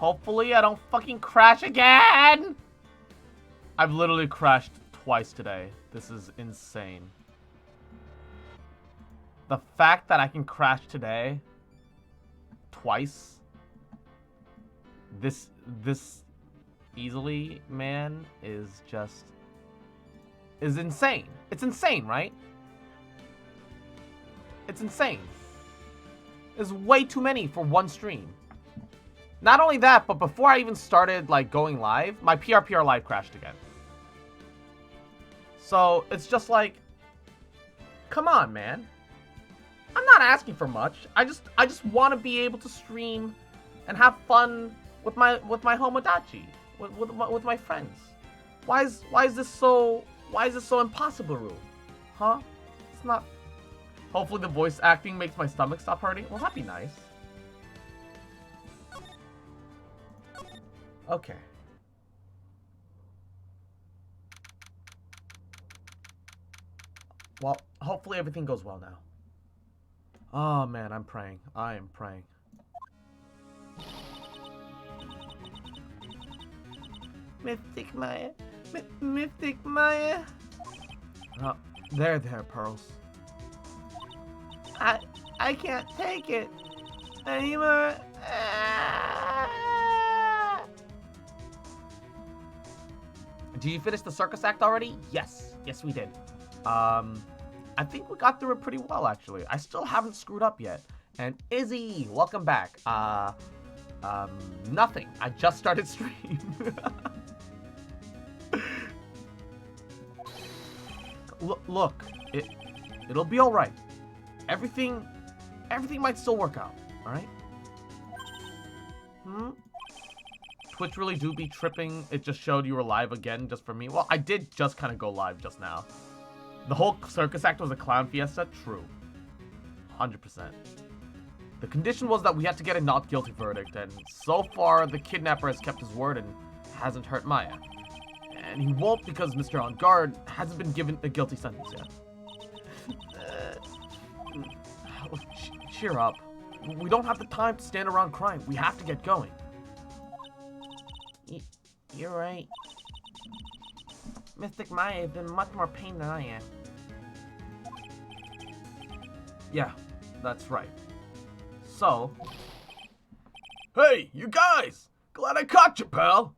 Hopefully I don't fucking crash again! I've literally crashed twice today. This is insane. The fact that I can crash today twice this easily, man, is insane. It's insane, right? It's insane. It's way too many for one stream. Not only that, but before I even started like going live, my PRPR live crashed again. So it's just like, come on, man. I'm not asking for much. I just want to be able to stream and have fun with my Homodachi, with my friends. Why is this so impossible, Rue? Huh? It's not. Hopefully the voice acting makes my stomach stop hurting. Well, that'd be nice. Okay. Well, hopefully everything goes well now. Oh man, I'm praying. I am praying. Mystic Maya. Mystic Maya. Oh, there, Pearls. I can't take it anymore. Did you finish the circus act already? Yes. Yes, we did. I think we got through it pretty well, actually. I still haven't screwed up yet. And Izzy, welcome back. Nothing. I just started stream. Look, it'll be all right. Everything might still work out. All right. Twitch really do be tripping. It just showed you were live again just for me. Well, I did just kind of go live just now. The whole circus act was a clown fiesta? True. 100%. The condition was that we had to get a not guilty verdict, and so far the kidnapper has kept his word and hasn't hurt Maya. And he won't because Mr. On Guard hasn't been given a guilty sentence yet. Cheer up. We don't have the time to stand around crying. We have to get going. You're right. Mystic Maya has been much more pain than I am. Yeah, that's right. So... Hey, you guys! Glad I caught you, pal!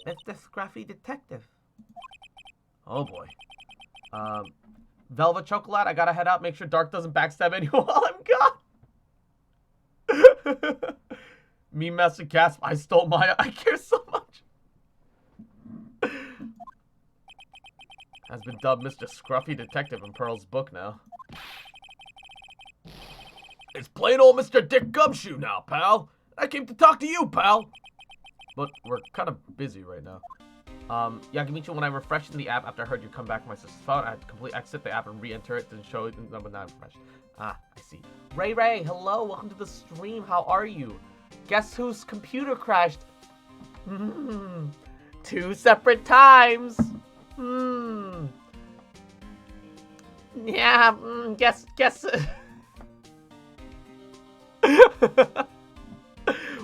Mr. Scruffy Detective. Oh boy. Velvet Chocolate, I gotta head out, make sure Dark doesn't backstab anyone while I'm gone. Me, Master Gasp, I stole Maya. I care so much. Has been dubbed Mr. Scruffy Detective in Pearl's book now. It's plain old Mr. Dick Gumshoe now, pal. I came to talk to you, pal. But we're kind of busy right now. Yagamichi, when I refreshed in the app after I heard you come back from my sister's phone, I had to completely exit the app and re-enter it to show it the number not refreshed. Ah, I see. Ray, hello, welcome to the stream. How are you? Guess whose computer crashed? 2 separate times. Yeah, guess.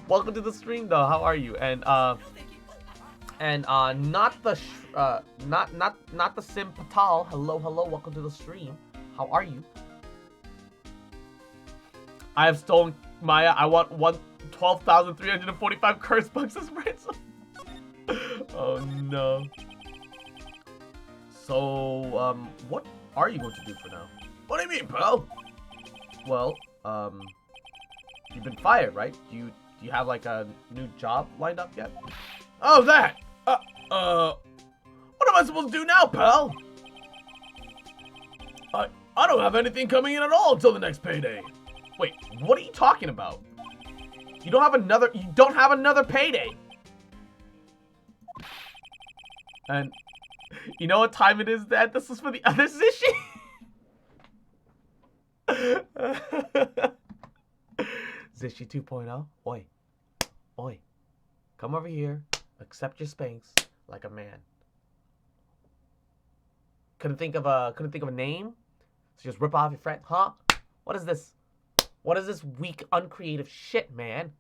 Welcome to the stream, though. How are you? And not the Sim Patal. Hello, welcome to the stream. How are you? I have stolen Maya. I want 12,345 curse bucks as ransom. Oh no. So, what are you going to do for now? What do you mean, pal? Well, you've been fired, right? Do you have like a new job lined up yet? Oh, that! What am I supposed to do now, pal? I don't have anything coming in at all until the next payday. Wait, what are you talking about? You don't have another payday. And you know what time it is, Dad? This is for the other Zishi. Zishi 2.0. Oi. Come over here. Accept your spanks like a man. Couldn't think of a name? So just rip off your friend, huh? What is this? What is this weak, uncreative shit, man?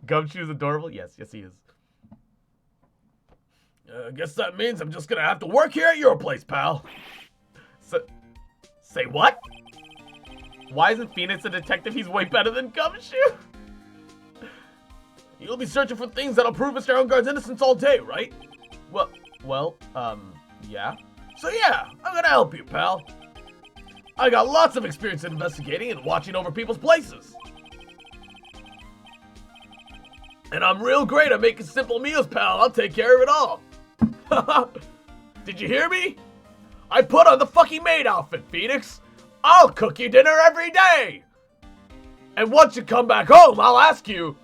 Gumshoe's adorable? Yes, he is. I guess that means I'm just gonna have to work here at your place, pal. Say what? Why isn't Phoenix a detective? He's way better than Gumshoe. You'll be searching for things that'll prove Mr. Enguarde's innocence all day, right? Well, yeah. So yeah, I'm gonna help you, pal. I got lots of experience in investigating and watching over people's places. And I'm real great at making simple meals, pal. I'll take care of it all. Did you hear me? I put on the fucking maid outfit, Phoenix. I'll cook you dinner every day. And once you come back home, I'll ask you,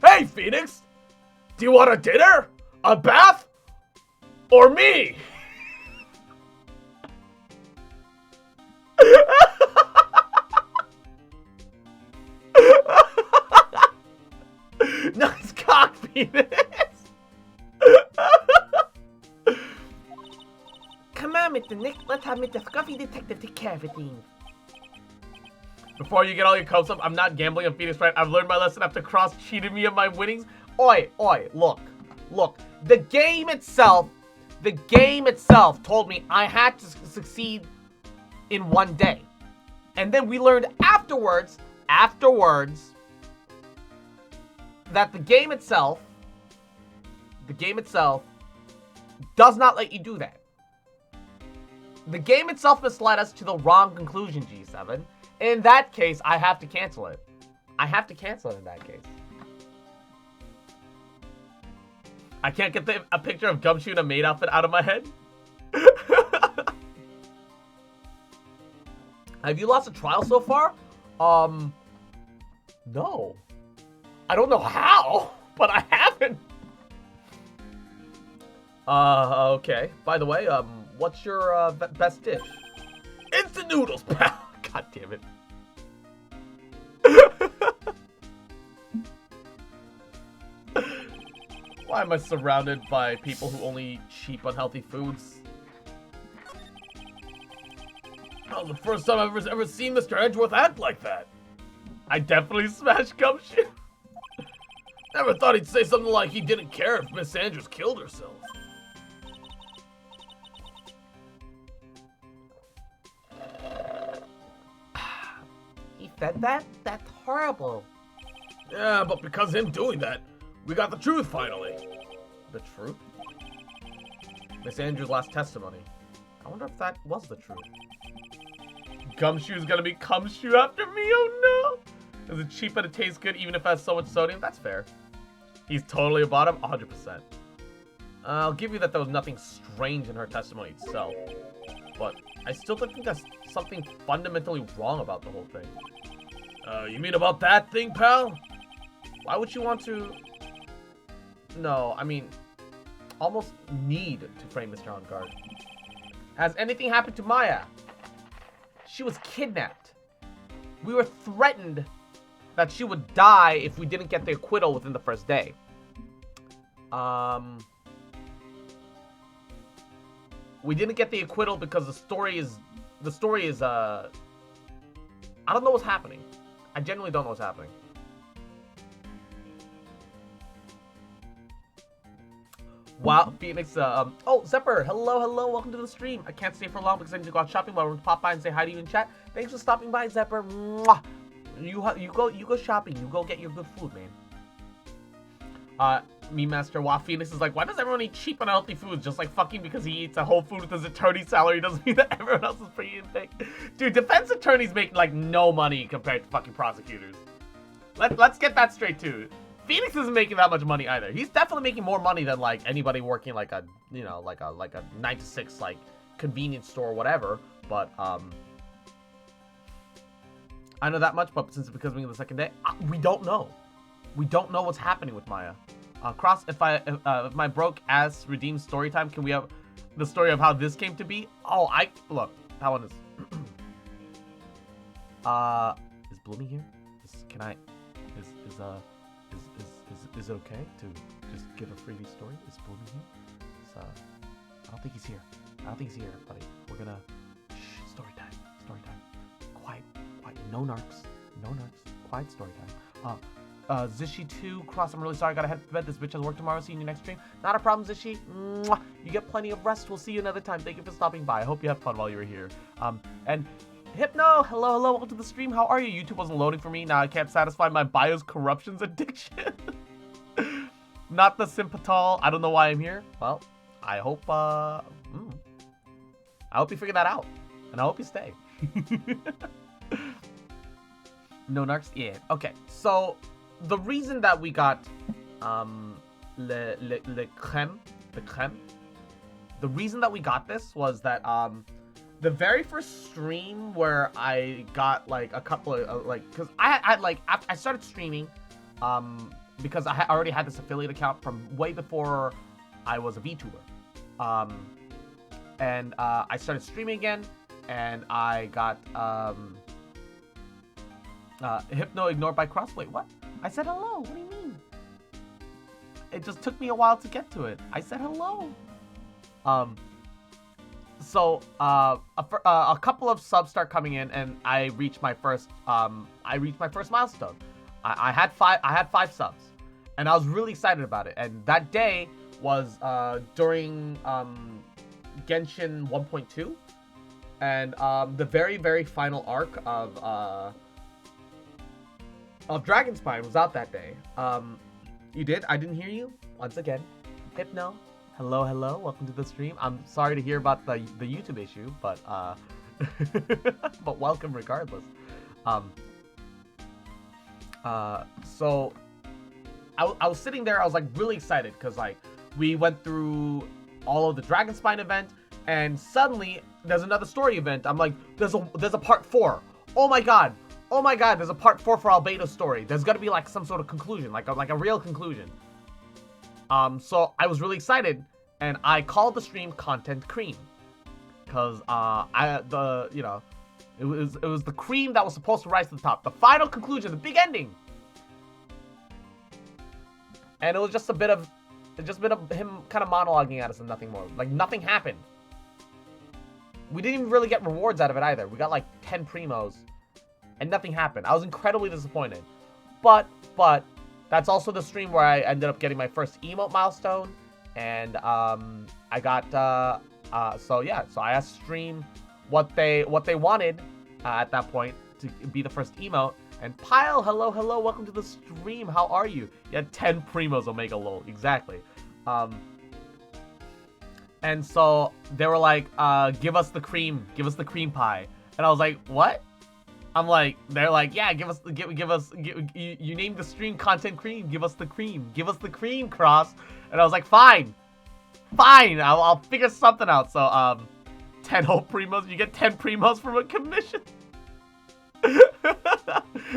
hey, Phoenix, do you want a dinner, a bath, or me? Nice cock, Phoenix. Come on, Mr. Nick. Let's have Mr. Scruffy Detective take care of things. Before you get all your hopes up, I'm not gambling on Phoenix, right? I've learned my lesson after Cross cheated me of my winnings. Oi, look. The game itself told me I had to succeed in one day. And then we learned afterwards, that the game itself does not let you do that. The game itself misled us to the wrong conclusion, G7. In that case, I have to cancel it. I have to cancel it in that case. I can't get a picture of Gumshoe in a maid outfit out of my head. Have you lost a trial so far? No. I don't know how, but I haven't. Okay. By the way, what's your best dish? Instant noodles, pal. God damn it. Why am I surrounded by people who only eat cheap, unhealthy foods? That was the first time I've ever seen Mr. Edgeworth act like that. I definitely smashed Gumshoe. Never thought he'd say something like he didn't care if Miss Andrews killed herself. He said that? That's horrible. Yeah, but because of him doing that, we got the truth finally. The truth? Miss Andrews' last testimony. I wonder if that was the truth. Gumshoe's gonna be Cumshoe after me? Oh no! Is it cheap and it tastes good even if it has so much sodium? That's fair. He's totally a bottom? 100%. I'll give you that there was nothing strange in her testimony itself. But I still think there's something fundamentally wrong about the whole thing. You mean about that thing, pal? Why would you want to... No, I mean, almost need to frame Mr. Enguarde. Has anything happened to Maya? She was kidnapped. We were threatened that she would die if we didn't get the acquittal within the first day. We didn't get the acquittal because the story is, I don't know what's happening. I genuinely don't know what's happening. Wow, Phoenix, oh, Zepper, hello, welcome to the stream. I can't stay for long because I need to go out shopping, but I want to pop by and say hi to you in chat. Thanks for stopping by, Zepper. Mwah. You go shopping, you go get your good food, man. Me Master Wow, Phoenix is like, why does everyone eat cheap and unhealthy foods? Just like fucking because he eats a whole food with his attorney salary doesn't mean that everyone else is pretty in thing. Dude, defense attorneys make like no money compared to fucking prosecutors. Let's get that straight too. Phoenix isn't making that much money either. He's definitely making more money than like anybody working like a, you know, like a 9 to 6 like convenience store or whatever. But I know that much. But since it's becoming the second day, we don't know. We don't know what's happening with Maya. Cross, if my broke ass redeemed story time, can we have the story of how this came to be? Oh, look, that one is. Is Blooming here? Is it okay to just give a freebie story? Is Blooming here? I don't think he's here. buddy. We're gonna, story time. Quiet. No narcs. No nuts. Quiet story time. Zishi 2, Cross, I'm really sorry, gotta head to bed. This bitch has work tomorrow. See you in your next stream. Not a problem, Zishi. Mwah. You get plenty of rest. We'll see you another time. Thank you for stopping by. I hope you had fun while you were here. And Hypno, hello, welcome to the stream. How are you? YouTube wasn't loading for me. Now I can't satisfy my BIOS corruptions addiction. Not the Sympathol. I don't know why I'm here. Well, I hope, you figure that out. And I hope you stay. No narcs? Yeah. Okay, so the reason that we got le crème, the reason that we got this was that the very first stream where I got like a couple of because I started streaming because I already had this affiliate account from way before I was a VTuber, and I started streaming again, and I got Hypno ignored by Cross. Wait, what? I said hello. What do you mean? It just took me a while to get to it. I said hello. So a couple of subs start coming in, and I reached my first milestone. I had five subs, and I was really excited about it. And that day was during Genshin 1.2, and the very final arc of Dragon Spine was out that day. You did? I didn't hear you? Once again, Hypno, hello, welcome to the stream. I'm sorry to hear about the YouTube issue, but but welcome regardless. So I was sitting there, I was like really excited because like we went through all of the Dragon Spine event, and suddenly there's another story event. I'm like, there's a part 4. Oh my god, there's a part 4 for Albedo's story. There's gotta be like some sort of conclusion, like a real conclusion. So I was really excited, and I called the stream Content Cream, because it was the cream that was supposed to rise to the top, the final conclusion, the big ending. And it was just a bit of him kind of monologuing at us and nothing more. Like nothing happened. We didn't even really get rewards out of it either. We got like 10 primos, and nothing happened. I was incredibly disappointed. But that's also the stream where I ended up getting my first emote milestone, and I got so I asked stream what they wanted at that point to be the first emote. And Pyle, hello, welcome to the stream. How are you? You had 10 primos, Omega lol. Exactly. And so they were like, give us the cream pie. And I was like, what? I'm like, they're like, yeah, give us, you named the stream Content Cream. Give us the cream, Cross. And I was like, fine, I'll figure something out. So, 10 whole primos, you get 10 primos from a commission.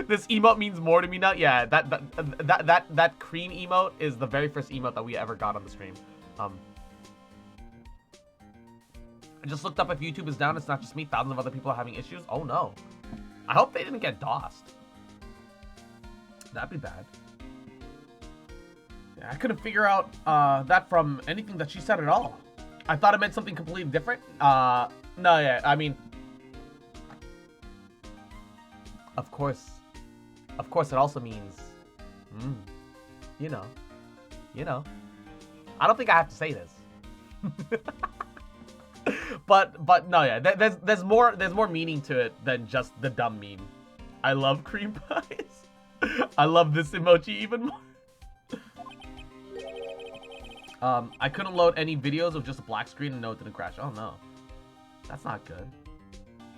This emote means more to me now. Yeah, that cream emote is the very first emote that we ever got on the stream. I just looked up if YouTube is down. It's not just me. Thousands of other people are having issues. Oh no. I hope they didn't get DOSed. That'd be bad. Yeah, I couldn't figure out that from anything that she said at all. I thought it meant something completely different. No, yeah, I mean, of course it also means, you know. I don't think I have to say this. But no, yeah, there's more meaning to it than just the dumb meme. I love cream pies. I love this emoji even more. I couldn't load any videos of just a black screen and no, it didn't crash. Oh no, that's not good.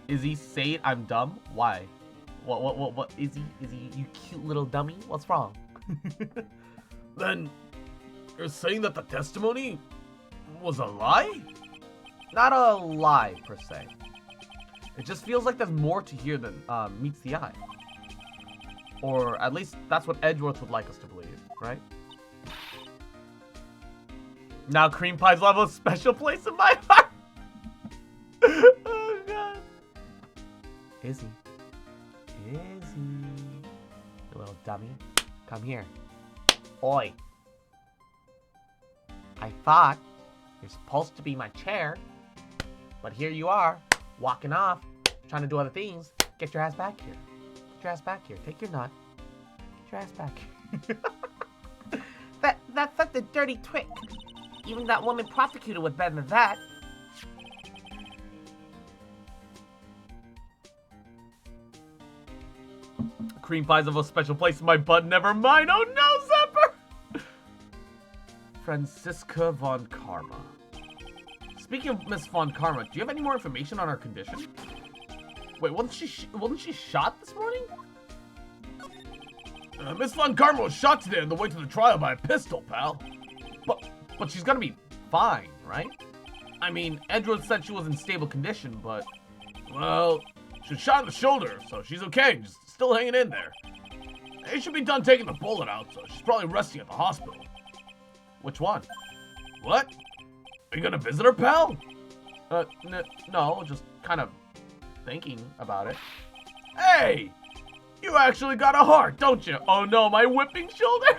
Izzy, say it, I'm dumb. Why? What? Izzy, you cute little dummy. What's wrong? Then you're saying that the testimony was a lie? Not a lie, per se. It just feels like there's more to hear than meets the eye. Or at least that's what Edgeworth would like us to believe, right? Now cream pies will have a special place in my heart. Oh, God. Izzy. You little dummy. Come here. Oi. I thought you're supposed to be my chair. But here you are, walking off, trying to do other things. Get your ass back here. Get your ass back here. Take your nut. Get your ass back here. That's such a dirty trick. Even that woman prosecutor was better than that. Cream pies have a special place in my butt. Never mind. Oh no, Zephyr! Franziska von Karma. Speaking of Miss Von Karma, do you have any more information on her condition? Wait, wasn't she shot this morning? Miss Von Karma was shot today on the way to the trial by a pistol, pal. But she's gonna be fine, right? I mean, Edward said she was in stable condition, but... Well, she was shot in the shoulder, so she's okay. Just still hanging in there. They should be done taking the bullet out, so she's probably resting at the hospital. Which one? What? Are you gonna visit her, pal? No, just kind of thinking about it. Hey! You actually got a heart, don't you? Oh no, my whipping shoulder?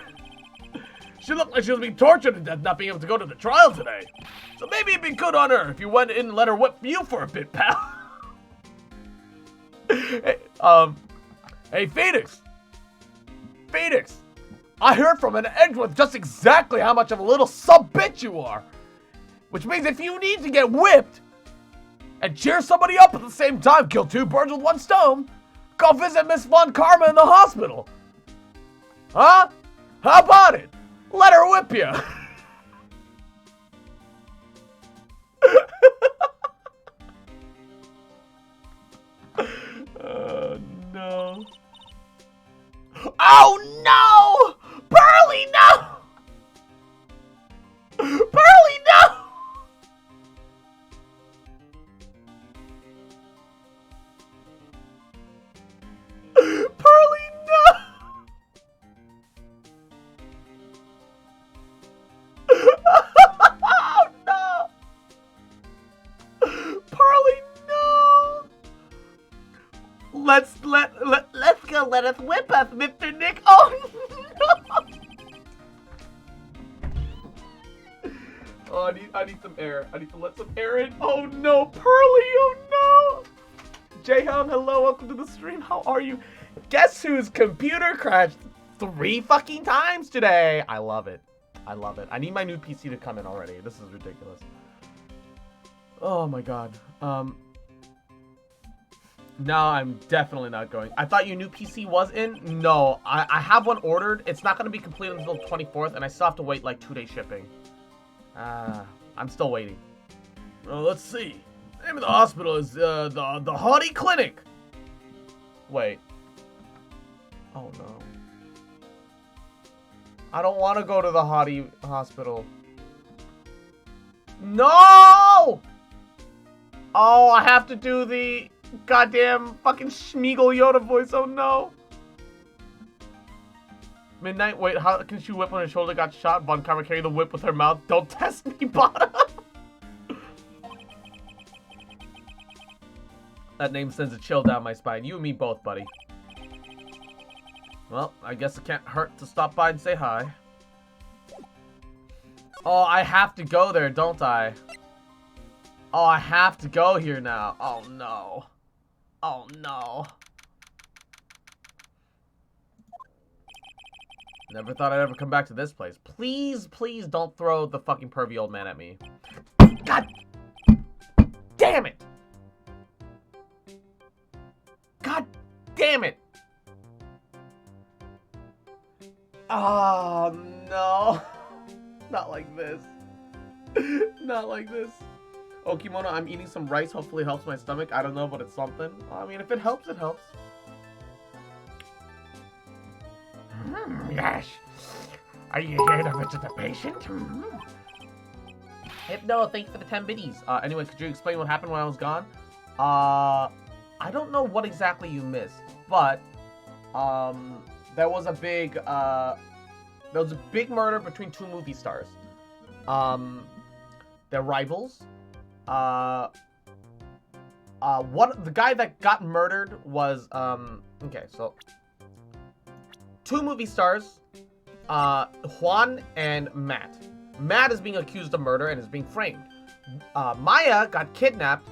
She looked like she was being tortured to death not being able to go to the trial today. So maybe it'd be good on her if you went in and let her whip you for a bit, pal. Hey, Phoenix! Phoenix! I heard from an Edgeworth just exactly how much of a little sub-bitch you are. Which means if you need to get whipped and cheer somebody up at the same time, kill two birds with one stone, go visit Miss Von Karma in the hospital. Huh? How about it? Let her whip you. No. Oh no! Pearly, no! Pearly, no! Pearly, no! Oh no! Pearly, no! Let's go. Let us whip us, Mr. Nick. Oh no! Oh, I need some air. I need to let some air in. Oh no, Pearly. Oh no. Jayhound, hello. Welcome to the stream. How are you? Guess whose computer crashed 3 fucking times today? I love it. I love it. I need my new PC to come in already. This is ridiculous. Oh my god. No, I'm definitely not going. I thought your new PC was in? No, I have one ordered. It's not going to be complete until the 24th, and I still have to wait like 2-day shipping. I'm still waiting. Well, let's see. The name of the hospital is the Haughty Clinic. Wait. Oh no. I don't want to go to the Haughty Hospital. No! Oh, I have to do the goddamn fucking Schmeagle Yoda voice. Oh no. Midnight, wait, how can she whip when her shoulder got shot? Von Karma carry the whip with her mouth. Don't test me, Bada. That name sends a chill down my spine. You and me both, buddy. Well, I guess it can't hurt to stop by and say hi. Oh, I have to go there, don't I? Oh, I have to go here now. Oh, no. Oh, no. Never thought I'd ever come back to this place. Please, please don't throw the fucking pervy old man at me. God damn it! God damn it! Oh, no. Not like this. Not like this. Oh, Kimono, I'm eating some rice. Hopefully it helps my stomach. I don't know, but it's something. I mean, if it helps, it helps. Yes. Are you here to visit the patient? No, thank you for the 10 biddies. Anyway, could you explain what happened when I was gone? I don't know what exactly you missed, but there was a big murder between 2 movie stars. They're rivals. The guy that got murdered was okay, so 2 movie stars, Juan and Matt. Matt is being accused of murder and is being framed. Maya got kidnapped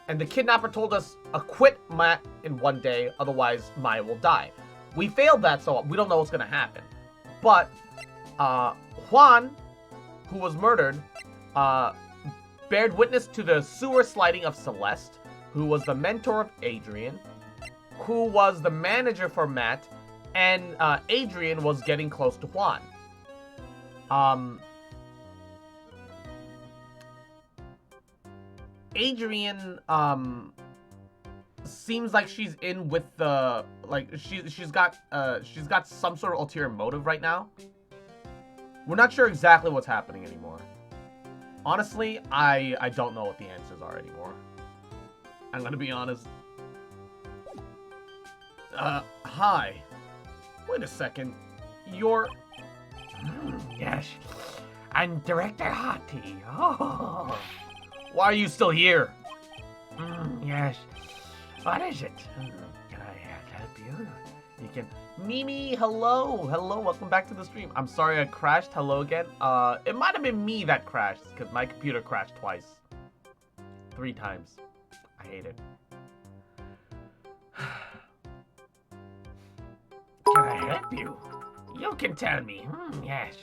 And the kidnapper told us, acquit Matt in 1 day, otherwise Maya will die. We failed that, so we don't know what's going to happen. But Juan, who was murdered, bared witness to the sewer sliding of Celeste, who was the mentor of Adrian, who was the manager for Matt, and Adrian was getting close to Juan. Adrian, seems like she's in with the, like, she's got some sort of ulterior motive right now. We're not sure exactly what's happening anymore. Honestly, I don't know what the answers are anymore. I'm gonna be honest. Hi. Wait a second. You're... Yes, I'm Director Hottie. Oh. Why are you still here? Yes. What is it? Can I help you? You can... Mimi, hello. Hello, welcome back to the stream. I'm sorry I crashed. Hello again. It might have been me that crashed, because my computer crashed twice. 3 times. I hate it. Can I help you? You can tell me. Yes.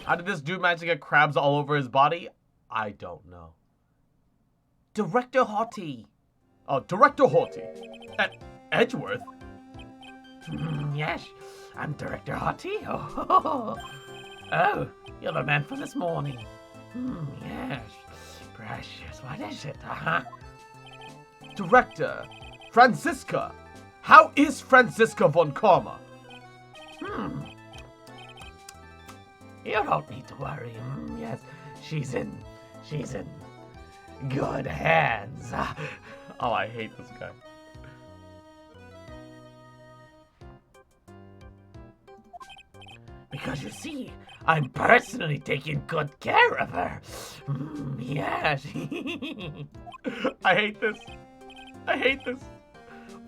How did this dude manage to get crabs all over his body? I don't know. Director Hottie. Oh, Director Hottie. Edgeworth? Yes, I'm Director Hottie. Oh, you're the man for this morning. Yes. Precious, what is it? Director, Franziska. How is Franziska von Karma? You don't need to worry. Yes, she's in good hands. Oh, I hate this guy. Because you see, I'm personally taking good care of her. Yes. I hate this. I hate this.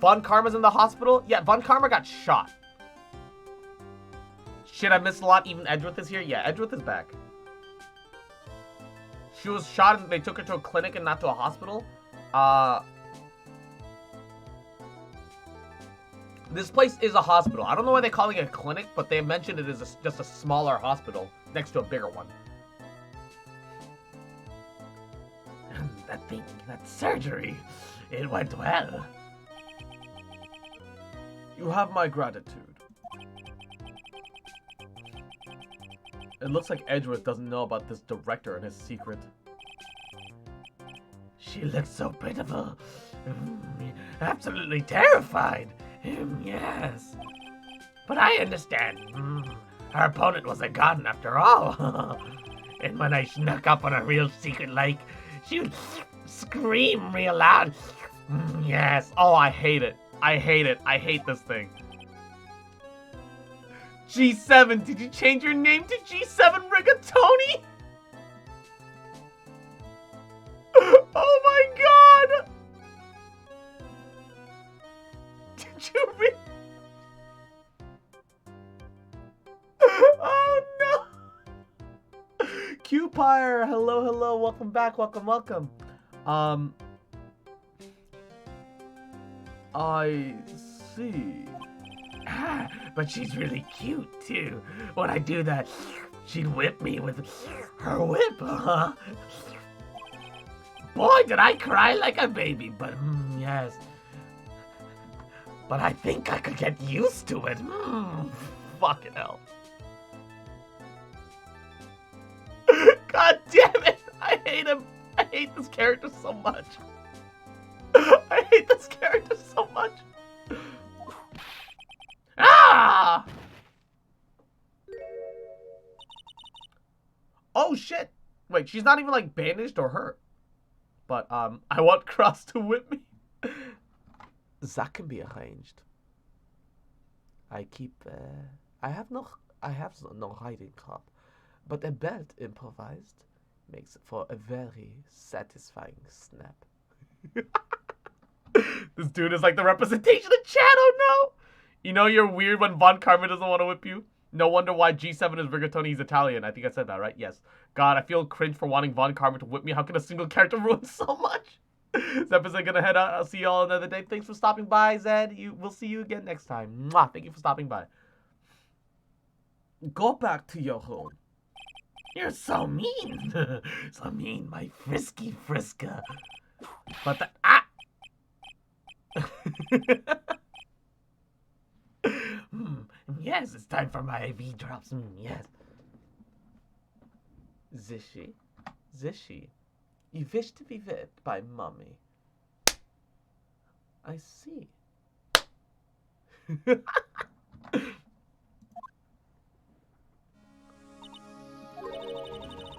Von Karma's in the hospital? Yeah, Von Karma got shot. Shit, I missed a lot. Even Edgeworth is here? Yeah, Edgeworth is back. She was shot and they took her to a clinic and not to a hospital. This place is a hospital. I don't know why they're calling it a clinic, but they mentioned it as just a smaller hospital next to a bigger one. That surgery, it went well. You have my gratitude. It looks like Edgeworth doesn't know about this director and his secret. She looks so pitiful. Absolutely terrified. Yes. But I understand. Her opponent was a gun after all. And when I snuck up on a real secret like, she would scream real loud. Yes. Oh, I hate it. I hate it. I hate this thing. G7, did you change your name to G7 Rigatoni? Oh my god! Did you read? Oh no! Qpire, hello, hello, welcome back, welcome. I see. But she's really cute too. When I do that, she'd whip me with her whip. Boy, did I cry like a baby, but yes. But I think I could get used to it. Fucking hell. God damn it! I hate him. I hate this character so much. I hate this character so much. Ah! Oh shit! Wait, she's not even like bandaged or hurt. But I want Cross to whip me. That can be arranged. I have no hiding cup, but a belt improvised makes for a very satisfying snap. This dude is like the representation of Shadow, no? You know you're weird when Von Karma doesn't want to whip you? No wonder why G7 is Rigatoni, he's Italian. I think I said that, right? Yes. God, I feel cringe for wanting Von Karma to whip me. How can a single character ruin so much? Zephyrs are gonna head out. I'll see you all another day. Thanks for stopping by, Zed. We'll see you again next time. Mwah. Thank you for stopping by. Go back to your home. You're so mean. So mean, my frisky Friska. But that Yes, it's time for my IV drops. Yes. Zishi, you wish to be whipped by Mummy. I see.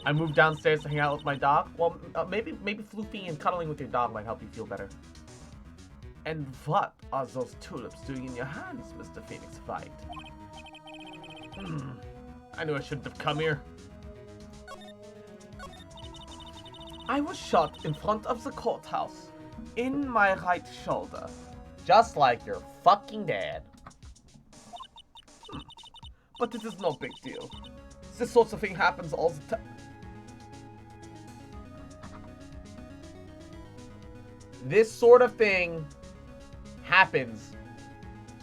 I moved downstairs to hang out with my dog. Well, maybe floofing and cuddling with your dog might help you feel better. And what are those tulips doing in your hands, Mr. Phoenix Wright? I knew I shouldn't have come here. I was shot in front of the courthouse, in my right shoulder. Just like your fucking dad. But it is no big deal. This sort of thing happens all the time. This sort of thing happens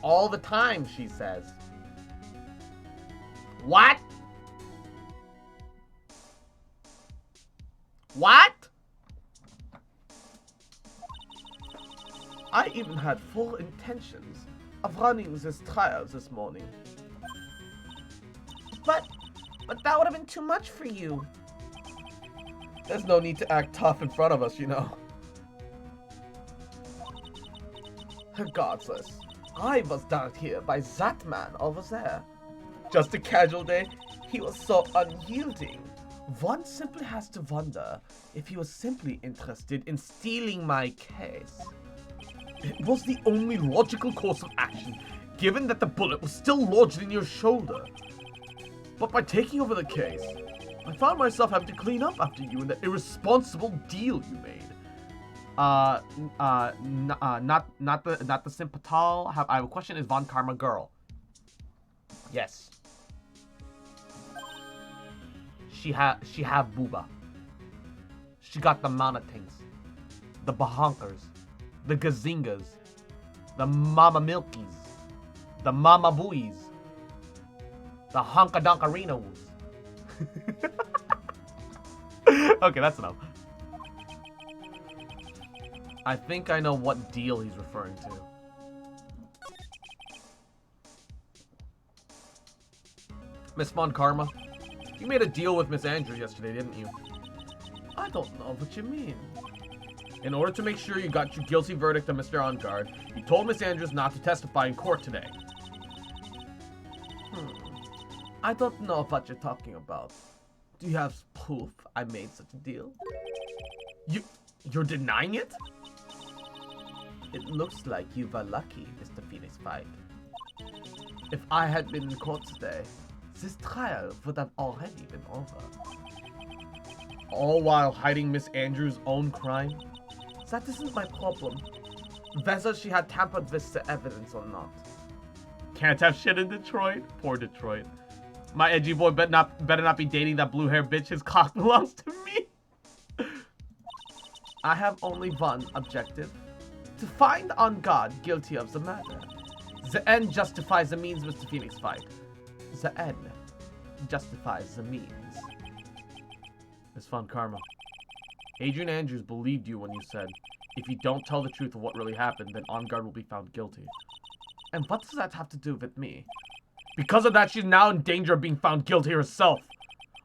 all the time, she says. What? What? I even had full intentions of running this trial this morning. But that would have been too much for you. There's no need to act tough in front of us, you know. Regardless, I was down here by that man over there. Just a casual day, he was so unyielding. One simply has to wonder if he was simply interested in stealing my case. It was the only logical course of action, given that the bullet was still lodged in your shoulder. But by taking over the case, I found myself having to clean up after you and that irresponsible deal you made. Not the Sympatal. I have a question. Is Von Karma girl? Yes. She have booba. She got the Monotings, the Bahonkers, the Gazingas, the Mama Milkies, the Mama Buoys, the Honkadonkarinoos. Okay, that's enough. I think I know what deal he's referring to. Miss Von Karma, you made a deal with Miss Andrews yesterday, didn't you? I don't know what you mean. In order to make sure you got your guilty verdict on Mr. OnGuard, you told Miss Andrews not to testify in court today. I don't know what you're talking about. Do you have proof I made such a deal? You're denying it? It looks like you were lucky, Mr. Phoenix Wright. If I had been in court today, this trial would have already been over. All while hiding Miss Andrews' own crime? That isn't my problem. Whether she had tampered with the evidence or not. Can't have shit in Detroit? Poor Detroit. My edgy boy better not be dating that blue-haired bitch. His cock belongs to me. I have only one objective. To find OnGuard guilty of the murder. The end justifies the means, Mr. Phoenix Wright. The end justifies the means. Miss Von Karma. Adrian Andrews believed you when you said, if you don't tell the truth of what really happened, then OnGuard will be found guilty. And what does that have to do with me? Because of that, she's now in danger of being found guilty herself.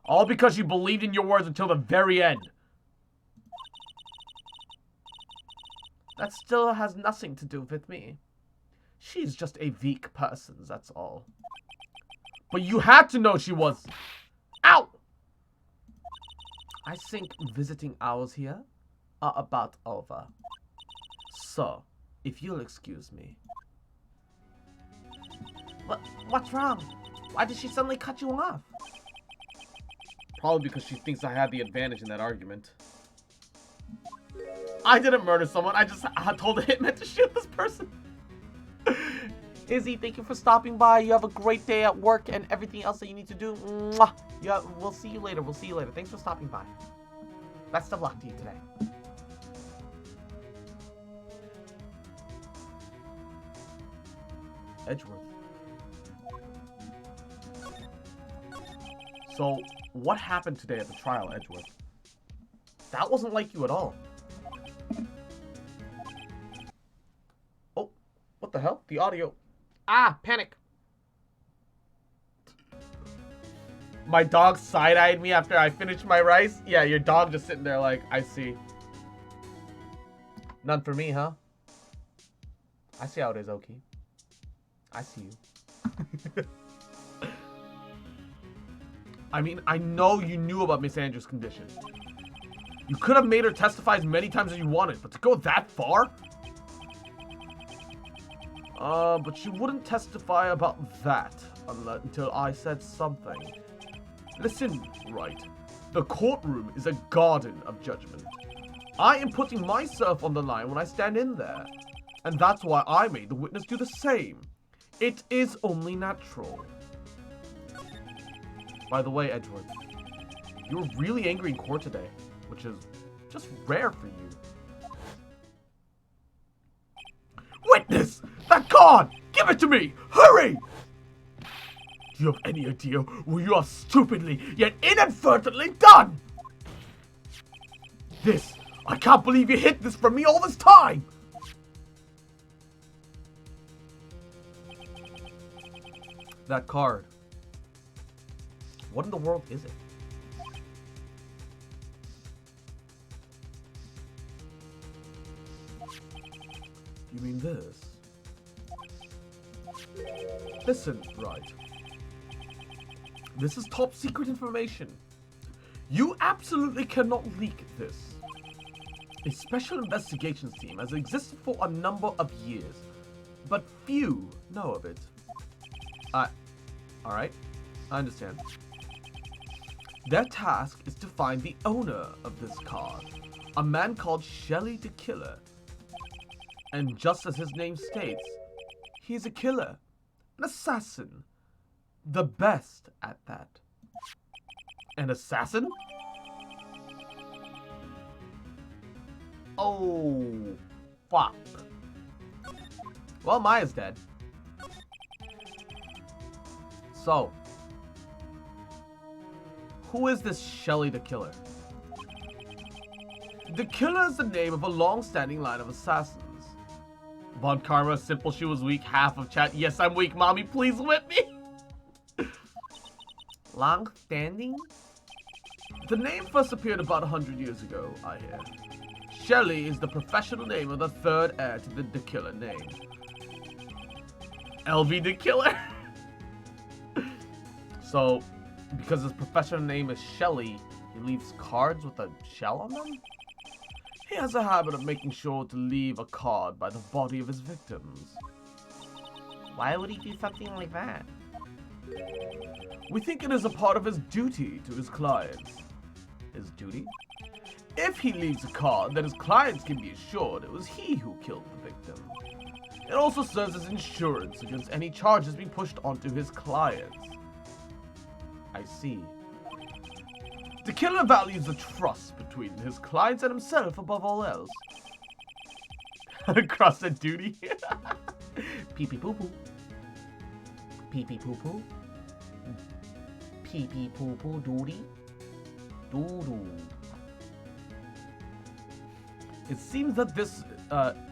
All because she believed in your words until the very end. That still has nothing to do with me. She's just a weak person, that's all. But you had to know she was... Ow! I think visiting hours here are about over. So, if you'll excuse me. What's wrong? Why did she suddenly cut you off? Probably because she thinks I had the advantage in that argument. I didn't murder someone. I just told the hitman to shoot this person. Izzy, thank you for stopping by. You have a great day at work and everything else that you need to do. Mwah. Yeah, we'll see you later. Thanks for stopping by. Best of luck to you today. Edgeworth. So, what happened today at the trial, Edgeworth? That wasn't like you at all. Oh, what the hell? The audio. Ah, panic. My dog side-eyed me after I finished my rice. Yeah, your dog just sitting there like, I see. None for me, huh? I see how it is, Oki. I see you. I mean, I know you knew about Miss Andrews' condition. You could have made her testify as many times as you wanted, but to go that far? But she wouldn't testify about that until I said something. Listen, right. The courtroom is a garden of judgment. I am putting myself on the line when I stand in there. And that's why I made the witness do the same. It is only natural. By the way, Edgeworth, you were really angry in court today, which is just rare for you. Witness! That card! Give it to me! Hurry! Do you have any idea what you have stupidly yet inadvertently done? This! I can't believe you hid this from me all this time! That card. What in the world is it? You mean this? Listen, right. This is top secret information. You absolutely cannot leak this. A special investigations team has existed for a number of years, but few know of it. Alright, I understand. Their task is to find the owner of this card, a man called Shelly the Killer. And just as his name states, he's a killer, an assassin, the best at that. An assassin? Oh, fuck. Well, Maya's dead. So, who is this Shelly the Killer? The Killer is the name of a long-standing line of assassins. Von Karma, simple she was weak, half of chat. Yes, I'm weak, mommy, please whip me. Long-standing? The name first appeared about 100 years ago, I hear. Shelly is the professional name of the third heir to the Killer name. LV the Killer? So, because his professional name is Shelly, he leaves cards with a shell on them? He has a habit of making sure to leave a card by the body of his victims. Why would he do something like that? We think it is a part of his duty to his clients. His duty? If he leaves a card, then his clients can be assured it was he who killed the victim. It also serves as insurance against any charges being pushed onto his clients. I see. The Killer values the trust between his clients and himself above all else. Cross the duty. Pee pee poo poo. Pee pee poo poo. Pee pee poo poo doody. Doo doo. It seems that this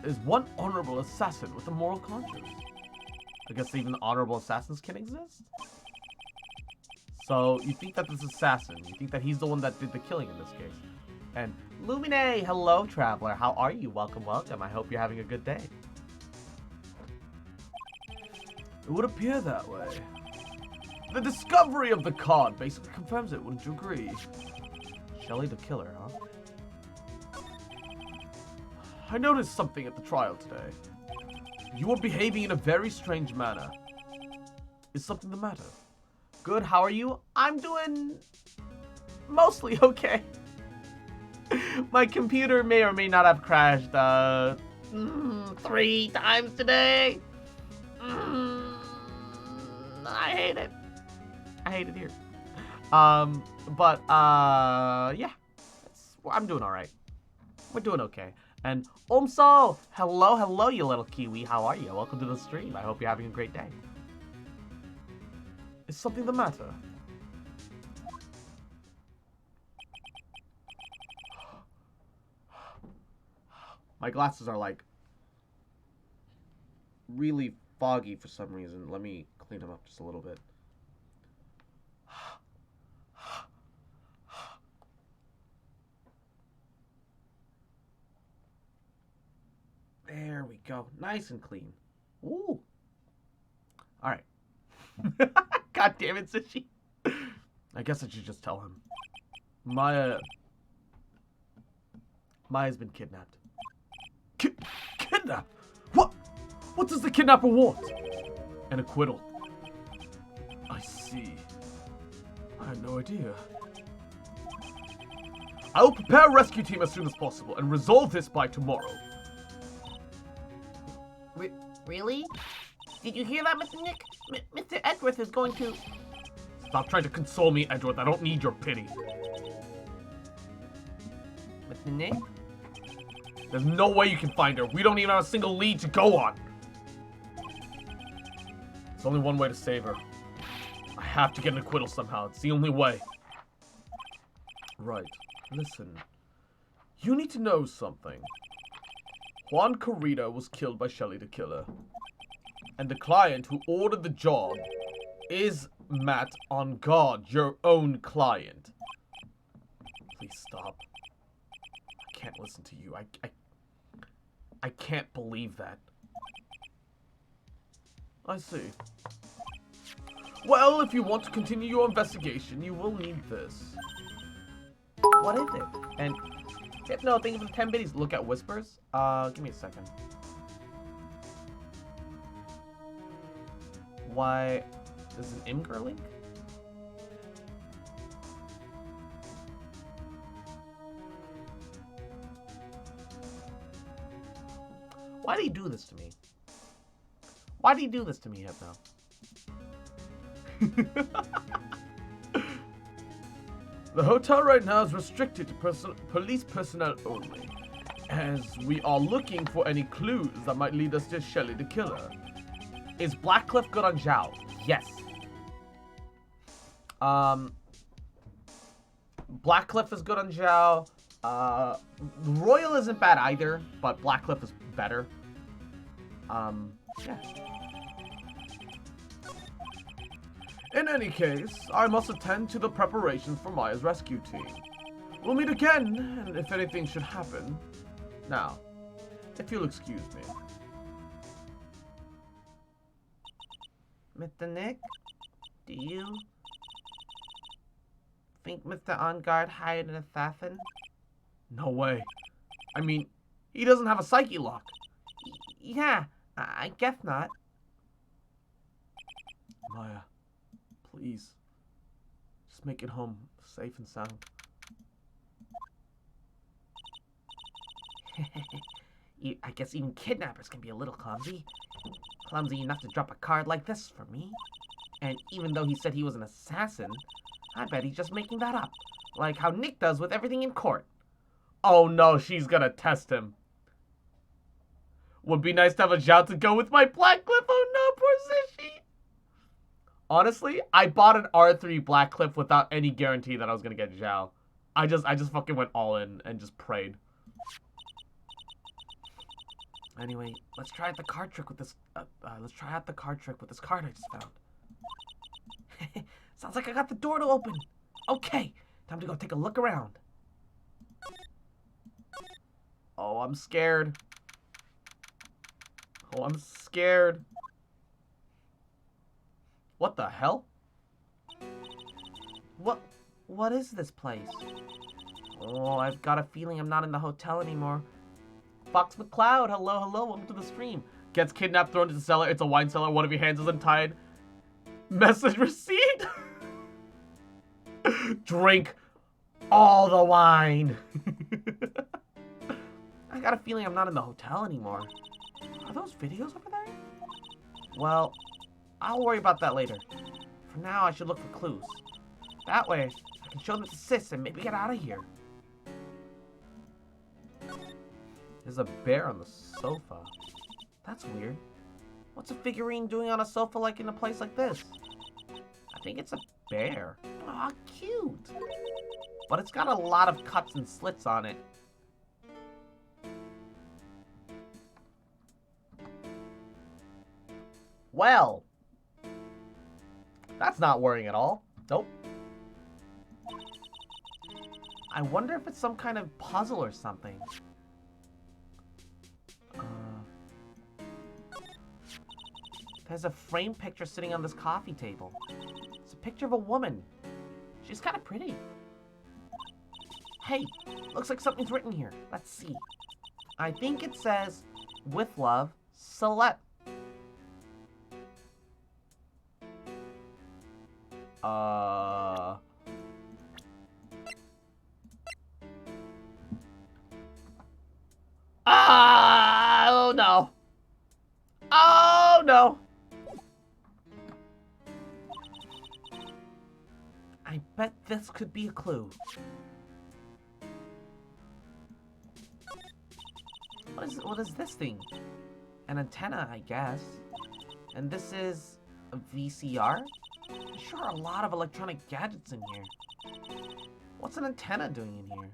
is one honorable assassin with a moral conscience. I guess even honorable assassins can exist? So, you think that this assassin, you think that he's the one that did the killing in this case. And, Lumine, hello, traveler. How are you? Welcome, welcome. I hope you're having a good day. It would appear that way. The discovery of the card basically confirms it, wouldn't you agree? Shelly the Killer, huh? I noticed something at the trial today. You were behaving in a very strange manner. Is something the matter? Good, how are you? I'm doing mostly okay. My computer may or may not have crashed 3 times today. I hate it. I hate it here. Yeah. I'm doing alright. We're doing okay. And Omso! Hello, hello, you little kiwi. How are you? Welcome to the stream. I hope you're having a great day. Is something the matter? My glasses are like really foggy for some reason. Let me clean them up just a little bit. There we go. Nice and clean. Ooh. Alright. God damn it, Sushi. I guess I should just tell him. Maya's been kidnapped. Kidnapped? What? What does the kidnapper want? An acquittal. I see. I had no idea. I will prepare a rescue team as soon as possible and resolve this by tomorrow. Really? Did you hear that, Mr. Nick? Mr. Edgeworth is going to... Stop trying to console me, Edgeworth. I don't need your pity. Mr. Nick? There's no way you can find her. We don't even have a single lead to go on. There's only one way to save her. I have to get an acquittal somehow. It's the only way. Right. Listen. You need to know something. Juan Corrida was killed by Shelly the Killer. And the client who ordered the job is Matt on God, your own client. Please stop. I can't listen to you. I can't believe that. I see. Well, if you want to continue your investigation, you will need this. What is it? And no, thank you for the 10 biddies. Look at whispers. Give me a second. Why? Is an Imgur link? Why did he do this to me? Why did he do this to me, Hypno? The hotel right now is restricted to police personnel only, as we are looking for any clues that might lead us to Shelly the Killer. Is Blackcliff good on Zhao? Yes. Blackcliff is good on Zhao. Royal isn't bad either, but Blackcliff is better. Yeah. In any case, I must attend to the preparations for Maya's rescue team. We'll meet again, and if anything should happen. Now, if you'll excuse me. Mr. Nick? Do you think Mr. OnGuard hired an assassin? No way. I mean, he doesn't have a psyche lock. Yeah, I guess not. Maya, please. Just make it home safe and sound. I guess even kidnappers can be a little clumsy. Clumsy enough to drop a card like this for me. And even though he said he was an assassin, I bet he's just making that up. Like how Nick does with everything in court. Oh no, she's gonna test him. Would be nice to have a Zhao to go with my Blackcliff. Oh no, poor Zishi. Honestly, I bought an R3 Blackcliff without any guarantee that I was gonna get Zhao. I just fucking went all in and just prayed. Anyway, let's try out the card trick with this. Let's try out the card trick with this card I just found. Sounds like I got the door to open. Okay, time to go take a look around. Oh, I'm scared. Oh, I'm scared. What the hell? What is this place? Oh, I've got a feeling I'm not in the hotel anymore. Fox McCloud, hello, welcome to the stream. Gets kidnapped, thrown into the cellar. It's a wine cellar. One of your hands is untied. Message received. Drink all the wine. I got a feeling I'm not in the hotel anymore. Are those videos over there? Well, I'll worry about that later. For now, I should look for clues. That way, I can show them to Sis and maybe get out of here. There's a bear on the sofa. That's weird. What's a figurine doing on a sofa like in a place like this? I think it's a bear. Aw, cute. But it's got a lot of cuts and slits on it. Well, that's not worrying at all. Nope. I wonder if it's some kind of puzzle or something. There's a framed picture sitting on this coffee table. It's a picture of a woman. She's kind of pretty. Hey, looks like something's written here. Let's see. I think it says, with love, Celeste. Oh no. Oh no. I bet this could be a clue. What is this thing? An antenna, I guess. And this is a VCR? There's sure a lot of electronic gadgets in here. What's an antenna doing in here?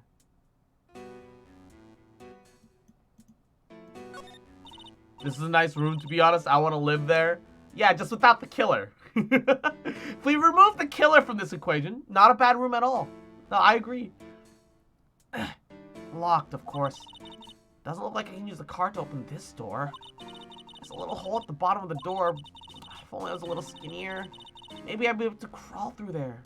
This is a nice room, to be honest. I want to live there. Yeah, just without the killer. If we remove the killer from this equation, not a bad room at all. No, I agree. Locked, of course. Doesn't look like I can use the card to open this door. There's a little hole at the bottom of the door. If only I was a little skinnier. Maybe I'd be able to crawl through there.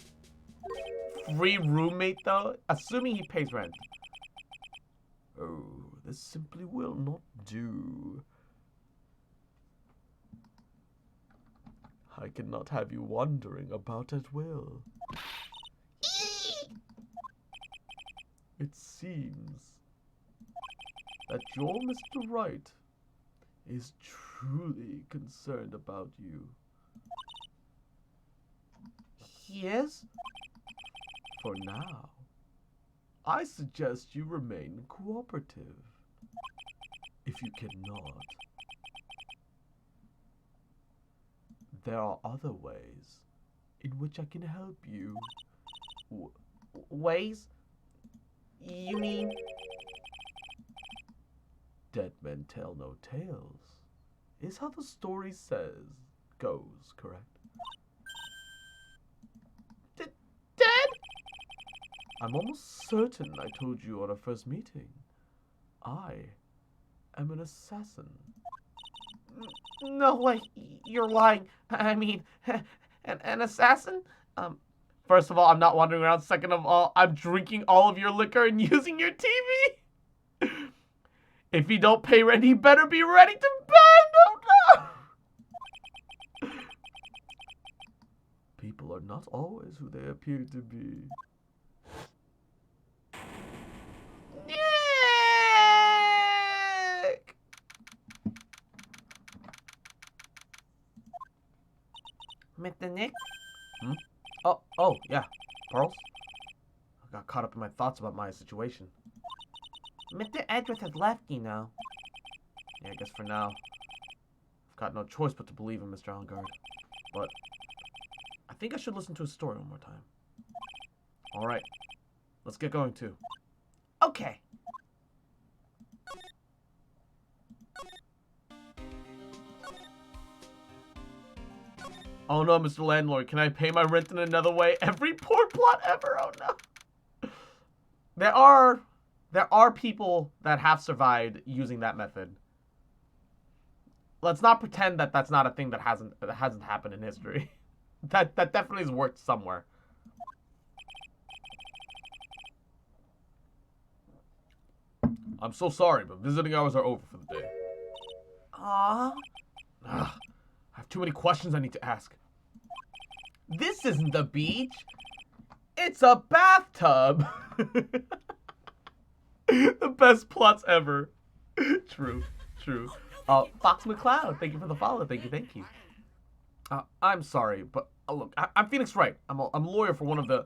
Free roommate, though? Assuming he pays rent. Oh, this simply will not do. I cannot have you wandering about at will. It seems that your Mr. Right is truly concerned about you. He is? For now, I suggest you remain cooperative. If you cannot, there are other ways in which I can help you. Ways? You mean? Dead men tell no tales, is how the story goes, correct? Dead? I'm almost certain I told you on our first meeting. I am an assassin. No way, you're lying. I mean, an assassin? First of all, I'm not wandering around. Second of all, I'm drinking all of your liquor and using your TV. If you don't pay rent, you better be ready to bend. Oh no! People are not always who they appear to be. Nick! Mr. Nick? Hmm? Oh, yeah. Pearls? I got caught up in my thoughts about my situation. Mr. Edgeworth has left, you know. Yeah, I guess for now. I've got no choice but to believe in Mr. Engelgard. But I think I should listen to his story one more time. Alright. Let's get going, too. Okay. Oh no, Mr. Landlord, can I pay my rent in another way? Every poor plot ever, oh no. There are people that have survived using that method. Let's not pretend that that's not a thing that hasn't happened in history. That definitely has worked somewhere. I'm so sorry, but visiting hours are over for the day. Aww. I have too many questions I need to ask. This isn't the beach. It's a bathtub. The best plots ever. True. Fox McCloud, thank you for the follow. Thank you. I'm sorry, but look, I'm Phoenix Wright. I'm a lawyer for one of the...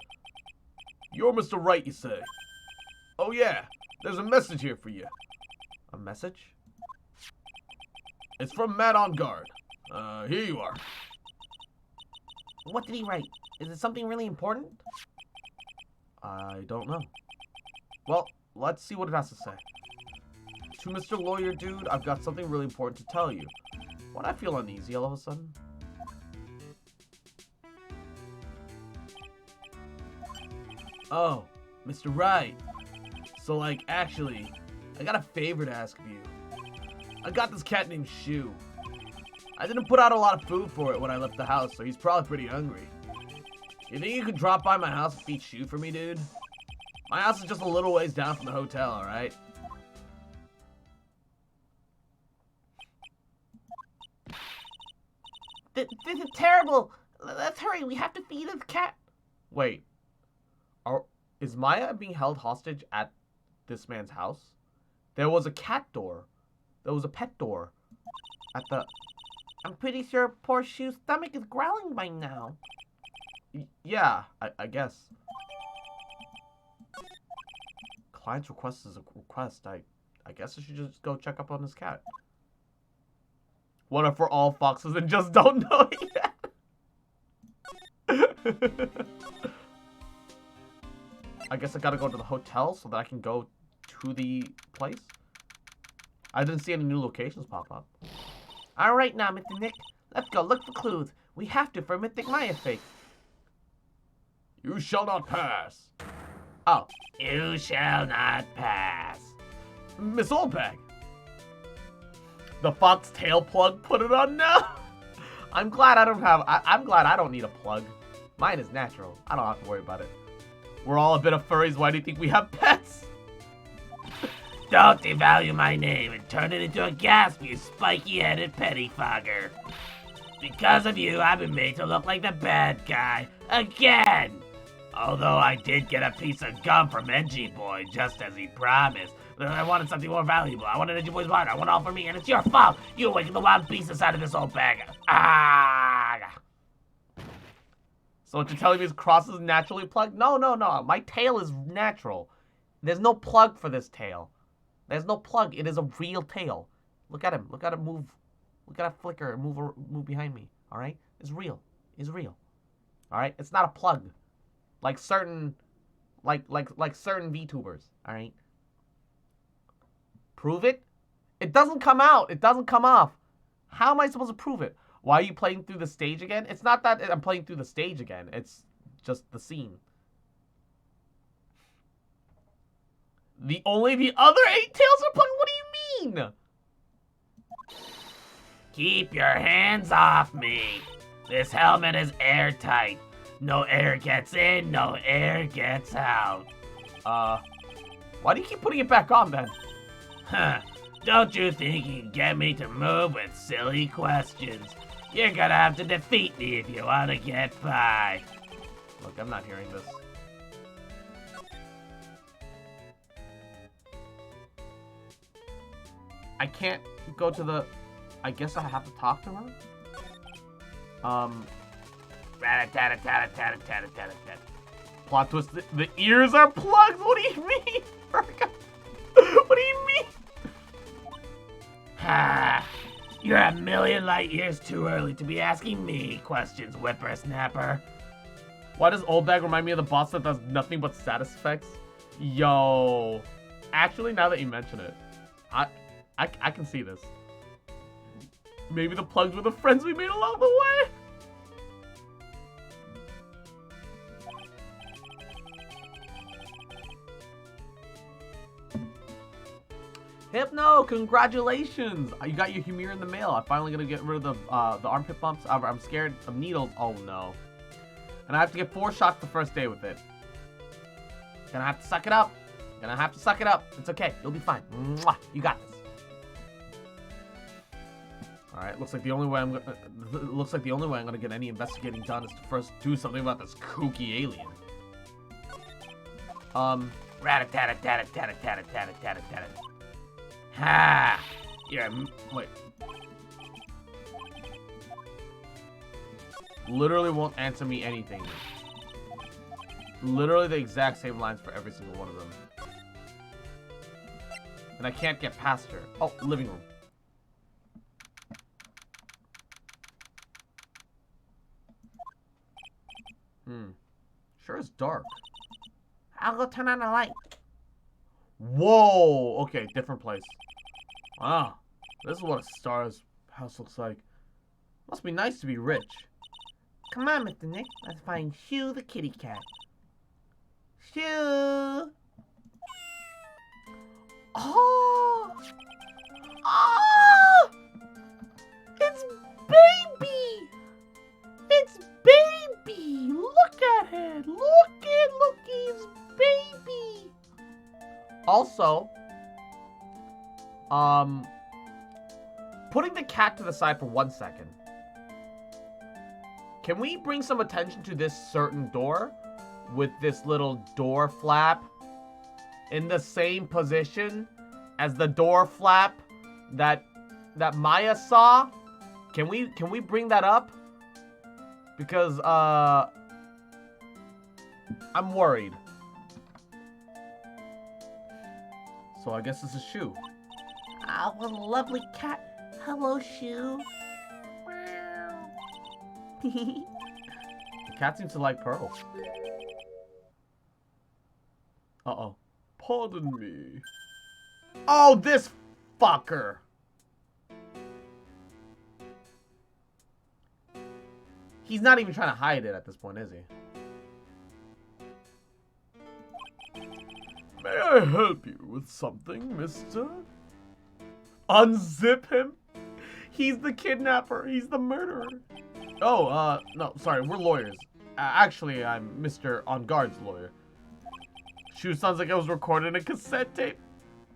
You're Mr. Wright, you say? Oh yeah, there's a message here for you. A message? It's from Matt on guard. Here you are. What did he write? Is it something really important? I don't know. Well, let's see what it has to say. To Mr. Lawyer Dude, I've got something really important to tell you. Why'd I feel uneasy all of a sudden? Oh, Mr. Wright. So, like, actually, I got a favor to ask of you. I got this cat named Shu. I didn't put out a lot of food for it when I left the house, so he's probably pretty hungry. You think you could drop by my house and feed Shu for me, dude? My house is just a little ways down from the hotel, alright? This is terrible. Let's hurry. We have to feed the cat. Wait. Is Maya being held hostage at this man's house? There was a cat door. There was a pet door. At the... I'm pretty sure poor Shu's stomach is growling by now. Yeah, I guess. Client's request is a request. I guess I should just go check up on this cat. What if we're all foxes and just don't know yet? I guess I gotta go to the hotel so that I can go to the place. I didn't see any new locations pop up. Alright now, Mr. Nick. Let's go look for clues. We have to for Mythic Maya fake. You shall not pass. Oh. You shall not pass. Miss Oldbag. The fox tail plug put it on now. I'm glad I don't have... I'm glad I don't need a plug. Mine is natural. I don't have to worry about it. We're all a bit of furries. Why do you think we have pets? Don't devalue my name and turn it into a gasp, you spiky-headed pettifogger. Because of you, I've been made to look like the bad guy. Again! Although I did get a piece of gum from Edgy Boy, just as he promised. But I wanted something more valuable. I wanted Edgy Boy's water. I want all for me, and it's your fault! You awakened the wild beast inside of this old bag. Ah! So what you're telling me is Cross is naturally plugged? No. My tail is natural. There's no plug for this tail. There's no plug. It is a real tail. Look at him. Look at him move. Look at him flicker and move behind me. All right? It's real. It's real. All right? It's not a plug. Like certain certain VTubers. All right? Prove it? It doesn't come out. It doesn't come off. How am I supposed to prove it? Why are you playing through the stage again? It's not that I'm playing through the stage again. It's just the scene. The other 8 tails are plugged? What do you mean? Keep your hands off me. This helmet is airtight. No air gets in, no air gets out. Why do you keep putting it back on then? Huh. Don't you think you can get me to move with silly questions? You're gonna have to defeat me if you want to get by. Look, I'm not hearing this. I can't go to the... I guess I have to talk to her? Plot twist, the ears are plugged? What do you mean? What do you mean? Ha! You're a million light years too early to be asking me questions, whippersnapper. Why does Oldbag remind me of the boss that does nothing but status effects? Yo. Actually, now that you mention it, I can see this. Maybe the plugs were the friends we made along the way? Hypno, congratulations! You got your Humir in the mail. I'm finally gonna get rid of the armpit bumps. I'm scared of needles. Oh no. And I have to get 4 shots the first day with it. Gonna have to suck it up. Gonna have to suck it up. It's okay. You'll be fine. Mwah! You got this. All right. Looks like the only way I'm gonna get any investigating done is to first do something about this kooky alien. Rat-a-tat-a-tat-a-tat-a-tat-a-tat-a-tat-a-tat-a. Ha! Wait. Literally won't answer me anything. Literally the exact same lines for every single one of them. And I can't get past her. Oh, living room. Sure is dark. I'll go turn on the light. Whoa! Okay, different place. Wow. This is what a star's house looks like. Must be nice to be rich. Come on, Mr. Nick. Let's find Shoo the kitty cat. Shoo! Oh! Oh! It's baby! It's baby! Look at it! Look, it's baby! Also, putting the cat to the side for 1 second. Can we bring some attention to this certain door with this little door flap in the same position as the door flap that Maya saw? Can we bring that up? Because I'm worried. So I guess this is Shoo. Ah, what a lovely cat. Hello, Shoo. The cat seems to like Pearl. Uh-oh. Pardon me. Oh, this fucker! He's not even trying to hide it at this point, is he? May I help you with something, mister? Unzip him? He's the kidnapper. He's the murderer. Oh, no, sorry, we're lawyers. Actually, I'm Mr. On Guard's lawyer. Shoo sounds like it was recorded in a cassette tape.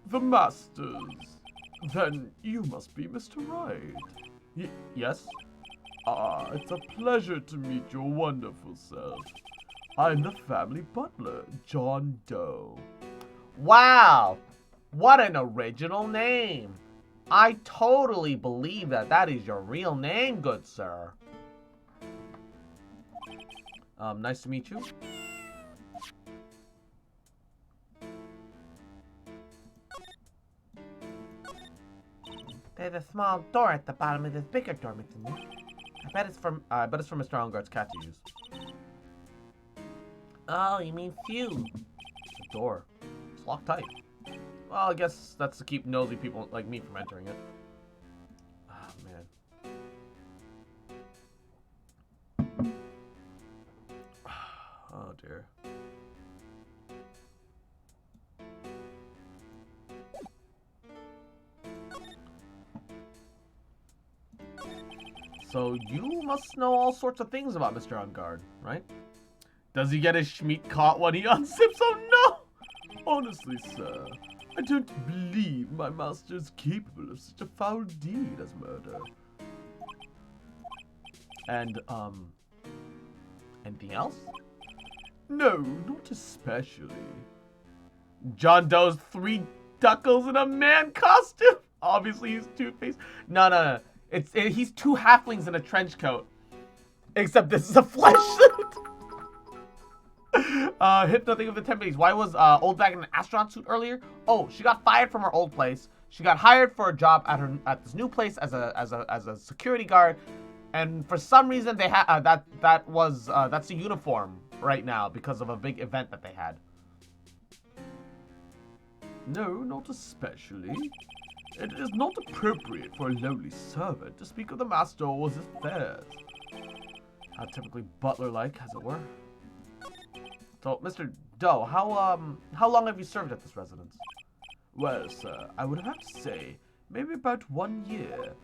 The Masters. Then you must be Mr. Right. Yes? Ah, it's a pleasure to meet your wonderful self. I'm the family butler, John Doe. Wow! What an original name! I totally believe that that is your real name, good sir. Nice to meet you. There's a small door at the bottom of this bigger door, Mr. Nick. I bet it's from Mr. Onguard's cat to use. Oh, you mean Phew. The door. It's locked tight. Well, I guess that's to keep nosy people like me from entering it. Oh, man. Oh, dear. So, you must know all sorts of things about Mr. On Guard, right? Does he get his Schmeat caught when he unzips? Oh, no! Honestly, sir, I don't believe my master is capable of such a foul deed as murder. And, anything else? No, not especially. John Doe's 3 duckles in a man costume? Obviously, he's Two-Face. No. He's 2 halflings in a trench coat. Except this is a flesh suit. Nothing of the Tempests. Why was Old Bag in an astronaut suit earlier? Oh, she got fired from her old place. She got hired for a job at this new place as a security guard, and for some reason they had that's the uniform right now because of a big event that they had. No, not especially. It is not appropriate for a lowly servant to speak of the master or his affairs. How typically butler-like, as it were. So, Mr. Doe, how long have you served at this residence? Well, sir, I would have to say, maybe about 1 year.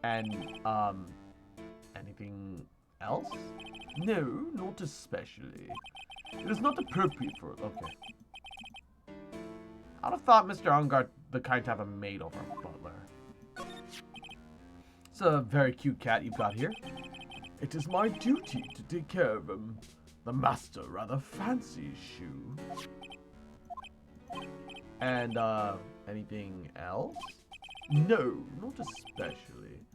And, anything else? No, not especially. It is not appropriate for... Okay. I'd have thought Mr. Onguard the kind to have a maid over a butler. It's a very cute cat you've got here. It is my duty to take care of him. The master rather fancies Shoo. And, anything else? No, not especially.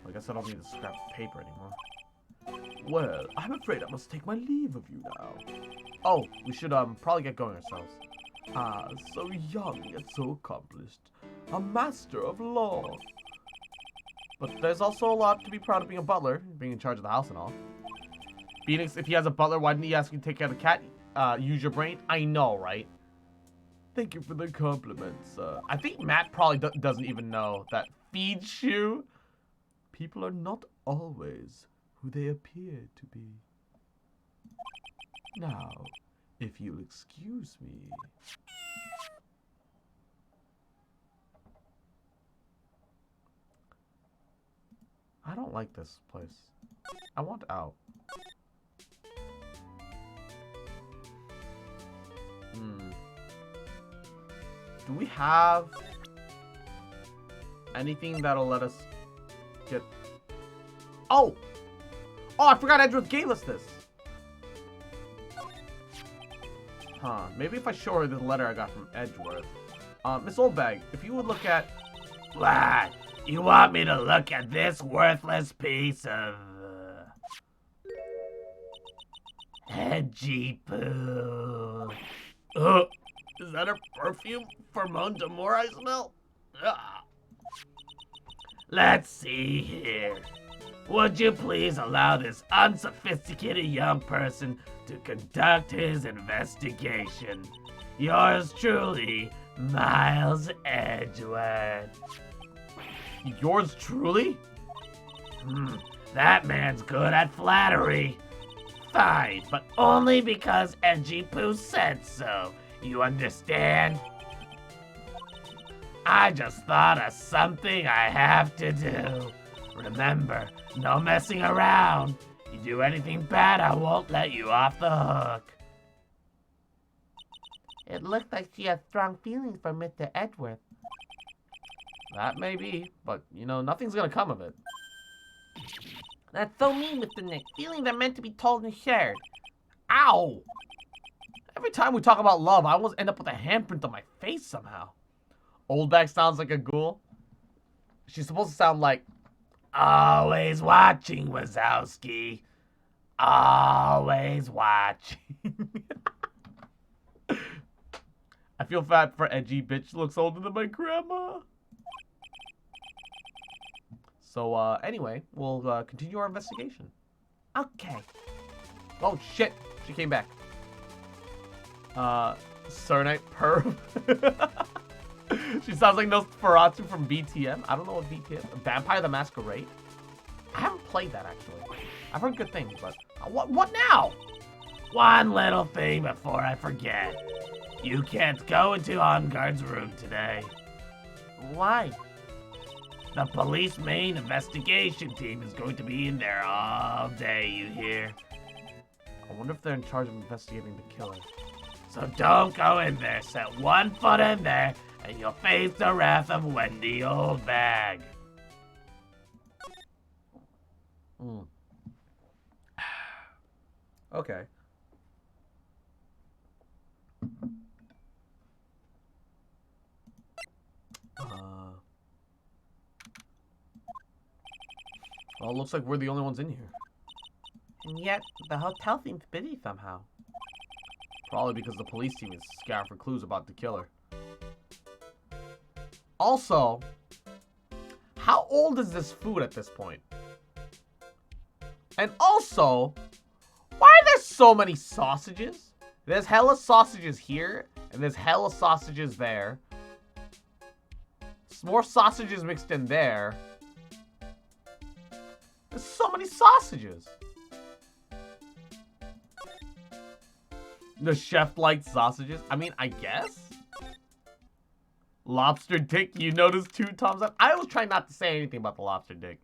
I guess I don't need to scrap paper anymore. Well, I'm afraid I must take my leave of you now. Oh, we should, probably get going ourselves. Ah, so young yet so accomplished. A master of law. But there's also a lot to be proud of being a butler, being in charge of the house and all. Phoenix, if he has a butler, why didn't he ask you to take care of the cat? Use your brain? I know, right? Thank you for the compliments. I think Matt probably doesn't even know that feeds you. People are not always who they appear to be. Now, if you'll excuse me. I don't like this place. I want out. Do we have anything that'll let us get... Oh! Oh, I forgot Edgeworth gave us this. Huh. Maybe if I show her the letter I got from Edgeworth. Miss Oldbag, if you would look at... What? You want me to look at this worthless piece of... edgy poo? Oh, is that a perfume for Mon Demore I smell? Let's see here. Would you please allow this unsophisticated young person to conduct his investigation? Yours truly, Miles Edgeworth. Yours truly? That man's good at flattery. Fine, but only because Edgy Poo said so. You understand? I just thought of something I have to do. Remember, no messing around. You do anything bad, I won't let you off the hook. It looks like she has strong feelings for Mr. Edgeworth. That may be, but, you know, nothing's gonna come of it. That's so mean, Mr. Nick. Feelings are meant to be told and shared. Ow! Every time we talk about love, I almost end up with a handprint on my face somehow. Oldbag sounds like a ghoul. She's supposed to sound like... Always watching, Wazowski. Always watching. I feel bad for Edgy bitch looks older than my grandma. So, anyway, we'll continue our investigation. Okay. Oh, shit. She came back. Cernite Perv. She sounds like Nosferatu from BTM. I don't know what BTM... Vampire the Masquerade? I haven't played that, actually. I've heard good things, but... What now? One little thing before I forget. You can't go into On Guard's room today. Why? The police main investigation team is going to be in there all day, you hear? I wonder if they're in charge of investigating the killer. So don't go in there. Set one foot in there, and you'll face the wrath of Wendy Oldbag. Okay. Well, it looks like we're the only ones in here. And yet, the hotel seems busy somehow. Probably because the police team is scouring for clues about the killer. Also, how old is this food at this point? And also, why are there so many sausages? There's hella sausages here, and there's hella sausages there. There's more sausages mixed in there. There's so many sausages. The chef likes sausages? I mean, I guess. Lobster dick, you notice 2 thumbs up? I always try not to say anything about the lobster dick.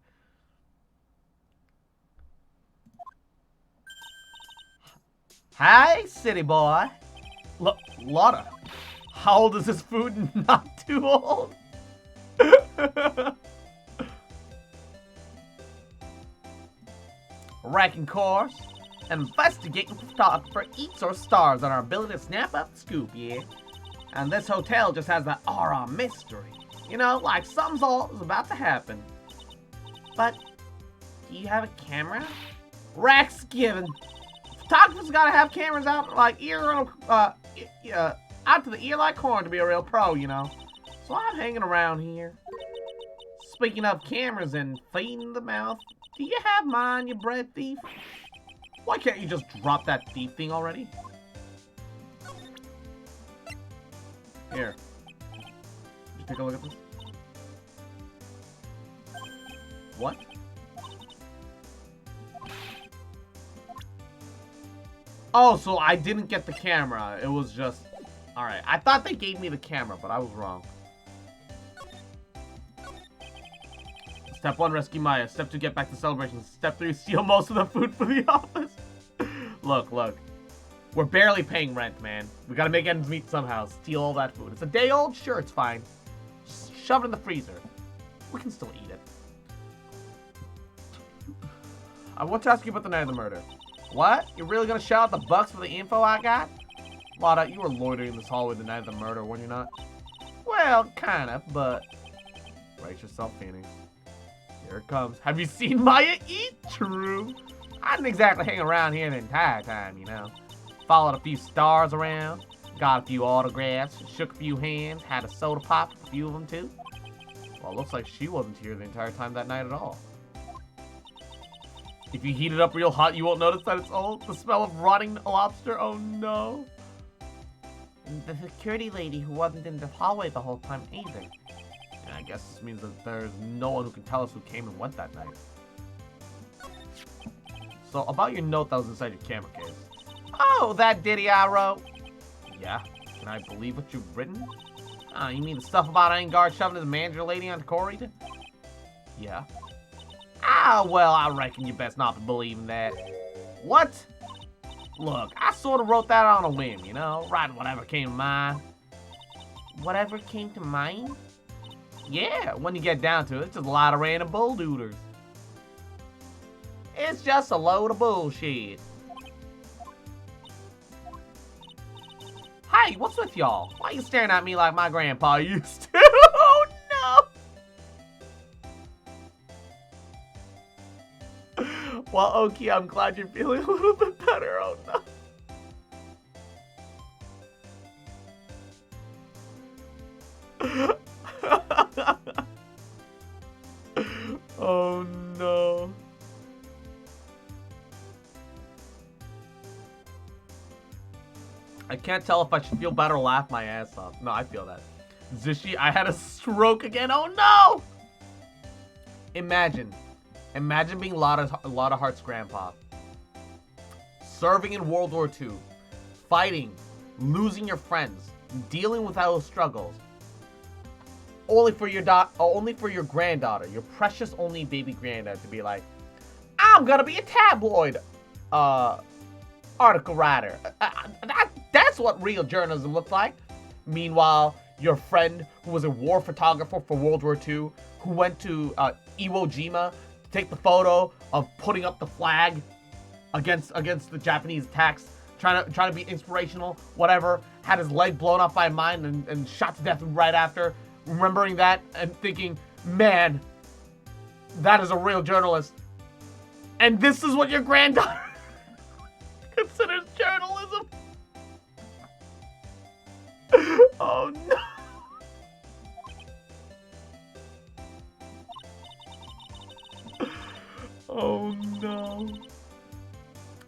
Hi, city boy. Lotta, how old is this food? Not too old. Ranking course. Investigating for eats or stars on our ability to snap up the scoop, yeah? And this hotel just has that aura of mystery. You know, like something's about to happen. But, do you have a camera? Rex given. Photographers gotta have cameras out, like, I out to the ear like corn to be a real pro, you know. So I'm hanging around here. Speaking of cameras and feeding the mouth, do you have mine, you bread thief? Why can't you just drop that thief thing already? Here. Just take a look at this. What? Oh, so I didn't get the camera. It was just... Alright, I thought they gave me the camera, but I was wrong. Step 1, rescue Maya. Step 2, get back to celebration. Step 3, steal most of the food for the office. Look, look. We're barely paying rent, man. We gotta make ends meet somehow. Steal all that food. It's a day old? Sure, it's fine. Just shove it in the freezer. We can still eat it. I want to ask you about the night of the murder. What? You're really gonna shell out the bucks for the info I got? Lada, you were loitering in this hallway the night of the murder, weren't you not? Well, kinda, but... Brace yourself, Phoenix. Here it comes. Have you seen Maya eat? True. I didn't exactly hang around here the entire time, you know. Followed a few stars around, got a few autographs, shook a few hands, had a soda pop, a few of them too. Well, it looks like she wasn't here the entire time that night at all. If you heat it up real hot, you won't notice that it's old. The smell of rotting lobster, oh no. And the security lady who wasn't in the hallway the whole time either. And I guess this means that there's no one who can tell us who came and went that night. So, about your note that was inside your camera case. Oh, that ditty I wrote. Yeah? Can I believe what you've written? You mean the stuff about Angar shoving his manager lady onto Corey? Yeah. Well, I reckon you best not be believing that. What? Look, I sort of wrote that on a whim, you know? Writing whatever came to mind. Whatever came to mind? Yeah, when you get down to it, it's just a lot of random bulldooders. It's just a load of bullshit. Hey, what's with y'all? Why are you staring at me like my grandpa used to? Oh no! Well, Oki, I'm glad you're feeling a little bit better. Oh no. Oh no. I can't tell if I should feel better or laugh my ass off. No, I feel that. Zishi, I had a stroke again. Oh no! Imagine being Lotta Hart's grandpa. Serving in World War II. Fighting. Losing your friends. Dealing with those struggles. Only for your granddaughter, your precious only baby granddaughter, to be like, I'm gonna be a tabloid article writer. That's what real journalism looks like. Meanwhile, your friend who was a war photographer for World War II, who went to Iwo Jima to take the photo of putting up the flag against the Japanese attacks, trying to be inspirational, whatever, had his leg blown off by a mine and shot to death right after, remembering that and thinking, man, that is a real journalist. And this is what your granddaughter considers journalism. Oh no. Oh no.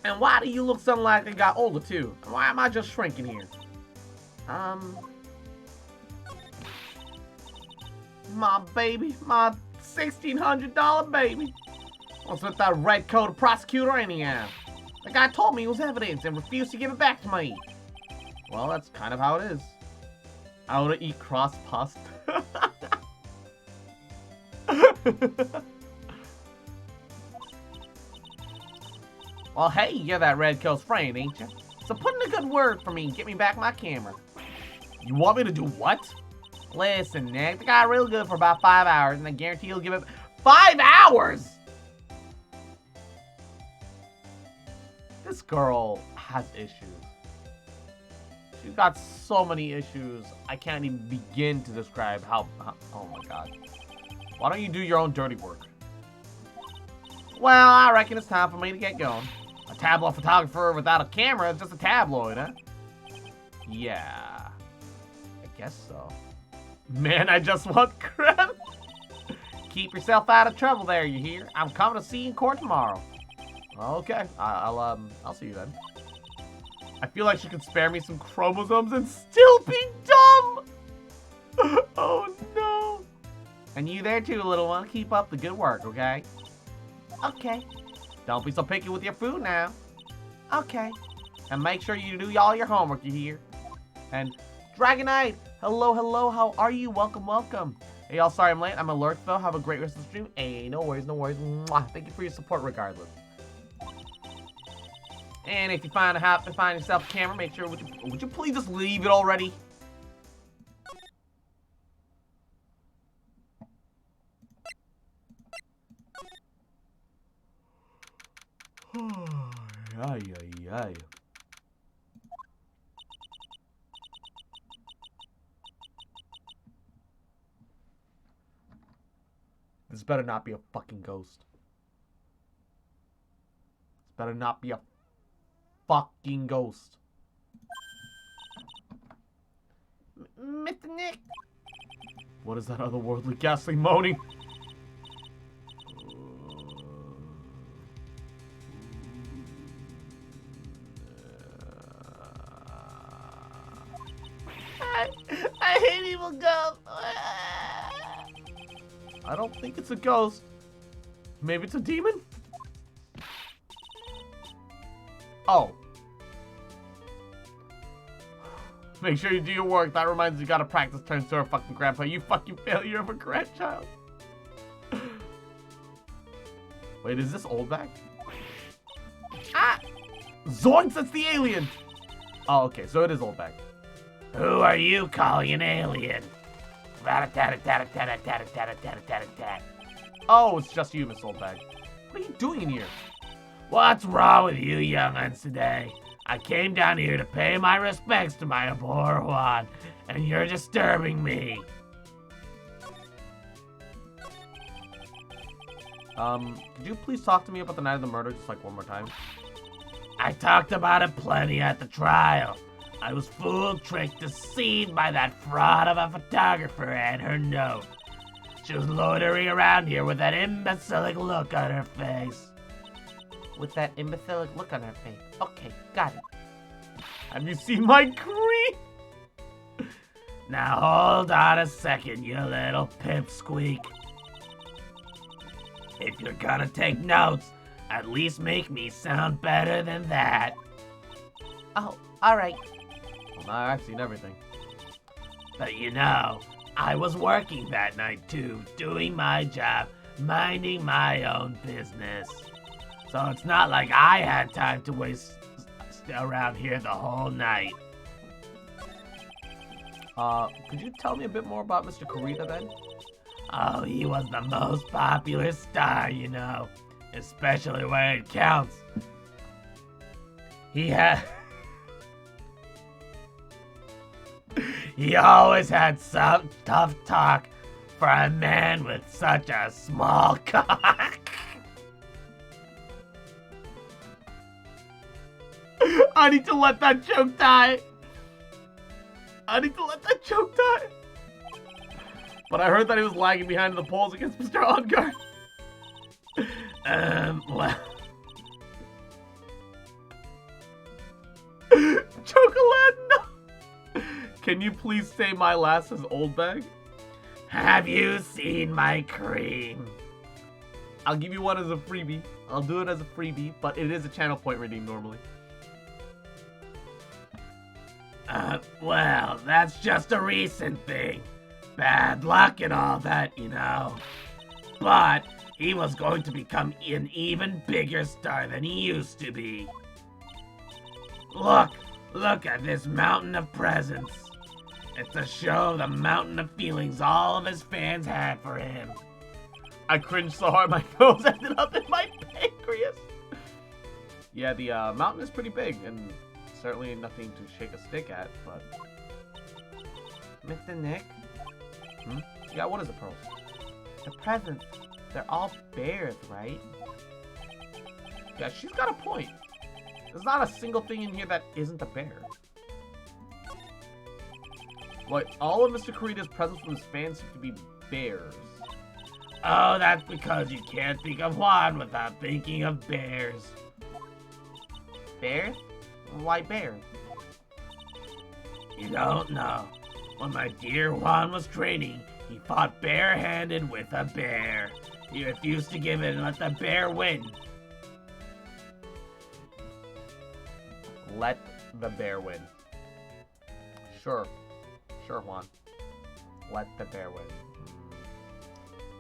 And why do you look something like I got older too? Why am I just shrinking here? My baby, my $1,600 baby. What's with that red coated prosecutor anyhow? The guy told me it was evidence and refused to give it back to me. Well, that's kind of how it is. I want to eat cross pasta. Well, hey, you're that Red Coast friend, ain't you? So put in a good word for me and get me back my camera. You want me to do what? Listen, Nick, the guy real good for about 5 hours, and I guarantee he'll give it 5 hours! This girl has issues. She's got so many issues, I can't even begin to describe how oh my god. Why don't you do your own dirty work? Well, I reckon it's time for me to get going. A tabloid photographer without a camera is just a tabloid, huh? Yeah. guess so. Man, I just want crap. Keep yourself out of trouble there, you hear? I'm coming to see you in court tomorrow. Okay, I'll see you then. I feel like she could spare me some chromosomes and still be dumb! Oh no! And you there too, little one. Keep up the good work, okay? Okay. Don't be so picky with your food now. Okay. And make sure you do all your homework, you hear? And Dragonite! Hello, hello, how are you? Welcome, welcome. Hey, y'all, sorry I'm late. I'm alert though. Have a great rest of the stream. Hey, no worries, no worries. Mwah. Thank you for your support regardless. And if you find yourself a camera, make sure, would you please just leave it already? Ay, ay, ay. This better not be a fucking ghost. This better not be a fucking ghost. Mr. Nick. What is that otherworldly ghastly moaning? I hate evil ghosts. I don't think it's a ghost. Maybe it's a demon? Oh. Make sure you do your work. That reminds me, you gotta practice turns to our fucking grandpa. You fucking failure of a grandchild. Wait, is this old bag? Ah! Zoinks, that's the alien! Oh, okay, so it is old bag. Who are you calling an alien? Oh, it's just you, Miss Oldbag. What are you doing in here? What's wrong with you young'uns today? I came down here to pay my respects to my abhorrent one, and you're disturbing me. Could you please talk to me about the night of the murder just like one more time? I talked about it plenty at the trial. I was fooled, tricked, deceived by that fraud of a photographer and her note. She was loitering around here with that imbecilic look on her face. With that imbecilic look on her face. Okay, got it. Have you seen my creep? Now hold on a second, you little pipsqueak. If you're gonna take notes, at least make me sound better than that. Oh, alright. Well, now I've seen everything. But you know, I was working that night too, doing my job, minding my own business. So it's not like I had time to waste around here the whole night. Could you tell me a bit more about Mr. Kurita then? Oh, he was the most popular star, you know, especially where it counts. He always had some tough talk for a man with such a small cock. I need to let that joke die. I need to let that joke die. But I heard that he was lagging behind the polls against Mr. Ongar. Well. Chocolate, no. Can you please say my last is old bag? Have you seen my cream? I'll give you one as a freebie. I'll do it as a freebie, but it is a channel point redeem normally. Well, that's just a recent thing. Bad luck and all that, you know. But he was going to become an even bigger star than he used to be. Look at this mountain of presents. It's a show of the mountain of feelings all of his fans had for him. I cringed so hard my nose ended up in my pancreas. Yeah, the mountain is pretty big and certainly nothing to shake a stick at, but... Mr. Nick? Hmm? Yeah, what is it, Pearl? The presents, they're all bears, right? Yeah, she's got a point. There's not a single thing in here that isn't a bear. What? All of Mr. Kurita's presents from his fans seem to be bears. Oh, that's because you can't think of Juan without thinking of bears. Bears? Why bears? You don't know. When my dear Juan was training, he fought barehanded with a bear. He refused to give in and let the bear win. Let the bear win. Sure. Sure, Juan. Let the bear win.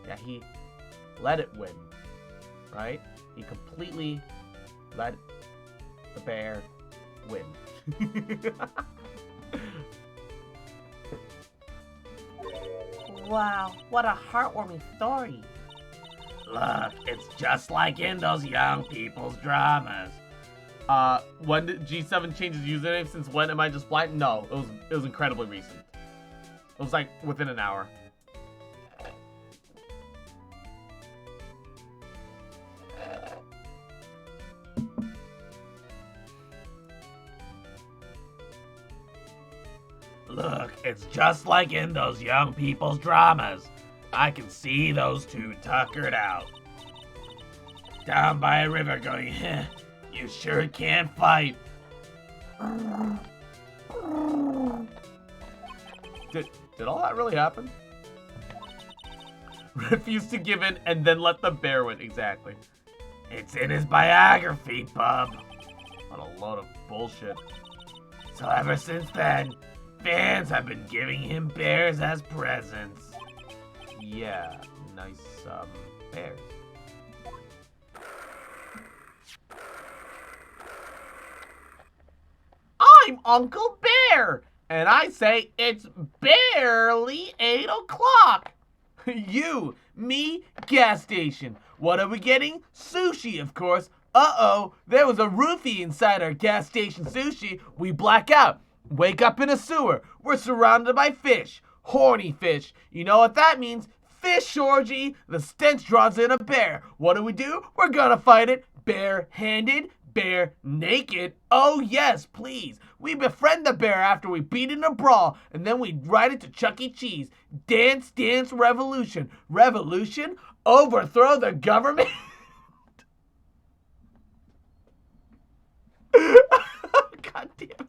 Yeah, he let it win. Right? He completely let the bear win. Wow, what a heartwarming story. Look, it's just like in those young people's dramas. When did G7 change his username? Since when am I just blind? No, it was incredibly recent. It was like within an hour. Look, it's just like in those young people's dramas. I can see those two tuckered out. Down by a river going, you sure can't fight. Did all that really happen? Refuse to give in and then let the bear win. Exactly. It's in his biography, bub. What a load of bullshit. So ever since then, fans have been giving him bears as presents. Yeah, nice, bears. I'm Uncle Bear, and I say it's barely 8 o'clock. You, me, gas station. What are we getting? Sushi, of course. Uh-oh, there was a roofie inside our gas station sushi. We black out. Wake up in a sewer. We're surrounded by fish. Horny fish. You know what that means? Fish orgy. The stench draws in a bear. What do? We're gonna fight it. Bare-handed. Bear naked? Oh yes, please. We befriend the bear after we beat it in a brawl, and then we ride it to Chuck E. Cheese. Dance, dance, revolution. Revolution? Overthrow the government? God damn.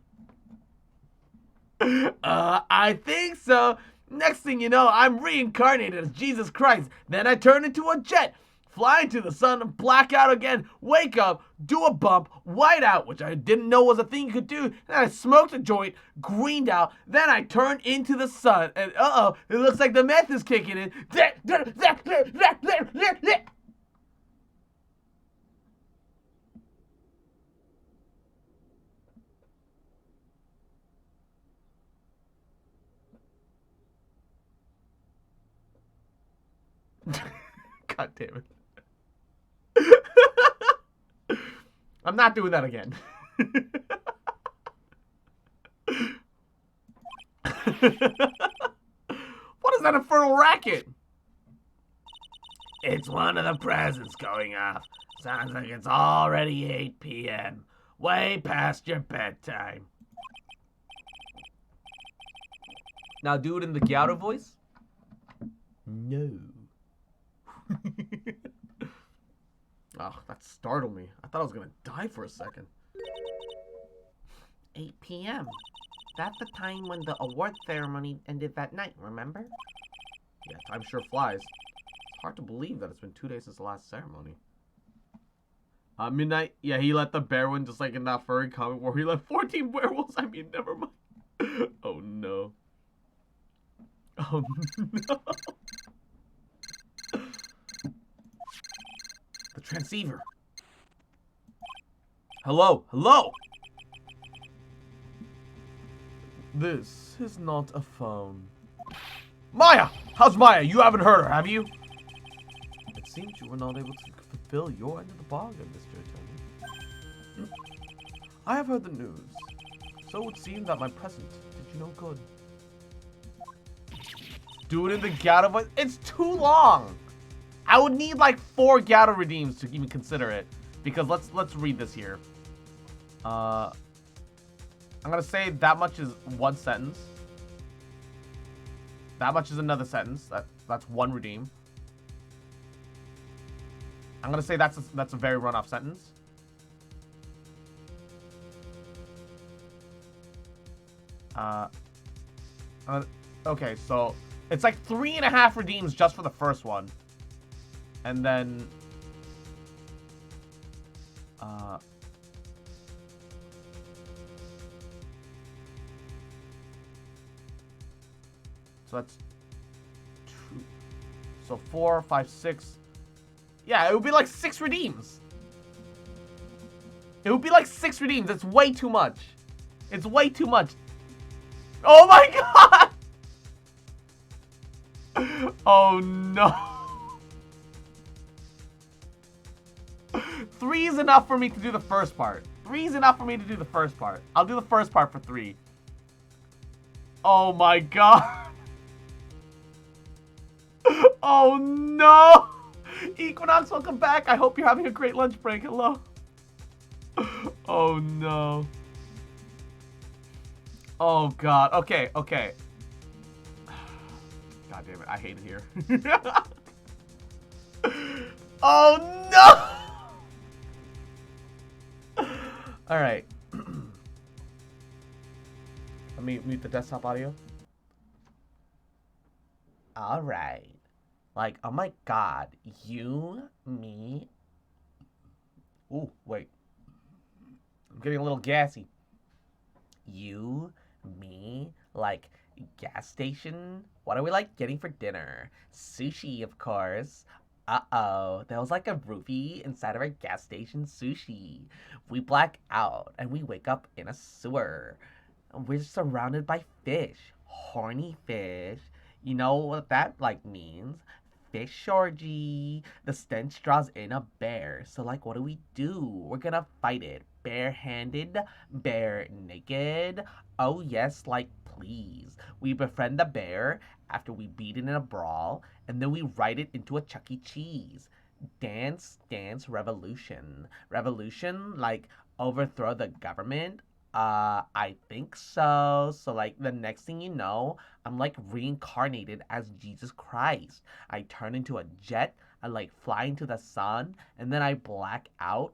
I think so. Next thing you know, I'm reincarnated as Jesus Christ. Then I turn into a jet. Fly into the sun, black out again, wake up, do a bump, white out, which I didn't know was a thing you could do. Then I smoked a joint, greened out, then I turned into the sun, and uh-oh, it looks like the meth is kicking in. God damn it. I'm not doing that again. What is that infernal racket? It's one of the presents going off. Sounds like it's already 8 p.m. Way past your bedtime. Now do it in the Gyaro voice? No. Oh, that startled me. I thought I was gonna die for a second. 8 p.m. That's the time when the award ceremony ended that night, remember? Yeah, time sure flies. It's hard to believe that it's been 2 days since the last ceremony. Midnight, yeah, he let the bear win just like in that furry comic where he let 14 werewolves. I mean, never mind. Oh no. Oh no. The transceiver. Hello, hello! This is not a phone. Maya! How's Maya? You haven't heard her, have you? It seems you were not able to fulfill your end of the bargain, Mr. Attorney. I have heard the news. So it would seem that my present did you no good. Do it in the Gato voice. It's too long! I would need like 4 Gato redeems to even consider it. Because let's read this here. I'm gonna say that much is one sentence. That much is another sentence. That's one redeem. I'm gonna say that's a very run-off sentence. Okay, so it's like 3.5 redeems just for the first one, and then so that's 2. So 4, 5, 6. Yeah, it would be like 6 redeems. It would be like 6 redeems. It's way too much. It's way too much. Oh my god! Oh no. 3 is enough for me to do the first part. 3 is enough for me to do the first part. I'll do the first part for 3. Oh my god. Oh no. Equinox, welcome back. I hope you're having a great lunch break. Hello. Oh no. Oh god. Okay, okay. God damn it. I hate it here. Oh no. All right. Let me mute the desktop audio. All right. Like, oh my god. You, me. Ooh, wait. I'm getting a little gassy. You, me, like, gas station? What are we, like, getting for dinner? Sushi, of course. Uh-oh, there was like a roofie inside of our gas station sushi. We black out and we wake up in a sewer. We're surrounded by fish. Horny fish. You know what that, like, means? Fish orgy. The stench draws in a bear. So, like, what do? We're gonna fight it. Bare-handed, bare naked. Oh, yes, like, please. We befriend the bear after we beat it in a brawl, and then we ride it into a Chuck E. Cheese. Dance, dance, revolution. Revolution, like, overthrow the government? I think so. So, like, the next thing you know, I'm, like, reincarnated as Jesus Christ. I turn into a jet, I, like, fly into the sun, and then I black out,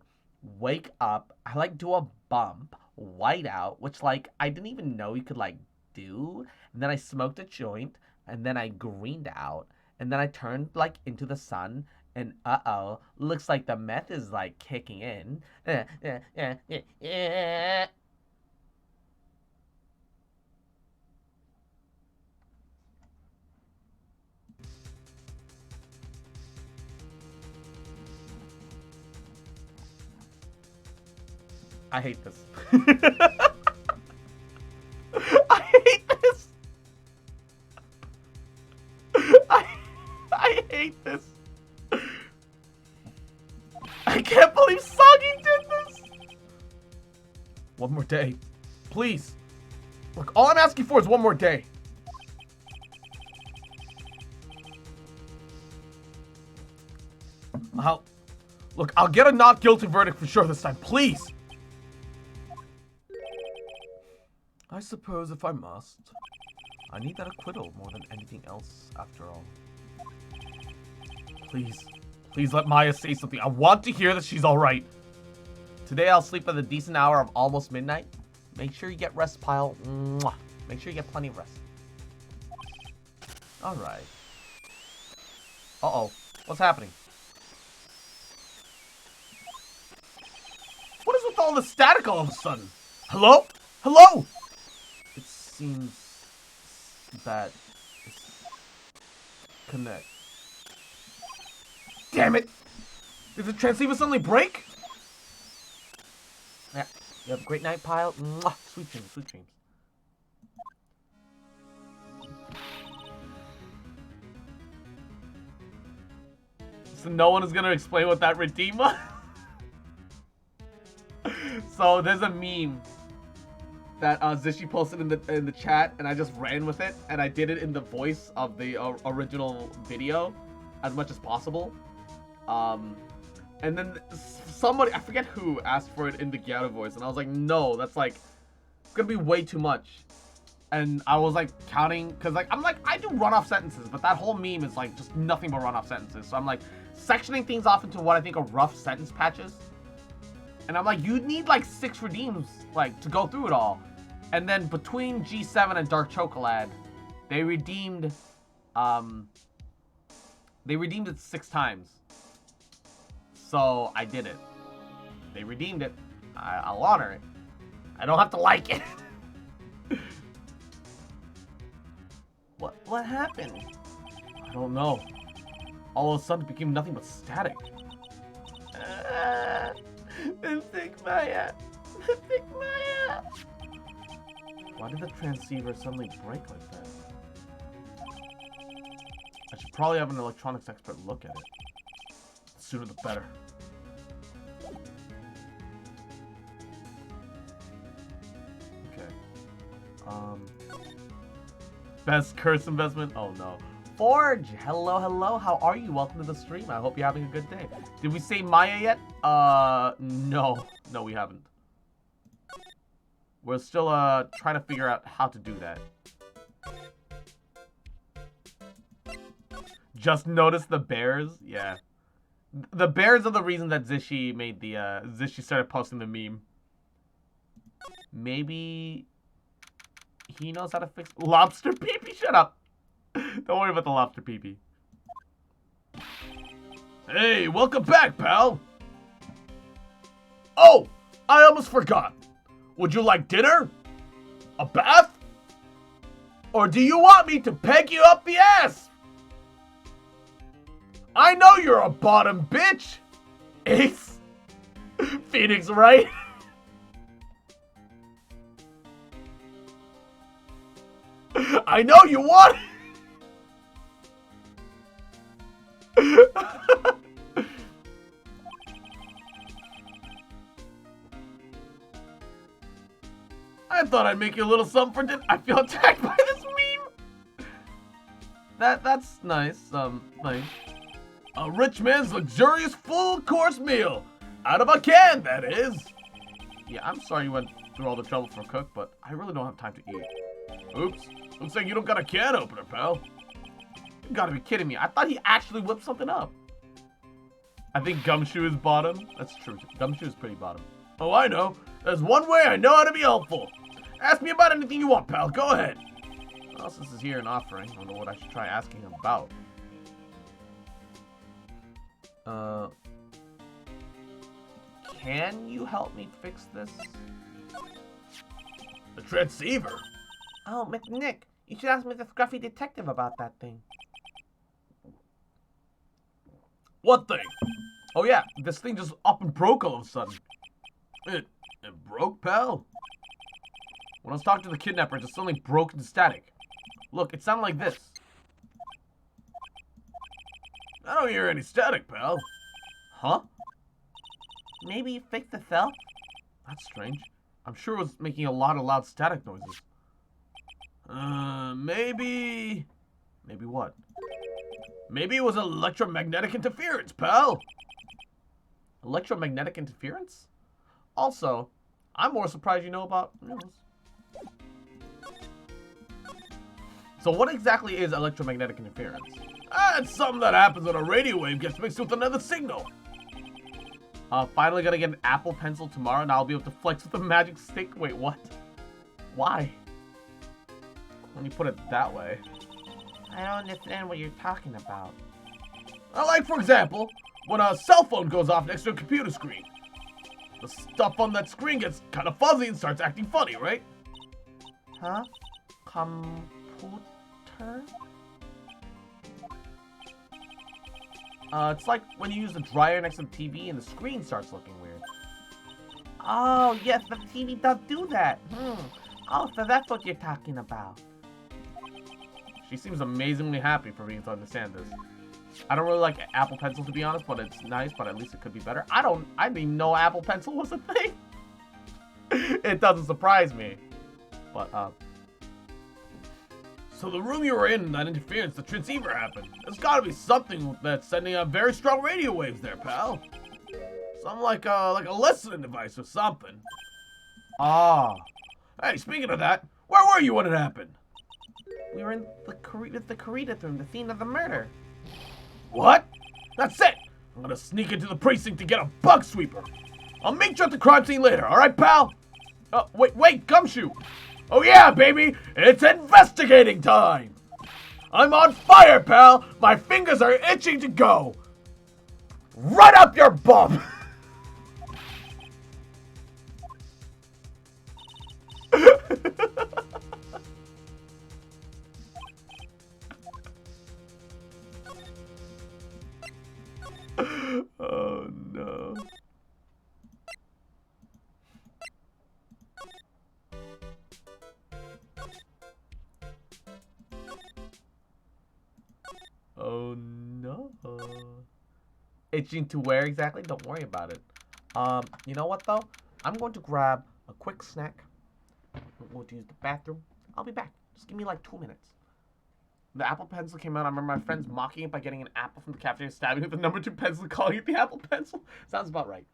wake up, I, like, do a bump, white out, which, like, I didn't even know you could, like, do, and then I smoked a joint, and then I greened out, and then I turned, like, into the sun, and uh-oh, looks like the meth is, like, kicking in. I hate this. I hate this. I hate this. I can't believe Soggy did this. One more day. Please. Look, all I'm asking for is one more day. I'll get a not guilty verdict for sure this time. Please. I suppose if I must. I need that acquittal more than anything else, after all. Please. Please let Maya say something. I want to hear that she's alright. Today I'll sleep at a decent hour of almost midnight. Make sure you get rest, Pile. Mwah. Make sure you get plenty of rest. Alright. Uh-oh. What's happening? What is with all the static all of a sudden? Hello? Hello? It seems bad. Connect. Damn it! Did the transceiver suddenly break? Yeah. You have a great night, Pile. Mwah. Sweet dreams, sweet dreams. So no one is gonna explain what that redeem was? So there's a meme that Zishi posted in the chat, and I just ran with it, and I did it in the voice of the original video as much as possible. And then somebody, I forget who, asked for it in the Gyaro voice, and I was like, no, that's like, it's gonna be way too much. And I was like counting, cause like I do run-off sentences, but that whole meme is like just nothing but run-off sentences. So I'm like sectioning things off into what I think are rough sentence patches. And I'm like, you need like 6 redeems like to go through it all. And then between G7 and Dark Chocolate, they redeemed it 6 times. So I did it. They redeemed it. I'll honor it. I don't have to like it. What happened? I don't know. All of a sudden it became nothing but static. Maya. Maya. Why did the transceiver suddenly break like that? I should probably have an electronics expert look at it. The sooner the better. Okay. Best curse investment? Oh no. Forge! Hello, how are you? Welcome to the stream. I hope you're having a good day. Did we say Maya yet? No. No, we haven't. We're still, trying to figure out how to do that. Just notice the bears? Yeah. The bears are the reason that Zishi made the, Zishi started posting the meme. Maybe he knows how to fix lobster pee-pee? Shut up. Don't worry about the lobster pee-pee. Hey, welcome back, pal. Oh, I almost forgot. Would you like dinner? A bath? Or do you want me to peg you up the ass? I know you're a bottom bitch. Ace. Phoenix, right? I know you want it. I thought I'd make you a little something for dinner. I feel attacked by this meme. That's nice. Nice. A rich man's luxurious full-course meal. Out of a can, that is. Yeah, I'm sorry you went through all the trouble for a cook, but I really don't have time to eat. Oops. Looks like you don't got a can opener, pal. You gotta be kidding me. I thought he actually whipped something up. I think Gumshoe is bottom. That's true. Gumshoe is pretty bottom. Oh, I know. There's one way I know how to be helpful. Ask me about anything you want, pal. Go ahead. Well, since he's here and offering, I don't know what I should try asking him about. Can you help me fix this? The transceiver? Oh, McNick, you should ask me the scruffy detective about that thing. What thing? Oh yeah, this thing just up and broke all of a sudden. It broke, pal? When I was talking to the kidnapper, it just suddenly broke into static. Look, it sounded like this. I don't hear any static, pal. Huh? Maybe you fixed the cell? That's strange. I'm sure it was making a lot of loud static noises. Maybe... Maybe what? Maybe it was electromagnetic interference, pal! Electromagnetic interference? Also, I'm more surprised you know about... So what exactly is electromagnetic interference? It's something that happens when a radio wave gets mixed with another signal. Finally gonna get an Apple Pencil tomorrow, and I'll be able to flex with a magic stick. Wait, what? Why? When you put it that way. I don't understand what you're talking about. Like, for example, when a cell phone goes off next to a computer screen. The stuff on that screen gets kind of fuzzy and starts acting funny, right? Huh? Computer? It's like when you use the dryer next to the TV and the screen starts looking weird. Oh, yes, the TV does do that. Oh, so that's what you're talking about. She seems amazingly happy for me to understand this. I don't really like Apple Pencil, to be honest, but it's nice, but at least it could be better. I didn't even know Apple Pencil was a thing. It doesn't surprise me. But, so the room you were in, that interference, the transceiver happened. There's gotta be something that's sending out very strong radio waves there, pal. Something like a listening device or something. Ah. Hey, speaking of that, Where were you when it happened? We were in the Corita room, the scene of the murder. What? That's it! I'm gonna sneak into the precinct to get a bug sweeper. I'll meet you at the crime scene later, alright, pal? Wait, Gumshoe! Oh yeah, baby! It's investigating time! I'm on fire, pal! My fingers are itching to go! Right up your bum! Oh no. Oh no. Itching to where exactly? Don't worry about it. You know what though? I'm going to grab a quick snack. I'm going to use the bathroom. I'll be back. Just give me like 2 minutes. The Apple Pencil came out. I remember my friends mocking it by getting an apple from the cafeteria, stabbing it with the number 2 pencil, and calling it the Apple Pencil. Sounds about right.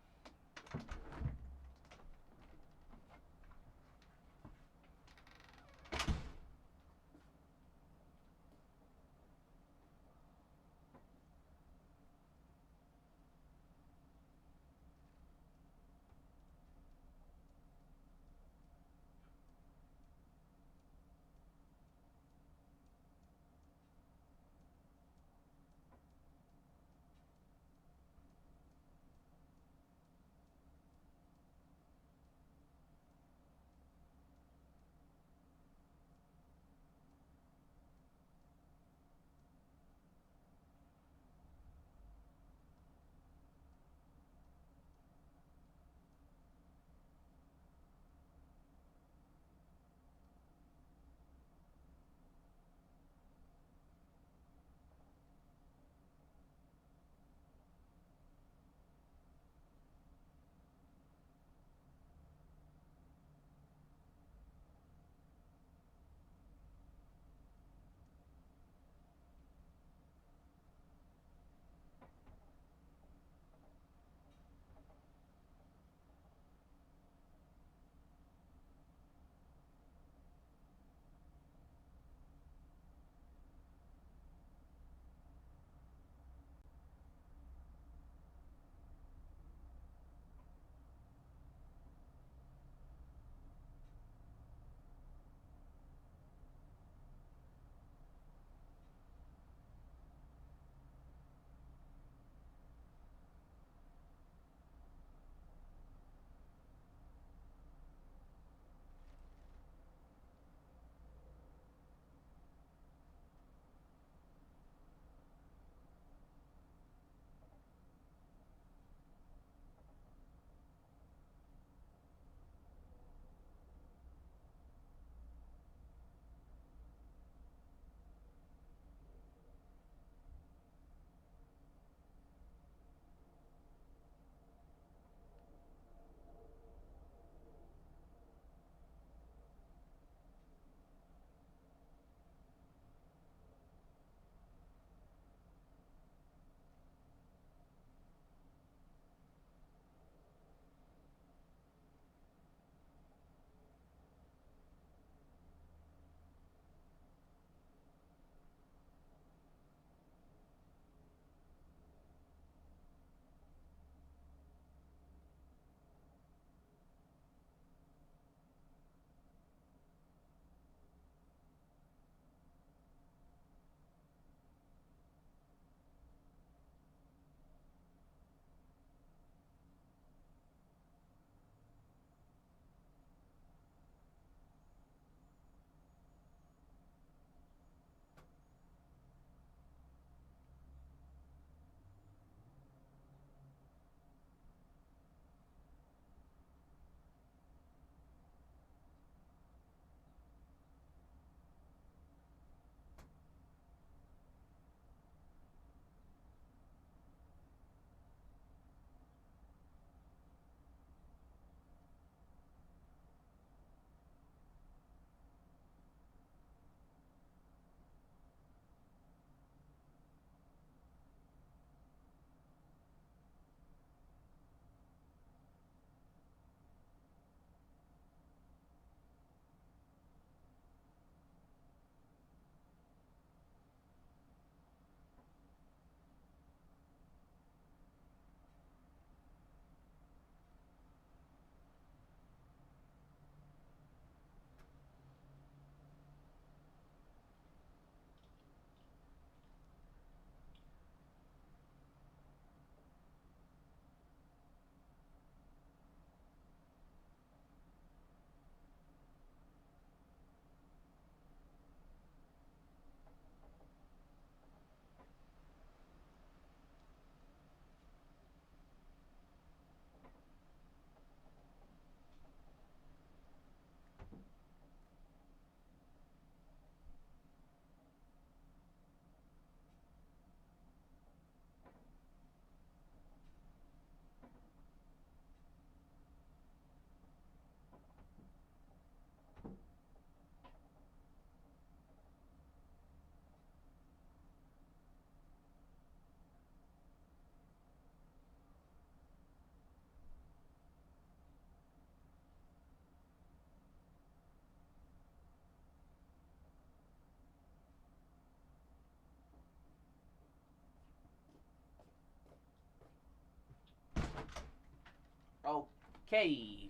Okay.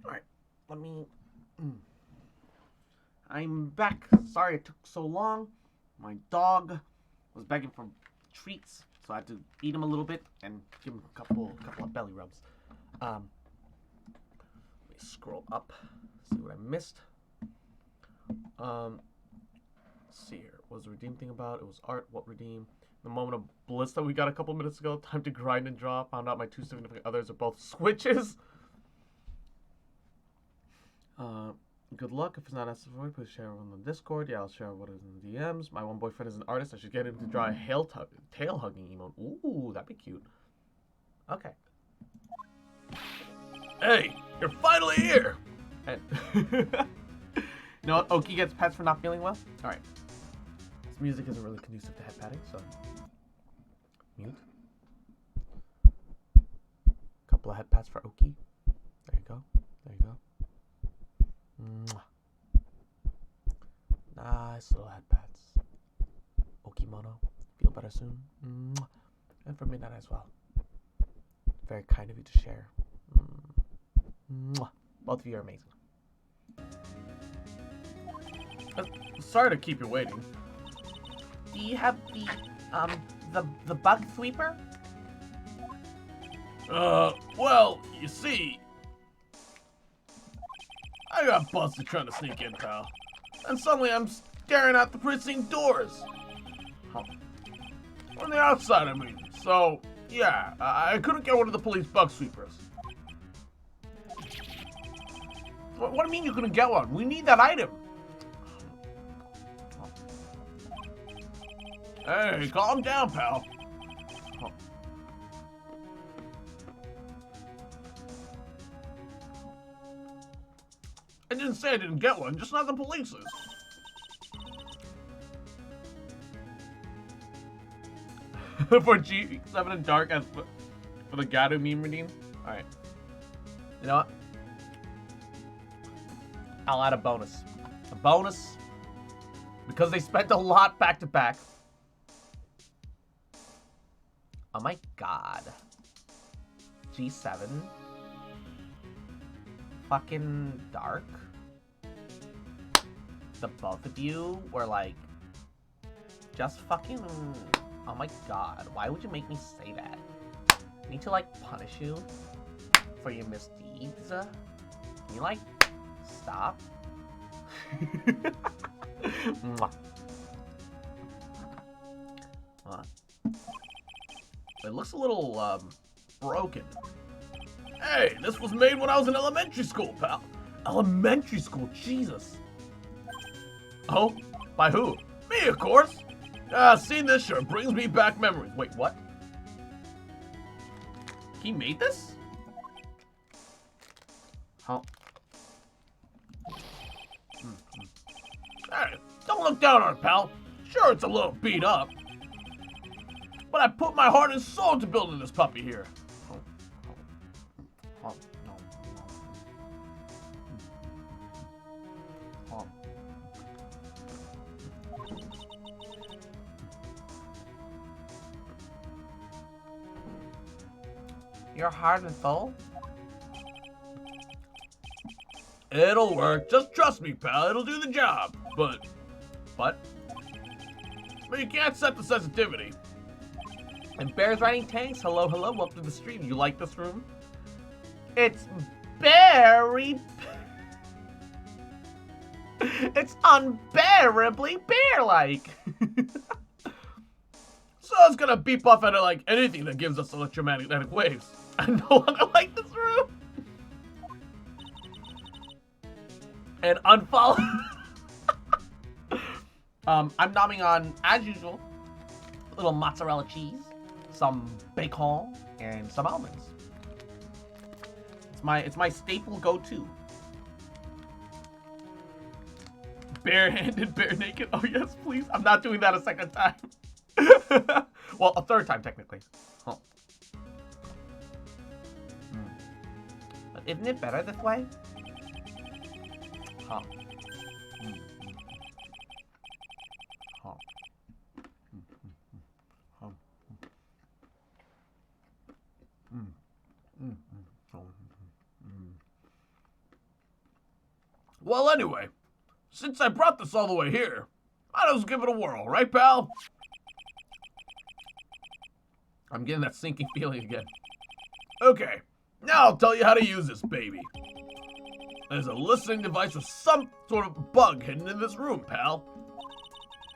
Alright, let me... I'm back. Sorry it took so long. My dog was begging for treats, so I had to eat him a little bit and give him a couple of belly rubs. Let me scroll up, see what I missed. Let's see here. What was the redeem thing about? It was art. What redeem? The moment of bliss that we got a couple minutes ago. Time to grind and draw. Found out my two significant others are both switches. Good luck. If it's not necessary, please share on the Discord. Yeah, I'll share what is in the DMs. My one boyfriend is an artist. I should get him to draw a tail hugging emote. Ooh, that'd be cute. Okay. Hey, you're finally here! And you know what? Oki gets pets for not feeling well? Alright. This music isn't really conducive to head patting, so... Mute. Couple of head pats for Oki. There you go. There you go. Mwah. Nice little head pats. Okimono. Feel better soon. Mwah. And for Midnight as well. Very kind of you to share. Mwah. Both of you are amazing. Sorry to keep you waiting. Do you have the bug sweeper? Well, you see... I got busted trying to sneak in, pal. And suddenly I'm staring at the precinct doors. On the outside, I mean. So, yeah, I couldn't get one of the police bug sweepers. What do you mean you couldn't get one? We need that item. Hey, calm down, pal. I didn't say I didn't get one, just not the police's. For G7 and Dark as for the Gato meme redeem? Alright. You know what? I'll add a bonus. A bonus. Because they spent a lot back to back. Oh my god. G7. Fucking Dark. The both of you were like, just fucking, oh my god, why would you make me say that? I need to like punish you for your misdeeds. Can you like stop? Mwah. It looks a little, broken. Hey, this was made when I was in elementary school, pal. Elementary school, Jesus. Oh, by who? Me, of course. Seeing this shirt brings me back memories. Wait, what? He made this? Huh? Hey, don't look down on it, pal. Sure, it's a little beat up. But I put my heart and soul into building this puppy here. Oh, no. Oh. Your heart and soul? It'll work. Just trust me, pal. It'll do the job. But you can't set the sensitivity. And Bear's riding tanks. Hello, hello. Welcome to the stream. You like this room? It's very... It's unbearably bear-like. So it's gonna beep off at it like anything that gives us electromagnetic waves. I no longer like this room. And unfollow. I'm nomming on, as usual, a little mozzarella cheese, some bacon, and some almonds. It's my staple go-to. Bare-handed, bare naked. Oh yes, please. I'm not doing that a second time. Well, a third time technically. Huh. But isn't it better this way? Huh. Huh. Well, anyway, since I brought this all the way here, might as well give it a whirl, right, pal? I'm getting that sinking feeling again. Okay, now I'll tell you how to use this baby. There's a listening device with some sort of bug hidden in this room, pal.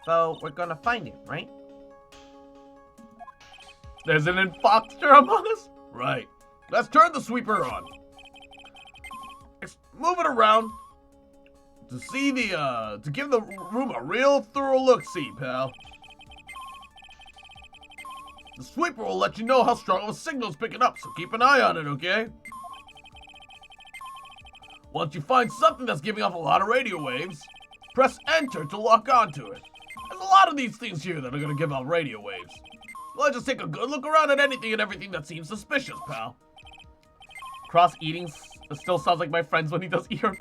So we're gonna find it, right? There's an imposter among us? Right. Let's turn the sweeper on. Move it around to see to give the room a real thorough look-see, pal. The sweeper will let you know how strong of a signal it's picking up, so keep an eye on it, okay? Once you find something that's giving off a lot of radio waves, press enter to lock onto it. There's a lot of these things here that are gonna give off radio waves. Let's just take a good look around at anything and everything that seems suspicious, pal. Cross eating still sounds like my friends when he does ERP.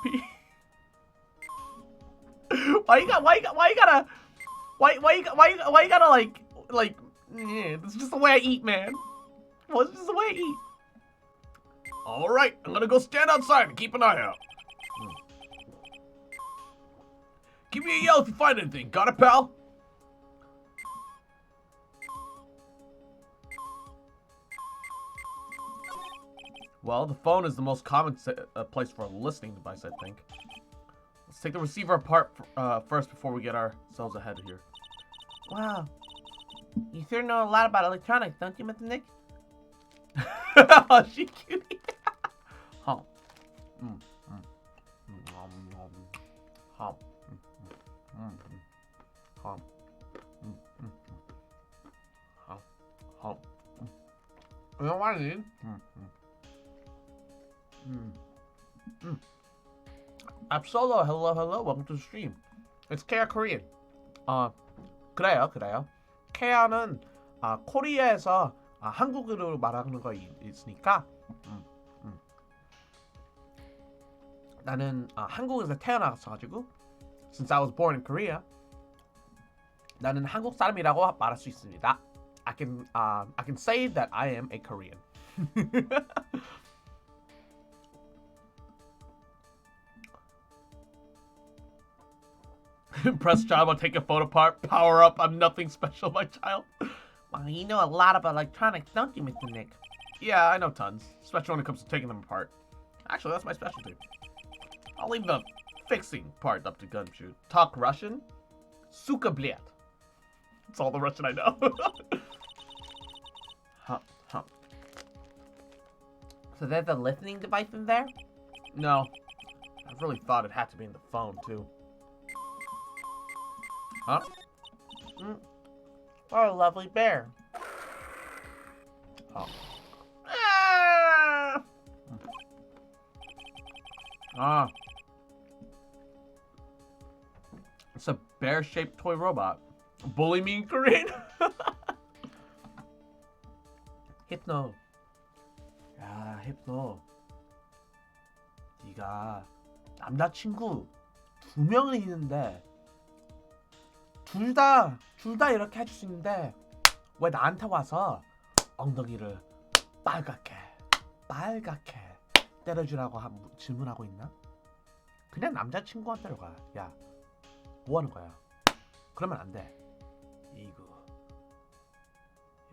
Why you gotta like this is just the way I eat, man. Well, it's just the way I eat. Alright, I'm gonna go stand outside and keep an eye out. Give me a yell if you find anything, got it, pal? Well, the phone is the most common place for a listening device, I think. Let's take the receiver apart first before we get ourselves ahead here. Wow. You sure know a lot about electronics, don't you, Mr. Nick? Oh, she cutie. Huh. Huh. Huh. Huh. You know what I need? Absol, hello, welcome to the stream. It's Kea Korean. 그래요. 케아는 코리아에서 한국어로 말하는 거 있으니까 나는 한국에서 태어나서가지고 since I was born in Korea 나는 한국 사람이라고 말할 수 있습니다. I can say that I am a Korean. Impressed child, I'll take a phone apart, power up, I'm nothing special, my child. Well, you know a lot about electronics, don't you, Mr. Nick? Yeah, I know tons, especially when it comes to taking them apart. Actually, that's my specialty. I'll leave the fixing part up to Gumshoe. Talk Russian? Suka bliat. That's all the Russian I know. Huh. So there's a listening device in there? No. I really thought it had to be in the phone, too. Huh? What a lovely bear. Oh. It's a bear-shaped toy robot. Bully me in Korean? Hypno. 야, 힙노. 네가 남자친구 2명은 있는데 둘 다 이렇게 해줄 수 있는데 왜 나한테 와서 엉덩이를 빨갛게 때려주라고 질문하고 있나? 그냥 남자친구한테로 가. 야, 뭐 하는 거야? 그러면 안 돼. 이거.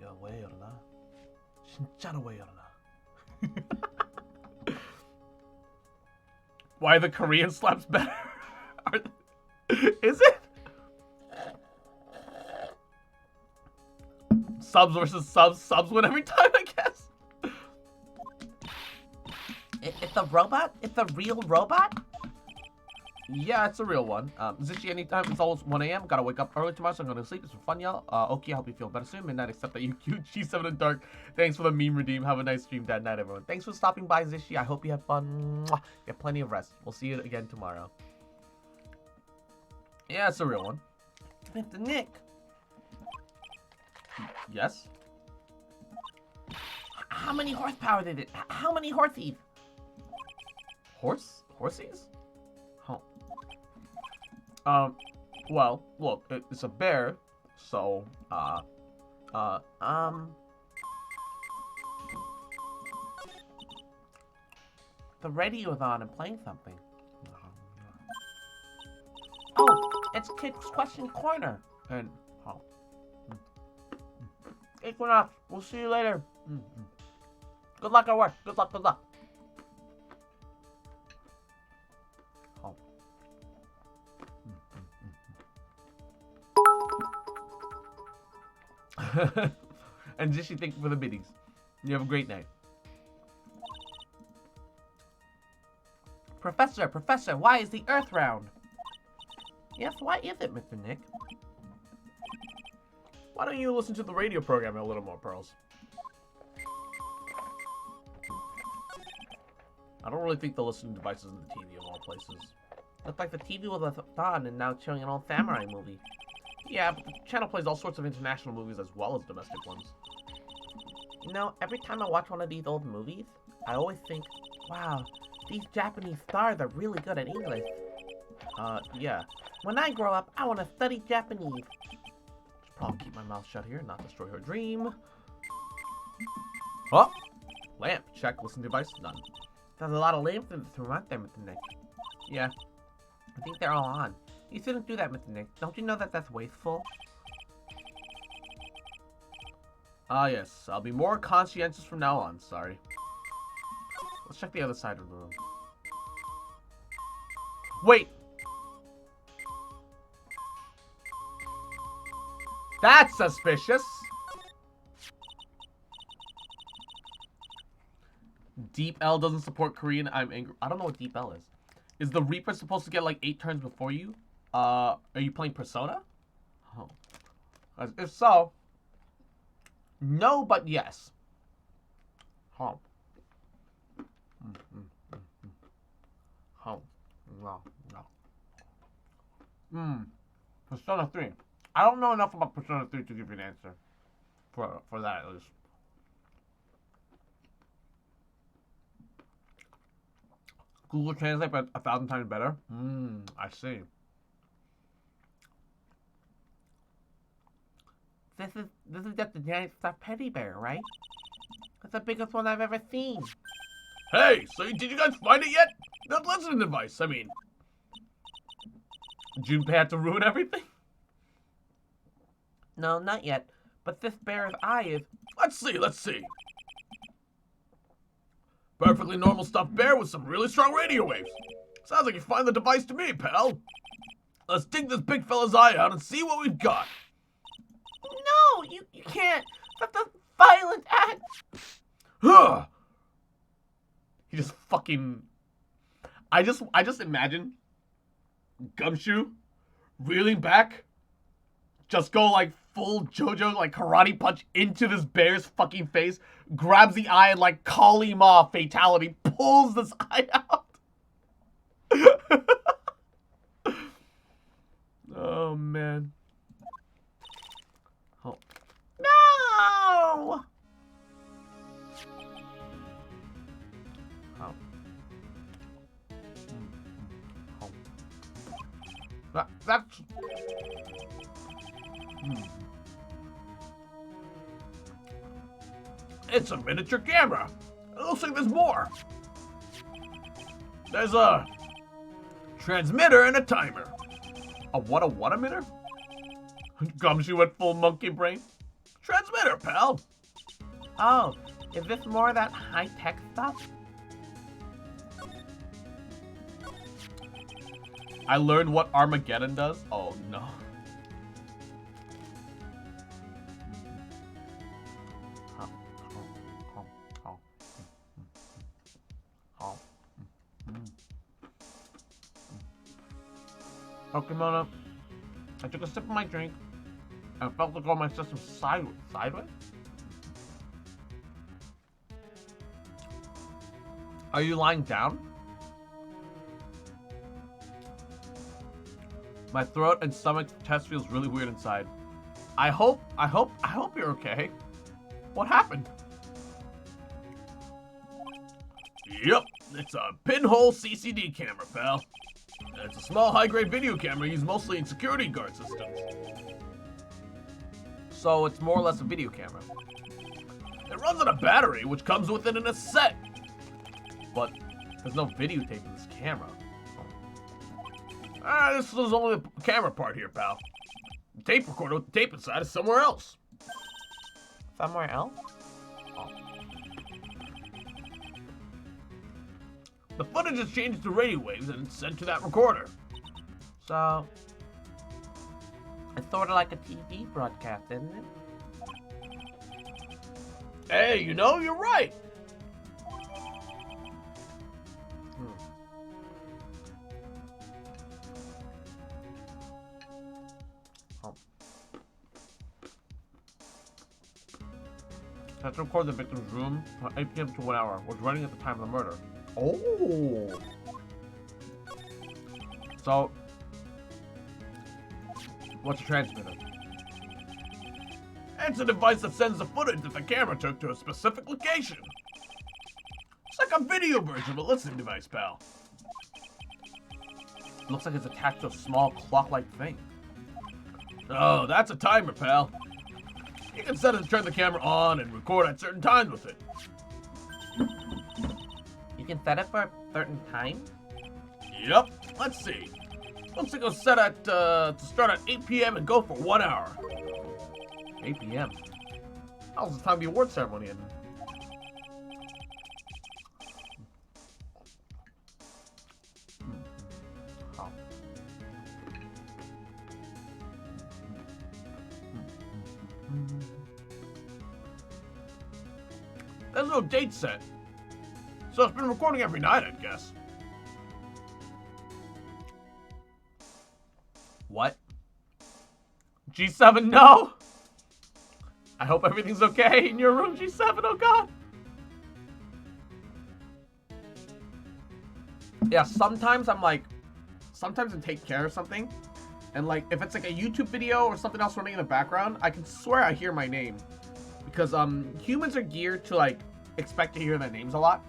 야, 왜 이러나? 진짜로 왜 이러나? Why the Korean slaps better? Is it? Subs versus subs. Subs win every time, I guess. It's a robot? It's a real robot? Yeah, it's a real one. Zishi, anytime. It's almost 1 a.m. Gotta wake up early tomorrow, so I'm gonna sleep. It's fun, y'all. Oki, I hope you feel better soon. Midnight, except that you cute. G7 in dark. Thanks for the meme redeem. Have a nice stream, Dad night, everyone. Thanks for stopping by, Zishi. I hope you have fun. Mwah. Get plenty of rest. We'll see you again tomorrow. Yeah, it's a real one. Mr. Nick. Yes? How many horsepower did it? How many horses? Horsies? Huh. Well, look, it's a bear, so, The radio's on and playing something. Oh, it's Kid's Question Corner. And, oh. Equinox, we'll see you later. Good luck at work. Good luck, good luck. Oh. And Jishy, thank you for the biddies. You have a great night. Professor, why is the Earth round? Yes, why is it, Mr. Nick? Why don't you listen to the radio program a little more, Pearls? I don't really think they'll listen to devices in the TV of all places. Looks like the TV was on and now it's showing an old samurai movie. Yeah, but the channel plays all sorts of international movies as well as domestic ones. You know, every time I watch one of these old movies, I always think, wow, these Japanese stars are really good at English. Yeah. When I grow up, I want to study Japanese. Should probably keep my mouth shut here and not destroy her dream. Oh! Lamp. Check. Listen device. None. There's a lot of lamps in this room, aren't there, Mr. Nick? Yeah. I think they're all on. You shouldn't do that, Mr. Nick. Don't you know that that's wasteful? Ah, yes. I'll be more conscientious from now on. Sorry. Let's check the other side of the room. Wait! That's suspicious! Deep L doesn't support Korean. I'm angry. I don't know what Deep L is. Is the Reaper supposed to get like 8 turns before you? Are you playing Persona? Oh. If so, no, but yes. Oh. Oh. No. Persona 3. I don't know enough about Persona 3 to give you an answer. For that, at least. Google Translate, but 1,000 times better? I see. This is just a giant stuffed teddy bear, right? That's the biggest one I've ever seen. Hey, so did you guys find it yet? That listening device, I mean. Junpei had to ruin everything? No, not yet. But this bear's eye is... Let's see. Perfectly normal stuffed bear with some really strong radio waves. Sounds like you find the device to me, pal. Let's dig this big fella's eye out and see what we've got. No, you can't. That's a violent act. Huh. He just fucking... I just imagine Gumshoe reeling back, just go like full JoJo, like karate punch into this bear's fucking face, grabs the eye and like Kali Ma fatality, pulls this eye out. Oh man. Oh. No! Oh. Oh. That's... It's a miniature camera. It looks like there's more. There's a transmitter and a timer. A what emitter? Gumshoe went full monkey brain. Transmitter, pal. Oh, is this more of that high-tech stuff? I learned what Armageddon does. Oh no. Okay, Mona. I took a sip of my drink and felt like all my system sideways? Are you lying down? My throat and stomach chest feels really weird inside. I hope you're okay. What happened? Yep, it's a pinhole CCD camera, pal. It's a small high-grade video camera used mostly in security guard systems. So it's more or less a video camera. It runs on a battery, which comes with it in a set. But There's no videotaping this camera. This is only the camera part here, pal. The tape recorder with the tape inside is somewhere else. Somewhere else? The footage is changed to radio waves and it's sent to that recorder. So, it's sort of like a TV broadcast, isn't it? Hey, you know, you're right. Let's record the victim's room from 8 p.m. to 1 hour. Was running at the time of the murder. Oh. So, what's a transmitter? It's a device that sends the footage that the camera took to a specific location. It's like a video version of a listening device, pal. Looks like it's attached to a small clock-like thing. Oh, that's a timer, pal. You can set it to turn the camera on and record at certain times with it. You can set it for a certain time? Yep. Let's see. Looks like it was set at to start at 8 p.m. and go for 1 hour. 8 p.m. That was the time the award ceremony ended. Oh. There's no date set. So it's been recording every night, I guess. What? G7, no! I hope everything's okay in your room, G7, oh god! Yeah, sometimes I'm like, sometimes I take care of something, and like, if it's like a YouTube video or something else running in the background, I can swear I hear my name. Because humans are geared to like, expect to hear their names a lot.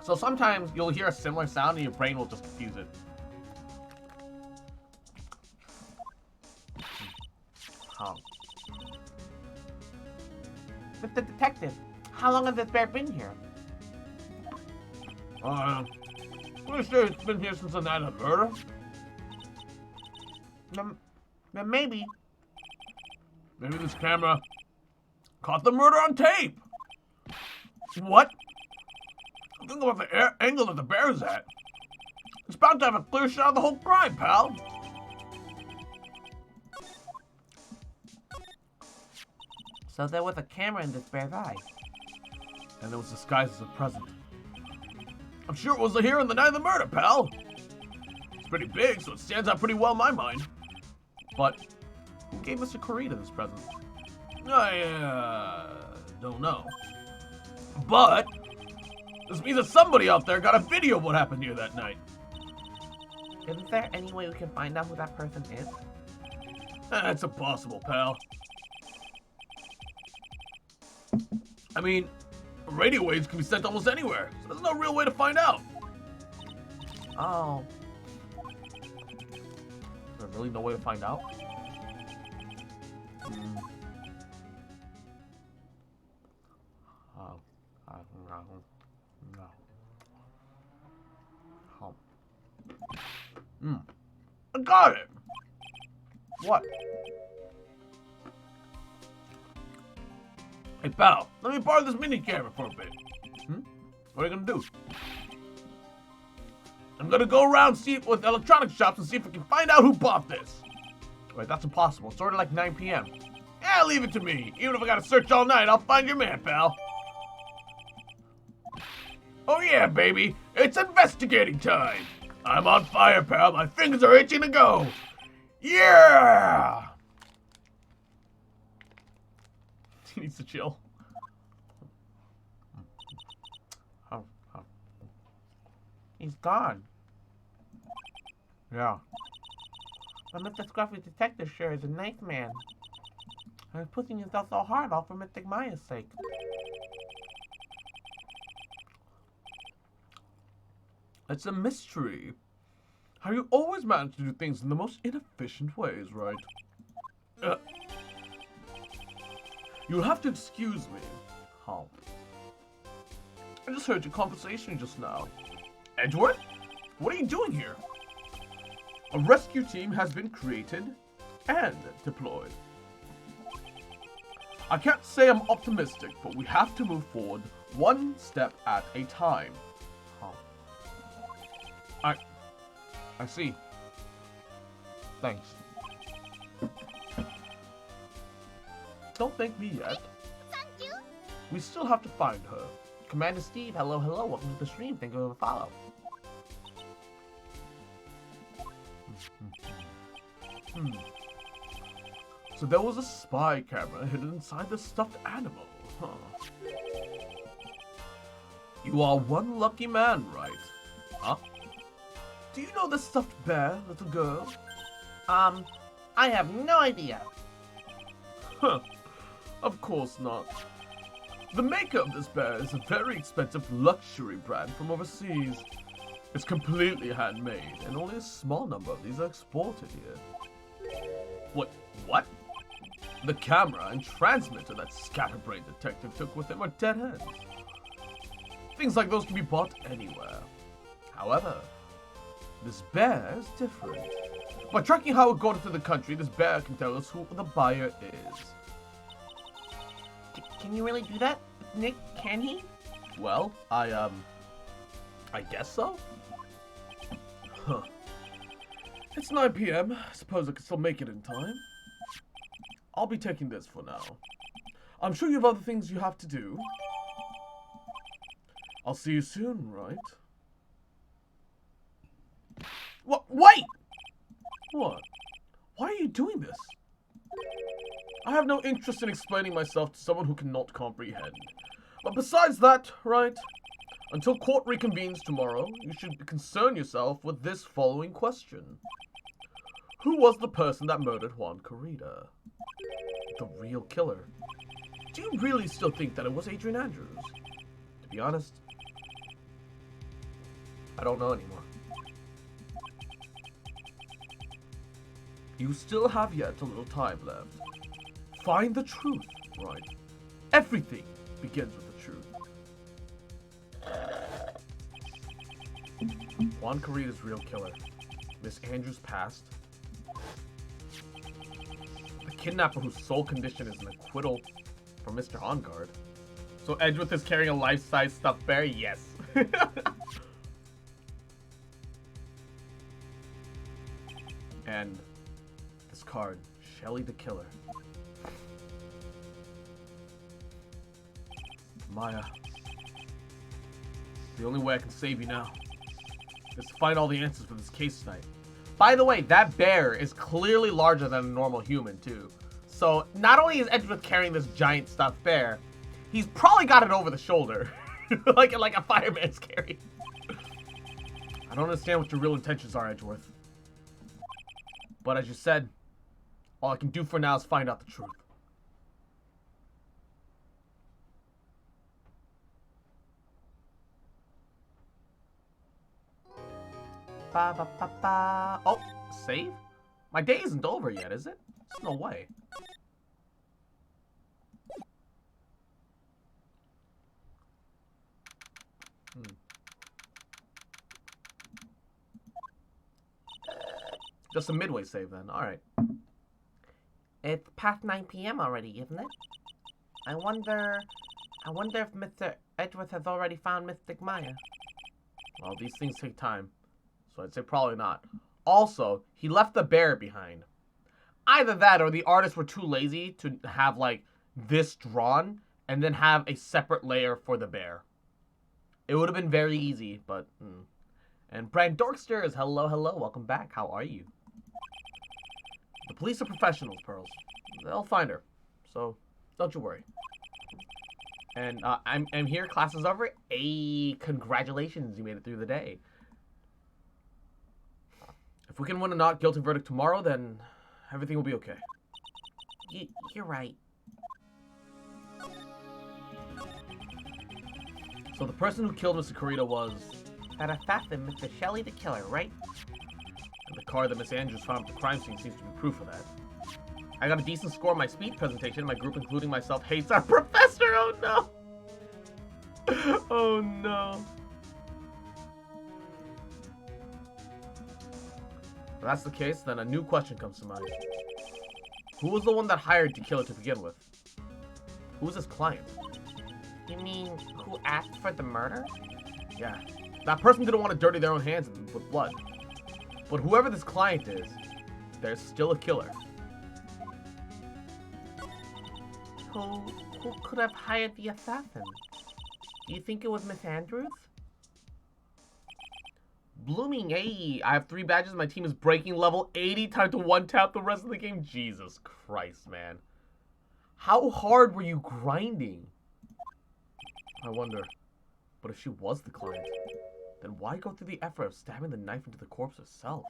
So sometimes you'll hear a similar sound and your brain will just confuse it. Oh. Mr. Detective, how long has this bear been here? Pretty sure it's been here since the night of the murder. Maybe. Maybe this camera caught the murder on tape. What? Think about the angle that the bear's at. It's about to have a clear shot of the whole crime, pal. So there was a camera in this bear's eye. And it was disguised as a present. I'm sure it was here on the night of the murder, pal. It's pretty big, so it stands out pretty well in my mind. But who gave Mr. Kurita this present? I, don't know. But this means that somebody out there got a video of what happened here that night. Isn't there any way we can find out who that person is? That's impossible, pal. I mean, radio waves can be sent almost anywhere, so there's no real way to find out. Oh. Is there really no way to find out? No. I got it. What? Hey, pal, let me borrow this mini camera for a bit. What are you gonna do? I'm gonna go around with electronic shops and see if I can find out who bought this. Wait, that's impossible. It's already like 9 p.m. Yeah, leave it to me. Even if I gotta search all night, I'll find your man, pal. Oh yeah, baby. It's investigating time. I'm on fire, pal. My fingers are itching to go. Yeah! He needs to chill. Oh. He's gone. Yeah. But Mr. Scruffy Detective sure is a nice man. And he's pushing himself so hard all for Mystic Maya's sake. It's a mystery. How you always manage to do things in the most inefficient ways, right? You'll have to excuse me. Oh. I just heard your conversation just now. Edgeworth? What are you doing here? A rescue team has been created and deployed. I can't say I'm optimistic, but we have to move forward one step at a time. Huh. I see. Thanks. Don't thank me yet. Thank you. We still have to find her. Commander Steve, hello, welcome to the stream. Thank you for the follow. So there was a spy camera hidden inside the stuffed animal, huh? You are one lucky man, right? Huh? Do you know the stuffed bear, little girl? I have no idea. Huh. Of course not. The maker of this bear is a very expensive luxury brand from overseas. It's completely handmade, and only a small number of these are exported here. What? The camera and transmitter that Scatterbrain Detective took with him are dead ends. Things like those can be bought anywhere. However, this bear is different. By tracking how it got into the country, this bear can tell us who the buyer is. Can you really do that, Nick? Can he? Well, I guess so. Huh. It's 9 p.m. I suppose I can still make it in time. I'll be taking this for now. I'm sure you have other things you have to do. I'll see you soon, right? What? Wait! What? Why are you doing this? I have no interest in explaining myself to someone who cannot comprehend. But besides that, right? Until court reconvenes tomorrow, you should concern yourself with this following question. Who was the person that murdered Juan Corrida? The real killer. Do you really still think that it was Adrian Andrews? To be honest, I don't know anymore. You still have yet a little time left. Find the truth, right? Everything begins with the truth. Juan Corrida's real killer. Miss Andrews passed. The kidnapper whose sole condition is an acquittal for Mr. OnGuard. So Edgeworth is carrying a life-size stuffed bear? Yes. And this card, Shelly the Killer. Maya, the only way I can save you now is to find all the answers for this case tonight. By the way, that bear is clearly larger than a normal human, too. So, not only is Edgeworth carrying this giant stuffed bear, he's probably got it over the shoulder. like a fireman's carry. I don't understand what your real intentions are, Edgeworth. But as you said, all I can do for now is find out the truth. Ba, ba, ba, ba. Oh, save? My day isn't over yet, is it? There's no way. Just a midway save then. Alright. It's past 9 p.m. already, isn't it? I wonder if Mr. Edgeworth has already found Mystic Maya. Well, these things take time. So I'd say probably not. Also, he left the bear behind. Either that or the artists were too lazy to have, like, this drawn and then have a separate layer for the bear. It would have been very easy, but... And Brand Dorksters, hello, welcome back. How are you? The police are professionals, Pearls. They'll find her. So, don't you worry. And I'm here. Class is over. Hey, congratulations. You made it through the day. If we can win a not guilty verdict tomorrow, then everything will be okay. You're right. So the person who killed Mr. Corrida was... That assassin, Mr. Shelly the Killer, right? And the car that Miss Andrews found at the crime scene seems to be proof of that. I got a decent score on my speech presentation. My group, including myself, hates our professor. Oh no! Oh no. If that's the case, then a new question comes to mind. Who was the one that hired the killer to begin with? Who was his client? You mean who asked for the murder? Yeah, that person didn't want to dirty their own hands with blood. But whoever this client is, there's still a killer. Who could have hired the assassin? Do you think it was Miss Andrews? Blooming, hey, I have 3 badges. My team is breaking level 80. Time to one-tap the rest of the game. Jesus Christ, man. How hard were you grinding? I wonder. But if she was the client, then why go through the effort of stabbing the knife into the corpse herself?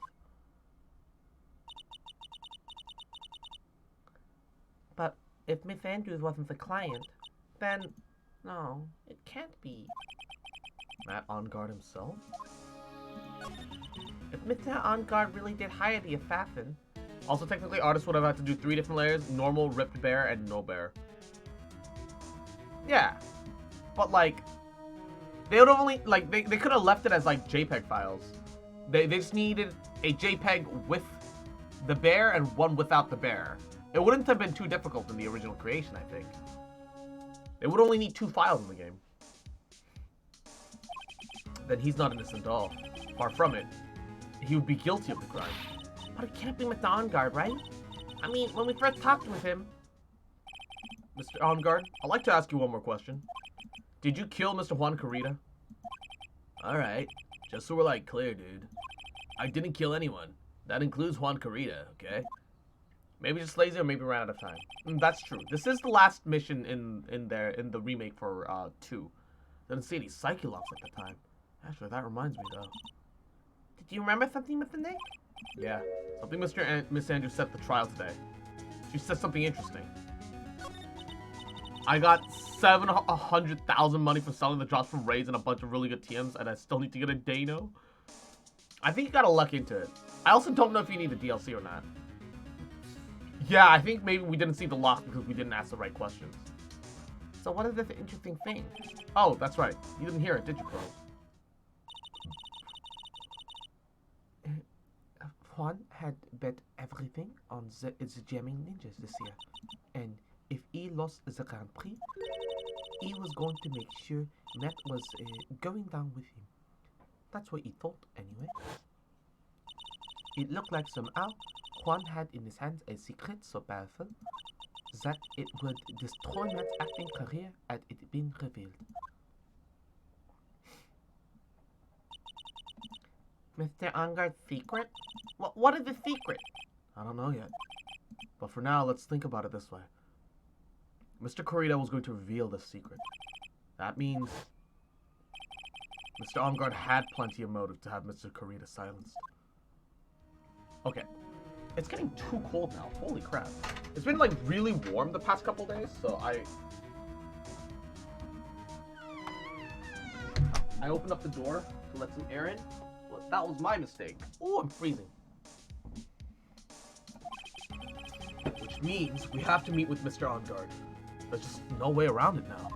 But if Miss Andrews wasn't the client, then no, it can't be. Matt Engarde himself? If Mr. Engarde really did hire the assassin, Also, technically, artists would have had to do 3 different layers. Normal, ripped bear, and no bear. Yeah. But, like, they would have only, like, they could have left it as, like, JPEG files. They just needed a JPEG with the bear and one without the bear. It wouldn't have been too difficult in the original creation, I think. They would only need 2 files in the game. Then he's not innocent at all. Far from it. He would be guilty of the crime. but it can't be Mr. Engarde, right? I mean, when we first talked with him, Mr. Engarde, I'd like to ask you one more question. Did you kill Mr. Juan Carita? Alright, just so we're like clear, dude. I didn't kill anyone. That includes Juan Carita, okay? Maybe just lazy or maybe ran out of time. That's true. This is the last mission in the remake for 2. Didn't see any Psyche-Locks at the time. Actually, that reminds me though. did you remember something, Mr. Nick? Yeah, something Miss Andrews said at the trial today. She said something interesting. I got 700,000 money for selling the drops from raids and a bunch of really good TMs, and I still need to get a Dano. I think you gotta luck into it. I also don't know if you need a DLC or not. Yeah, I think maybe we didn't see the lock because we didn't ask the right questions. So what is this interesting thing? Oh, that's right. You didn't hear it, did you, Pearl? Juan had bet everything on the jamming ninjas this year, and if he lost the Grand Prix, he was going to make sure Matt was going down with him. That's what he thought, anyway. It looked like somehow Juan had in his hands a secret so powerful that it would destroy Matt's acting career had it been revealed. Mr. Engarde's secret? What is the secret? I don't know yet. But for now, let's think about it this way. Mr. Carita was going to reveal this secret. That means Mr. Engarde had plenty of motive to have Mr. Carita silenced. Okay. It's getting too cold now. Holy crap. It's been, like, really warm the past couple days, so I opened up the door to let some air in. Well, that was my mistake. Oh, I'm freezing. Which means we have to meet with Mr. Engarde. There's just no way around it now.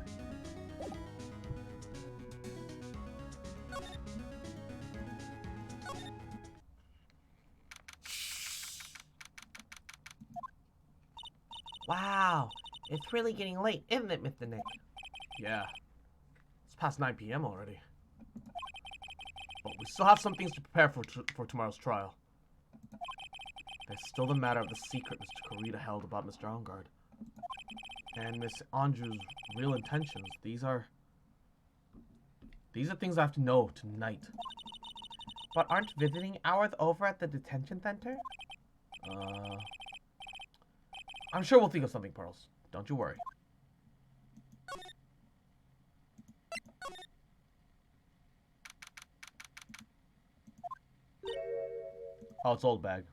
Wow, it's really getting late, isn't it, Mr. Nick? Yeah. It's past 9 p.m. already. But we still have some things to prepare for tomorrow's trial. There's still the matter of the secret Mr. Carita held about Mr. Engarde. And Miss Andrews' real intentions. These are things I have to know tonight. But aren't visiting hours over at the detention center? I'm sure we'll think of something, Pearls. Don't you worry. Oh, it's old bag.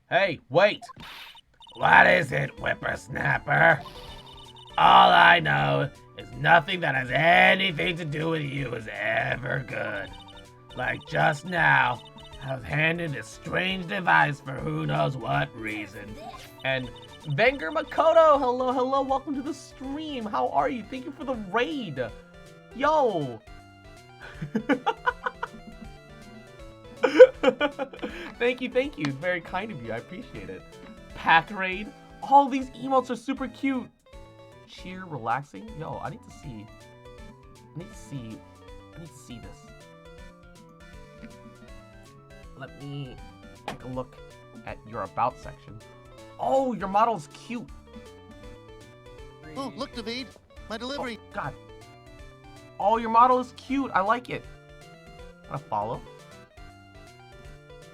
Hey, wait! What is it, whippersnapper? All I know is nothing that has anything to do with you is ever good. Like just now, I was handed this strange device for who knows what reason. And Venger Makoto, hello, hello, welcome to the stream. How are you? Thank you for the raid. Yo. Thank you. Very kind of you. I appreciate it. Pack raid. All these emotes are super cute. Cheer, relaxing. Yo, I need to see this. Let me take a look at your about section. Oh, your model's cute. Oh, look, David, my delivery. Oh, God. Oh, your model is cute. I like it. I'm gonna follow.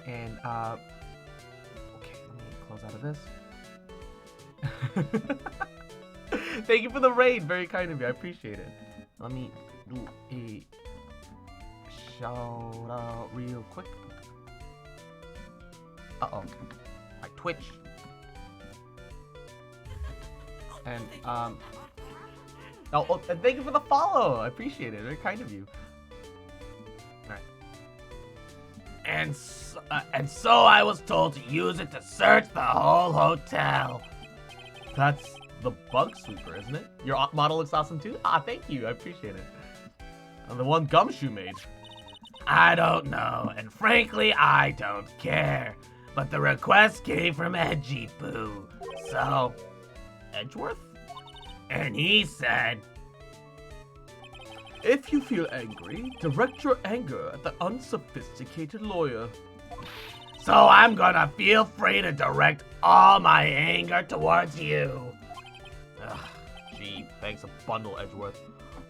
And, okay, let me close out of this. Thank you for the raid. Very kind of you. I appreciate it. Let me do a shout out real quick. Uh-oh. My Twitch. And, oh, and thank you for the follow. I appreciate it. Very kind of you. Alright. And so I was told to use it to search the whole hotel. That's the bug sweeper, isn't it? Your model looks awesome too? Ah, thank you. I appreciate it. And the one Gumshoe made. I don't know, and frankly, I don't care. But the request came from Edgy Poo, so... Edgeworth? And he said... If you feel angry, direct your anger at the unsophisticated lawyer. So I'm gonna feel free to direct all my anger towards you. Ugh, gee, thanks a bundle, Edgeworth.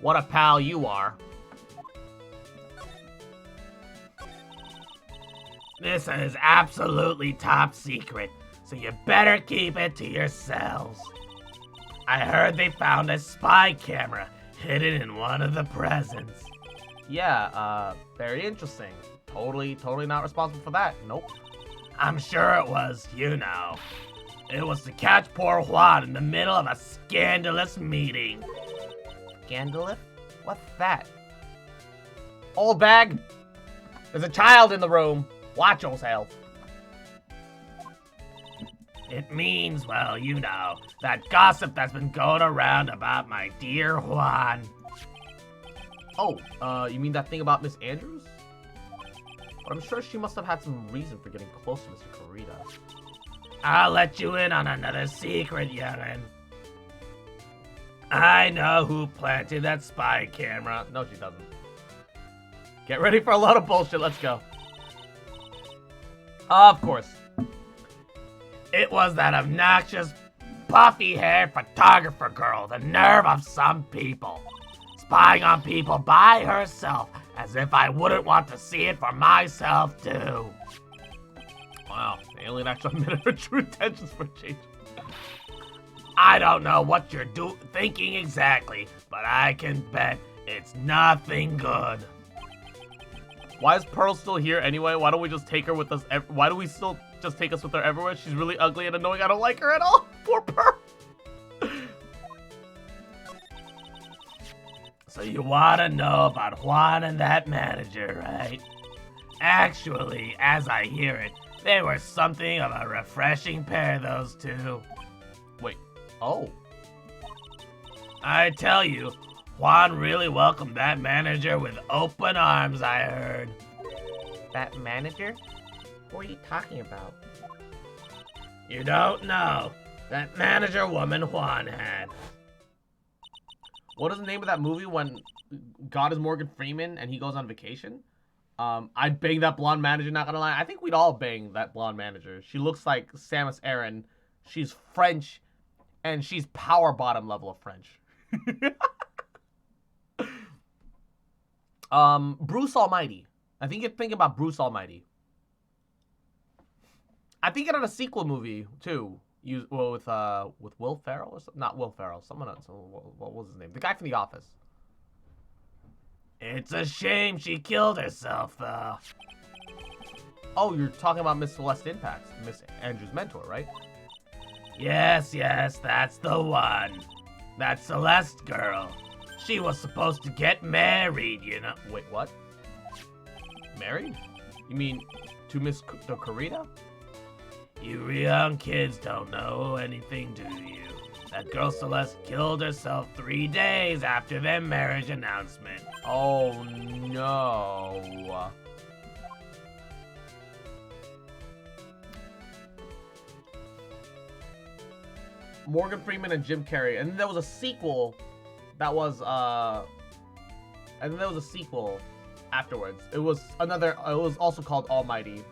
What a pal you are. This is absolutely top secret, so you better keep it to yourselves. I heard they found a spy camera hidden in one of the presents. Yeah, very interesting. Totally not responsible for that. Nope. I'm sure it was, you know. It was to catch poor Juan in the middle of a scandalous meeting. Scandalous? What's that? Old bag! There's a child in the room. Watch yourself. It means, well, you know, that gossip that's been going around about my dear Juan. Oh, you mean that thing about Miss Andrews? But I'm sure she must have had some reason for getting close to Mr. Kurita. I'll let you in on another secret, young'un. I know who planted that spy camera. No, she doesn't. Get ready for a lot of bullshit. Let's go. Of course. It was that obnoxious, puffy-haired photographer girl. The nerve of some people. Spying on people by herself, as if I wouldn't want to see it for myself, too. Wow, the alien actually admitted her true intentions for a change. I don't know what you're thinking exactly, but I can bet it's nothing good. Why is Pearl still here anyway? Why don't we just take her with us? Why do we still just take us with her everywhere? She's really ugly and annoying. I don't like her at all. Poor Pearl. So you want to know about Juan and that manager, right? Actually, as I hear it, they were something of a refreshing pair, those two. Wait. Oh. I tell you, Juan really welcomed that manager with open arms, I heard. That manager? What are you talking about? You don't know. That manager woman Juan had. What is the name of that movie when God is Morgan Freeman and he goes on vacation? I'd bang that blonde manager, not gonna lie. I think we'd all bang that blonde manager. She looks like Samus Aran. She's French, and she's power bottom level of French. Bruce Almighty. I think you're thinking about Bruce Almighty. I think it had a sequel movie too. With Will Ferrell or something? Not Will Ferrell. Someone else. What was his name? The guy from The Office. It's a shame she killed herself, though. Oh, you're talking about Miss Celeste Impact, Miss Andrew's mentor, right? Yes, that's the one. That Celeste girl. She was supposed to get married, you know. Wait, what? Married? You mean to Miss Kurita? You young kids don't know anything, do you? That girl Celeste killed herself 3 days after their marriage announcement. Oh no. Morgan Freeman and Jim Carrey. And then there was a sequel that was and then there was a sequel afterwards. It was also called Almighty,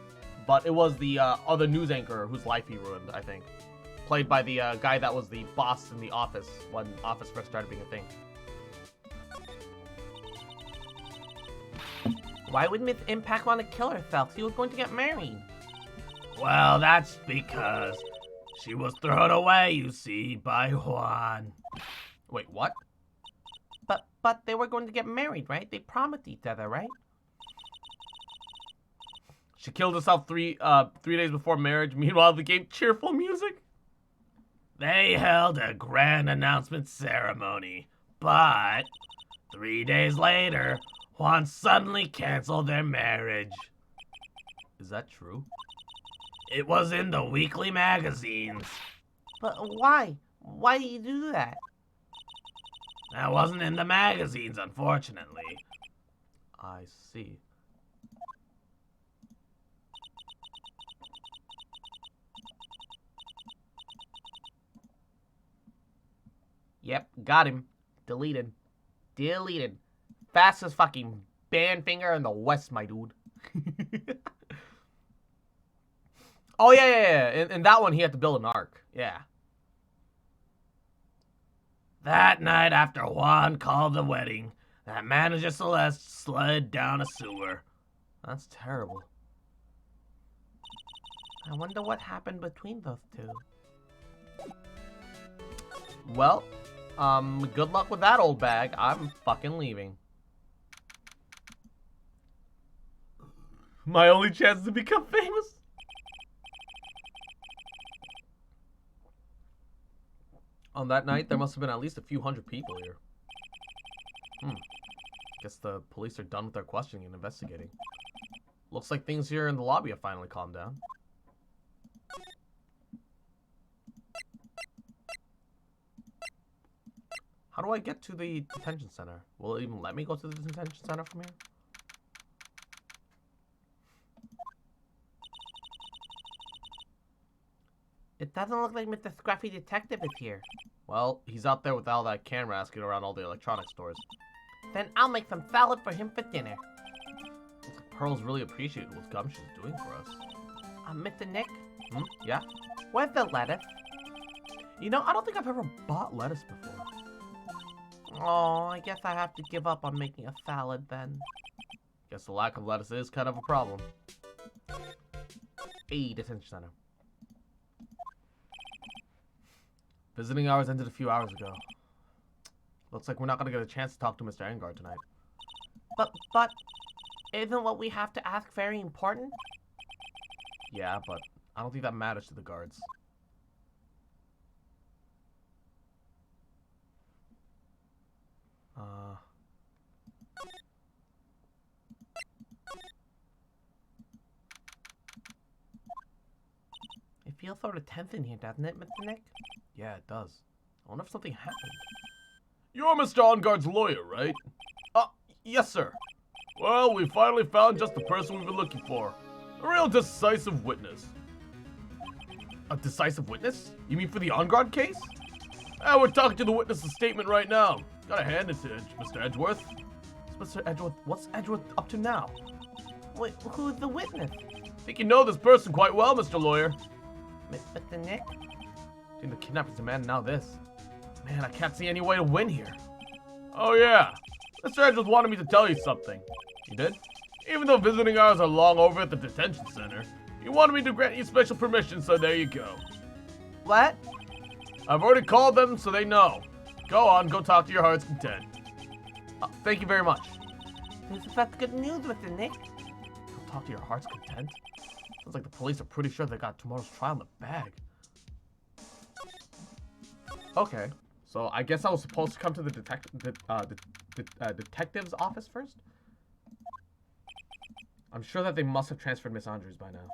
but it was the other news anchor whose life he ruined, I think. Played by the guy that was the boss in The Office when Office first started being a thing. Why would Miss Impact want to kill herself? She was going to get married. Well, that's because she was thrown away, you see, by Juan. Wait, what? But they were going to get married, right? They promised each other, right? She killed herself 3 days before marriage. Meanwhile, they gave cheerful music. They held a grand announcement ceremony, but 3 days later, Juan suddenly canceled their marriage. Is that true? It was in the weekly magazines. But why? Why did you do that? That wasn't in the magazines, unfortunately. I see. Yep, got him. Deleted. Deleted. Fastest fucking band finger in the West, my dude. Oh, yeah. In that one, he had to build an ark. Yeah. That night after Juan called the wedding, that manager Celeste slid down a sewer. That's terrible. I wonder what happened between those two. Well, good luck with that, old bag. I'm fucking leaving. My only chance to become famous? On that night, there must have been at least a few hundred people here. Guess the police are done with their questioning and investigating. Looks like things here in the lobby have finally calmed down. How do I get to the detention center? Will it even let me go to the detention center from here? It doesn't look like Mr. Scruffy Detective is here. Well, he's out there with all that camera asking around all the electronic stores. Then I'll make some salad for him for dinner. Looks like Pearl's really appreciated what Gumshoe's doing for us. Mr. Nick, Yeah? where's the lettuce? You know, I don't think I've ever bought lettuce before. Oh, I guess I have to give up on making a salad then. Guess the lack of lettuce is kind of a problem. Hey, detention center. Visiting hours ended a few hours ago. Looks like we're not gonna get a chance to talk to Mr. Engar tonight. But, isn't what we have to ask very important? Yeah, but I don't think that matters to the guards. It feels sort of tense in here, doesn't it, Mr. Nick? Yeah, it does. I wonder if something happened. You're Mr. Engar's lawyer, right? Yes, sir. Well, we finally found just the person we've been looking for. A real decisive witness. A decisive witness? You mean for the Engar case? We're talking to the witness's statement right now. Gotta hand it to Mr. Edgeworth. Mr. Edgeworth, what's Edgeworth up to now? Wait, who's the witness? Think you know this person quite well, Mr. Lawyer. Mr. Nick? Between the kidnappers demand now this. Man, I can't see any way to win here. Oh yeah, Mr. Edgeworth wanted me to tell you something. He did? Even though visiting hours are long over at the detention center, he wanted me to grant you special permission, so there you go. What? I've already called them, so they know. Go on, go talk to your heart's content. Thank you very much. This is such good news, Mr. Nick. Go talk to your heart's content? Sounds like the police are pretty sure they got tomorrow's trial in the bag. Okay, so I guess I was supposed to come to the detective's office first? I'm sure that they must have transferred Miss Andrews by now.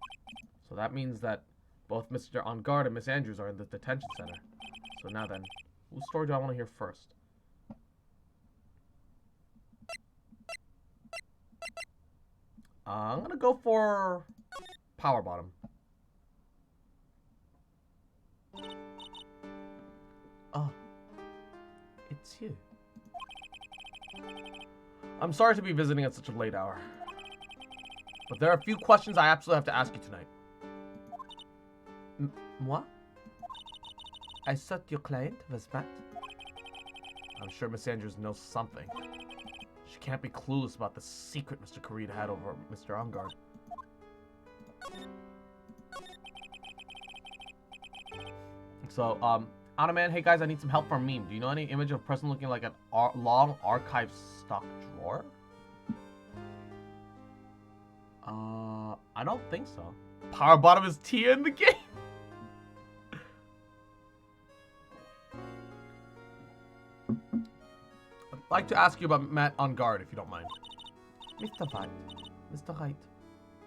So that means that Both Mr. On Guard and Miss Andrews are in the detention center. So now then, whose story do I want to hear first? I'm gonna go for Power Bottom. Oh, it's you. I'm sorry to be visiting at such a late hour, but there are a few questions I absolutely have to ask you tonight. Moi? I thought your client was Matt. I'm sure Miss Andrews knows something. She can't be clueless about the secret Mr. Kurita had over Mr. Enguarde. So, Anaman, hey guys, I need some help for a meme. Do you know any image of a person looking like a long archive stock drawer? I don't think so. Power Bottom is Tia in the game. I'd like to ask you about Matt on Guard, if you don't mind. Mr. White, Mr. Wright,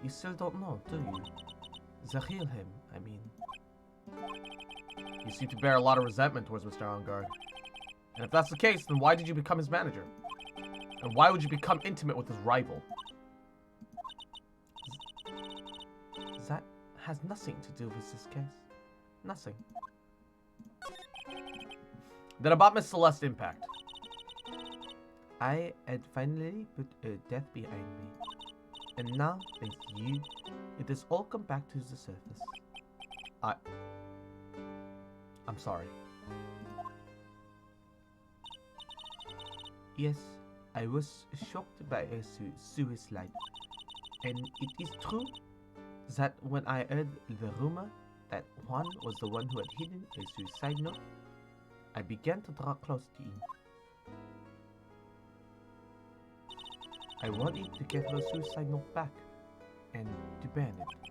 you still don't know, do you? The real him, I mean. You seem to bear a lot of resentment towards Mr. On Guard. And if that's the case, then why did you become his manager? And why would you become intimate with his rival? That has nothing to do with this case. Nothing. Then about Miss Celeste Impact. I had finally put a death behind me. And now, thanks to you, it has all come back to the surface. I'm sorry. Yes, I was shocked by her suicide. And it is true that when I heard the rumor that Juan was the one who had hidden a suicide note, I began to draw close to him. I wanted to get her suicide note back, and to burn it.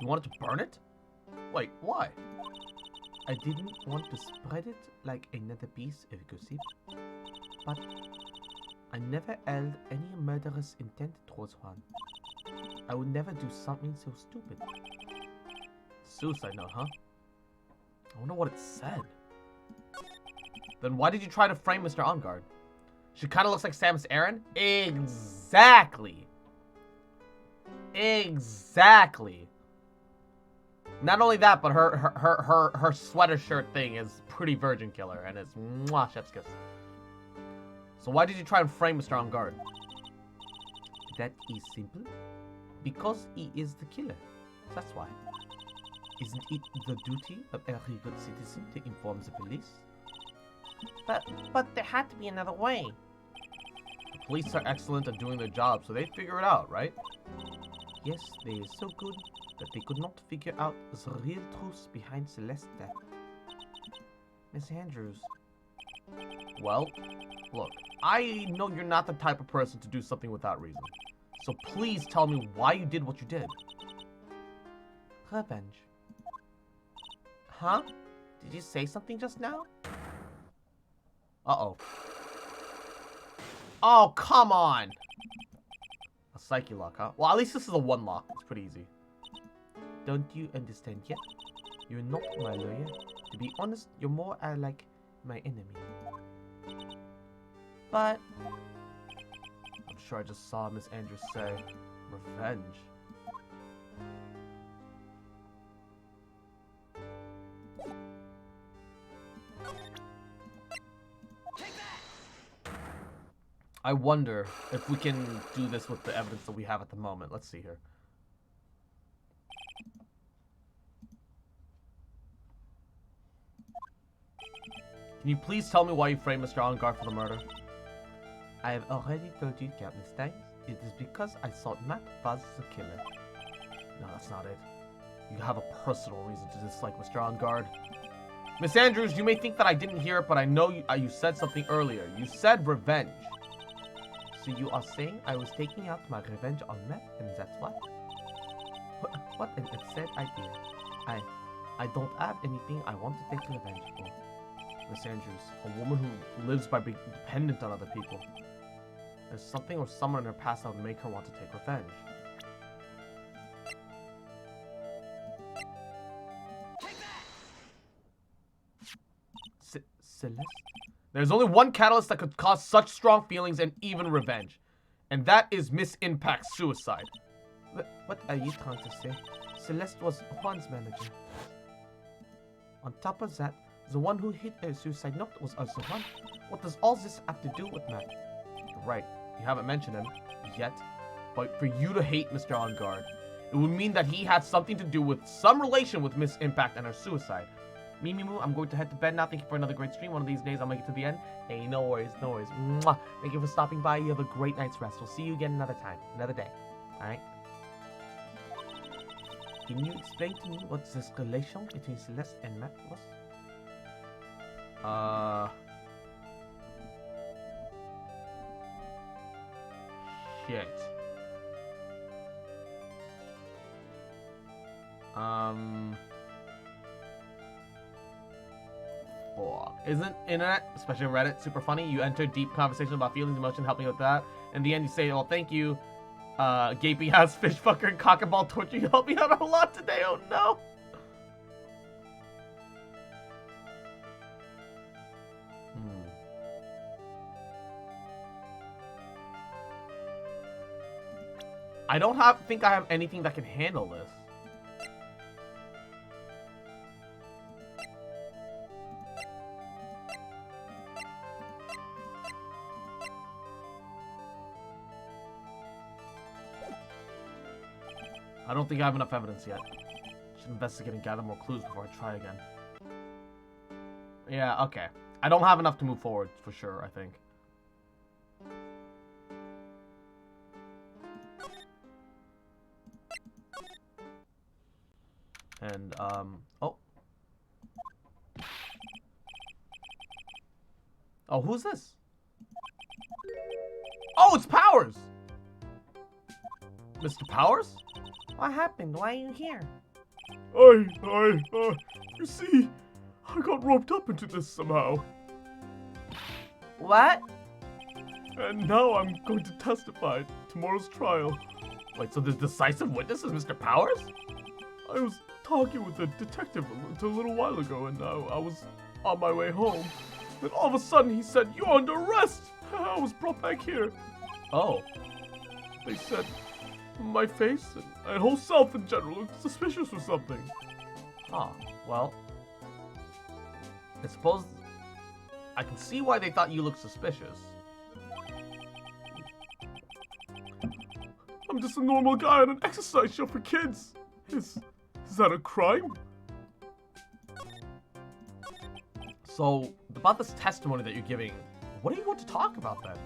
You wanted to burn it? Wait, why? I didn't want to spread it like another piece of gossip, but I never held any murderous intent towards Juan. I would never do something so stupid. Suicide note, huh? I wonder what it said. Then why did you try to frame Mr. On Guard? She kind of looks like Samus Aran? Exactly. Exactly. Not only that, but her sweater shirt thing is pretty virgin killer, and it's mwah, chef's kiss. So why did you try and frame Mr. On Guard? That is simple. Because he is the killer. That's why. Isn't it the duty of every good citizen to inform the police? But there had to be another way. The police are excellent at doing their job, so they'd figure it out, right? Yes, they are so good that they could not figure out the real truth behind Celeste's death. Miss Andrews. Well, look, I know you're not the type of person to do something without reason. So please tell me why you did what you did. Revenge. Huh? Did you say something just now? Uh-oh. Oh, come on! A psyche lock, huh? Well, at least this is a one lock. It's pretty easy. Don't you understand yet? You're not my lawyer. To be honest, you're more like my enemy. But I'm sure I just saw Miss Andrews say, revenge. I wonder if we can do this with the evidence that we have at the moment. Let's see here. Can you please tell me why you framed Mr. On Guard for the murder? I have already told you countless times. It is because I thought Matt was the killer. No, that's not it. You have a personal reason to dislike Mr. On Guard. Miss Andrews, you may think that I didn't hear it, but I know you said something earlier. You said revenge. So you are saying I was taking out my revenge on Matt, and that's what? What an absurd idea. I don't have anything I want to take revenge for. Miss Andrews, a woman who lives by being dependent on other people. There's something or someone in her past that would make her want to take revenge. Celeste? There's only one catalyst that could cause such strong feelings and even revenge. And that is Miss Impact's suicide. What are you trying to say? Celeste was Juan's manager. On top of that, the one who hit a suicide note was also Juan. What does all this have to do with Matt? Right, you haven't mentioned him yet. But for you to hate Mr. On Guard, it would mean that he had something to do with some relation with Miss Impact and her suicide. Mimimu, I'm going to head to bed now. Thank you for another great stream. One of these days, I'll make it to the end. Hey, no worries, no worries. Mwah. Thank you for stopping by. You have a great night's rest. We'll see you again another time, another day. Alright? Can you explain to me what this relation between Celeste and Matt was? Shit. Isn't internet, especially Reddit, super funny? You enter deep conversation about feelings, emotion, helping with that. In the end, you say, "Oh, thank you, gaping ass fish fucker and cock and ball torture. You helped me out a lot today. Oh no." I don't think I have anything that can handle this. I don't think I have enough evidence yet. Should investigate and gather more clues before I try again. Yeah, okay. I don't have enough to move forward, for sure, I think. And, oh. Oh, who's this? Oh, it's Powers! Mr. Powers? What happened? Why are you here? You see, I got roped up into this somehow. What? And now I'm going to testify at tomorrow's trial. Wait, so the decisive witness is Mr. Powers? I was talking with a detective a little while ago, and I was on my way home. Then all of a sudden he said, "You're under arrest!" I was brought back here. Oh. They said my face and whole self in general looked suspicious or something. Huh. Well, I suppose I can see why they thought you looked suspicious. I'm just a normal guy on an exercise show for kids. Is that a crime? So, about this testimony that you're giving, what are you going to talk about then?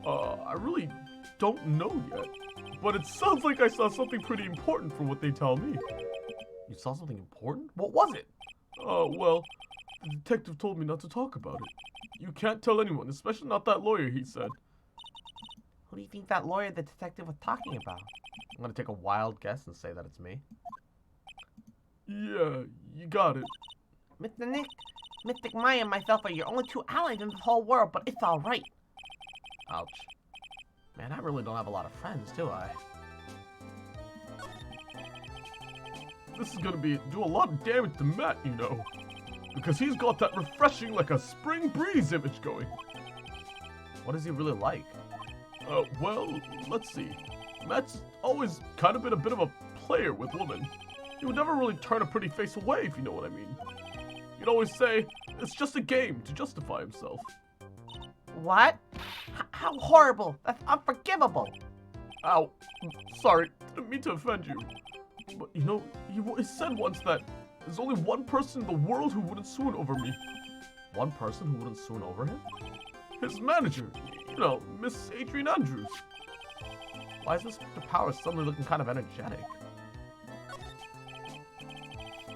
I really don't know yet. But it sounds like I saw something pretty important from what they tell me. You saw something important? What was it? Well, the detective told me not to talk about it. You can't tell anyone, especially not that lawyer, he said. Who do you think that lawyer the detective was talking about? I'm gonna take a wild guess and say that it's me. Yeah, you got it. Mr. Nick, Mystic Maya and myself are your only two allies in this whole world, but it's alright. Ouch. Man, I really don't have a lot of friends, do I? This is gonna do a lot of damage to Matt, you know. Because he's got that refreshing like a spring breeze image going. What is he really like? Well, let's see. Matt's always kind of been a bit of a player with women. He would never really turn a pretty face away, if you know what I mean. He'd always say, it's just a game to justify himself. What? How horrible! That's unforgivable! Ow. Sorry, didn't mean to offend you. But you know, he said once that there's only one person in the world who wouldn't swoon over me. One person who wouldn't swoon over him? His manager. You know, Miss Adrian Andrews. Why is Mr. Powers suddenly looking kind of energetic?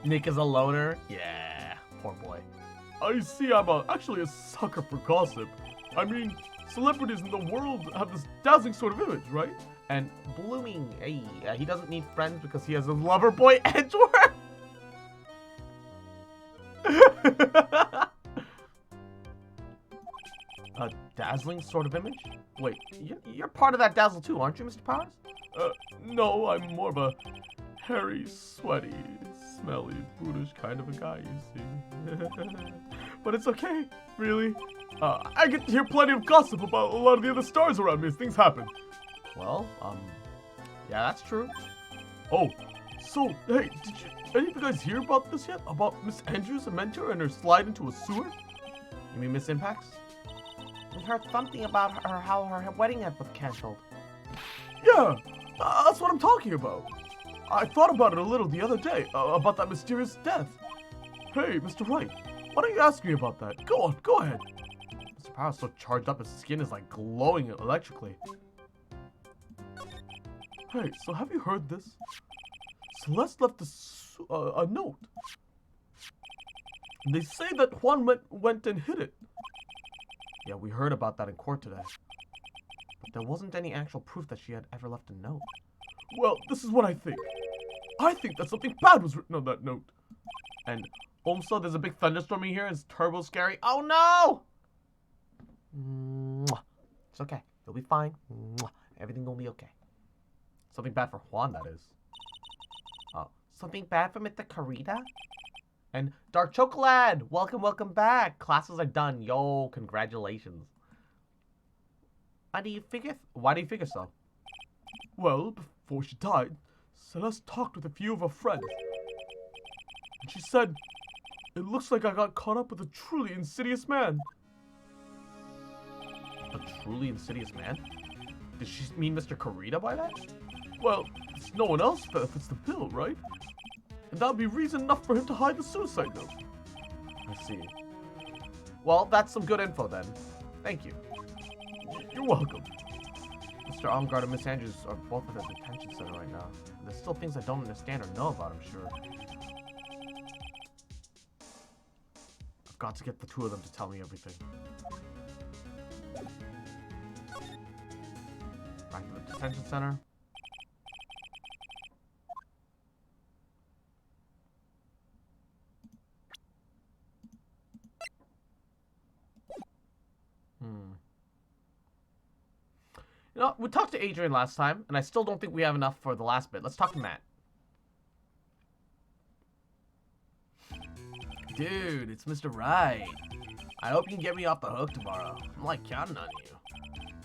Nick is a loner? Yeah, poor boy. I see I'm actually a sucker for gossip. I mean, celebrities in the world have this dazzling sort of image, right? And blooming, hey, he doesn't need friends because he has a lover boy, Edgeworth! A dazzling sort of image? Wait, you're part of that dazzle too, aren't you, Mr. Powers? No, I'm more of a hairy, sweaty, smelly, brutish kind of a guy, you see. but it's okay, really. I get to hear plenty of gossip about a lot of the other stars around me as things happen. Well, yeah, that's true. Oh, so, hey, did any of you guys hear about this yet? About Miss Andrews, a mentor, and her slide into a sewer? You mean Miss Impacts? We heard something about her, how her wedding was cancelled. Yeah, that's what I'm talking about. I thought about it a little the other day, about that mysterious death. Hey, Mr. Wright, why don't you ask me about that? Go on, go ahead. Mr. Power's so charged up, his skin is like glowing electrically. Hey, so have you heard this? Celeste left a note. They say that Juan went and hid it. Yeah, we heard about that in court today. But there wasn't any actual proof that she had ever left a note. Well, this is what I think. I think that something bad was written on that note. And also, there's a big thunderstorm in here. It's turbo scary. Oh no! Mwah. It's okay. You'll be fine. Mwah. Everything will be okay. Something bad for Juan, that is. Oh, Something bad for Mr. Kurita? and Dark Chocolate! Welcome back! Classes are done. Yo, congratulations. Why do you figure? Why do you figure so? Well, before she died, Celeste talked with a few of her friends. And she said, "It looks like I got caught up with a truly insidious man." A truly insidious man? Did she mean Mr. Kurita by that? Well, it's no one else that fits the bill, right? And that would be reason enough for him to hide the suicide note. I see. Well, that's some good info then. Thank you. You're welcome. Mr. Almgard and Miss Andrews are both at a detention center right now. There's still things I don't understand or know about, I'm sure. I've got to get the two of them to tell me everything. Back to the detention center. You know, we talked to Adrian last time, and I still don't think we have enough for the last bit. Let's talk to Matt. Dude, it's Mr. Wright. I hope you can get me off the hook tomorrow. I'm like counting on you.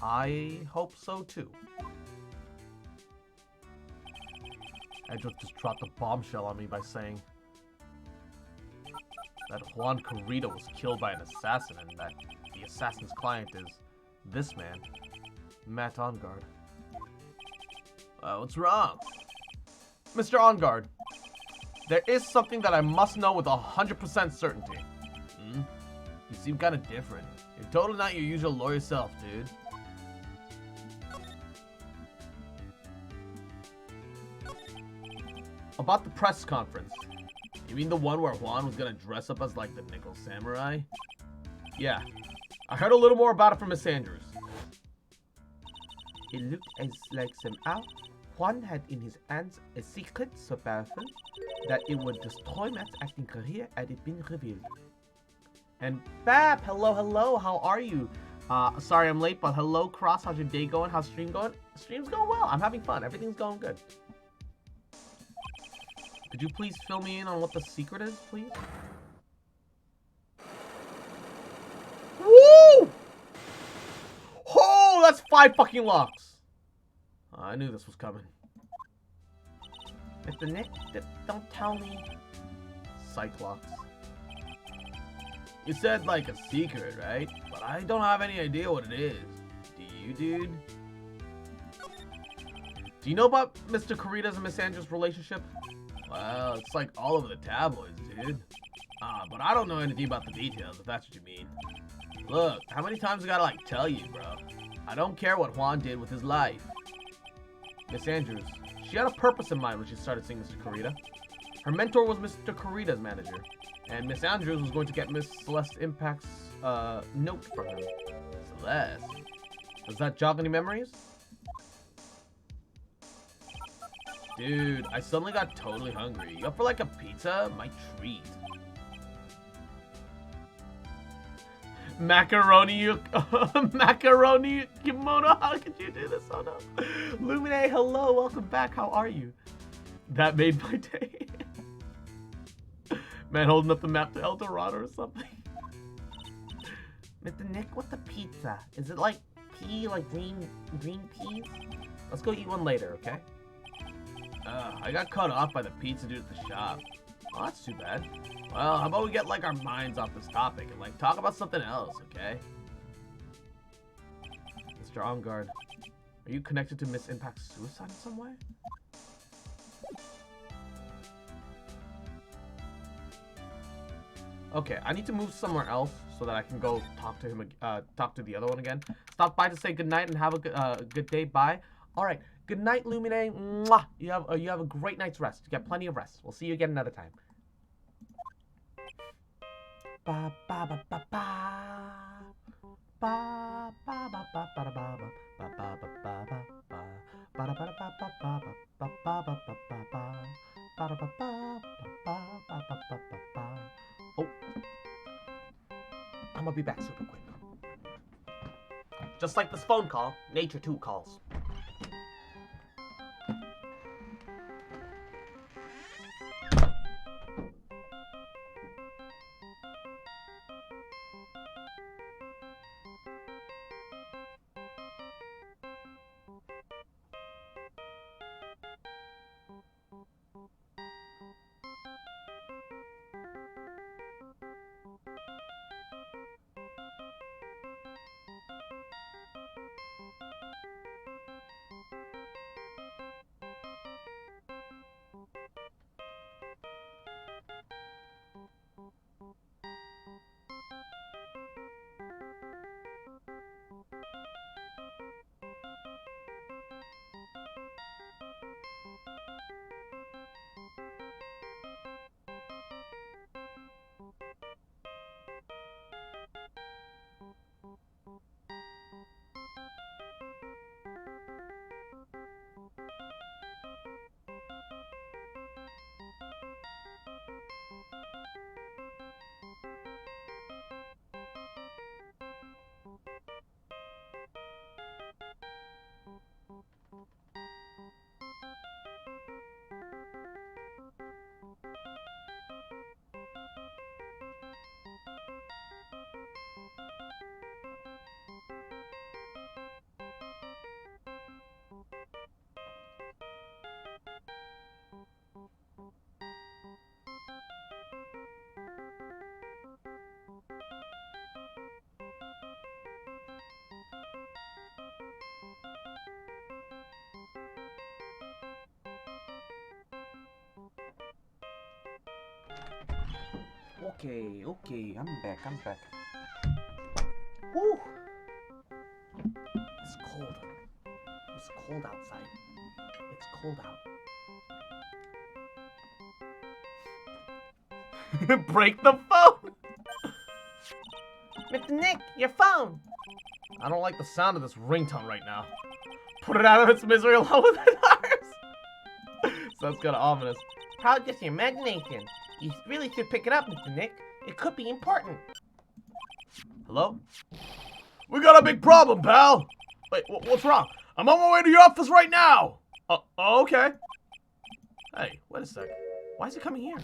I hope so too. Edgeworth just dropped a bombshell on me by saying that Juan Kurita was killed by an assassin and that the assassin's client is this man, Matt Enguarde. What's wrong? Mr. Enguarde, there is something that I must know with 100% certainty. You seem kind of different. You're totally not your usual lawyer self, dude. About the press conference. You mean the one where Juan was gonna dress up as like the Nickel Samurai? Yeah, I heard a little more about it from Miss Andrews. It looked as like somehow Juan had in his hands a secret so powerful that it would destroy Matt's acting career had it been revealed. And Bab, hello, how are you? Sorry I'm late, but hello, Cross, how's your day going? How's stream going? Stream's going well, I'm having fun, everything's going good. Could you please fill me in on what the secret is, please? Woo! Oh, that's 5 fucking locks! I knew this was coming. Mr. Nick, don't tell me. Cyclops. You said like a secret, right? But I don't have any idea what it is. Do you, dude? Do you know about Mr. Kurita's and Miss Andrews' relationship? Well, it's like all over the tabloids, dude. But I don't know anything about the details, if that's what you mean. Look, how many times I gotta like tell you, bro? I don't care what Juan did with his life. Miss Andrews, she had a purpose in mind when she started seeing Mr. Kurita. Her mentor was Mr. Kurita's manager, and Miss Andrews was going to get Miss Celeste Impact's note from him. Celeste? Does that jog any memories? Dude, I suddenly got totally hungry. You up for like a pizza? My treat. Macaroni, macaroni kimono. How could you do this? Oh no. Lumine, hello, welcome back. How are you? That made my day. Man holding up the map to El Dorado or something. Mr. Nick, what's a pizza? Is it like pea, like green peas? Let's go eat one later, okay? I got cut off by the pizza dude at the shop. Oh, that's too bad. Well, how about we get, like, our minds off this topic and, like, talk about something else, okay? Mr. On Guard, are you connected to Miss Impact's suicide in some way? Okay, I need to move somewhere else so that I can go talk to him, talk to the other one again. Stop by to say goodnight and have a good day. Bye. All right. Good night, Lumine. Mwah. You have a great night's rest. You get plenty of rest. We'll see you again another time. Ba ba ba ba ba. Ba ba ba ba ba ba ba ba ba ba ba ba. Ba ba ba ba ba ba ba ba ba ba ba ba. Ba ba ba ba ba ba ba ba ba. Oh, I'm gonna be back super quick. Just like this phone call, Nature 2 calls. Okay, I'm back. Whew. It's cold. It's cold outside. It's cold out. Break the phone! Mr. Nick, your phone! I don't like the sound of this ringtone right now. Put it out of its misery along with ours. Sounds kind of ominous. Probably just your imagination. You really should pick it up, Mr. Nick. It could be important. Hello? We got a big problem, pal! Wait, what's wrong? I'm on my way to your office right now! Okay. Hey, wait a sec. Why is he coming here?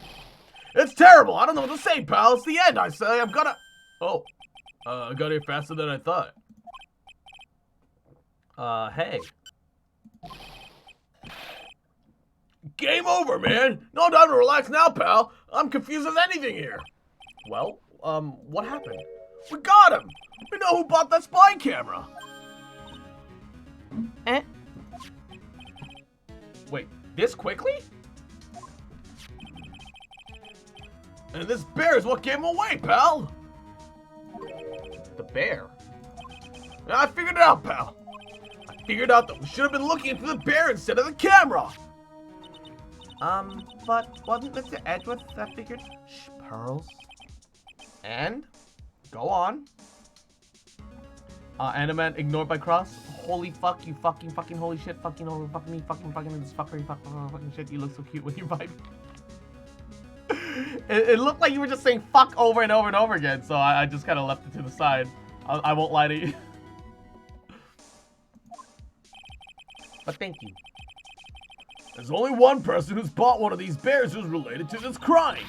It's terrible! I don't know what to say, pal! It's the end, I say! I'm gonna... Oh. I got here faster than I thought. Hey. Game over, man! No time to relax now, pal! I'm confused as anything here! Well, what happened? We got him! We know who bought that spy camera! Wait, this quickly? And this bear is what gave him away, pal! The bear? I figured it out, pal! I figured out that we should have been looking into the bear instead of the camera! But wasn't Mr. Edgeworth that figured? Shh, Pearls. And? Go on. Animan ignored by Cross. Holy fuck, you fucking holy shit, fucking over, fuck me, fucking this fuckery, fucking shit, you look so cute when you vibe. It looked like you were just saying fuck over and over and over again, so I just kind of left it to the side. I won't lie to you. But thank you. There's only one person who's bought one of these bears who's related to this crime.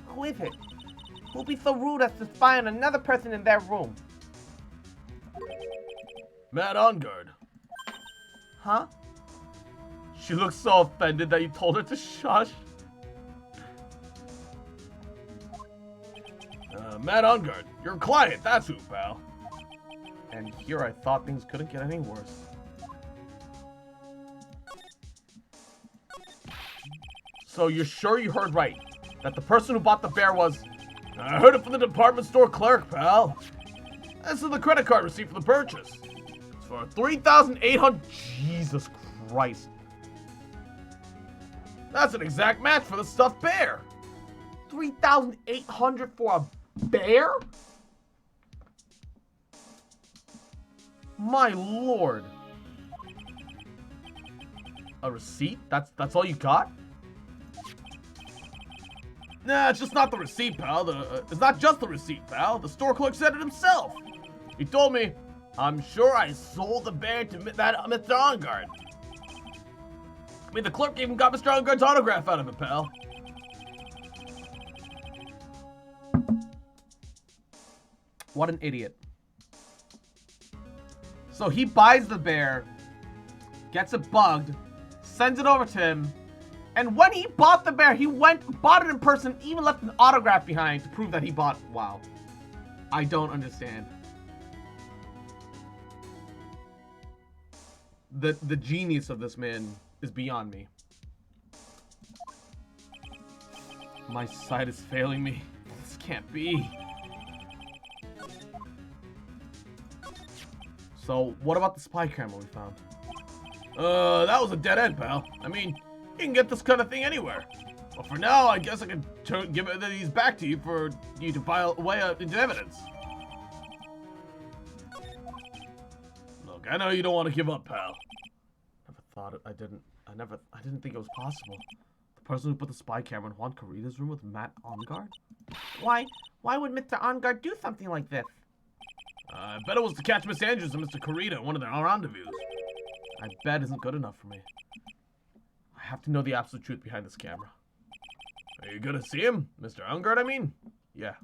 Who is it? Who'll be so rude as to spy on another person in their room? Matt Ongard. Huh? She looks so offended that you told her to shush. Matt Ongard, your client, that's who, pal. And here I thought things couldn't get any worse. So you're sure you heard right? That the person who bought the bear was... I heard it from the department store clerk, pal. This is the credit card receipt for the purchase. It's for 3,800... Jesus Christ. That's an exact match for the stuffed bear. 3,800 for a bear? My lord. A receipt? That's all you got? Nah, it's just not the receipt, pal. It's not just the receipt, pal. The store clerk said it himself. He told me, I'm sure I sold the bear to that Mr. Ongard. I mean, the clerk even got Mr. Ongard's autograph out of it, pal. What an idiot. So he buys the bear, gets it bugged, sends it over to him, and when he bought the bear, he bought it in person, even left an autograph behind to prove that he bought it. Wow. I don't understand. The genius of this man is beyond me. My sight is failing me. This can't be. So, what about the spy camera we found? That was a dead end, pal. I mean, you can get this kind of thing anywhere. But for now, I guess I could give these back to you for you to file away into evidence. Look, I know you don't want to give up, pal. Never thought it. I didn't think it was possible. The person who put the spy camera in Juan Corrida's room with Matt Ongard? Why would Mr. Ongard do something like this? I bet it was to catch Miss Andrews and Mr. Corrida at one of their rendezvous. I bet isn't good enough for me. I have to know the absolute truth behind this camera. Are you gonna see him? Mr. Ongard, I mean? Yeah.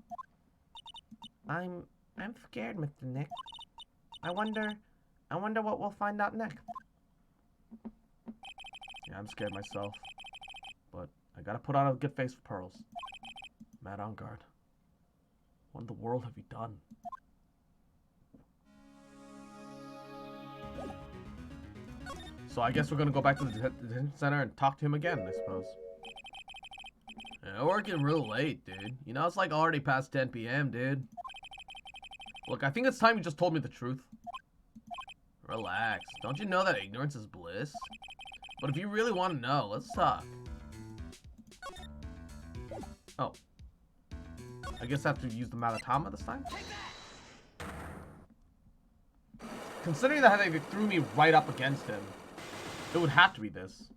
I'm scared, Mr. Nick. I wonder what we'll find out next. Yeah, I'm scared myself. But I gotta put on a good face for Pearls. Matt Ongard. What in the world have you done? So I guess we're gonna go back to the detention center and talk to him again, I suppose. Yeah, working real late, dude. You know, it's like already past 10 p.m., dude. Look, I think it's time you just told me the truth. Relax. Don't you know that ignorance is bliss? But if you really want to know, let's talk. Oh. I guess I have to use the Malatama this time? Considering that they threw me right up against him, it would have to be this.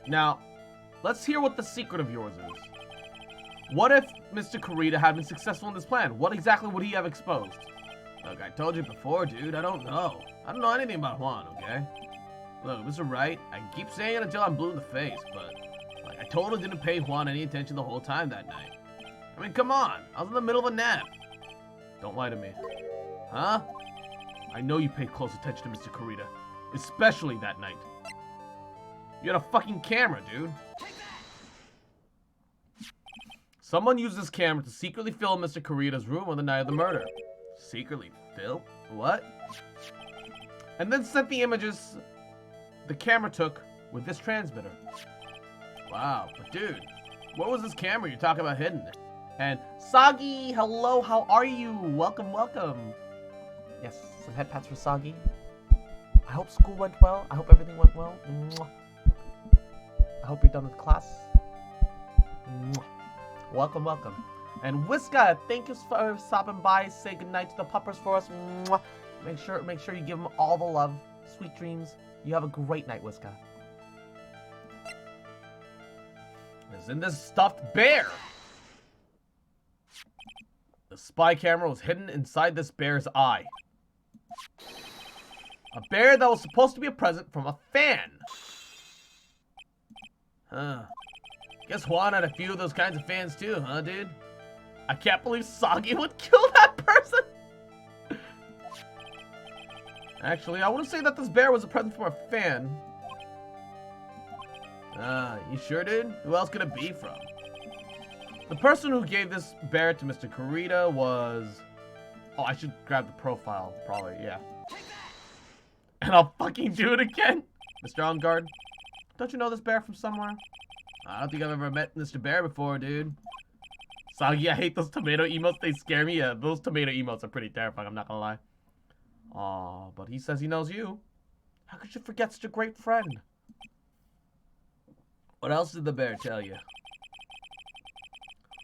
Now, let's hear what the secret of yours is. What if Mr. Corrida had been successful in this plan? What exactly would he have exposed? Look, I told you before, dude, I don't know. I don't know anything about Juan, okay? Look, Mr. Wright, I keep saying it until I'm blue in the face, but like, I totally didn't pay Juan any attention the whole time that night. I mean, come on, I was in the middle of a nap. Don't lie to me. Huh? I know you paid close attention to Mr. Corrida, especially that night. You had a fucking camera, dude. Someone used this camera to secretly film Mr. Corrida's room on the night of the murder. Secretly film? What? And then sent the images the camera took with this transmitter. Wow, but dude, what was this camera you're talking about hidden? And Soggy, hello, how are you? Welcome, welcome. Yes, some head pats for Soggy. I hope school went well. I hope everything went well. Mwah. I hope you're done with class. Mwah. Welcome, welcome. And Whiska, thank you for stopping by. Say goodnight to the puppers for us. Mwah. Make sure you give them all the love. Sweet dreams. You have a great night, Whiska. Is in this stuffed bear. The spy camera was hidden inside this bear's eye. A bear that was supposed to be a present from a fan. Huh. Guess Juan had a few of those kinds of fans too, huh, dude? I can't believe Soggy would kill that person. Actually, I want to say that this bear was a present from a fan. You sure, dude? Who else could it be from? The person who gave this bear to Mr. Kurita was... Oh, I should grab the profile, probably, yeah. And I'll fucking do it again. Mr. On Guard, don't you know this bear from somewhere? I don't think I've ever met Mr. Bear before, dude. Soggy, I hate those tomato emotes. They scare me. Yeah, those tomato emotes are pretty terrifying, I'm not gonna lie. Aw, but he says he knows you. How could you forget such a great friend? What else did the bear tell you?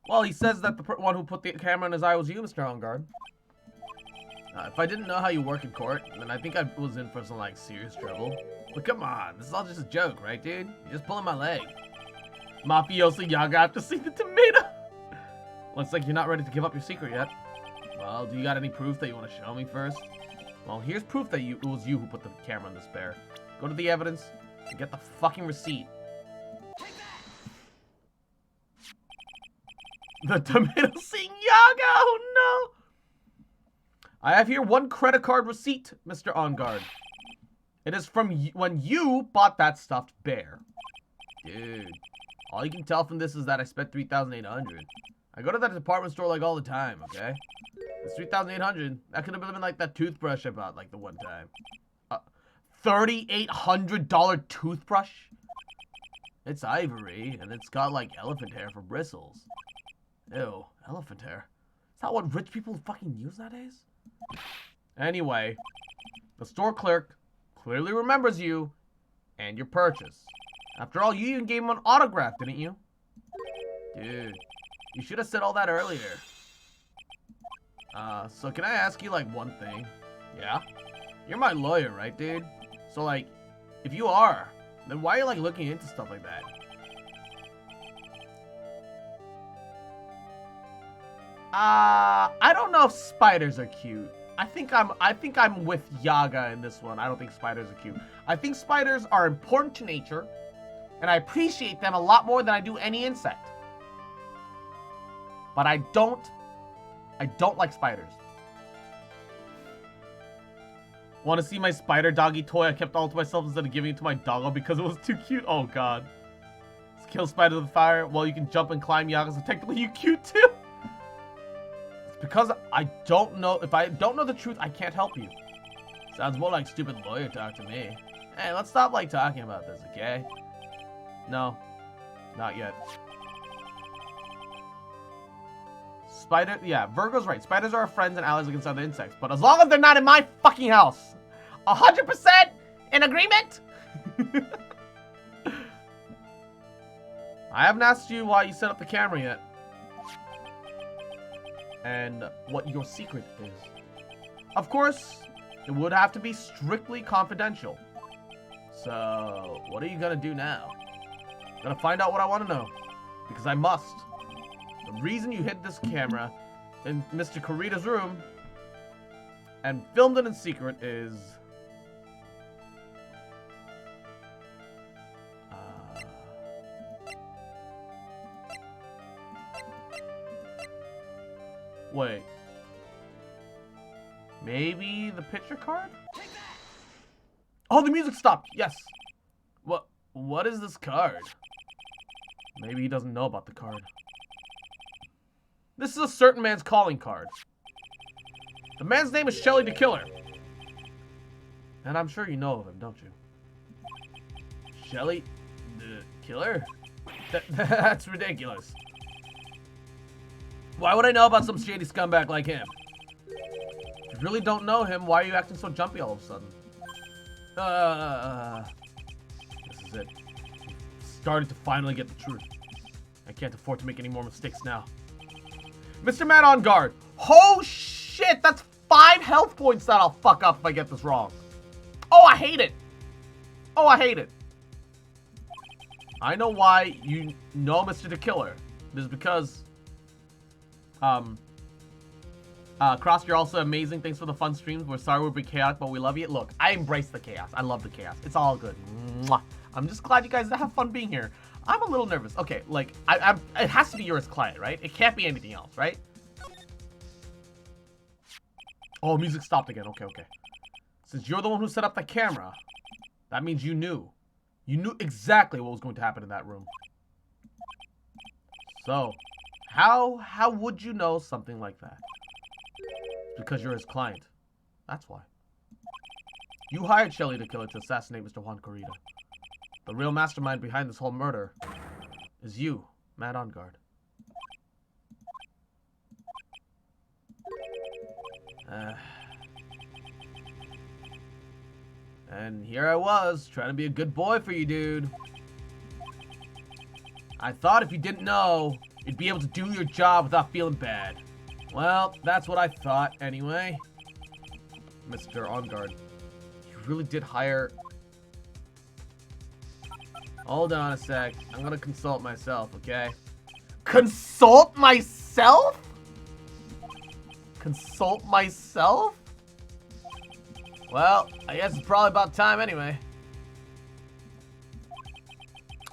Well, he says that the one who put the camera in his eye was you, Mr. On Guard. If I didn't know how you work in court, then I think I was in for some, like, serious trouble. But come on, this is all just a joke, right, dude? You're just pulling my leg. Mafioso Yaga after seeing the tomato. Looks like you're not ready to give up your secret yet. Well, do you got any proof that you want to show me first? Well, here's proof that it was you who put the camera on this bear. Go to the evidence and get the fucking receipt. The tomato seeing Yaga, oh no! I have here one credit card receipt, Mr. On Guard. It is from when you bought that stuffed bear. Dude, all you can tell from this is that I spent $3,800. I go to that department store like all the time, okay? It's $3,800. That could have been like that toothbrush I bought like the one time. $3,800 toothbrush? It's ivory, and it's got like elephant hair for bristles. Ew, elephant hair. Is that what rich people fucking use nowadays? Anyway, the store clerk clearly remembers you and your purchase. After all, you even gave him an autograph, didn't you? Dude, you should have said all that earlier. So can I ask you, like, one thing? Yeah? You're my lawyer, right, dude? So, like, if you are, then why are you, like, looking into stuff like that? I don't know if spiders are cute. I think I'm with Yaga in this one. I don't think spiders are cute. I think spiders are important to nature, and I appreciate them a lot more than I do any insect. But I don't like spiders. Want to see my spider doggy toy? I kept all to myself instead of giving it to my doggo because it was too cute. Oh god. Let's kill spiders with fire. Well, you can jump and climb, Yaga, so technically you cute too. Because I don't know, if I don't know the truth, I can't help you. Sounds more like stupid lawyer talk to me. Hey, let's stop, like, talking about this, okay? No. Not yet. Yeah, Virgo's right. Spiders are our friends and allies against other insects. But as long as they're not in my fucking house. 100% in agreement? I haven't asked you why you set up the camera yet. And what your secret is. Of course, it would have to be strictly confidential. So, what are you gonna do now? Gonna find out what I want to know. Because I must. The reason you hid this camera in Mr. Kurita's room and filmed it in secret is... Wait. Maybe the picture card? Oh, the music stopped! Yes! What is this card? Maybe he doesn't know about the card. This is a certain man's calling card. The man's name is Shelly the Killer. And I'm sure you know of him, don't you? Shelly the Killer? That's ridiculous. Why would I know about some shady scumbag like him? If you really don't know him, why are you acting so jumpy all of a sudden? This is it. Started to finally get the truth. I can't afford to make any more mistakes now. Mr. Man on Guard. Oh shit, that's 5 health points that I'll fuck up if I get this wrong. Oh, I hate it. Oh, I hate it. I know why you know Mr. the Killer. It is because... Cross, you're also amazing. Thanks for the fun streams. We're sorry we'll be chaotic, but we love you. Look, I embrace the chaos. I love the chaos. It's all good. Mwah. I'm just glad you guys have fun being here. I'm a little nervous. Okay, like, it has to be yours client, right? It can't be anything else, right? Oh, music stopped again. Okay, okay. Since you're the one who set up the camera, that means you knew. You knew exactly what was going to happen in that room. So, how would you know something like that? Because you're his client. That's why. You hired Shelly the killer to assassinate Mr. Juan Corrida. The real mastermind behind this whole murder is you, Matt Engarde. And here I was, trying to be a good boy for you, dude. I thought if you didn't know, you'd be able to do your job without feeling bad. Well, that's what I thought, anyway. Mr. Engarde, you really did hire... Hold on a sec. I'm gonna consult myself, okay? Consult myself? Consult myself? Well, I guess it's probably about time anyway.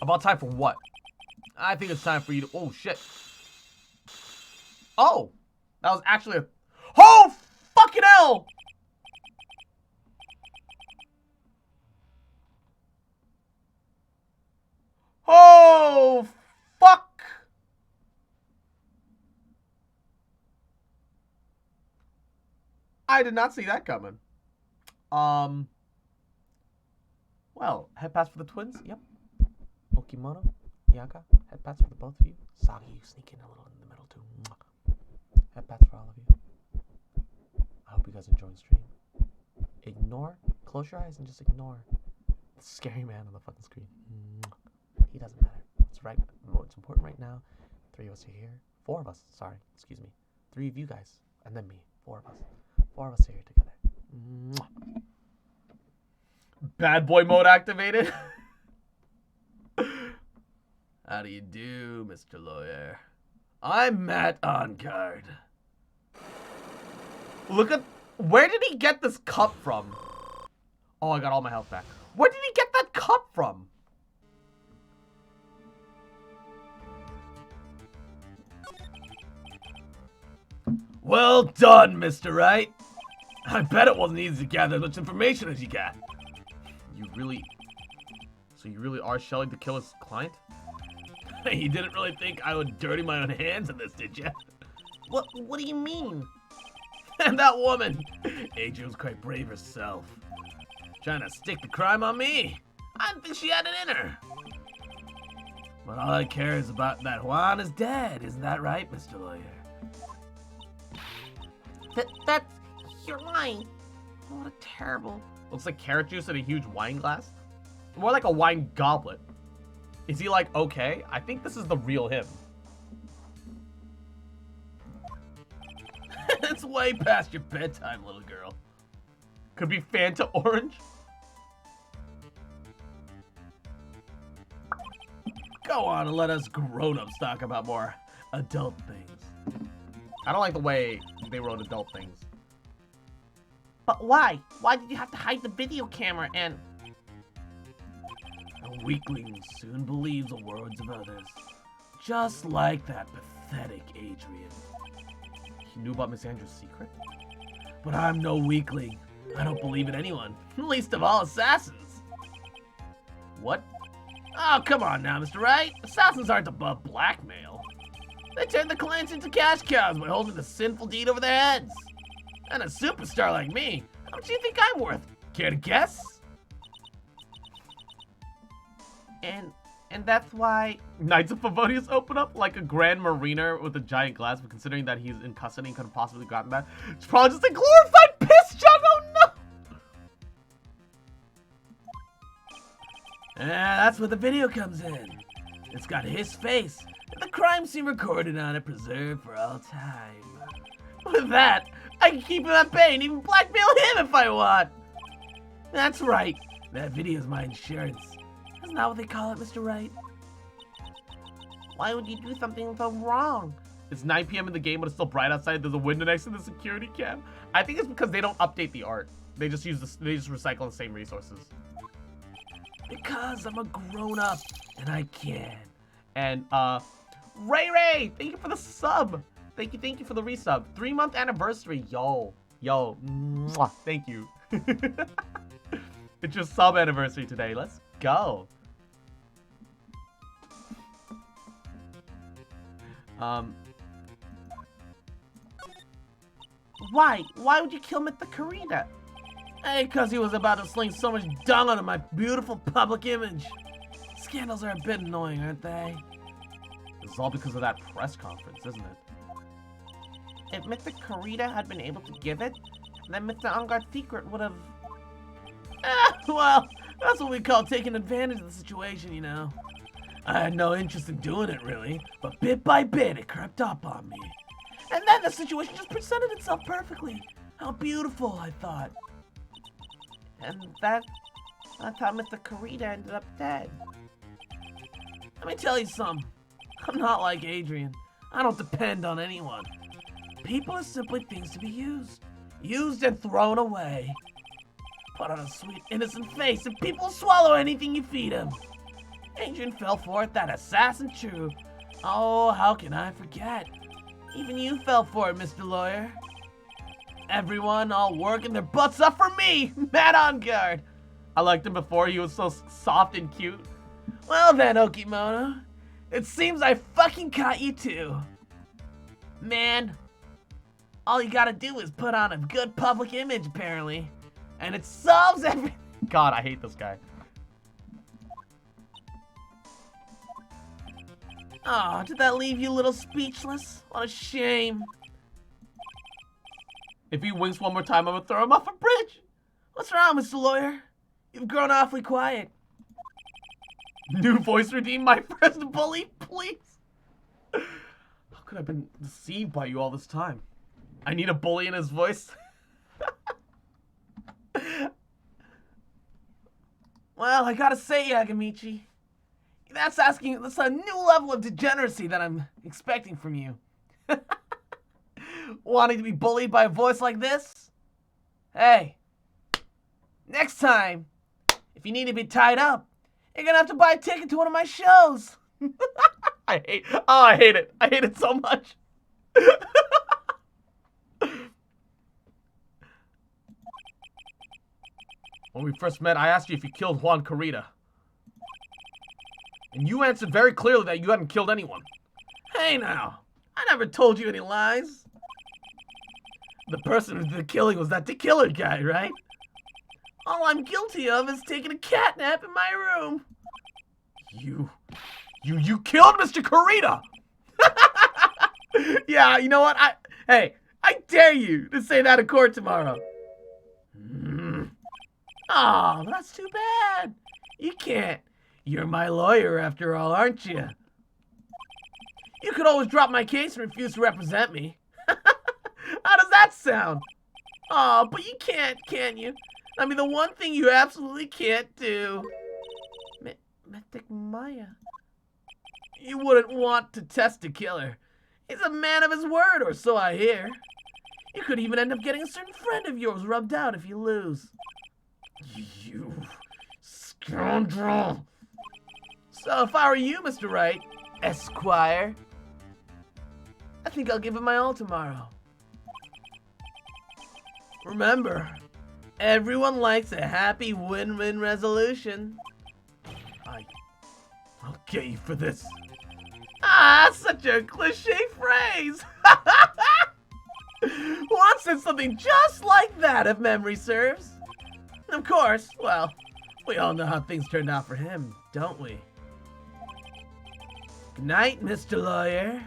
About time for what? I think it's time for you to... Oh, shit. Oh! That was actually a... Oh, fucking hell! Oh, fuck! I did not see that coming. Well, head pass for the twins. Yep. Okimono, Yaga, head pass for the both of you. Sagi, you sneak in a little in the middle too. Head pass for all of you. I hope you guys enjoy the stream. Ignore, close your eyes and just ignore the scary man on the fucking screen. He doesn't matter. It's right. What's important right now. 3 of us are here. 4 of us. Sorry, excuse me. 3 of you guys, and then me. 4 of us. 4 of us are here together. Bad boy mode activated. How do you do, Mr. Lawyer? I'm Matt Engarde. Look at... Where did he get this cup from? Oh, I got all my health back. Where did he get that cup from? Well done, Mr. Wright. I bet it wasn't easy to gather as much information as you got. You really... So you really are Shelly the killer's client? You didn't really think I would dirty my own hands in this, did you? What do you mean? And that woman, Adrian was quite brave herself. Trying to stick the crime on me. I didn't think she had it in her. But all I care is about that Juan is dead. Isn't that right, Mr. Lawyer? That's... You're lying. What a terrible... Looks like carrot juice in a huge wine glass. More like a wine goblet. Is he like, okay? I think this is the real him. It's way past your bedtime, little girl. Could be Fanta orange. Go on and let us grown-ups talk about more adult things. I don't like the way they wrote adult things. But why? Why did you have to hide the video camera and... A weakling soon believes the words of others. Just like that pathetic Adrian. He knew about Miss Andrews' secret? But I'm no weakling. I don't believe in anyone. Least of all assassins. What? Oh, come on now, Mr. Wright. Assassins aren't above blackmail. They turn the clients into cash cows by holding the sinful deed over their heads. And a superstar like me, how much do you think I'm worth? Care to guess? And that's why... Knights of Favonius open up like a grand marina with a giant glass, but considering that he's in custody and could have possibly gotten that, it's probably just a glorified piss jug. Oh no! That's where the video comes in. It's got his face and the crime scene recorded on it, preserved for all time. With that, I can keep him at bay and even blackmail him if I want. That's right. That video's my insurance. Isn't that what they call it, Mr. Wright? Why would you do something so wrong? It's 9 p.m. in the game, but it's still bright outside. There's a window next to the security cam. I think it's because they don't update the art. They just use they just recycle the same resources. Because I'm a grown-up and I can. And Ray, thank you for the sub. Thank you for the resub. 3-month anniversary, yo. Yo, mwah, thank you. It's your sub anniversary today. Let's go. Why? Why would you kill Mythic Karina? Hey, cause he was about to sling so much dung onto my beautiful public image. Scandals are a bit annoying, aren't they? This is all because of that press conference, isn't it? If Mr. Karita had been able to give it, then Mr. Unguard's secret would have... Well, that's what we call taking advantage of the situation, you know. I had no interest in doing it, really, but bit by bit, it crept up on me. And then the situation just presented itself perfectly. How beautiful, I thought. And that's how Mr. Karita ended up dead. Let me tell you something. I'm not like Adrian. I don't depend on anyone. People are simply things to be used. Used and thrown away. Put on a sweet, innocent face and people will swallow anything you feed them. Adrian fell for it, that assassin true. Oh, how can I forget? Even you fell for it, Mr. Lawyer. Everyone all working their butts up for me, Matt Enguarde. I liked him before. He was so soft and cute. Well then, Okimono. It seems I fucking caught you too. Man, all you gotta do is put on a good public image, apparently. And it solves everything. God, I hate this guy. Aw, did that leave you a little speechless? What a shame. If he winks one more time, I'm gonna throw him off a bridge. What's wrong, Mr. Lawyer? You've grown awfully quiet. New voice redeem, my first bully, please. How could I have been deceived by you all this time? I need a bully in his voice. Well, I gotta say, Yagamichi, that's a new level of degeneracy that I'm expecting from you. Wanting to be bullied by a voice like this? Hey, next time, if you need to be tied up, you're gonna have to buy a ticket to one of my shows. I hate it. I hate it so much. When we first met, I asked you if you killed Juan Karita. And you answered very clearly that you hadn't killed anyone. Hey now, I never told you any lies. The person who did the killing was that The Killer guy, right? All I'm guilty of is taking a cat nap in my room. You killed Mr. Karita! Yeah, you know what? I dare you to say that in court tomorrow. Oh, that's too bad. You can't. You're my lawyer after all, aren't you? You could always drop my case and refuse to represent me. How does that sound? Oh, but you can't, can you? I mean, the one thing you absolutely can't do. Mythic Maya. You wouldn't want to test a killer. He's a man of his word, or so I hear. You could even end up getting a certain friend of yours rubbed out if you lose. You scoundrel. So if I were you, Mr. Wright, Esquire, I think I'll give it my all tomorrow. Remember, everyone likes a happy win-win resolution. I'll get you for this. Ah, such a cliche phrase. Juan said something just like that, if memory serves. Of course, well, we all know how things turned out for him, don't we? Good night, Mr. Lawyer.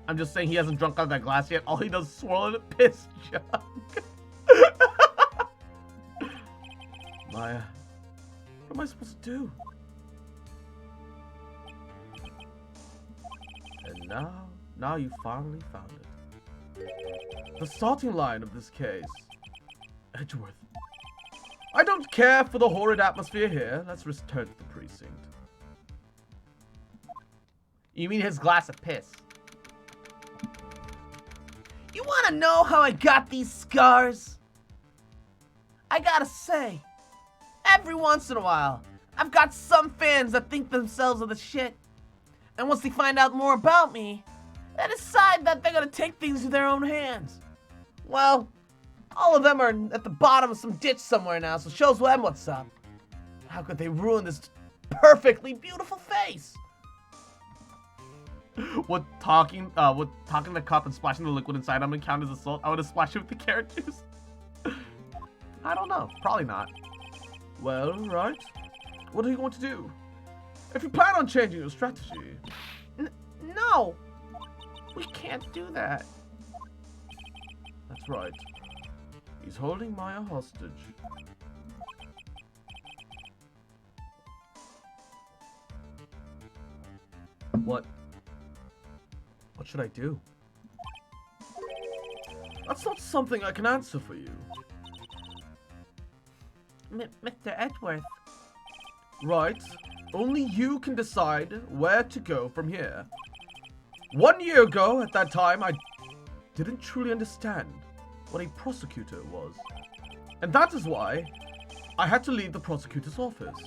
I'm just saying he hasn't drunk out of that glass yet. All he does is swirl in a piss jug. Maya, what am I supposed to do? And now you finally found it. The starting line of this case. Edgeworth. I don't care for the horrid atmosphere here. Let's return to the precinct. You mean his glass of piss? You want to know how I got these scars? I gotta say, every once in a while, I've got some fans that think themselves are the shit. And once they find out more about me, they decide that they're gonna take things into their own hands. Well, All of them are at the bottom of some ditch somewhere now, so shows them what's up. How could they ruin this perfectly beautiful face? Would talking the cup and splashing the liquid inside them count as assault? I would have splashed it with the carrot juice. I don't know. Probably not. Well, right. What are you going to do? If you plan on changing your strategy... No! We can't do that. That's right. He's holding Maya hostage. What should I do? That's not something I can answer for you. Mr. Edgeworth. Right. Only you can decide where to go from here. 1 year ago, at that time, I didn't truly understand what a prosecutor was. And that is why I had to leave the prosecutor's office.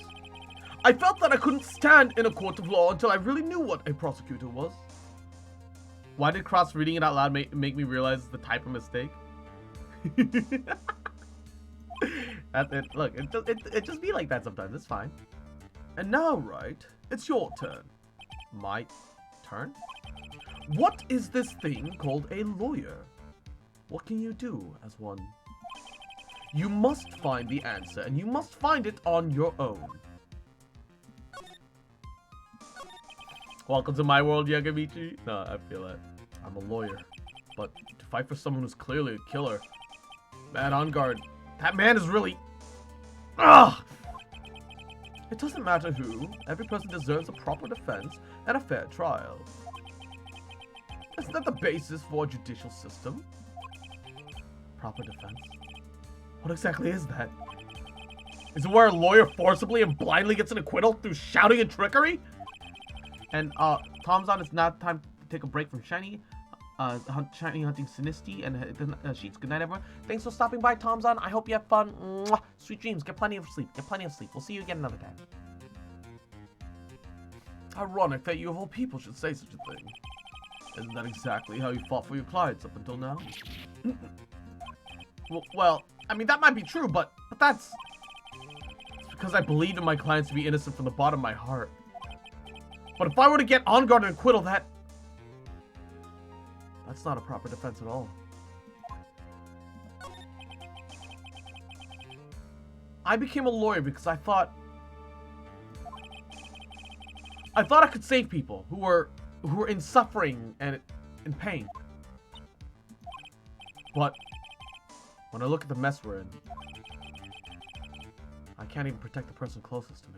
I felt that I couldn't stand in a court of law until I really knew what a prosecutor was. Why did Cross reading it out loud make me realize the type of mistake? Look, it just be like that sometimes. It's fine. And now, right, it's your turn. My turn? What is this thing called a lawyer? What can you do as one? You must find the answer, and you must find it on your own. Welcome to my world, Yagamichi. No, I feel that. I'm a lawyer, but to fight for someone who's clearly a killer, man on guard, that man is really... Ugh! It doesn't matter who, every person deserves a proper defense and a fair trial. Isn't that the basis for a judicial system? Proper defense? What exactly is that? Is it where a lawyer forcibly and blindly gets an acquittal through shouting and trickery? And, Tom's on, it's now time to take a break from Shiny. Shiny hunting Sinisty and Sheets. Good night, everyone. Thanks for stopping by, Tom's on. I hope you have fun. Mwah. Sweet dreams. Get plenty of sleep. We'll see you again another time. Ironic that you of all people should say such a thing. Isn't that exactly how you fought for your clients up until now? Well, I mean, that might be true, but that's... It's because I believed in my clients to be innocent from the bottom of my heart. But if I were to get on guard and acquittal, that's not a proper defense at all. I became a lawyer because I thought I could save people who were in suffering and in pain. But when I look at the mess we're in, I can't even protect the person closest to me.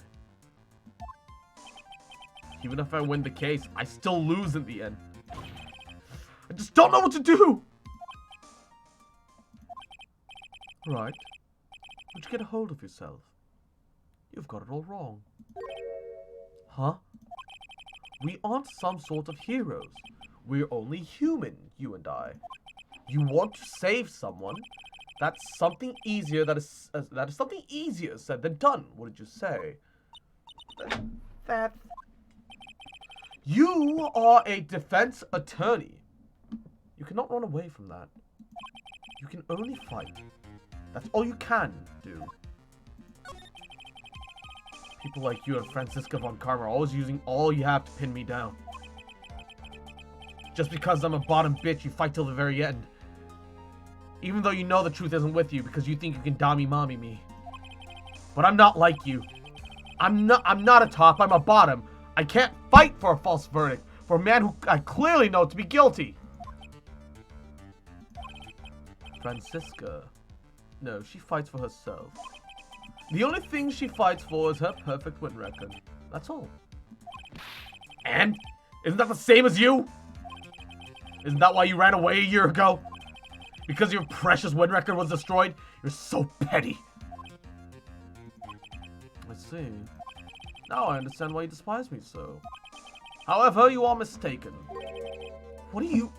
Even if I win the case, I still lose in the end. I just don't know what to do! Right. Would you get a hold of yourself? You've got it all wrong. Huh? We aren't some sort of heroes. We're only human, you and I. You want to save someone? That's something easier. That is something easier said than done. What did you say? That... You are a defense attorney. You cannot run away from that. You can only fight. That's all you can do. People like you and Franziska von Karma are always using all you have to pin me down. Just because I'm a bottom bitch, you fight till the very end. Even though you know the truth isn't with you because you think you can Dami Mommy me. But I'm not like you. I'm not a top, I'm a bottom. I can't fight for a false verdict for a man who I clearly know to be guilty. Franziska. No, she fights for herself. The only thing she fights for is her perfect win record. That's all. And? Isn't that the same as you? Isn't that why you ran away a year ago? Because your precious win record was destroyed? You're so petty. I see. Now I understand why you despise me so. However, you are mistaken. What are you...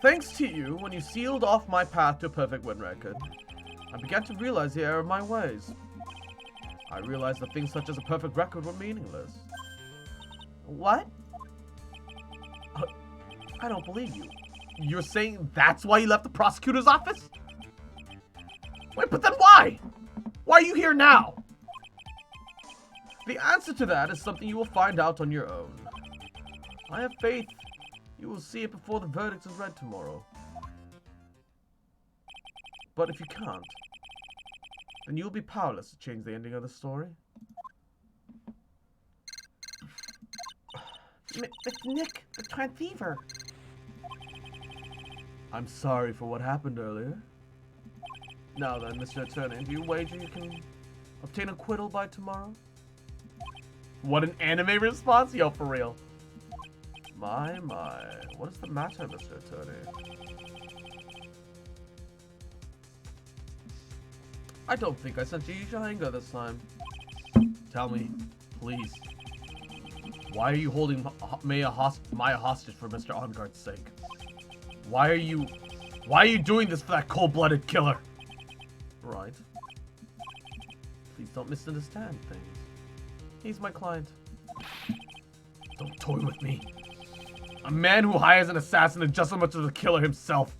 Thanks to you, when you sealed off my path to a perfect win record, I began to realize the error of my ways. I realized that things such as a perfect record were meaningless. What? I don't believe you. You're saying that's why you left the prosecutor's office? Wait, but then why? Why are you here now? The answer to that is something you will find out on your own. I have faith you will see it before the verdict is read tomorrow. But if you can't, then you'll be powerless to change the ending of the story. Nick, the transceiver. I'm sorry for what happened earlier. Now then, Mr. Attorney, do you wager you can obtain acquittal by tomorrow? What an anime response, yo, for real. My, what is the matter, Mr. Attorney? I don't think I sent you Shahinga this time. Tell me, please. Why are you holding Maya hostage for Mr. Enguarde's sake? Why are you doing this for that cold-blooded killer? Right. Please don't misunderstand things. He's my client. Don't toy with me. A man who hires an assassin is just as much as the killer himself.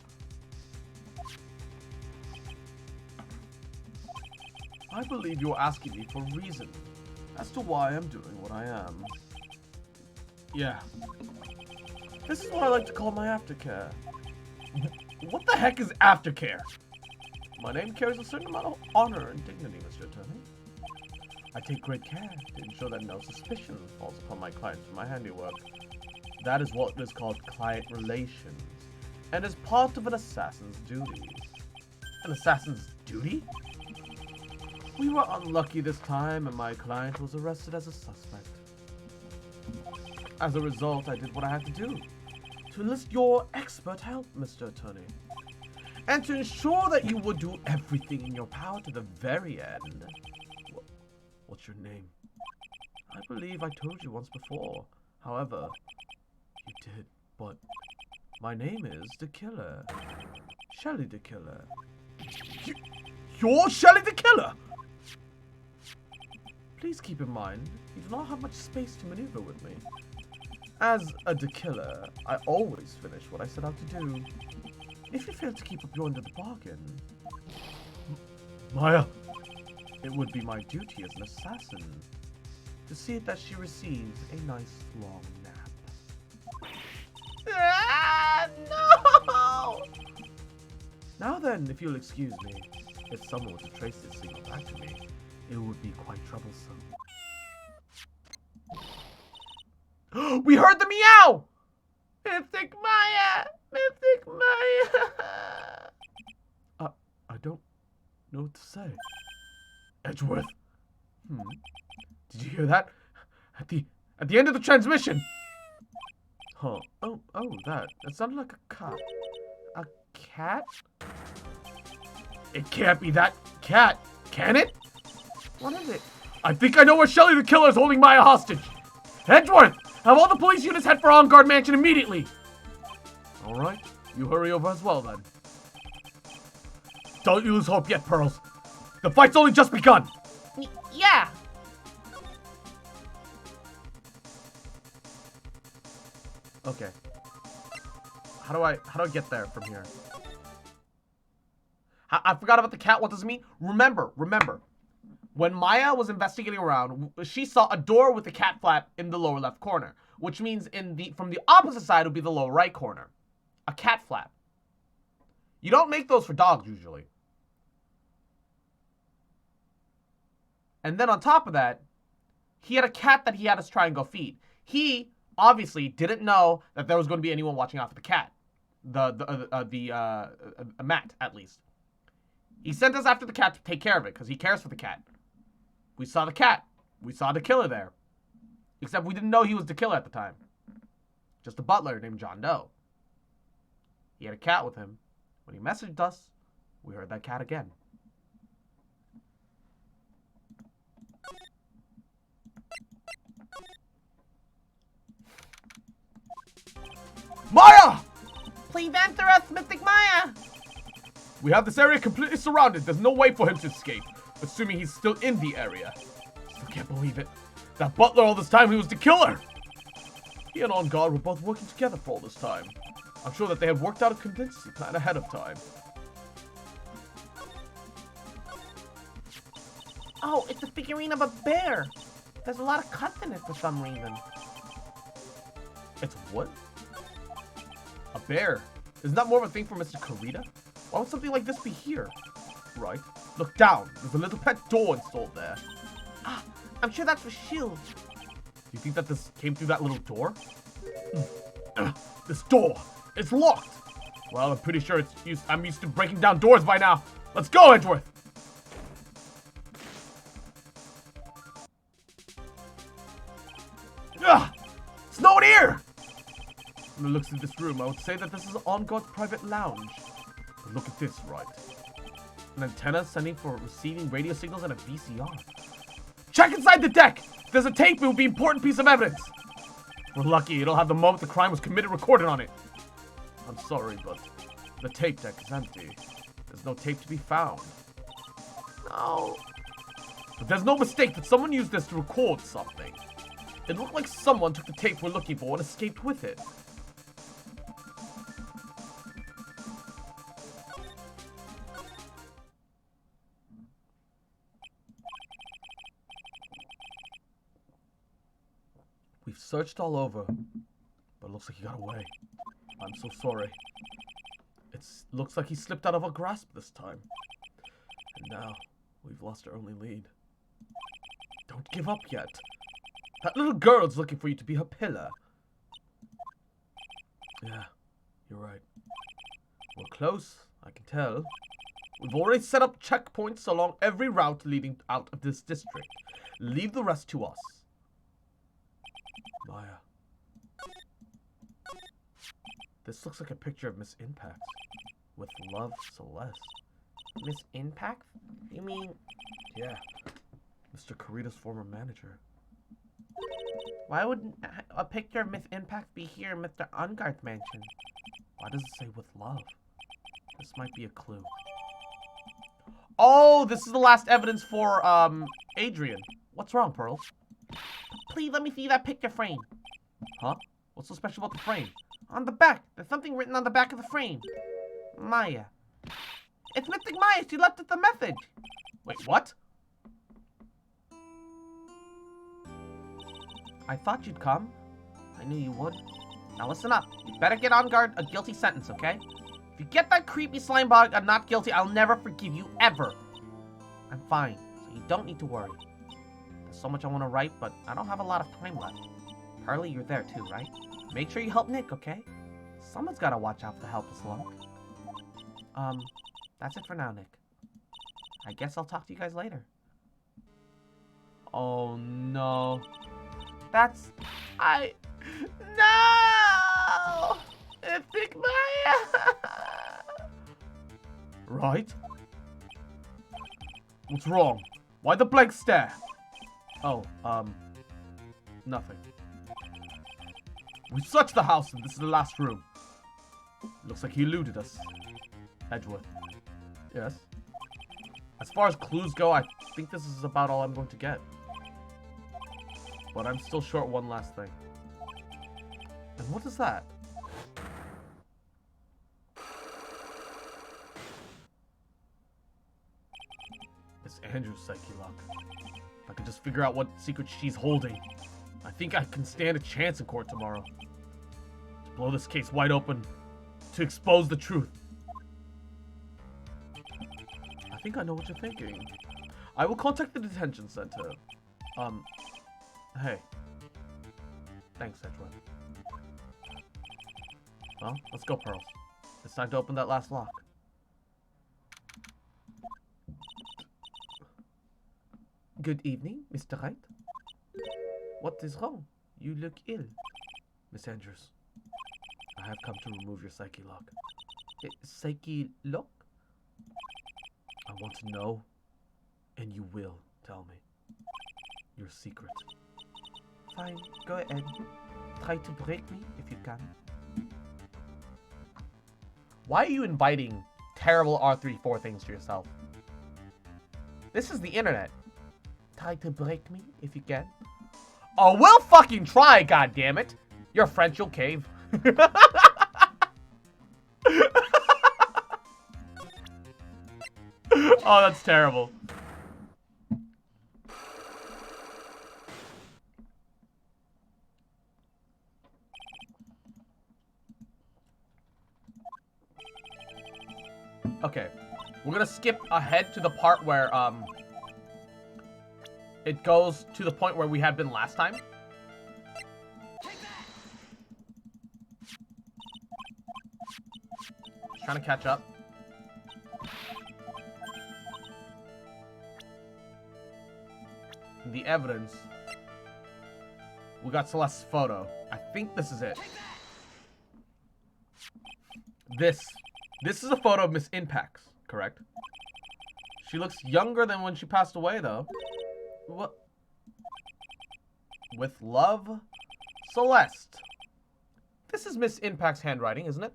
I believe you're asking me for a reason as to why I'm doing what I am. Yeah. This is what I like to call my aftercare. What the heck is aftercare? My name carries a certain amount of honor and dignity, Mr. Attorney. I take great care to ensure that no suspicion falls upon my client for my handiwork. That is what is called client relations, and is part of an assassin's duties. An assassin's duty? We were unlucky this time, and my client was arrested as a suspect. As a result, I did what I had to do, to enlist your expert help, Mr. Attorney, and to ensure that you would do everything in your power to the very end. What's your name? I believe I told you once before. However, you did, but my name is the Killer. Shelly the Killer. You're Shelly the Killer? Please keep in mind, you do not have much space to maneuver with me. As a Killer, I always finish what I set out to do. If you fail to keep up your end of the bargain, Maya. it would be my duty as an assassin to see that she receives a nice long nap. No! Now then, if you'll excuse me, if someone were to trace this signal back to me, it would be quite troublesome. We heard the meow! Mystic Maya! Mystic Maya! I don't know what to say. Edgeworth, Did you hear that? at the end of the transmission! Huh. Oh, that. It sounded like a cat. A cat? It can't be that cat, can it? What is it? I think I know where Shelly the Killer is holding Maya hostage. Edgeworth, have all the police units head for Enguarde Mansion immediately. Alright, you hurry over as well then. Don't you lose hope yet, Pearls. The fight's only just begun. Yeah. Okay. How do I get there from here? I forgot about the cat. What does it mean? Remember. When Maya was investigating around, she saw a door with a cat flap in the lower left corner, which means from the opposite side would be the lower right corner. A cat flap. You don't make those for dogs usually. And then on top of that, he had a cat that he had to try and go feed. He obviously didn't know that there was going to be anyone watching out for the cat. Matt, at least. He sent us after the cat to take care of it because he cares for the cat. We saw the cat. We saw the killer there. Except we didn't know he was the killer at the time. Just a butler named John Doe. He had a cat with him. When he messaged us, we heard that cat again. Maya! Please answer us, Mystic Maya. We have this area completely surrounded. There's no way for him to escape. Assuming he's still in the area. Still can't believe it. That butler all this time, he was the killer! He and Enguarde were both working together for all this time. I'm sure that they have worked out a contingency plan ahead of time. Oh, it's a figurine of a bear. There's a lot of cuts in it for some reason. It's what? A bear? Isn't that more of a thing for Mr. Kurita? Why would something like this be here? Right. Look down. There's a little pet door installed there. Ah, I'm sure that's for Shield. Do you think that this came through that little door? This door! It's locked! Well, I'm pretty sure I'm used to breaking down doors by now. Let's go, Edgeworth! Ugh! It's no one here! From the looks of this room, I would say that this is On Guard's private lounge. But look at this, right? An antenna sending for receiving radio signals and a VCR. Check inside the deck! If there's a tape, it will be an important piece of evidence. If we're lucky, it'll have the moment the crime was committed recorded on it. I'm sorry, but the tape deck is empty. There's no tape to be found. No. But there's no mistake that someone used this to record something. It looked like someone took the tape we're looking for and escaped with it. We've searched all over, but it looks like he got away. I'm so sorry. It looks like he slipped out of our grasp this time. And now, we've lost our only lead. Don't give up yet. That little girl's looking for you to be her pillar. Yeah, you're right. We're close, I can tell. We've already set up checkpoints along every route leading out of this district. Leave the rest to us. Maya. This looks like a picture of Miss Impact. With love, Celeste. Miss Impact? You mean... Yeah. Mr. Kurita's former manager. Why would a picture of Miss Impact be here in Mr. Unguard's mansion? Why does it say with love? This might be a clue. Oh, this is the last evidence for, Adrian. What's wrong, Pearls? Please let me see that picture frame. Huh? What's so special about the frame? On the back. There's something written on the back of the frame. Maya. It's Mystic Maya. She left us a message. Wait, what? I thought you'd come. I knew you would. Now listen up. You better get on guard a guilty sentence, okay? If you get that creepy slime bug a not guilty, I'll never forgive you, ever. I'm fine, so you don't need to worry. There's so much I want to write, but I don't have a lot of time left. Harley, you're there too, right? Make sure you help Nick, okay? Someone's got to watch out for the helpless luck. That's it for now, Nick. I guess I'll talk to you guys later. Oh no. No! Mystic Maya! Right? What's wrong? Why the blank stare? Oh, nothing. We searched the house and this is the last room. Looks like he eluded us. Edgeworth. Yes? As far as clues go, I think this is about all I'm going to get. But I'm still short one last thing. And what is that? It's Andrew's psyche lock. If I could just figure out what secret she's holding, I think I can stand a chance in court tomorrow. To blow this case wide open, to expose the truth. I think I know what you're thinking. I will contact the detention center. Hey. Thanks, Edgeworth. Well, let's go, Pearls. It's time to open that last lock. Good evening, Mr. Wright. What is wrong? You look ill. Miss Andrews, I have come to remove your psyche lock. Psyche lock? I want to know, and you will tell me, your secret. Fine, go ahead. Try to break me if you can. Why are you inviting terrible R34 things to yourself? This is the internet. Try to break me if you can. Oh, we'll fucking try, goddammit! You're French, you'll cave. Oh, that's terrible. Okay. We're gonna skip ahead to the part where, it goes to the point where we had been last time. Just trying to catch up. The evidence. We got Celeste's photo. I think this is it. This is a photo of Miss Impax, correct? She looks younger than when she passed away, though. What? With love, Celeste. This is Miss Impax's handwriting, isn't it?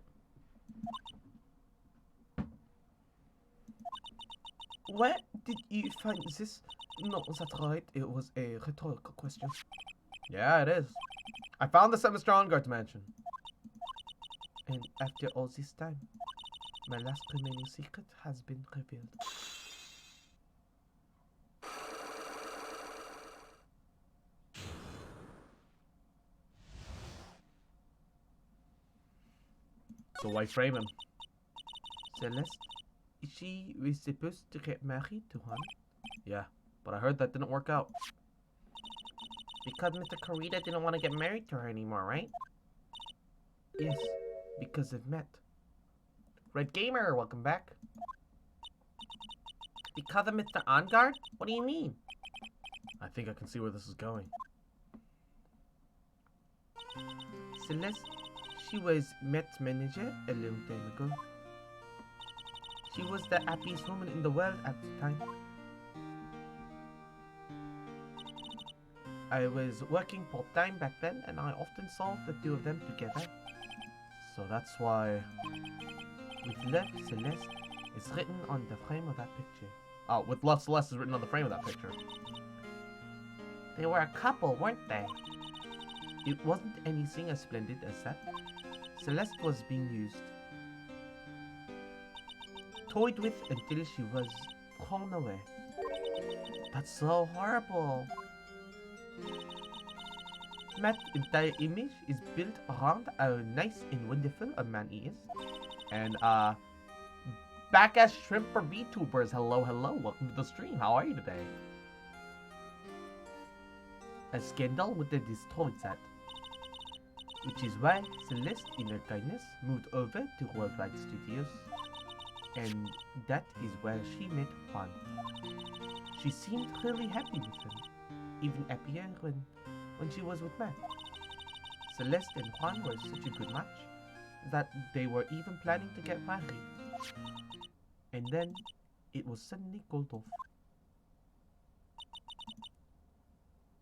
Where did you find this? No, that's right. It was a rhetorical question. Yeah, it is. I found this at Mr. Engarde's mansion. And after all this time, my last remaining secret has been revealed. So why frame him? Celeste, she was supposed to get married to Juan. Yeah, but I heard that didn't work out. Because Mr. Kurita didn't want to get married to her anymore, right? Yes, because of Matt. Red Gamer, welcome back. Because of Mr. Engarde? What do you mean? I think I can see where this is going. Celeste, she was Matt's manager a long time ago. She was the happiest woman in the world at the time. I was working part-time back then, and I often saw the two of them together. So that's why... With love, Celeste is written on the frame of that picture. Oh, with love, Celeste is written on the frame of that picture. They were a couple, weren't they? It wasn't anything as splendid as that. Celeste was being used. Toyed with until she was thrown away. That's so horrible. Matt's entire image is built around how nice and wonderful a man he is. And, back as Shrimp for VTubers, hello, hello, welcome to the stream, how are you today? A scandal would have destroyed that. Which is why Celeste, in her kindness, moved over to Worldwide Studios. And that is where she met Juan. She seemed really happy with him. Even happier when she was with Matt. Celeste and Juan were such a good match that they were even planning to get married. And then it was suddenly called off.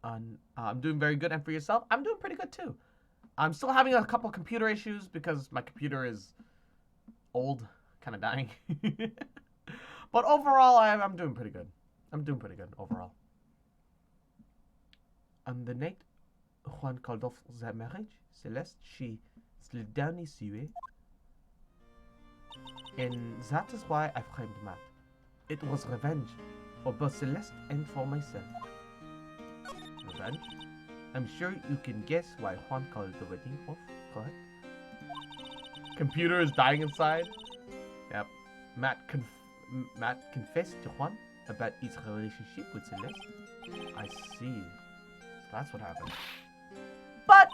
I'm doing very good, and for yourself, I'm doing pretty good too. I'm still having a couple computer issues because my computer is old, kind of dying. But overall, I'm doing pretty good. I'm doing pretty good overall. On the night Juan called off the marriage, Celeste, she slid down his seaway. And that is why I framed Matt. It was revenge for both Celeste and for myself. Revenge? I'm sure you can guess why Juan called the wedding off, correct? Computer is dying inside. Yep. Matt confessed to Juan about his relationship with Celeste. I see. That's what happened. But,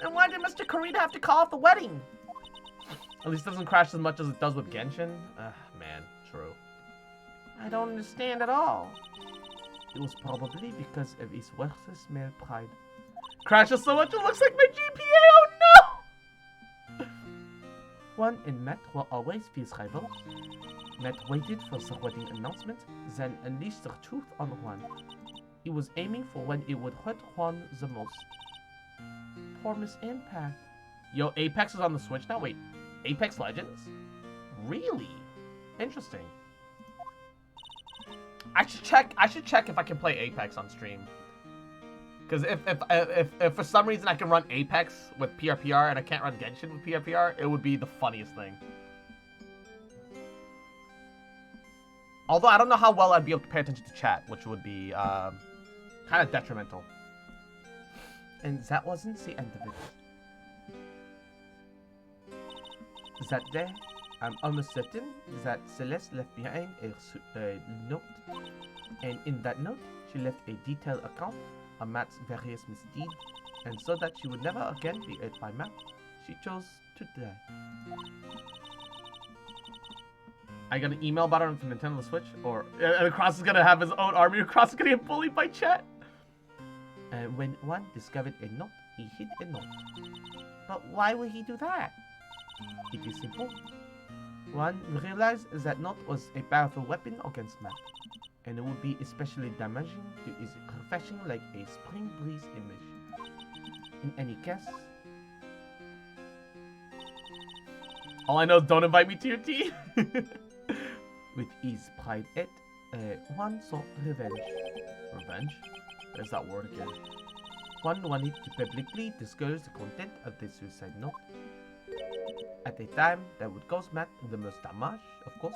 then why did Mr. Kurita have to call off the wedding? At least it doesn't crash as much as it does with Genshin. Man, true. I don't understand at all. It was probably because of his worthless male pride. Crashes so much it looks like my GPA, oh no! Juan and Matt were always fierce rivals. Matt waited for the wedding announcement, then unleashed the truth on Juan. He was aiming for when it would hurt Juan the most. Poor Miss Impact. Yo, Apex is on the Switch now? Wait, Apex Legends? Really? Interesting. I should check if I can play Apex on stream. Because if for some reason I can run Apex with PRPR and I can't run Genshin with PRPR, it would be the funniest thing. Although I don't know how well I'd be able to pay attention to chat, which would be kind of detrimental. And that wasn't the end of it. That day, I'm almost certain that Celeste left behind a note, and in that note, she left a detailed account of Matt's various misdeeds, and so that she would never again be hurt by Matt, she chose to die. I got an email about it from Nintendo Switch, or Cross is gonna have his own army. Cross is gonna get bullied by chat. When Juan discovered a note, he hid a note. But why would he do that? It is simple. Juan realized that note was a powerful weapon against Matt, and it would be especially damaging to his refreshing like a spring breeze image. In any case, All I know is don't invite me to your tea. with his pride at Juan sought revenge. Revenge? There's that word again. Juan wanted to publicly disclose the content of the suicide note at a time that would cause Matt the most damage, of course.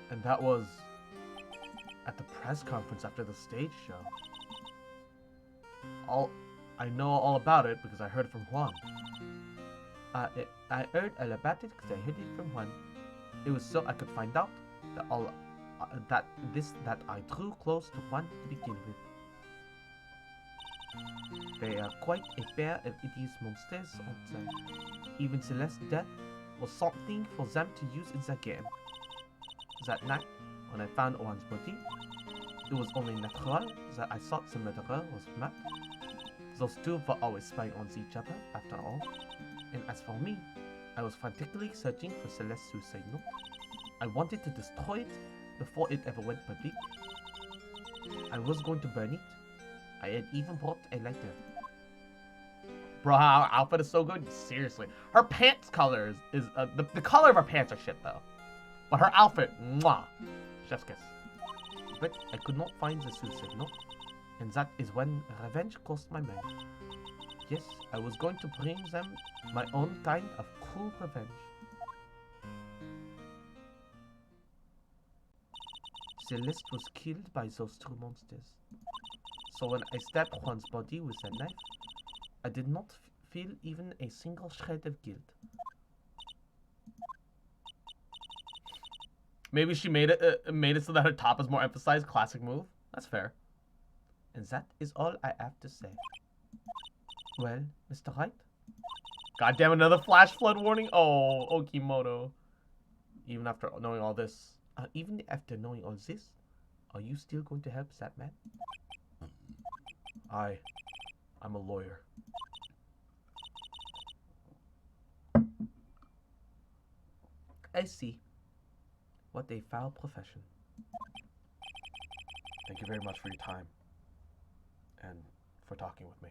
And that was at the press conference after the stage show. I know all about it because I heard it from Juan. I heard all about it because I heard it from Juan. It was so I could find out that that I drew close to Juan to begin with. They are quite a pair of hideous monsters, aren't they? Even Celeste's death was something for them to use in their game. That night, when I found Juan's body, it was only natural that I thought the murderer was Matt. Those two were always spying on each other, after all. And as for me, I was frantically searching for Celeste's suicide note. I wanted to destroy it before it ever went public. I was going to burn it. I had even brought a lighter. Bro, her outfit is so good. Seriously. Her pants color is the color of her pants are shit, though. But her outfit, mwah. Chef's kiss. But I could not find the suicide note. And that is when revenge crossed my mind. Yes, I was going to bring them my own kind of cruel revenge. Celeste was killed by those two monsters. So when I stabbed Juan's body with a knife, I did not feel even a single shred of guilt. Maybe she made it so that her top is more emphasized. Classic move. That's fair. And that is all I have to say. Well, Mr. Wright? Goddamn, another flash flood warning? Oh, Okimoto. Even after knowing all this. Even after knowing all this, are you still going to help that man? I'm a lawyer. I see. What a foul profession. Thank you very much for your time. And for talking with me.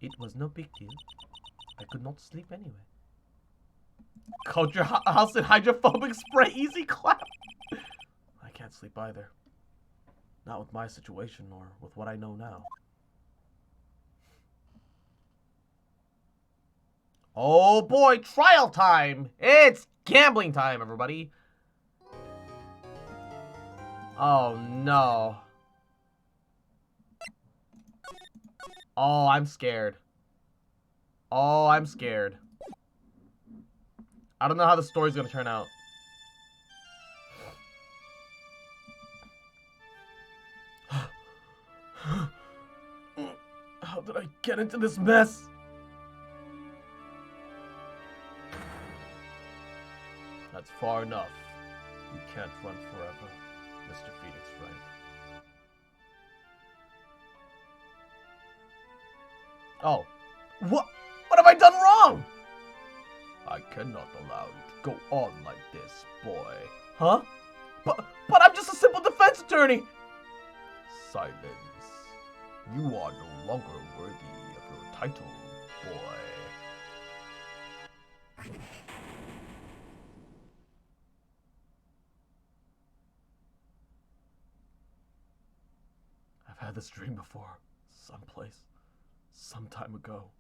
It was no big deal. I could not sleep anyway. Coat your house in hydrophobic spray. Easy clap. I can't sleep either. Not with my situation or with what I know now. Oh boy, trial time! It's gambling time, everybody. Oh no. Oh, I'm scared. Oh, I'm scared. I don't know how the story's gonna turn out. How did I get into this mess? That's far enough. You can't run forever, Mr. Phoenix Wright. Oh. What have I done wrong? I cannot allow you to go on like this, boy. Huh? But I'm just a simple defense attorney. Silence. You are no longer worthy of your title, boy. I've had this dream before, someplace, some time ago,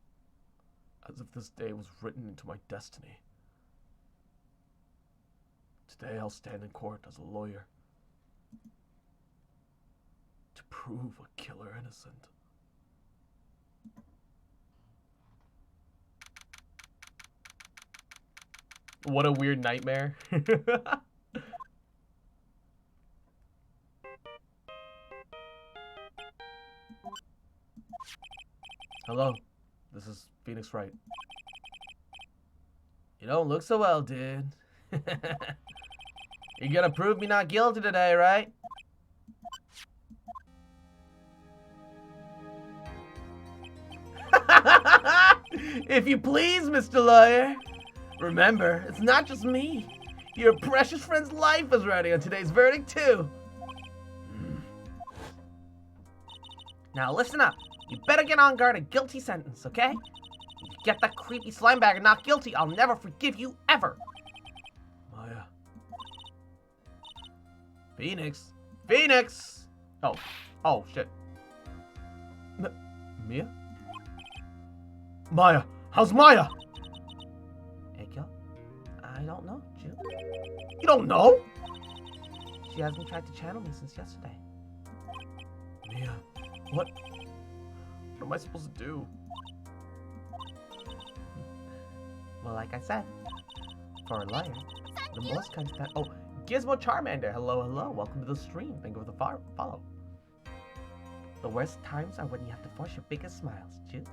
as if this day was written into my destiny. Today I'll stand in court as a lawyer to prove a killer innocent. What a weird nightmare. Hello, this is Phoenix Wright. You don't look so well, dude. You're gonna prove me not guilty today, right? If you please, Mr. Lawyer. Remember, it's not just me. Your precious friend's life is riding on today's verdict, too. Now listen up. You better get on guard a guilty sentence, okay? If you get that creepy slimebagger not guilty, I'll never forgive you, ever. Maya. Phoenix. Phoenix! Oh, shit. Mia? Maya, how's Maya? Echo? I don't know, Jill. You don't know? She hasn't tried to channel me since yesterday. Mia, what am I supposed to do? Well, like I said, for a lawyer, the most kinds of... Oh, Gizmo Charmander, hello, welcome to the stream. Thank you for the follow. The worst times are when you have to force your biggest smiles, Jill.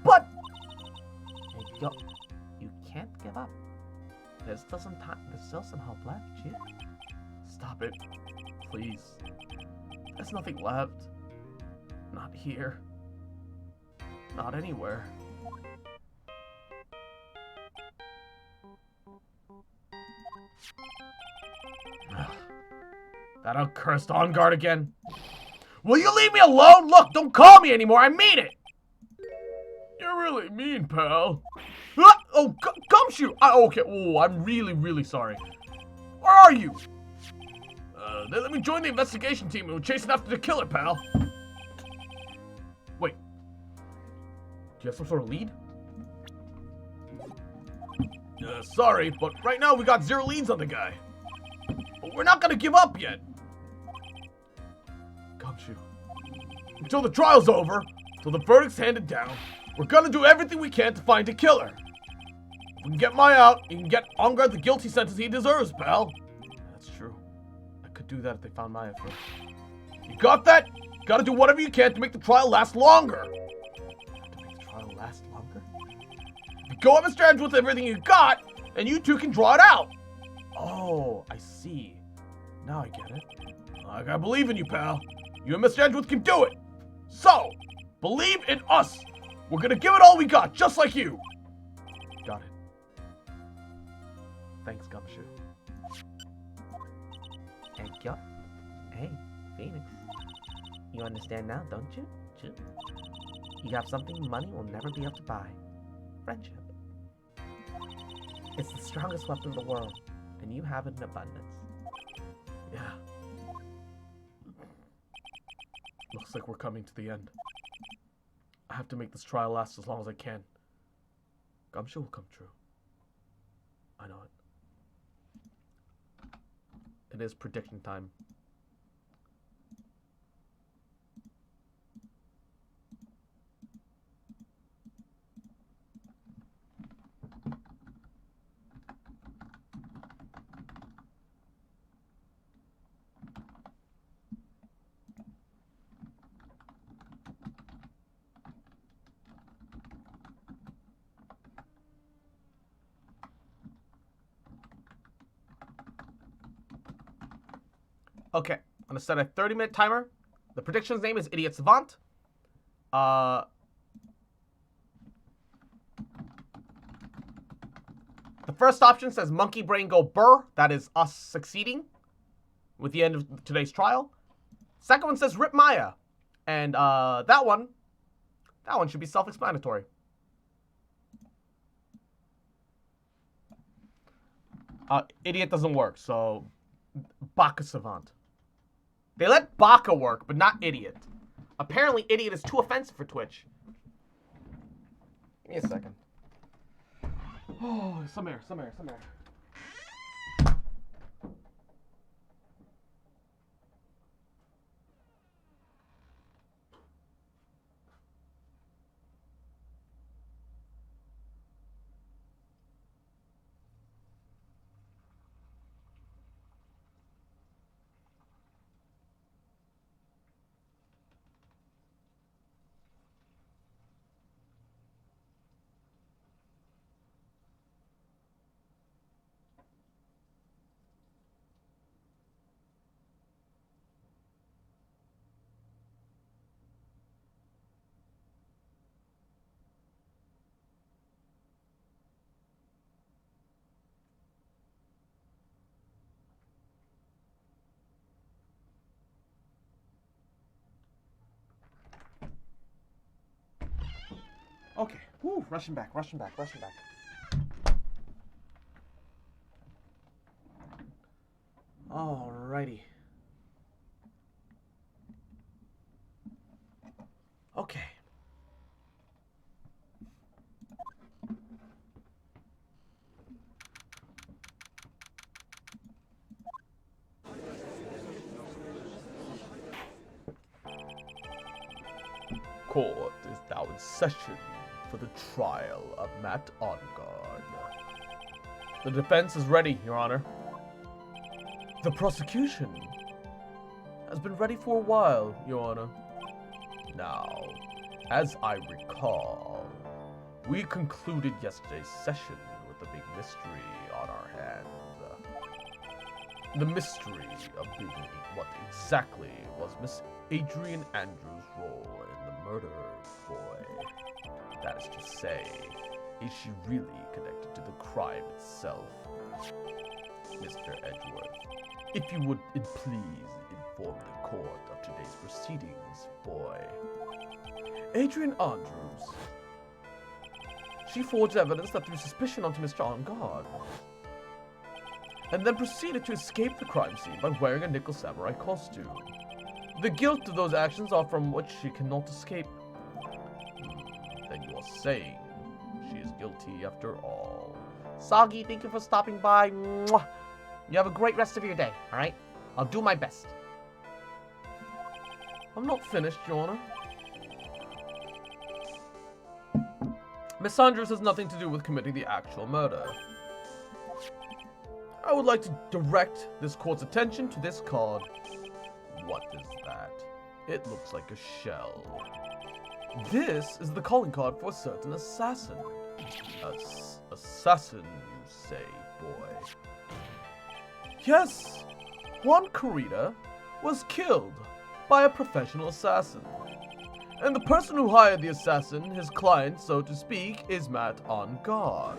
But Hey, yo, you can't give up. There's still some time. There's still some hope left, Jill. stop it, please. There's nothing left. Not here. Not anywhere. That accursed On Guard again. Will you leave me alone? Look, don't call me anymore. I mean it. You're really mean, pal. Ah, oh, Gumshoe. Okay. Oh, I'm really sorry. Where are you? They let me join the investigation team and we're chasing after the killer, pal. Wait. Do you have some sort of lead? Sorry, but right now we got 0 leads on the guy. But we're not gonna give up yet. Gumshoe. Until the trial's over, till the verdict's handed down, we're gonna do everything we can to find the killer. If we can get Maya out, you can get On Guard the guilty sentence he deserves, pal. That's true. I could do that if they found Maya first. You got that? Gotta do whatever you can to make the trial last longer. To make the trial last longer? You go up and strategy with everything you got, and you two can draw it out. Oh, I see. Now I get it. I gotta believe in you, pal. You and Mr. Edgeworth can do it. So, believe in us. We're gonna give it all we got, just like you. Got it. Thanks, Gumshoe. Echo? Hey, Phoenix. You understand now, don't you, Jill? You have something money will never be able to buy. Friendship. It's the strongest weapon in the world, and you have it in abundance. Yeah. Looks like we're coming to the end. I have to make this trial last as long as I can. Gumshoe will come true. I know it. It is prediction time. Okay, I'm gonna set a 30-minute timer. The prediction's name is Idiot Savant. The first option says Monkey Brain Go Burr. That is us succeeding with the end of today's trial. Second one says Rip Maya. And that one should be self-explanatory. Idiot doesn't work, so Baka Savant. They let Baka work, but not Idiot. Apparently, Idiot is too offensive for Twitch. Give me a second. Oh, some air. Okay. Woo, rushing back. Alrighty. Okay. Court is now in session for the trial of Matt Enguarde. The defense is ready, Your Honor. The prosecution has been ready for a while, Your Honor. Now, as I recall, we concluded yesterday's session with a big mystery on our hands. The mystery of being what exactly was Miss Adrian Andrews' role in the murder, boy. That is to say, is she really connected to the crime itself? Mr. Edgeworth, if you would please inform the court of today's proceedings, boy. Adrian Andrews. She forged evidence that threw suspicion onto Mr. Enguarde, and then proceeded to escape the crime scene by wearing a Nickel Samurai costume. The guilt of those actions are from which she cannot escape. Then you are saying she is guilty after all. Soggy, thank you for stopping by. Mwah. You have a great rest of your day, alright? I'll do my best. I'm not finished, Your Honor. Miss Andrews has nothing to do with committing the actual murder. I would like to direct this court's attention to this card. What is that? It looks like a shell. This is the calling card for a certain assassin. Assassin, you say, boy? Yes, Juan Corrida was killed by a professional assassin. And the person who hired the assassin, his client, so to speak, is Matt Enguarde.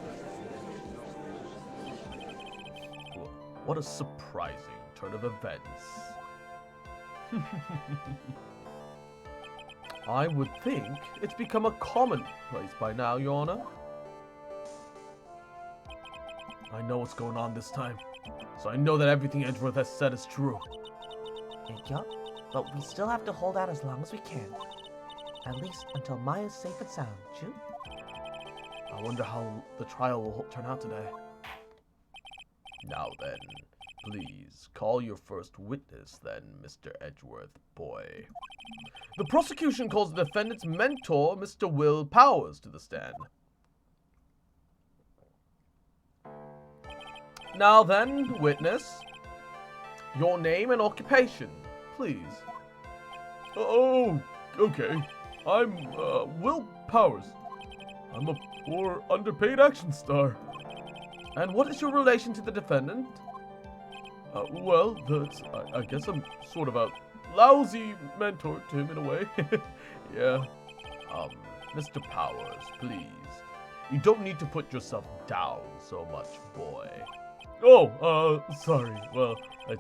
What a surprising turn of events. I would think it's become a commonplace by now, Your Honor. I know what's going on this time, so I know that everything Edgeworth has said is true. Yup, but we still have to hold out as long as we can. At least until Maya's safe and sound, Ju? I wonder how the trial will turn out today. Now then, please call your first witness then, Mr. Edgeworth, boy. The prosecution calls the defendant's mentor, Mr. Will Powers, to the stand. Now then, witness, your name and occupation, please. Oh, okay. I'm, Will Powers. I'm a poor, underpaid action star. And what is your relation to the defendant? Well, I guess I'm sort of a lousy mentor to him in a way. Yeah. Mr. Powers, please. You don't need to put yourself down so much, boy. Oh, sorry. Well, I'm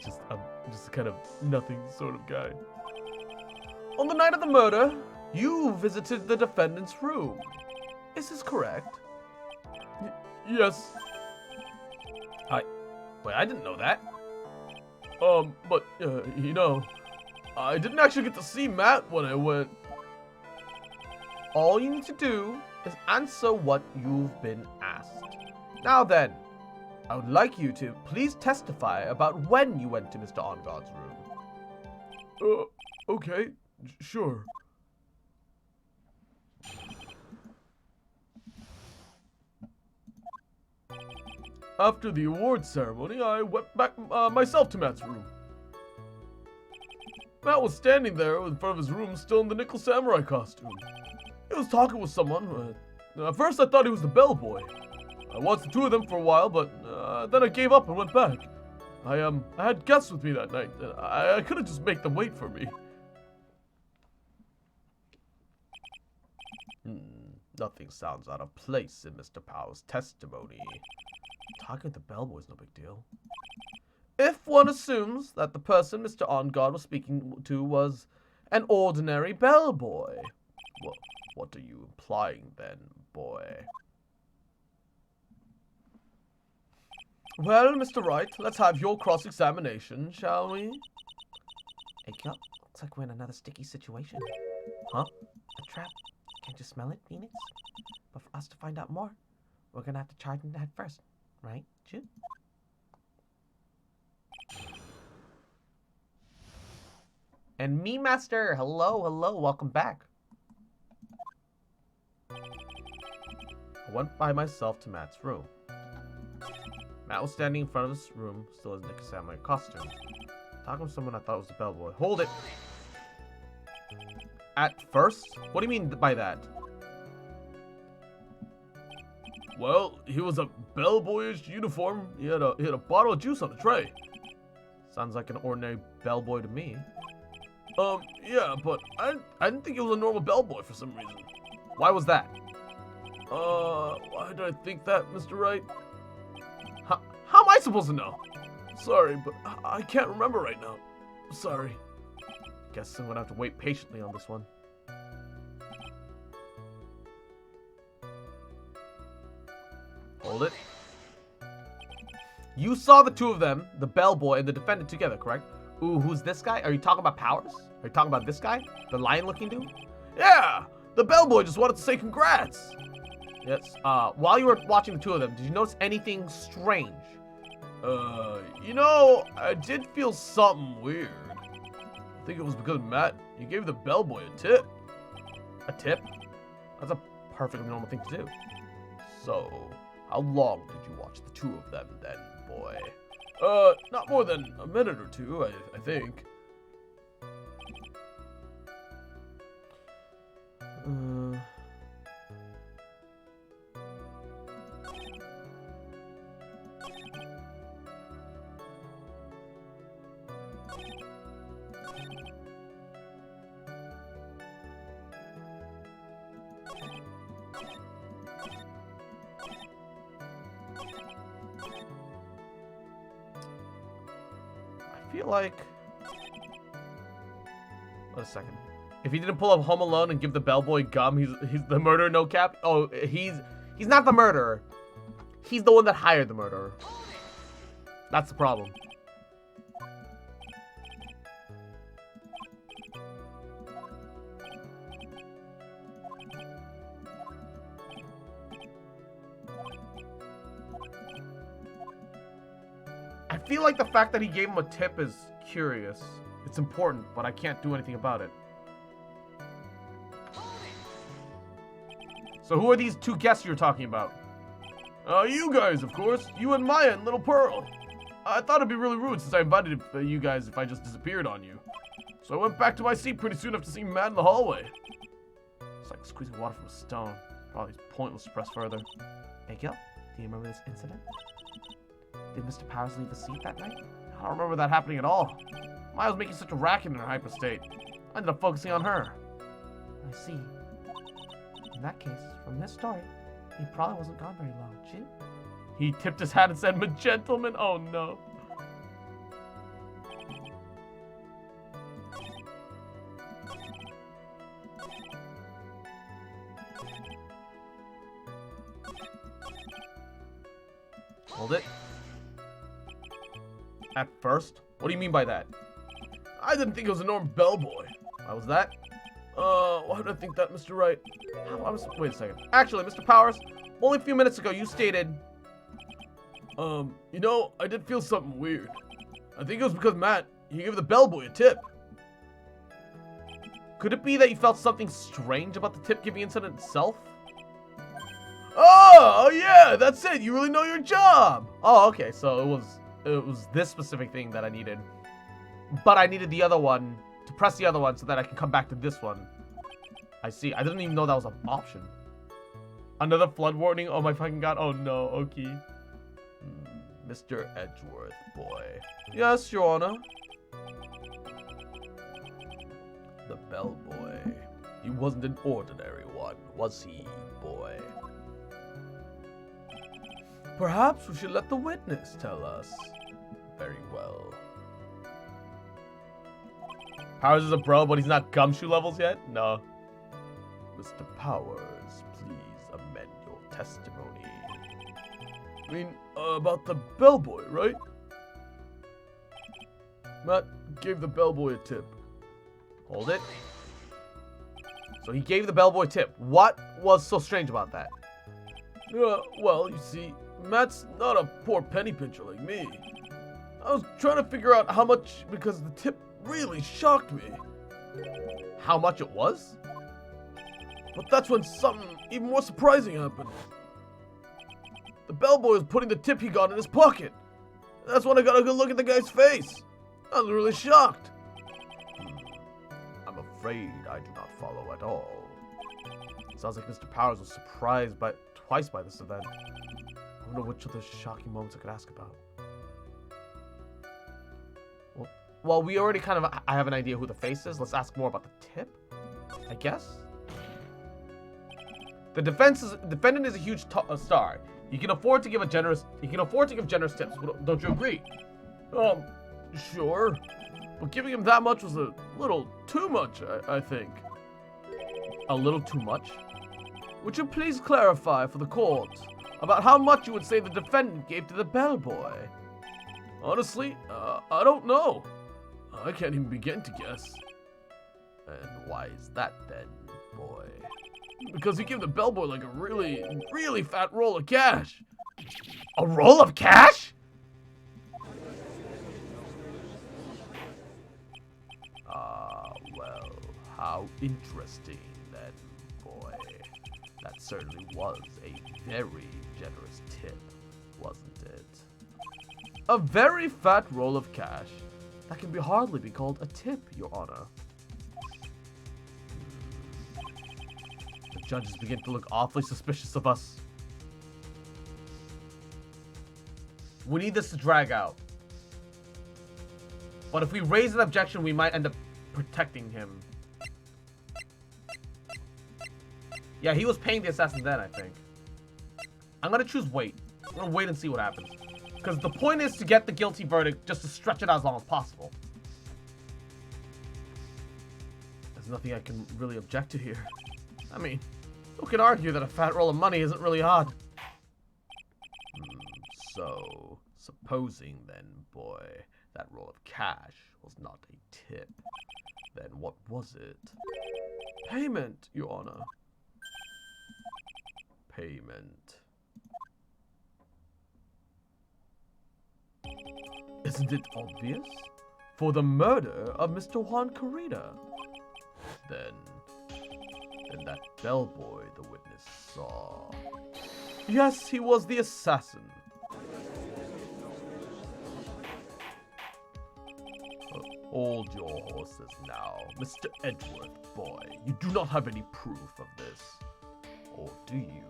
just kind of nothing sort of guy. On the night of the murder, you visited the defendant's room. Is this correct? Yes. Wait, I didn't know that. But, you know, I didn't actually get to see Matt when I went. All you need to do is answer what you've been asked. Now then, I would like you to please testify about when you went to Mr. Enguarde's room. Okay, sure. After the awards ceremony, I went back myself to Matt's room. Matt was standing there in front of his room, still in the Nickel Samurai costume. He was talking with someone. At first, I thought he was the bellboy. I watched the two of them for a while, but then I gave up and went back. I had guests with me that night. I couldn't just make them wait for me. Nothing sounds out of place in Mr. Powers' testimony. Talking with the bellboy's no big deal. If one assumes that the person Mr. Enguarde was speaking to was an ordinary bellboy. What are you implying then, boy? Well, Mr. Wright, let's have your cross-examination, shall we? Hey, Yup. Looks like we're in another sticky situation. Huh? A trap. Can't you smell it, Phoenix? But for us to find out more, we're gonna have to charge into head first. Right, Chu? And me, Master! Hello, welcome back. I went by myself to Matt's room. Matt was standing in front of his room, still in Nick Samurai costume. Talking to someone I thought was the bellboy. Hold it! At first? What do you mean by that? Well, he was a bellboyish uniform. He had a bottle of juice on the tray. Sounds like an ordinary bellboy to me. Yeah, but I didn't think he was a normal bellboy for some reason. Why was that? Why did I think that, Mr. Wright? How am I supposed to know? Sorry, but I can't remember right now. Sorry. Guess I'm gonna have to wait patiently on this one. Hold it. You saw the two of them, the bellboy and the defendant together, correct? Ooh, who's this guy? Are you talking about Powers? Are you talking about this guy? The lion-looking dude? Yeah! The bellboy just wanted to say congrats! Yes. While you were watching the two of them, did you notice anything strange? You know, I did feel something weird. I think it was because Matt, he gave the bellboy a tip. A tip? That's a perfectly normal thing to do. So, how long did you watch the two of them then, boy? Not more than a minute or two, I think. I feel like... Wait a second. If he didn't pull up Home Alone and give the bellboy gum, he's the murderer, no cap? Oh, he's not the murderer. He's the one that hired the murderer. That's the problem. I feel like the fact that he gave him a tip is curious. It's important, but I can't do anything about it. So who are these two guests you're talking about? You guys, of course. You and Maya and Little Pearl. I thought it'd be really rude since I invited you guys if I just disappeared on you. So I went back to my seat pretty soon after seeing Matt in the hallway. It's like squeezing water from a stone. Probably pointless to press further. Hey, Gil, do you remember this incident? Did Mr. Powers leave the seat that night? I don't remember that happening at all. Maya was making such a racket in her hyper state. I ended up focusing on her. I see. In that case, from this story, he probably wasn't gone very long, Chu. He tipped his hat and said, "Gentleman." Oh no. Hold it. At first? What do you mean by that? I didn't think it was a normal bellboy. Why was that? Why did I think that, Mr. Wright? Wait a second. Actually, Mr. Powers, only a few minutes ago you stated... You know, I did feel something weird. I think it was because Matt, he gave the bellboy a tip. Could it be that you felt something strange about the tip-giving incident itself? Oh, yeah, that's it. You really know your job. Oh, okay, so it was this specific thing that I needed. But I needed the other one, to press the other one so that I can come back to this one. I see. I didn't even know that was an option. Another flood warning? Oh my fucking god. Oh no, okay. Mr. Edgeworth, boy. Yes, Your Honor. The bellboy. He wasn't an ordinary one, was he, boy? Perhaps we should let the witness tell us. Very well. Powers is a bro, but he's not gumshoe levels yet? No. Mr. Powers, please amend your testimony. I mean, about the bellboy, right? Matt gave the bellboy a tip. Hold it. So he gave the bellboy a tip. What was so strange about that? Well, you see, Matt's not a poor penny pincher like me. I was trying to figure out how much because the tip really shocked me. How much it was? But that's when something even more surprising happened. The bellboy was putting the tip he got in his pocket. That's when I got a good look at the guy's face. I was really shocked. I'm afraid I do not follow at all. Sounds like Mr. Powers was surprised twice by this event. I wonder which of the shocking moments I could ask about. Well, we already I have an idea who the face is. Let's ask more about the tip, I guess. The defendant is a huge star. He can afford to give generous tips. Don't you agree? Sure. But giving him that much was a little too much, I think. A little too much? Would you please clarify for the court about how much you would say the defendant gave to the bellboy? Honestly, I don't know. I can't even begin to guess. And why is that then, boy? Because he gave the bellboy like a really, really fat roll of cash. A roll of cash? Well, how interesting then, boy. That certainly was a very generous tip, wasn't it? A very fat roll of cash. That can hardly be called a tip, Your Honor. The judges begin to look awfully suspicious of us. We need this to drag out. But if we raise an objection, we might end up protecting him. Yeah, he was paying the assassin then, I think. I'm gonna choose wait. I'm gonna wait and see what happens. Because the point is to get the guilty verdict, just to stretch it out as long as possible. There's nothing I can really object to here. I mean, who can argue that a fat roll of money isn't really odd? So, supposing then, boy, that roll of cash was not a tip, then what was it? Payment, Your Honor. Payment. Isn't it obvious? For the murder of Mr. Juan Corrida. Then that bellboy the witness saw. Yes, he was the assassin. Hold your horses now, Mr. Edgeworth, boy. You do not have any proof of this. Or do you?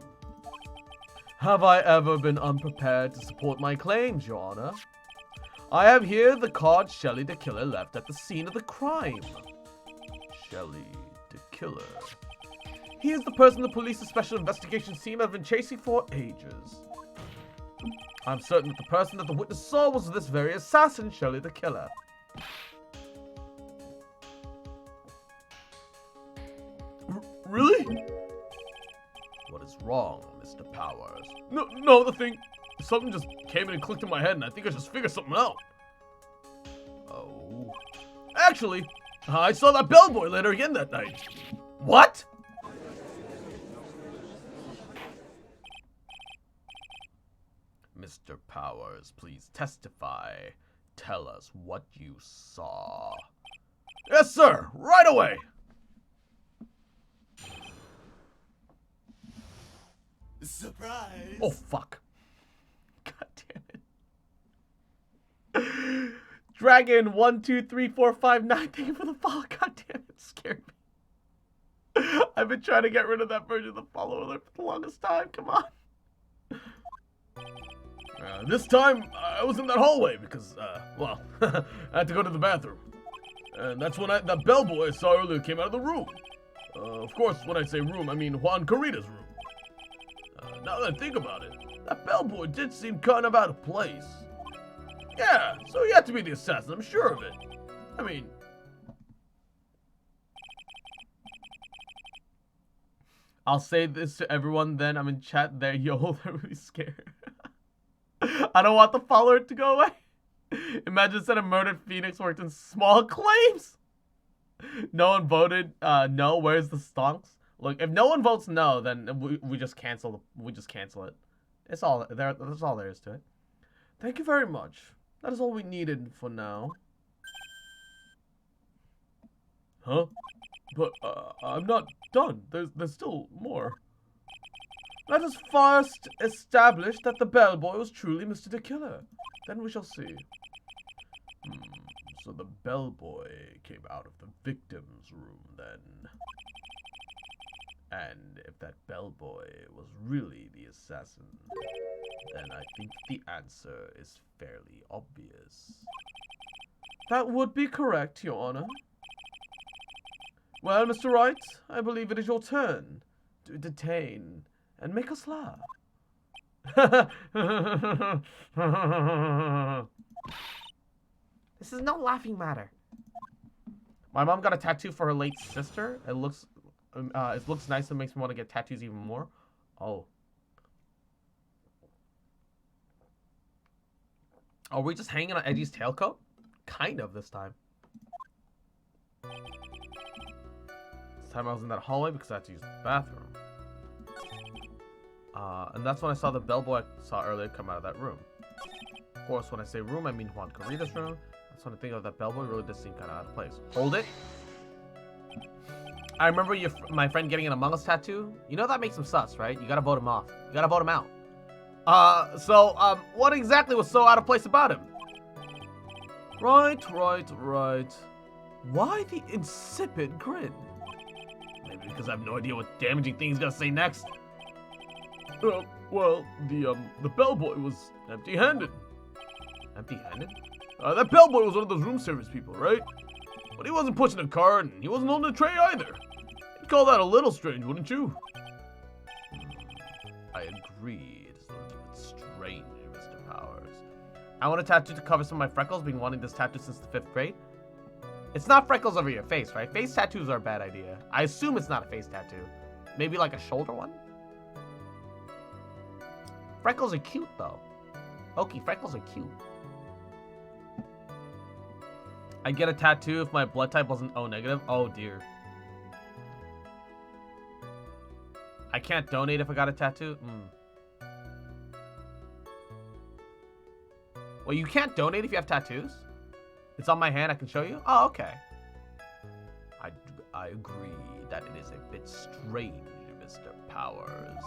Have I ever been unprepared to support my claims, Your Honor? I have here the card Shelly the Killer left at the scene of the crime. Shelly the Killer. He is the person the police's special investigations team have been chasing for ages. I'm certain that the person that the witness saw was this very assassin, Shelly the Killer. Really? What is wrong, Mr. Powers? No, the thing. Something just came in and clicked in my head, and I think I just figured something out. Oh. Actually, I saw that bellboy later again that night. What? Mr. Powers, please testify. Tell us what you saw. Yes, sir. Right away. Surprise! Oh, fuck. God damn it. Dragon 1, 2, 3, 4, 5, 9. Thank you for the follow. God damn it. It scared me. I've been trying to get rid of that version of the follow alert for the longest time. Come on. This time, I was in that hallway because, well, I had to go to the bathroom. And that's when that bellboy I saw earlier came out of the room. Of course, when I say room, I mean Juan Corrida's room. Now that I think about it, that bellboy did seem kind of out of place. Yeah, so he had to be the assassin, I'm sure of it. I mean... I'll say this to everyone then. I'm in chat there. Yo, they're really scared. I don't want the follower to go away. Imagine instead of murdered Phoenix worked in small claims. No one voted no. Where's the stonks? Look, if no one votes no, then we just cancel. We just cancel it. It's all there. That's all there is to it. Thank you very much. That is all we needed for now. Huh? But I'm not done. There's still more. Let us first establish that the bellboy was truly Mr. the Killer. Then we shall see. So the bellboy came out of the victim's room then. And if that bellboy was really the assassin, then I think the answer is fairly obvious. That would be correct, Your Honor. Well, Mr. Wright, I believe it is your turn to detain and make us laugh. This is no laughing matter. My mom got a tattoo for her late sister. It looks nice and makes me want to get tattoos even more. Oh. Are we just hanging on Edgy's tailcoat? Kind of this time. This time I was in that hallway because I had to use the bathroom. And that's when I saw the bellboy I saw earlier come out of that room. Of course, when I say room, I mean Juan Corrida's room. That's when I think of that bellboy really does seem kind of out of place. Hold it. I remember my friend getting an Among Us tattoo. You know that makes him sus, right? You gotta vote him off. You gotta vote him out. What exactly was so out of place about him? Right. Why the insipid grin? Maybe because I have no idea what damaging thing he's gonna say next. Well, the bellboy was empty-handed. Empty-handed? That bellboy was one of those room service people, right? But he wasn't pushing a cart, and he wasn't holding a tray either. You'd call that a little strange, wouldn't you? I agree. It's a little bit strange, Mr. Powers. I want a tattoo to cover some of my freckles. Been wanting this tattoo since the 5th grade. It's not freckles over your face, right? Face tattoos are a bad idea. I assume it's not a face tattoo. Maybe like a shoulder one? Freckles are cute, though. Okie, freckles are cute. I'd get a tattoo if my blood type wasn't O negative. Oh, dear. I can't donate if I got a tattoo? Well, you can't donate if you have tattoos? It's on my hand, I can show you? Oh, okay. I agree that it is a bit strange, Mr. Powers.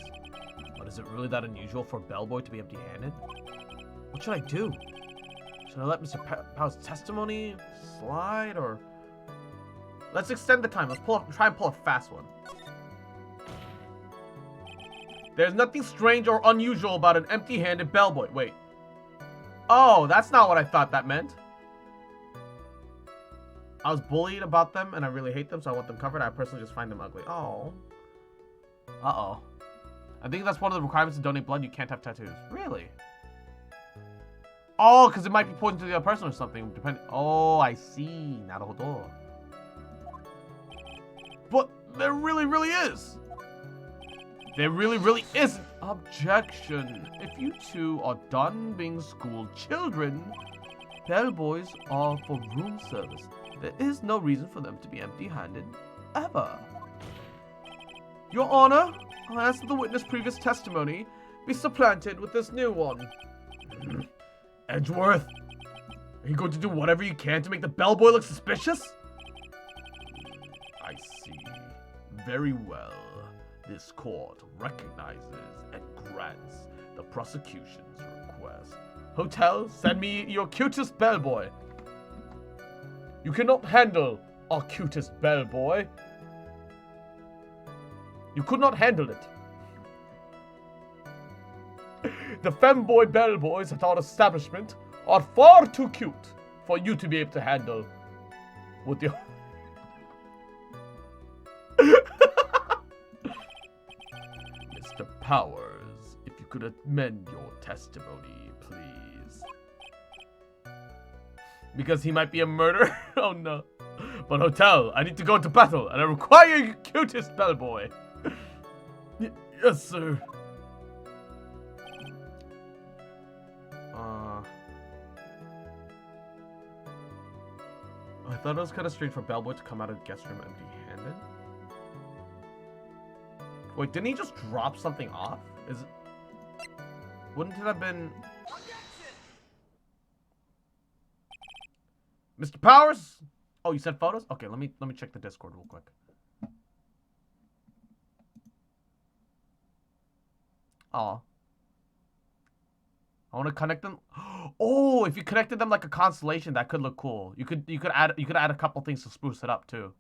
But is it really that unusual for a bellboy to be empty-handed? What should I do? Should I let Mr. Powers' testimony slide, or... Let's extend the time. Let's try and pull a fast one. There's nothing strange or unusual about an empty-handed bellboy. Wait. Oh, that's not what I thought that meant. I was bullied about them, and I really hate them, so I want them covered. I personally just find them ugly. Oh. Uh-oh. I think that's one of the requirements to donate blood. You can't have tattoos. Really? Oh, because it might be poison to the other person or something. Oh, I see. Naruhodo. But there really is. There really isn't. Objection. If you two are done being school children, bellboys are for room service. There is no reason for them to be empty-handed, ever. Your Honor, I ask that the witness' previous testimony be supplanted with this new one. Edgeworth, are you going to do whatever you can to make the bellboy look suspicious? I see. Very well. This court recognizes and grants the prosecution's request. Hotel, send me your cutest bellboy. You cannot handle our cutest bellboy. You could not handle it. The femboy bellboys at our establishment are far too cute for you to be able to handle with your... Mr. Powers, if you could amend your testimony, please. Because he might be a murderer? Oh no. But Hotel, I need to go into battle, and I require your cutest bellboy. Yes, sir. I thought it was kind of strange for Bellboy to come out of guest room empty-handed. Wait, didn't he just drop something off? Wouldn't it have been... Mr. Powers? Oh, you sent photos? Okay, let me check the Discord real quick. Aw. I want to connect them. Oh, if you connected them like a constellation, that could look cool. You could add a couple things to spruce it up too.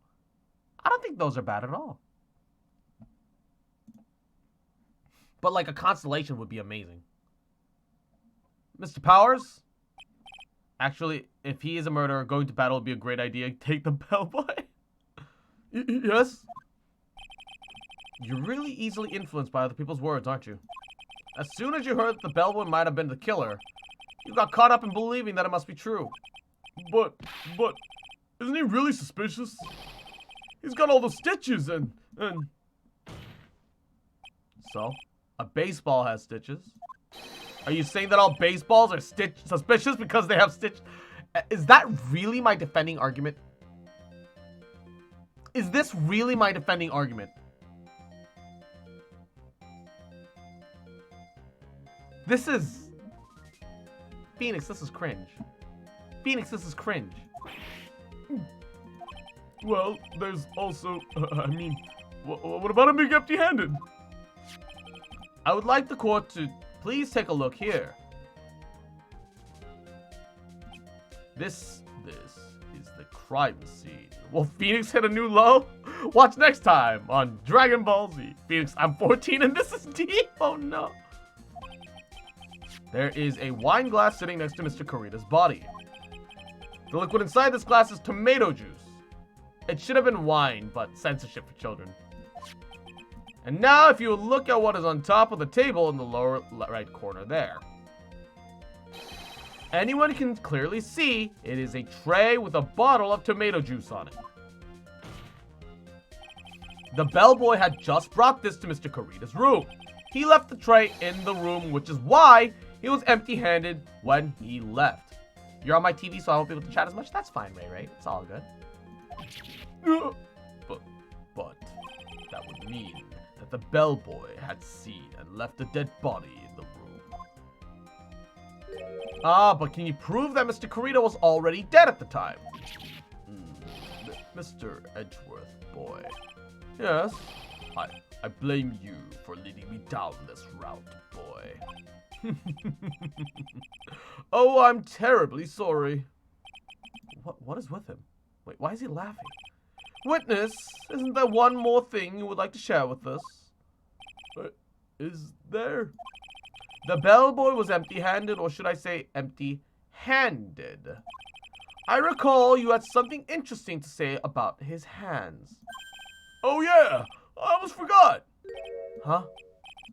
I don't think those are bad at all. But like a constellation would be amazing. Mr. Powers? Actually, if he is a murderer, going to battle would be a great idea. Take the bellboy. Yes? You're really easily influenced by other people's words, aren't you? As soon as you heard that the bellboy might have been the killer, you got caught up in believing that it must be true. But, isn't he really suspicious? He's got all the stitches and... So, a baseball has stitches. Are you saying that all baseballs are suspicious because they have stitch? Is that really my defending argument? Is this really my defending argument? This is... Phoenix, this is cringe. Phoenix, this is cringe. Well, there's also... I mean, what about him being empty-handed? I would like the court to please take a look here. This is the crime scene. Will Phoenix hit a new low? Watch next time on Dragon Ball Z. Phoenix, I'm 14 and this is D? Oh no. There is a wine glass sitting next to Mr. Kurita's body. The liquid inside this glass is tomato juice. It should have been wine, but censorship for children. And now if you look at what is on top of the table in the lower right corner there. Anyone can clearly see it is a tray with a bottle of tomato juice on it. The bellboy had just brought this to Mr. Kurita's room. He left the tray in the room, which is why he was empty-handed when he left. You're on my TV, so I won't be able to chat as much. That's fine, Ray, right? It's all good. But that would mean that the bellboy had seen and left a dead body in the room. Ah, but can you prove that Mr. Kurita was already dead at the time? Mr. Edgeworth, boy. Yes, I blame you for leading me down this route, boy. Oh, I'm terribly sorry. What is with him? Wait, why is he laughing? Witness, isn't there one more thing you would like to share with us? Is there? The bellboy was empty-handed, or should I say empty-handed. I recall you had something interesting to say about his hands. Oh yeah, I almost forgot. Huh?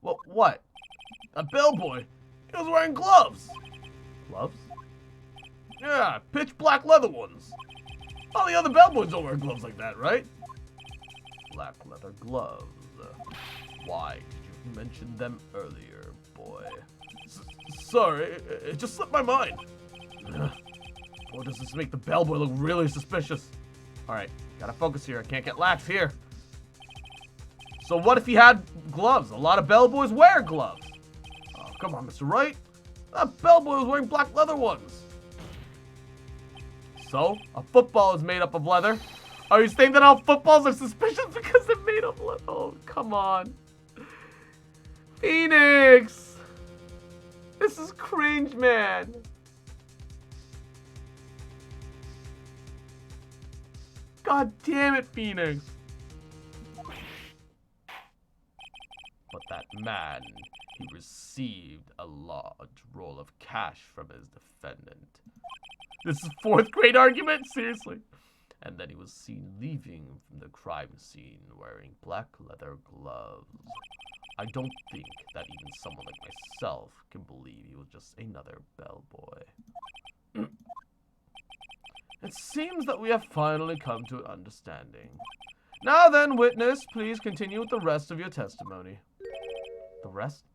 What? A bellboy. He was wearing gloves. Gloves? Yeah, pitch black leather ones. All the other bellboys don't wear gloves like that, right? Black leather gloves. Why did you mention them earlier, boy? Sorry, it just slipped my mind. Or does this make the bellboy look really suspicious? Alright, gotta focus here. I can't get lax here. So what if he had gloves? A lot of bellboys wear gloves. Oh, come on, Mr. Wright. That bellboy was wearing black leather ones. So, a football is made up of leather. Are you saying that all footballs are suspicious because they're made of leather? Oh, come on. Phoenix! This is cringe, man. God damn it, Phoenix. But that man, he received a large roll of cash from his defendant. This is fourth grade argument? Seriously. And then he was seen leaving from the crime scene wearing black leather gloves. I don't think that even someone like myself can believe he was just another bellboy. It seems that we have finally come to an understanding. Now then, witness, please continue with the rest of your testimony. rest?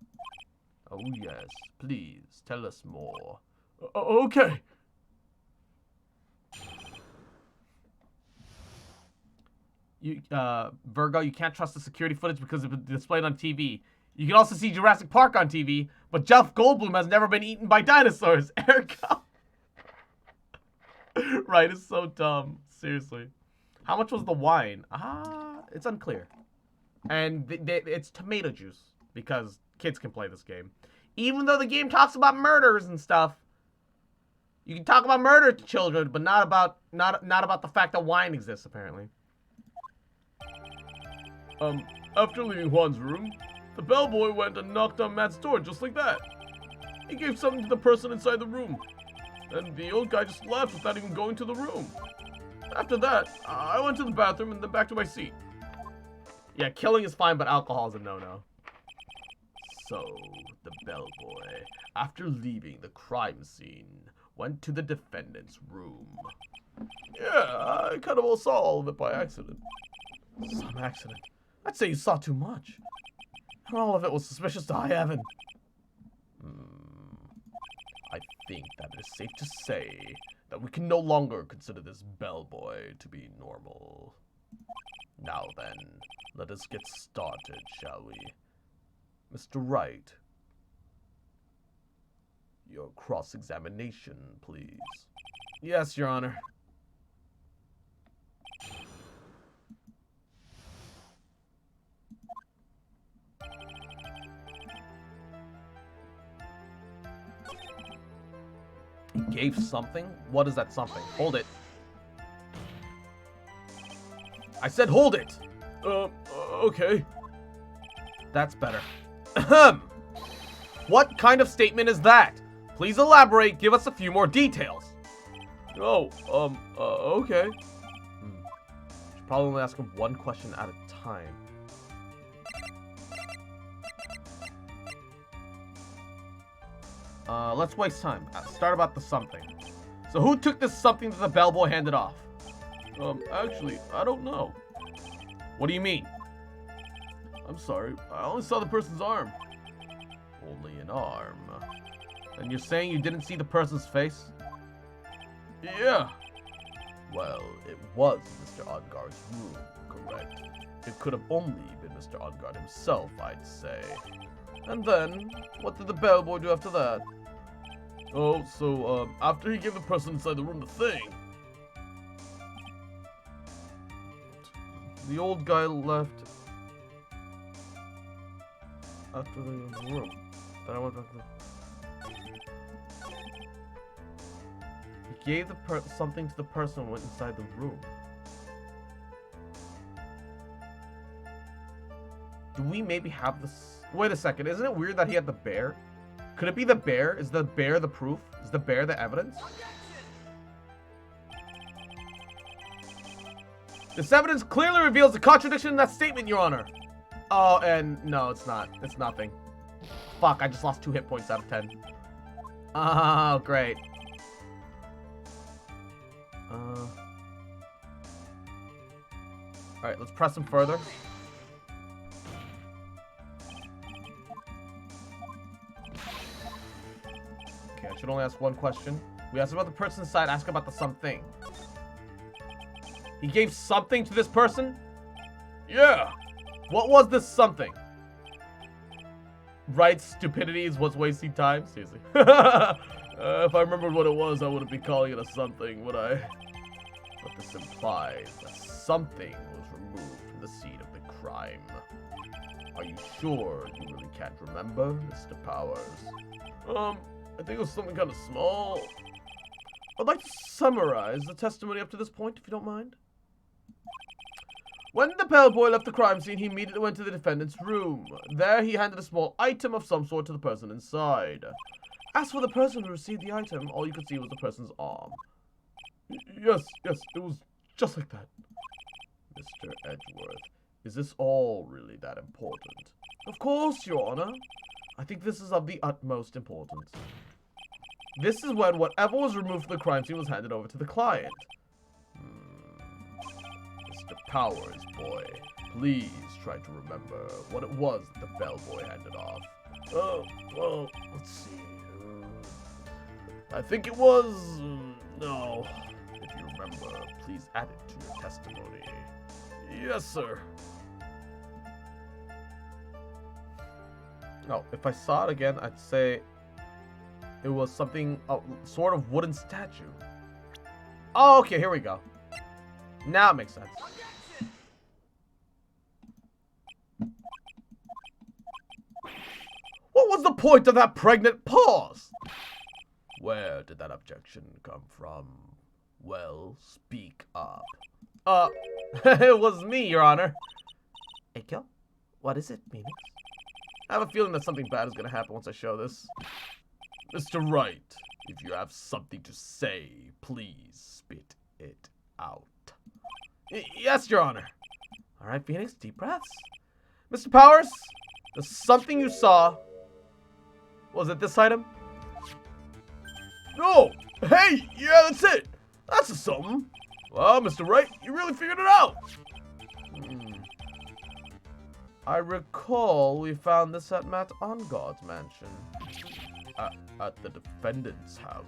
Oh yes, please, tell us more. Okay. Virgo, you can't trust the security footage because it's displayed on TV. You can also see Jurassic Park on TV, but Jeff Goldblum has never been eaten by dinosaurs. Ergo. Right, it's so dumb. Seriously. How much was the wine? It's unclear. And it's tomato juice, because kids can play this game. Even though the game talks about murders and stuff. You can talk about murder to children, but not about the fact that wine exists, apparently. After leaving Juan's room, the bellboy went and knocked on Matt's door just like that. He gave something to the person inside the room, and the old guy just left without even going to the room. After that, I went to the bathroom and then back to my seat. Yeah, killing is fine, but alcohol is a no-no. So, the bellboy, after leaving the crime scene, went to the defendant's room. Yeah, I kind of saw all of it by accident. Some accident. I'd say you saw too much. And all of it was suspicious to high heaven. I think that it is safe to say that we can no longer consider this bellboy to be normal. Now then, let us get started, shall we? Mr. Wright, your cross-examination, please. Yes, Your Honor. He gave something? What is that something? Hold it. I said hold it! Okay. That's better. Ahem. What kind of statement is that? Please elaborate, give us a few more details. Oh, okay. Should probably only ask him one question at a time. Let's waste time. Start about the something. So who took this something that the bellboy handed off? Actually, I don't know. What do you mean? I'm sorry, I only saw the person's arm. Only an arm. And you're saying you didn't see the person's face? Yeah. Well, it was Mr. Odgar's room, correct? It could have only been Mr. Odgar himself, I'd say. And then, what did the bellboy do after that? Oh, so, after he gave the person inside the room the thing, the old guy left after the room. Then I went back to He gave something to the person who went inside the room. Do we maybe have this? Wait a second, isn't it weird that he had the bear? Could it be the bear? Is the bear the proof? Is the bear the evidence? This evidence clearly reveals a contradiction in that statement, Your Honor. Oh, and no, it's not. It's nothing. Fuck, I just lost 2 hit points out of 10. Oh, great. Alright, let's press him further. Okay, I should only ask one question. We asked about the person inside, ask about the something. He gave something to this person? yeah. What was this something? Right, stupidity is what's wasting time? Seriously. If I remembered what it was, I wouldn't be calling it a something, would I? But this implies that something was removed from the scene of the crime. Are you sure you really can't remember, Mr. Powers? I think it was something kind of small. I'd like to summarize the testimony up to this point, if you don't mind. When the bellboy left the crime scene, he immediately went to the defendant's room. There, he handed a small item of some sort to the person inside. As for the person who received the item, all you could see was the person's arm. Yes, it was just like that. Mr. Edgeworth, is this all really that important? Of course, Your Honor. I think this is of the utmost importance. This is when whatever was removed from the crime scene was handed over to the client. Mr. Powers, boy, Please try to remember what it was the bellboy handed off. Well, let's see. I think it was... no. If you remember, please add it to your testimony. Yes, sir. No, if I saw it again, I'd say it was something, a sort of wooden statue. Oh, okay, here we go. Now it makes sense. What was the point of that pregnant pause? Where did that objection come from? Well, speak up. It was me, Your Honor. Eikyo? What is it, Phoenix? I have a feeling that something bad is going to happen once I show this. Mr. Wright, if you have something to say, please spit it out. Yes, Your Honor. All right, Phoenix, deep breaths. Mr. Powers, the something you saw, was it this item? No! Hey, yeah, that's it! That's a something. Well, Mr. Wright, you really figured it out. I recall we found this at Matt Ongod's mansion. At the defendant's house.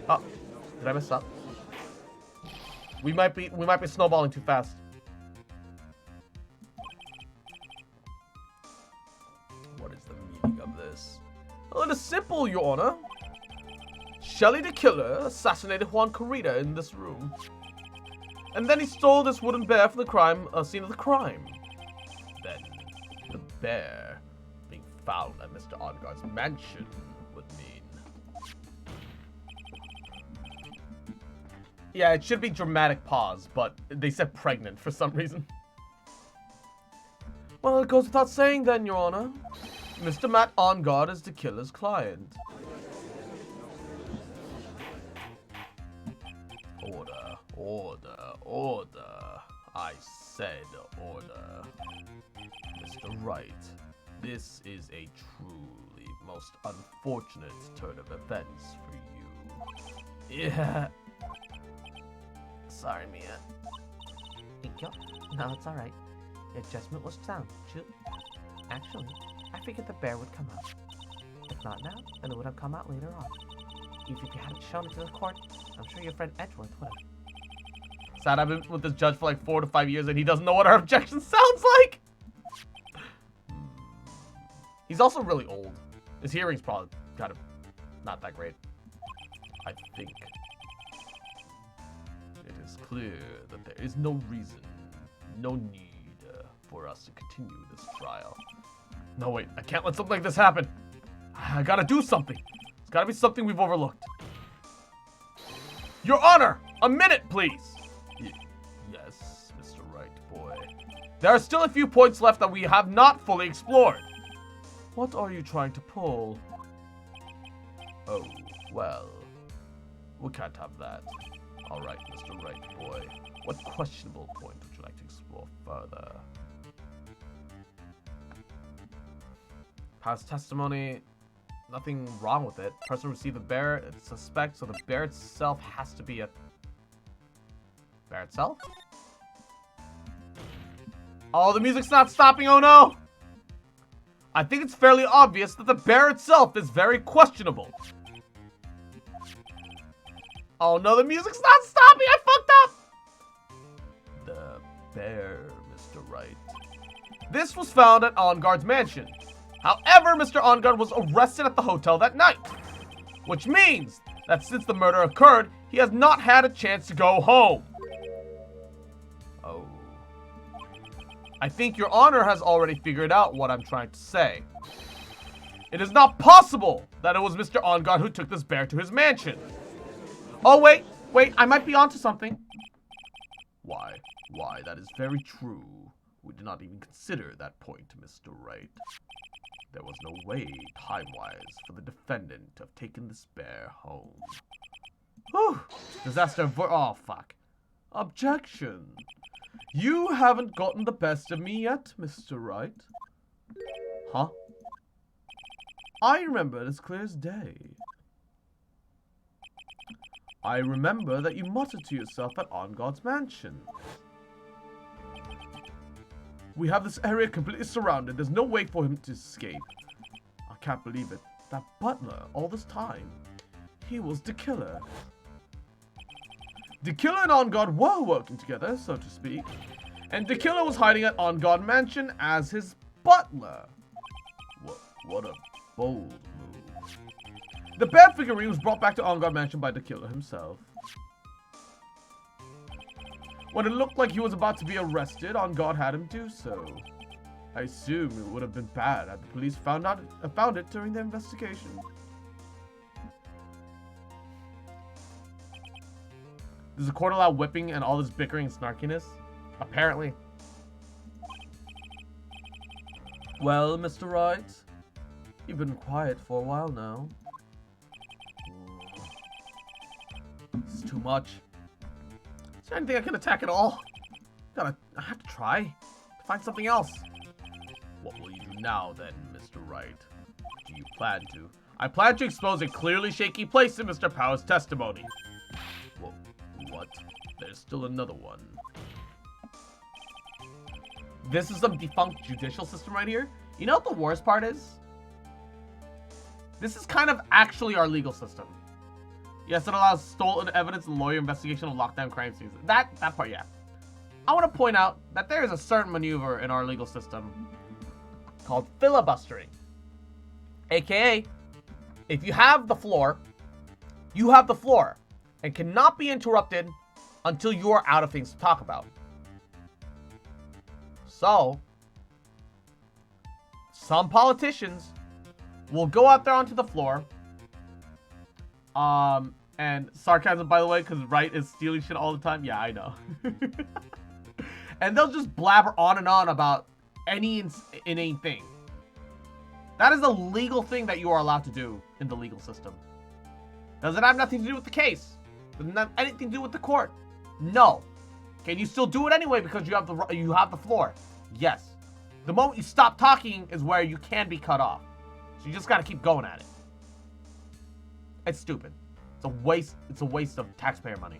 Oh, did I mess up? We might be snowballing too fast. What is the meaning of this? Well, it is simple, Your Honor. Shelly the killer assassinated Juan Corrida in this room. And then he stole this wooden bear from the scene of the crime. Then the bear being found at Mr. Ongar's mansion would mean... Yeah, it should be dramatic pause, but they said pregnant for some reason. Well, it goes without saying then, Your Honor. Mr. Matt Ongard is the killer's client. Order. I said order. Mr. Wright, this is a truly most unfortunate turn of events for you. Yeah. Sorry, Mia. Eikyo? No, it's alright. Your judgment was sound, too. Actually, I figured the bear would come out. If not now, then it would have come out later on. Even if you hadn't shown it to the court, I'm sure your friend Edgeworth would have. Sad, I've been with this judge for like 4 to 5 years and he doesn't know what our objection sounds like. He's also really old. His hearing's probably kind of not that great. I think it is clear that there is no reason, no need for us to continue this trial. No, wait, I can't let something like this happen. I gotta do something. It's gotta be something we've overlooked. Your Honor, a minute, please. Yes, Mr. Wright, boy. There are still a few points left that we have not fully explored. What are you trying to pull? Oh, well, we can't have that. All right, Mr. Wright, boy. What questionable point would you like to explore further? Past testimony, nothing wrong with it. Person received the bear, it's suspect, so the bear itself has to be a... Bear itself? Oh, the music's not stopping, oh no! I think it's fairly obvious that the bear itself is very questionable. Oh no, the music's not stopping, I fucked up! The bear, Mr. Wright. This was found at Ongard's mansion. However, Mr. Ongard was arrested at the hotel that night. Which means that since the murder occurred, he has not had a chance to go home. Oh. I think Your Honor has already figured out what I'm trying to say. It is not possible that it was Mr. Ongard who took this bear to his mansion. Oh, wait, I might be onto something. Why, that is very true. We did not even consider that point, Mr. Wright. There was no way, time-wise, for the defendant to have taken this bear home. Whew. Disaster oh, fuck. Objection. You haven't gotten the best of me yet, Mr. Wright. Huh? I remember it as clear as day. I remember that you muttered to yourself at Ongard's mansion. We have this area completely surrounded. There's no way for him to escape. I can't believe it. That butler, all this time, he was the killer. The killer and On God were working together, so to speak. And the killer was hiding at On God Mansion as his butler. What a bold move. The bear figurine was brought back to On God Mansion by the killer himself. When it looked like he was about to be arrested, On God had him do so. I assume it would have been bad had the police found it during their investigation. Does the court allow whipping and all this bickering and snarkiness? Apparently. Well, Mr. Wright, you've been quiet for a while now. This is too much. Is there anything I can attack at all? I have to try to find something else. What will you do now then, Mr. Wright? Do you plan to? I plan to expose a clearly shaky place in Mr. Power's testimony. What? There's still another one. This is some defunct judicial system right here. You know what the worst part is? This is kind of actually our legal system. Yes, it allows stolen evidence and lawyer investigation of lockdown crime scenes. That part, yeah. I want to point out that there is a certain maneuver in our legal system called filibustering. AKA, if you have the floor, you have the floor and cannot be interrupted until you are out of things to talk about. So, some politicians will go out there onto the floor. And sarcasm, by the way, because Wright is stealing shit all the time. Yeah, I know. And they'll just blabber on and on about any inane thing. That is a legal thing that you are allowed to do in the legal system. Does it have nothing to do with the case? Doesn't have anything to do with the court? No. Can you still do it anyway because you have the floor? Yes. The moment you stop talking is where you can be cut off. So you just gotta keep going at it. It's stupid. It's a waste. It's a waste of taxpayer money.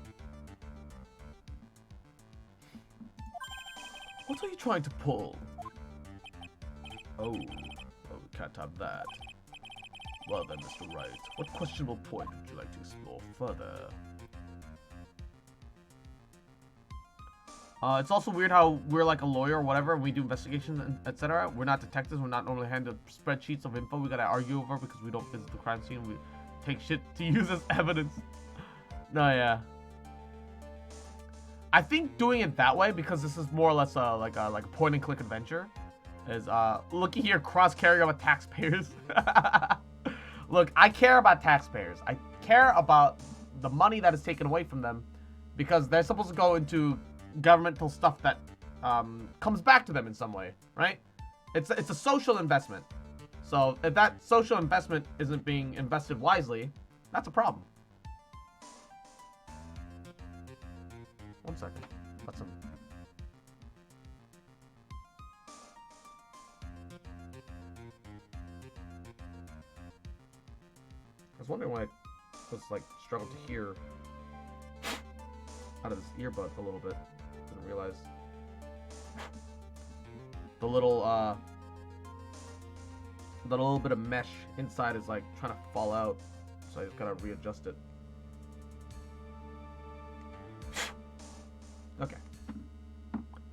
What are you trying to pull? Oh, we can't have that. Well then, Mr. Wright, what questionable point would you like to explore further? It's also weird how we're like a lawyer or whatever, and we do investigations, etc. We're not detectives. We're not normally handed spreadsheets of info we gotta argue over because we don't visit the crime scene. We take shit to use as evidence. No, yeah. I think doing it that way, because this is more or less like a point and click adventure, is looky here, cross carrying about taxpayers. Look, I care about taxpayers. I care about the money that is taken away from them, because they're supposed to go into governmental stuff that comes back to them in some way, right? It's a social investment. So if that social investment isn't being invested wisely, that's a problem. One second. That's some. I was wondering why I was like struggling to hear out of this earbud a little bit. Didn't realize the little bit of mesh inside is like trying to fall out, so I just gotta readjust it. Okay.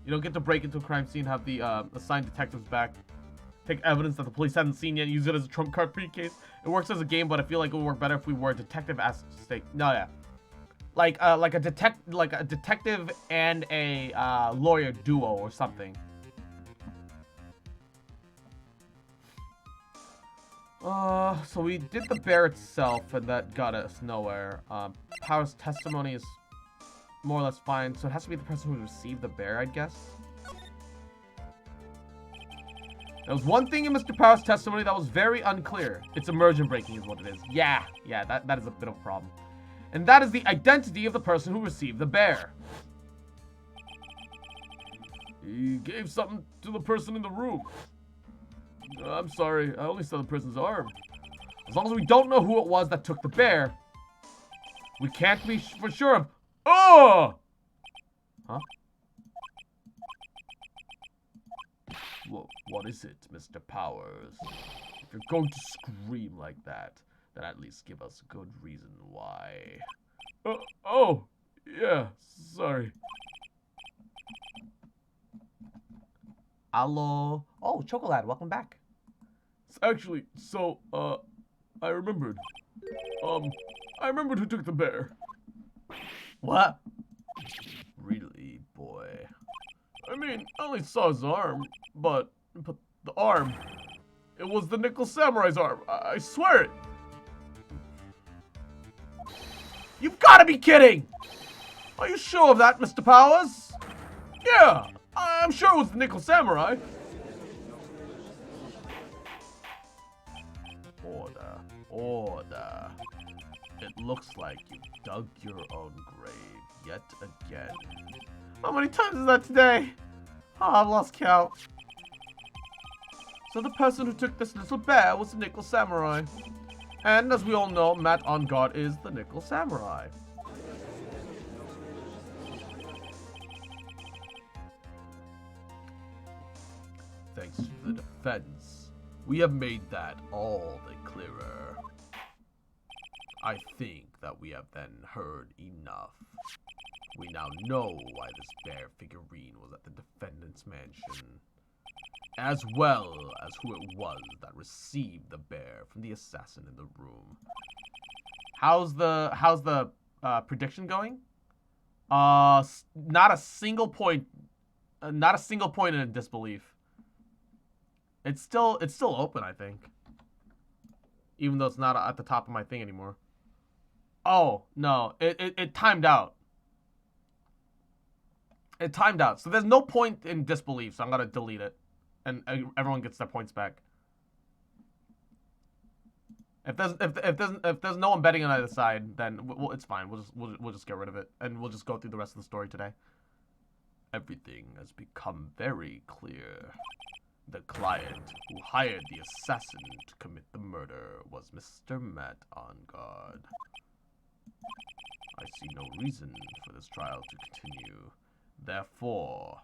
You don't get to break into a crime scene, have the assigned detectives back, take evidence that the police haven't seen yet, use it as a trump card briefcase. It works as a game, but I feel like it would work better if we were a detective asked to stake. No, yeah. Like a detective and a lawyer duo or something. So we did the bear itself, and that got us nowhere. Power's testimony is more or less fine, so it has to be the person who received the bear, I guess. There was one thing in Mr. Power's testimony that was very unclear. It's immersion breaking is what it is. Yeah, that is a bit of a problem. And that is the identity of the person who received the bear. He gave something to the person in the room. I'm sorry, I only saw the person's arm. As long as we don't know who it was that took the bear, we can't be for sure of... Oh! Huh? Well, what is it, Mr. Powers? If you're going to scream like that, then at least give us a good reason why. Oh, yeah, sorry. Hello. Oh, Chocolate, welcome back. Actually, so, I remembered. I remembered who took the bear. What? Really, boy. I mean, I only saw his arm, but the arm, it was the Nickel Samurai's arm. I swear it. You've got to be kidding! Are you sure of that, Mr. Powers? Yeah, I'm sure it was the Nickel Samurai. Order. It looks like you dug your own grave yet again. How many times is that today? Oh, I've lost count. So the person who took this little bear was the Nickel Samurai. And as we all know, Matt on Guard is the Nickel Samurai. Thanks to the defense, we have made that all the clearer. I think that we have then heard enough. We now know why this bear figurine was at the defendant's mansion, as well as who it was that received the bear from the assassin in the room. How's the prediction going? Not a single point in disbelief. It's still open, I think. Even though it's not at the top of my thing anymore. Oh, no. It timed out. It timed out. So there's no point in disbelief, so I'm gonna delete it. And everyone gets their points back. If there's no embedding on either side, then it's fine. We'll just get rid of it, and we'll just go through the rest of the story today. Everything has become very clear. The client who hired the assassin to commit the murder was Mr. Matt on Guard. I see no reason for this trial to continue. Therefore,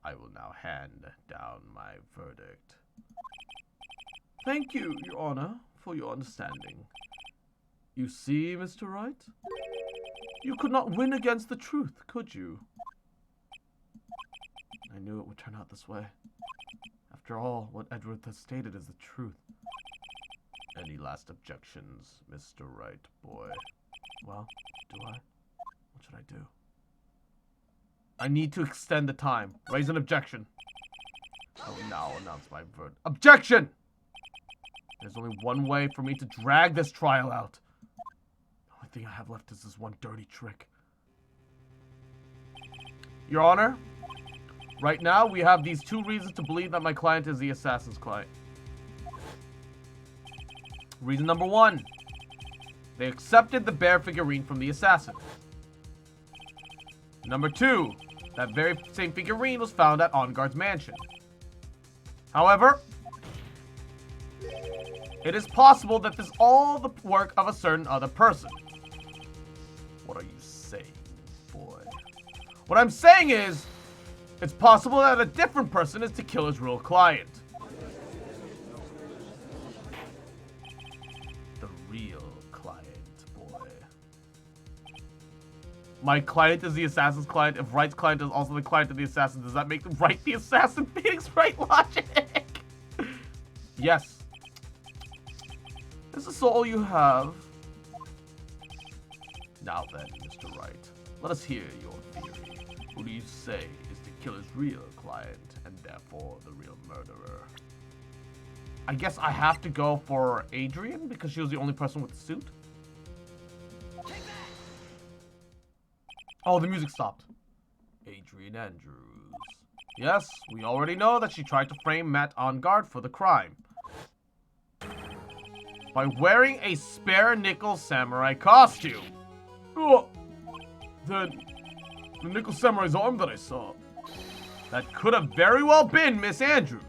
I will now hand down my verdict. Thank you, Your Honor, for your understanding. You see, Mr. Wright? You could not win against the truth, could you? I knew it would turn out this way. After all, what Edward has stated is the truth. Any last objections, Mr. Wright, boy? Well, do I? What should I do? I need to extend the time. Raise an objection. I will now announce my verdict. Objection! There's only one way for me to drag this trial out. The only thing I have left is this one dirty trick. Your Honor, right now we have these two reasons to believe that my client is the assassin's client. Reason number one, they accepted the bear figurine from the assassin. Number two, that very same figurine was found at On Guard's mansion. However, it is possible that this is all the work of a certain other person. What are you saying, boy? What I'm saying is, it's possible that a different person is the killer's real client. The real client, boy. My client is the assassin's client. If Wright's client is also the client of the assassin, does that make Wright the assassin? Phoenix Wright logic. Yes. Is this all you have? Now then, Mr. Wright, let us hear your theory. Who do you say is the killer's real client, and therefore the real murderer? I guess I have to go for Adrian, because she was the only person with the suit. Oh, the music stopped. Adrian Andrews. Yes, we already know that she tried to frame Matt on Guard for the crime. By wearing a spare nickel samurai costume. Oh, then the Nickel Samurai's arm that I saw. That could have very well been Miss Andrews.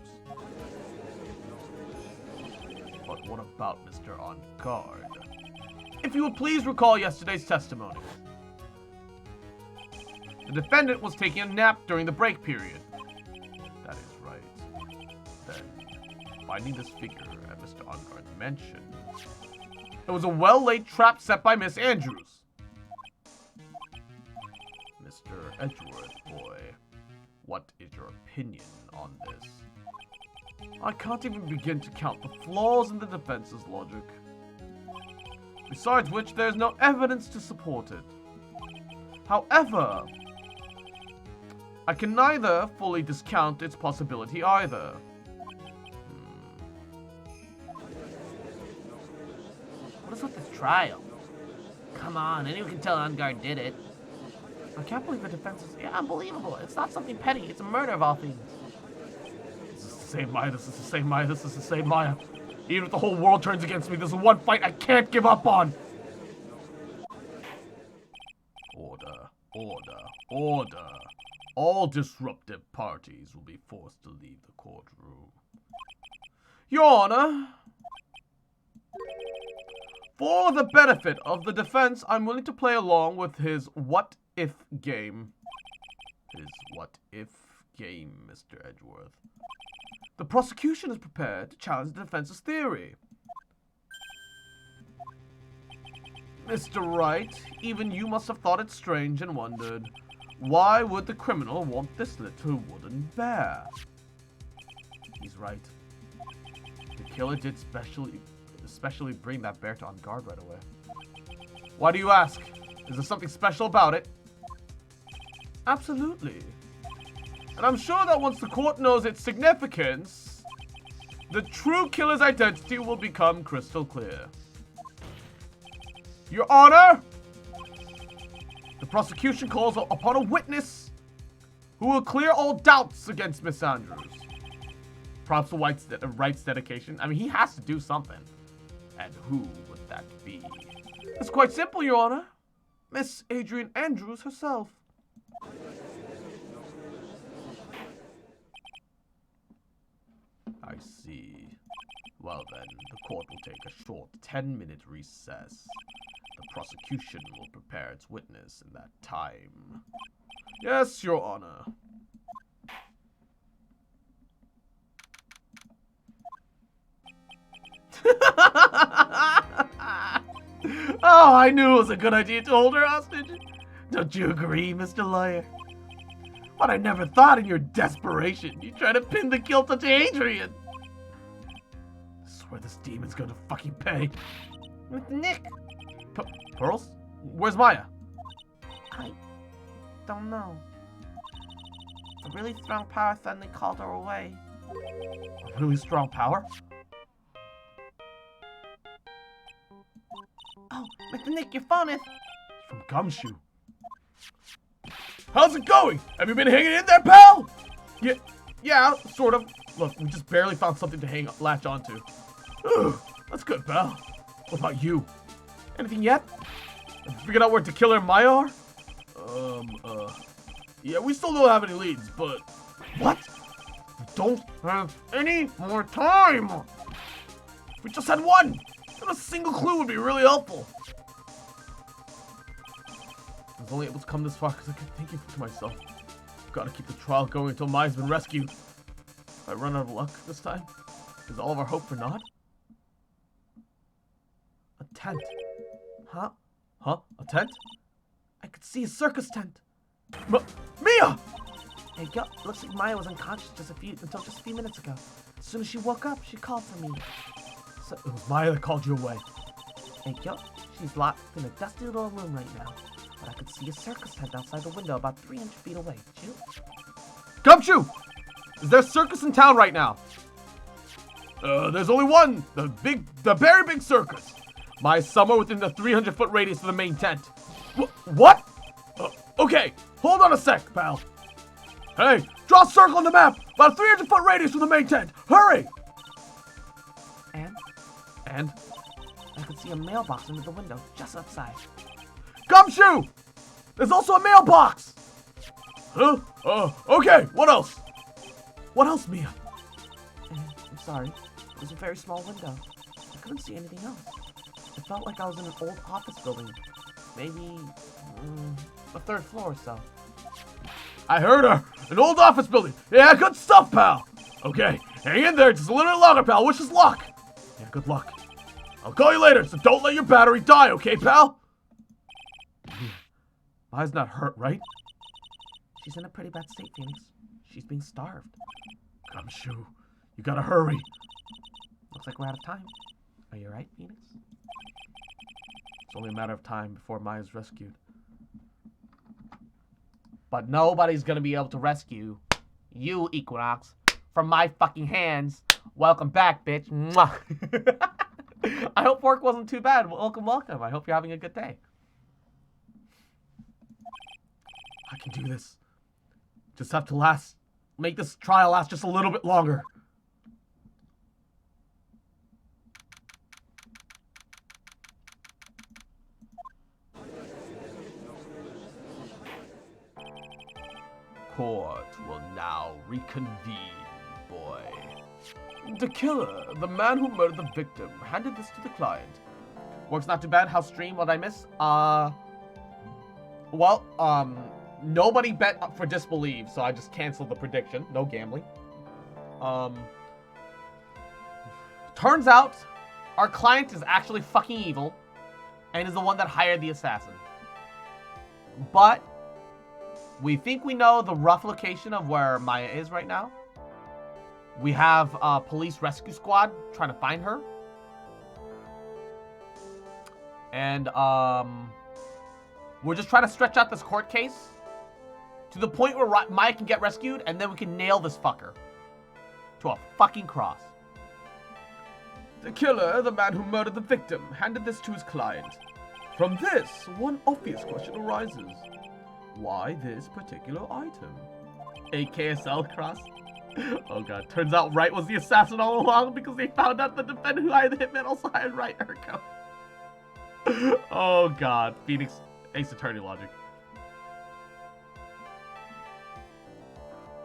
But what about Mr. On Guard? If you would please recall yesterday's testimony. The defendant was taking a nap during the break period. That is right. finding this figure at Mr. Enguarde's mansion. It was a well-laid trap set by Miss Andrews. Mr. Edgeworth, boy, what is your opinion on this? I can't even begin to count the flaws in the defense's logic. Besides which, there's no evidence to support it. However, I can neither fully discount its possibility either. What is with this trial? Come on, anyone can tell Enguarde did it. I can't believe the defense is unbelievable. It's not something petty. It's a murder of all things. This is the same Maya, this is the same Maya, this is the same Maya. Even if the whole world turns against me, this is one fight I can't give up on. Order, order, order. All disruptive parties will be forced to leave the courtroom. Your Honor, for the benefit of the defense, I'm willing to play along with his what-if game. His what-if game, Mr. Edgeworth. The prosecution is prepared to challenge the defense's theory. Mr. Wright, even you must have thought it strange and wondered, why would the criminal want this little wooden bear? He's right. The killer did especially bring that bear to Enguarde right away. Why do you ask? Is there something special about it? Absolutely. And I'm sure that once the court knows its significance, the true killer's identity will become crystal clear. Your Honor, the prosecution calls upon a witness who will clear all doubts against Miss Andrews. Props to Wright's dedication. I mean, he has to do something. And who would that be? It's quite simple, Your Honor. Miss Adrian Andrews herself. I see. Well then, the court will take a short 10-minute recess. The prosecution will prepare its witness in that time. Yes, Your Honor. Oh, I knew it was a good idea to hold her hostage. Don't you agree, Mr. Lawyer? But I never thought in your desperation you'd try to pin the guilt onto Adrian. I swear this demon's gonna fucking pay. With Nick. Pearls? Where's Maya? I don't know. A really strong power suddenly called her away. A really strong power? Oh, Mr. Nick, your phone is... From Gumshoe. How's it going? Have you been hanging in there, pal? Yeah, sort of. Look, we just barely found something to latch onto. Ugh, that's good, pal. What about you? Anything yet? Have you figured out where the killer and Maya are? Yeah, we still don't have any leads, but... What? We don't have any more time! If we just had one! Then a single clue would be really helpful. I was only able to come this far because I kept thinking to myself, gotta keep the trial going until Maya's been rescued. If I run out of luck this time, is all of our hope for naught? A tent. Huh? Huh? A tent? I could see a circus tent. Mia! Hey, yo, looks like Maya was unconscious until just a few minutes ago. As soon as she woke up, she called for me. So it was Maya that called you away. Hey, yo, she's locked in a dusty little room right now. But I could see a circus tent outside the window about 300 feet away. Did you? Gumshoe! Is there a circus in town right now? There's only one. The very big circus. Maya's somewhere within the 300-foot radius of the main tent. What? Okay, hold on a sec, pal. Hey, draw a circle on the map. About a 300-foot radius from the main tent. Hurry! And? I could see a mailbox under the window, just outside. Gumshoe! There's also a mailbox! Huh? Okay, what else? What else, Mia? I'm sorry. It was a very small window. I couldn't see anything else. It felt like I was in an old office building. Maybe the 3rd floor or so. I heard her. An old office building. Yeah, good stuff, pal. Okay, hang in there just a little bit longer, pal. Wish us luck. Yeah, good luck. I'll call you later, so don't let your battery die, okay, pal? Maya's not hurt, right? She's in a pretty bad state, Phoenix. She's being starved. Gumshoe, you gotta hurry. Looks like we're out of time. Are you right, Phoenix? It's only a matter of time before Maya's rescued. But nobody's gonna be able to rescue you, Equinox, from my fucking hands. Welcome back, bitch. Mwah. I hope work wasn't too bad. Welcome, welcome. I hope you're having a good day. I can do this. Just have to make this trial last just a little bit longer. Court will now reconvene, boy. The killer, the man who murdered the victim, handed this to the client. Work's not too bad. How's stream? What did I miss? Nobody bet for disbelieve, so I just canceled the prediction. No gambling. Turns out, our client is actually fucking evil, and is the one that hired the assassin. But we think we know the rough location of where Maya is right now. We have a police rescue squad trying to find her. And, we're just trying to stretch out this court case to the point where Maya can get rescued, and then we can nail this fucker to a fucking cross. The killer, the man who murdered the victim, handed this to his client. From this, one obvious question arises. Why this particular item? A KSL cross? Oh god, turns out Wright was the assassin all along because they found out the defendant who hired the hitman also hired Wright Urko. Oh god, Phoenix Ace Attorney logic.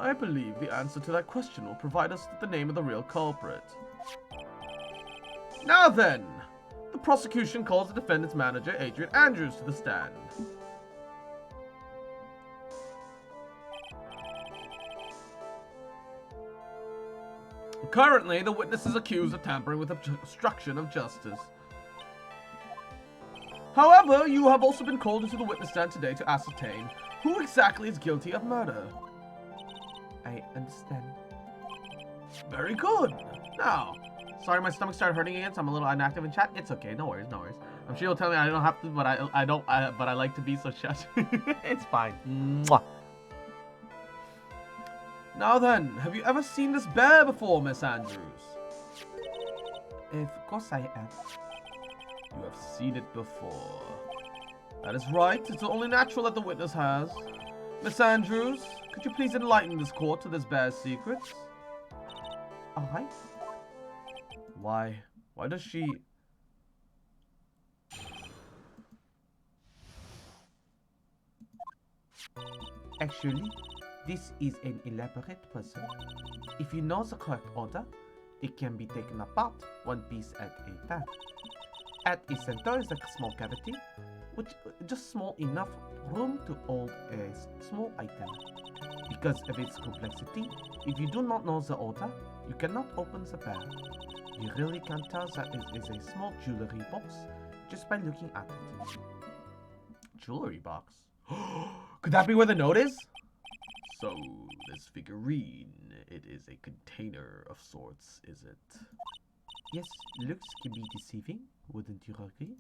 I believe the answer to that question will provide us with the name of the real culprit. Now then, the prosecution calls the defendant's manager, Adrian Andrews, to the stand. Currently, the witness is accused of tampering with obstruction of justice. However, you have also been called into the witness stand today to ascertain who exactly is guilty of murder. I understand. Very good. Now, Sorry, my stomach started hurting again, so I'm a little inactive in chat. It's okay, no worries, no worries. I'm sure you'll tell me I don't have to, but I like to be, so shush. It's fine. Mwah. Now then, have you ever seen this bear before, Miss Andrews? Of course I have. You have seen it before. That is right. It's only natural that the witness has. Miss Andrews, could you please enlighten this court to this bear's secrets? Alright. Why does she... Actually, this is an elaborate puzzle. If you know the correct order, it can be taken apart one piece at a time. At its center is a small cavity, which just small enough room to hold a small item. Because of its complexity, if you do not know the order, you cannot open the bag. You really can tell that it is a small jewelry box just by looking at it. Jewelry box? Could that be where the note is? So, this figurine, it is a container of sorts, is it? Yes, looks can be deceiving, wouldn't you agree?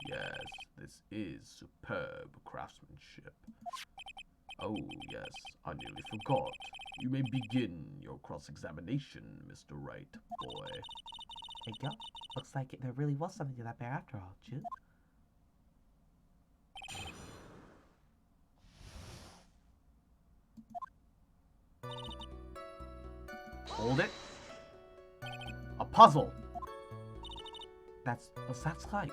Yes, this is superb craftsmanship. Oh, yes, I nearly forgot. You may begin your cross-examination, Mr. Wright, boy. Hey, go. Looks like there really was something to that bear after all, Jude. Hold it. A puzzle. That's right.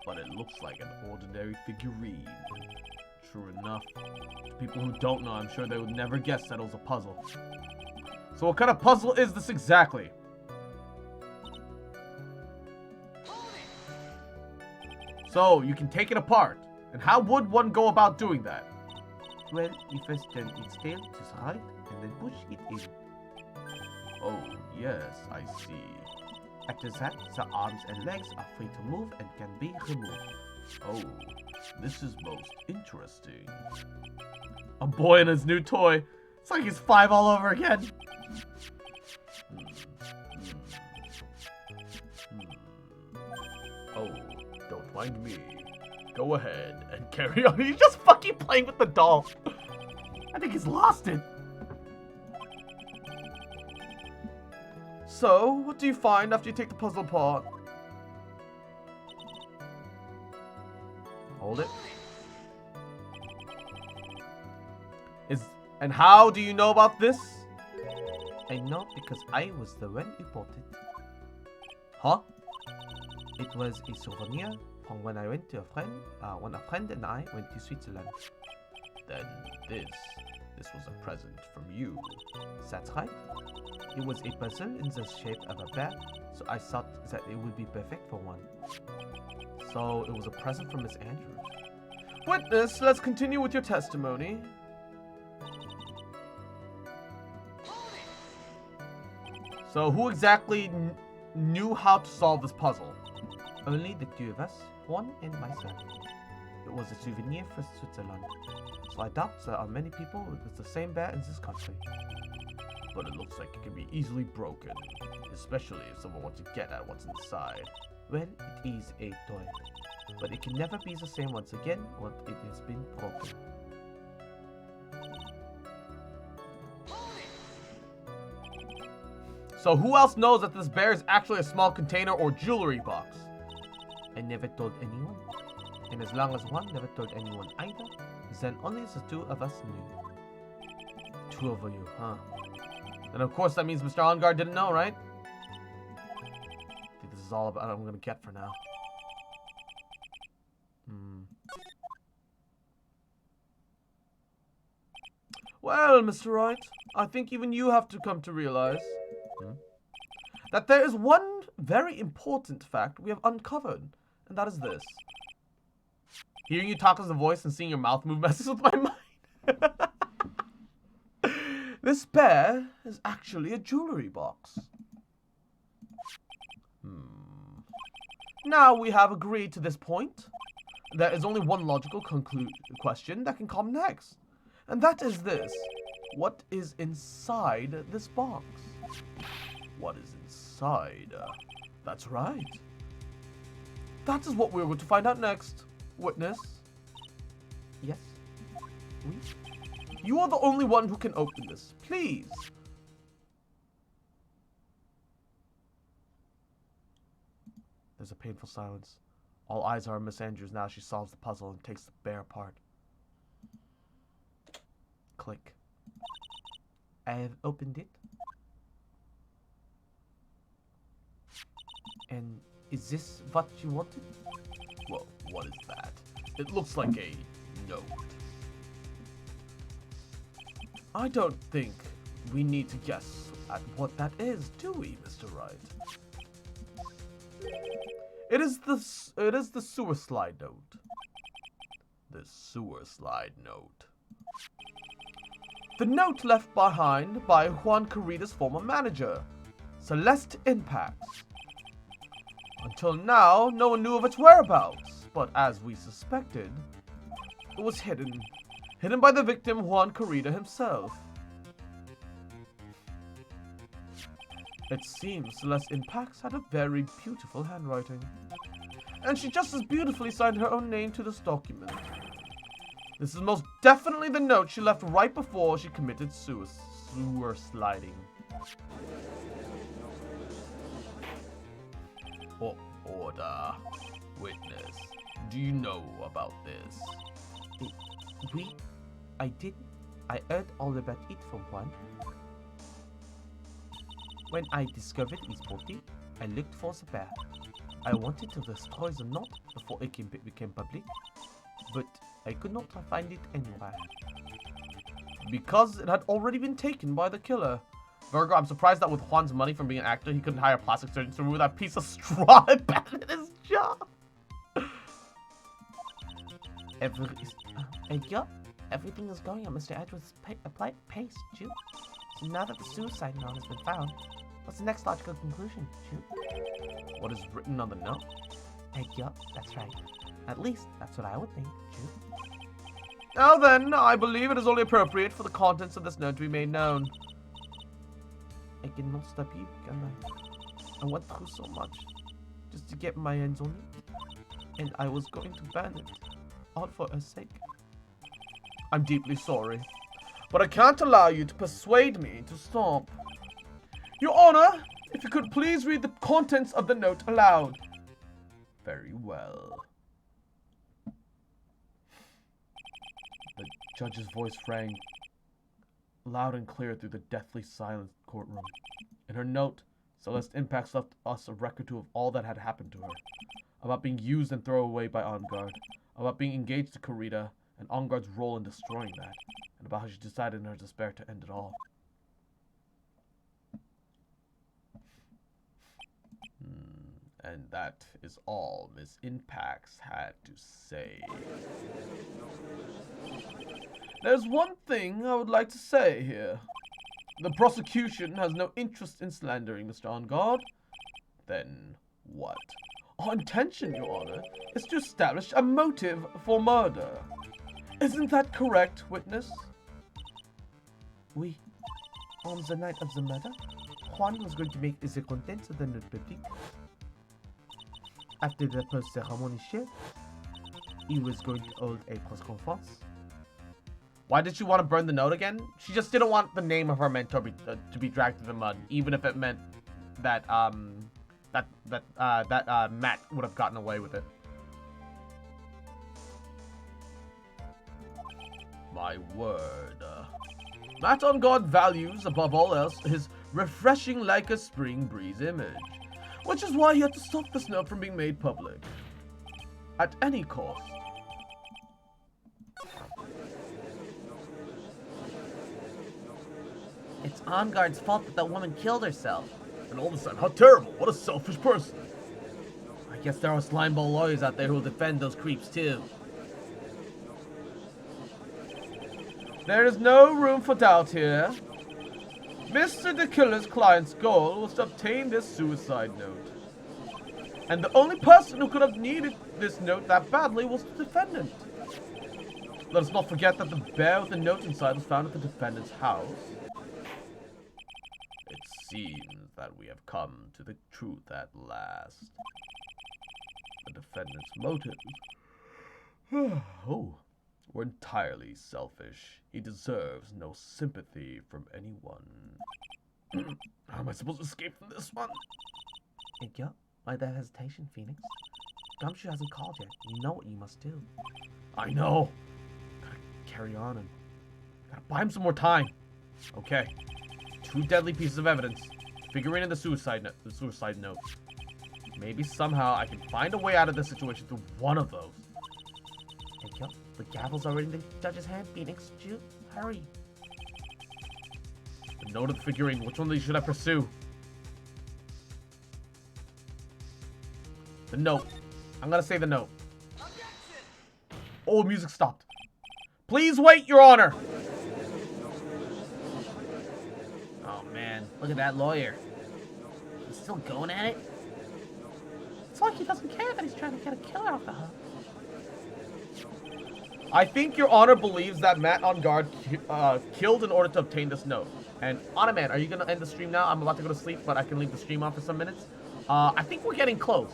But it looks like an ordinary figurine. True enough. To people who don't know, I'm sure they would never guess that it was a puzzle. So what kind of puzzle is this exactly? So, you can take it apart. And how would one go about doing that? Well, you first turn its tail to the right and then push it in. Oh, yes, I see. After that, the arms and legs are free to move and can be removed. Oh, this is most interesting. A boy and his new toy. It's like he's 5 all over again. Oh, don't mind me. Go ahead and Carry on. He's just fucking playing with the doll. I think he's lost it. So, what do you find after you take the puzzle apart? Hold it. And how do you know about this? I know because I was the one who bought it. Huh? It was a souvenir from when I went to when a friend and I went to Switzerland. Then this was a present from you. That's right. It was a puzzle in the shape of a bear, so I thought that it would be perfect for one. So it was a present from Miss Andrews. Witness, let's continue with your testimony. So who exactly knew how to solve this puzzle? Only the two of us, Juan and myself. It was a souvenir for Switzerland, so I doubt there are many people with the same bear in this country. But it looks like it can be easily broken, especially if someone wants to get at what's inside. Well, it is a toy, but it can never be the same once again once it has been broken. So who else knows that this bear is actually a small container or jewelry box? I never told anyone, and as long as Juan never told anyone either, then only the two of us knew. Two of you, huh? And of course that means Mr. Ongar didn't know, right? I think this is all about what I'm gonna get for now. Well, Mr. Wright, I think even you have to come to realize that there is one very important fact we have uncovered, and that is this. Hearing you talk as a voice and seeing your mouth move messes with my mind. This bear is actually a jewelry box. Now we have agreed to this point. There is only one logical question that can come next. And that is this. What is inside this box? What is inside? That's right. That is what we're going to find out next. Witness. Yes? Oui? You are the only one who can open this. Please. There's a painful silence. All eyes are on Miss Andrews now. She solves the puzzle and takes the bear apart. Click. I have opened it. And is this what you wanted? Well, what is that? It looks like a note. I don't think we need to guess at what that is, do we, Mr. Wright? It is the sewer slide note. The sewer slide note. The note left behind by Juan Carita's former manager, Celeste Impact. Until now, no one knew of its whereabouts, but as we suspected, it was hidden by the victim Juan Carita himself. It seems Celeste Impacts had a very beautiful handwriting, and she just as beautifully signed her own name to this document. This is most definitely the note she left right before she committed sewer sliding. Order. Witness. Do you know about this? Oui, I did. I heard all about it from Juan. When I discovered his body, I looked for the bear. I wanted to destroy the note before it became public, but I could not find it anywhere. Because it had already been taken by the killer. Virgo, I'm surprised that with Juan's money from being an actor, he couldn't hire a plastic surgeon to remove that piece of straw embedded in his jaw. Edgar, everything is going at Mr. Edwards' pace, Ju. So now that the suicide note has been found, what's the next logical conclusion, Ju? What is written on the note? Yup, that's right. At least, that's what I would think, Ju. Now then, I believe it is only appropriate for the contents of this note to be made known. I cannot stop you, can I? I went through so much just to get my hands on it, and I was going to burn it, all for her sake. I'm deeply sorry, but I can't allow you to persuade me to stop. Your Honor, if you could please read the contents of the note aloud. Very well. The judge's voice rang loud and clear through the deathly silent courtroom. In her note, Celeste Impacts left us a record of all that had happened to her. About being used and thrown away by Enguarde, about being engaged to Kurita, and Enguarde's role in destroying that, and about how she decided in her despair to end it all. And that is all Miss Impacts had to say. There's one thing I would like to say here. The prosecution has no interest in slandering Mr. Enguarde. Then what? Our intention, Your Honor, is to establish a motive for murder. Isn't that correct, witness? Oui. On the night of the murder, Juan was going to make the contents of the note public. After the post-ceremony shift, he was going to hold a press conference. Why did she want to burn the note again? She just didn't want the name of her mentor to be dragged through the mud, even if it meant that Matt would have gotten away with it. My word. Matt Enguarde values, above all else, his refreshing like a spring breeze image, which is why he had to stop this note from being made public. At any cost. It's Enguarde's fault that woman killed herself. And all of a sudden, how terrible! What a selfish person! I guess there are slimeball lawyers out there who will defend those creeps too. There is no room for doubt here. Mr. the Killer's client's goal was to obtain this suicide note. And the only person who could have needed this note that badly was the defendant. Let us not forget that the bear with the note inside was found at the defendant's house. It seems that we have come to the truth at last. The defendant's motives were entirely selfish. He deserves no sympathy from anyone. How am I supposed to escape from this one? Yeah, why that hesitation, Phoenix? Gumshoe hasn't called yet. You know what you must do. I know. Gotta carry on and gotta buy him some more time. Okay. 2 deadly pieces of evidence. Figurine and the suicide note. Maybe somehow I can find a way out of this situation through one of those. Yo, the gavel's already in the judge's hand, Phoenix. Ju, hurry. The note of the figurine. Which one of these should I pursue? The note. I'm gonna say the note. Oh, music stopped. Please wait, Your Honor. Oh man, look at that lawyer. He's still going at it? It's like he doesn't care that he's trying to get a killer off the hook. I think Your Honor believes that Matt Enguarde killed in order to obtain this note. And Automan, are you gonna end the stream now? I'm about to go to sleep, but I can leave the stream on for some minutes. I think we're getting close.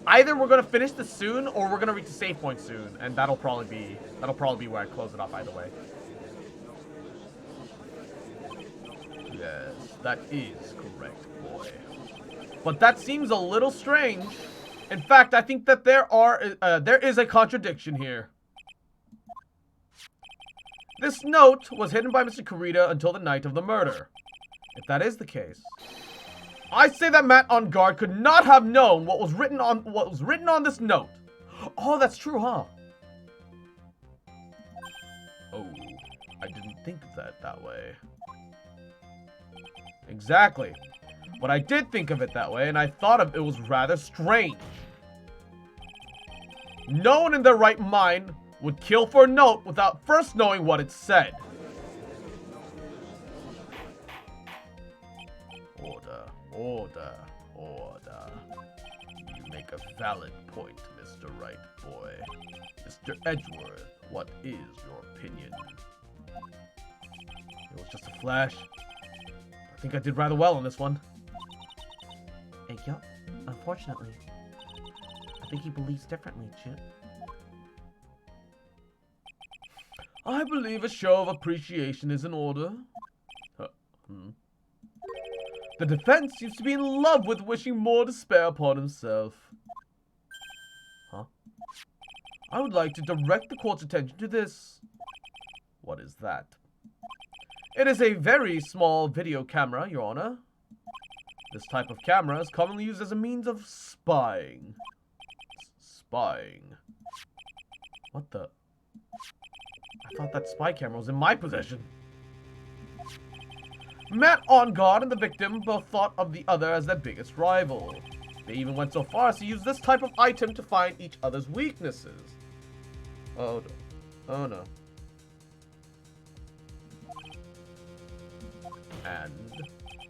Either we're gonna finish this soon, or we're gonna reach the save point soon, and that'll probably be where I close it off either way. Yes, that is correct, boy. But that seems a little strange. In fact, I think that there is a contradiction here. This note was hidden by Mr. Kurita until the night of the murder. If that is the case, I say that Matt Enguarde could not have known what was written on this note. Oh, that's true, huh? Oh, I didn't think of that way. Exactly. But I did think of it that way, and I thought it was rather strange. No one in their right mind would kill for a note without first knowing what it said. Order, order, order. You make a valid point, Mr. Right Boy. Mr. Edgeworth, what is your opinion? It was just a flash. I think I did rather well on this one. Yup, unfortunately. I think he believes differently, Chip. I believe a show of appreciation is in order. The defense seems to be in love with wishing more to spare upon himself. I would like to direct the court's attention to this. What is that? It is a very small video camera, Your Honor. This type of camera is commonly used as a means of spying. Spying. What the? I thought that spy camera was in my possession. Matt Enguarde and the victim both thought of the other as their biggest rival. They even went so far as to use this type of item to find each other's weaknesses. Oh no. Oh no. And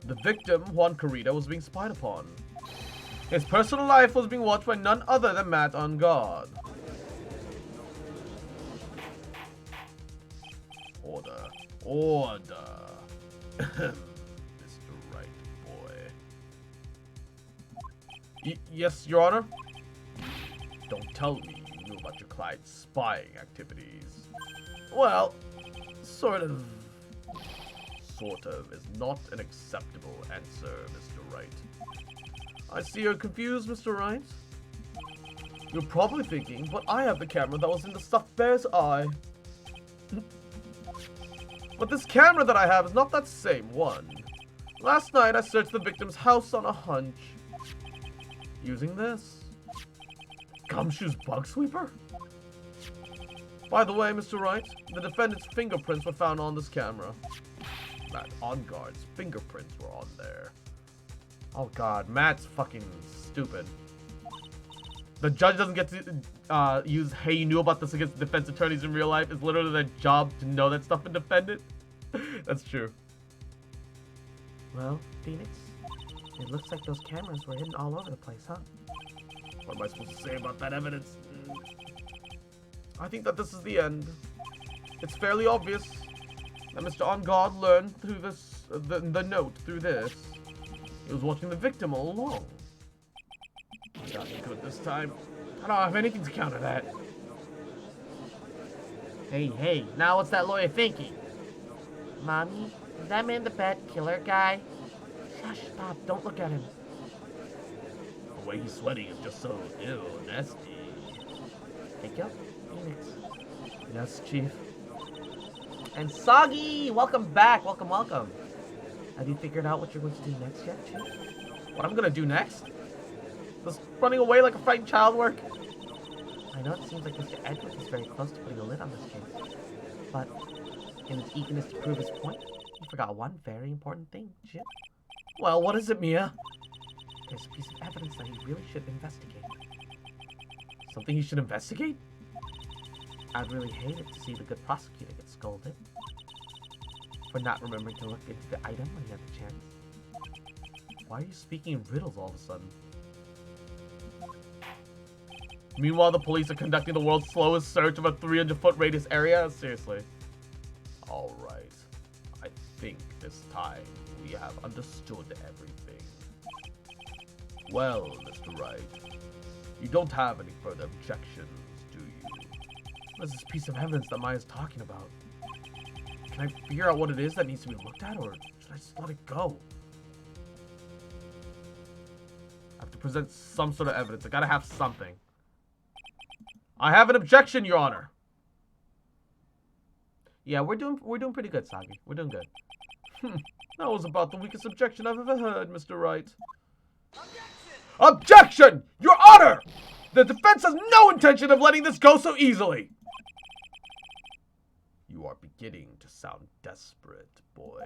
the victim, Juan Carita, was being spied upon. His personal life was being watched by none other than Matt Enguarde. Order. Order. Mr. Right Boy. Yes, Your Honor? Don't tell me you knew about your client's spying activities. Well, sort of is not an acceptable answer, Mr. Wright. I see you're confused, Mr. Wright. You're probably thinking, but I have the camera that was in the stuffed bear's eye. But this camera that I have is not that same one. Last night, I searched the victim's house on a hunch. Using this. Gumshoe's bug sweeper? By the way, Mr. Wright, the defendant's fingerprints were found on this camera. Matt Enguarde's fingerprints were on there. Oh god, Matt's fucking stupid. The judge doesn't get to use, hey, you knew about this against defense attorneys in real life. It's literally their job to know that stuff and defend it. That's true. Well, Phoenix, it looks like those cameras were hidden all over the place, huh? What am I supposed to say about that evidence? I think that this is the end. It's fairly obvious that Mr. Enguarde learned through this, the note through this. He was watching the victim all along. Got me good this time. I don't have anything to counter that. Hey, now what's that lawyer thinking? Mommy, is that man the bad killer guy? Shush, stop, don't look at him. The way he's sweating is just so ew, nasty. Thank you, Phoenix. Yes, Chief. And Soggy, welcome back, welcome. Have you figured out what you're going to do next yet, Chief? What I'm gonna do next? Does running away like a frightened child work? I know it seems like Mr. Edwards is very close to putting a lid on this case, but in his eagerness to prove his point, he forgot one very important thing, Chip. Well, what is it, Mia? There's a piece of evidence that he really should investigate. Something he should investigate? I'd really hate it to see the good prosecutor get scolded for not remembering to look into the item when he had the chance. Why are you speaking in riddles all of a sudden? Meanwhile, the police are conducting the world's slowest search of a 300-foot radius area? Seriously. Alright. I think this time we have understood everything. Well, Mr. Wright, you don't have any further objections, do you? What is this piece of evidence that Maya's talking about? Can I figure out what it is that needs to be looked at, or should I just let it go? I have to present some sort of evidence. I gotta have something. I have an objection, Your Honor. Yeah, we're doing pretty good, Soggy. We're doing good. That was about the weakest objection I've ever heard, Mr. Wright. Objection! Your Honor! The defense has no intention of letting this go so easily. You are beginning to sound desperate, boy.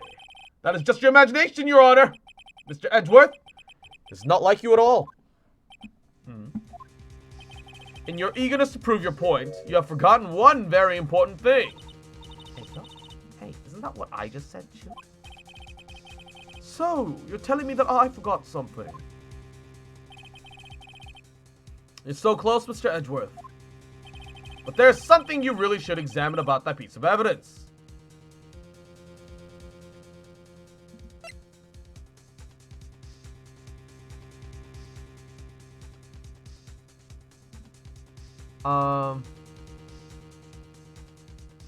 That is just your imagination, Your Honor. Mr. Edgeworth, it's not like you at all. In your eagerness to prove your point, you have forgotten one very important thing. Eiko? Hey, isn't that what I just said, Shu? So, you're telling me that I forgot something. You're so close, Mr. Edgeworth. But there's something you really should examine about that piece of evidence.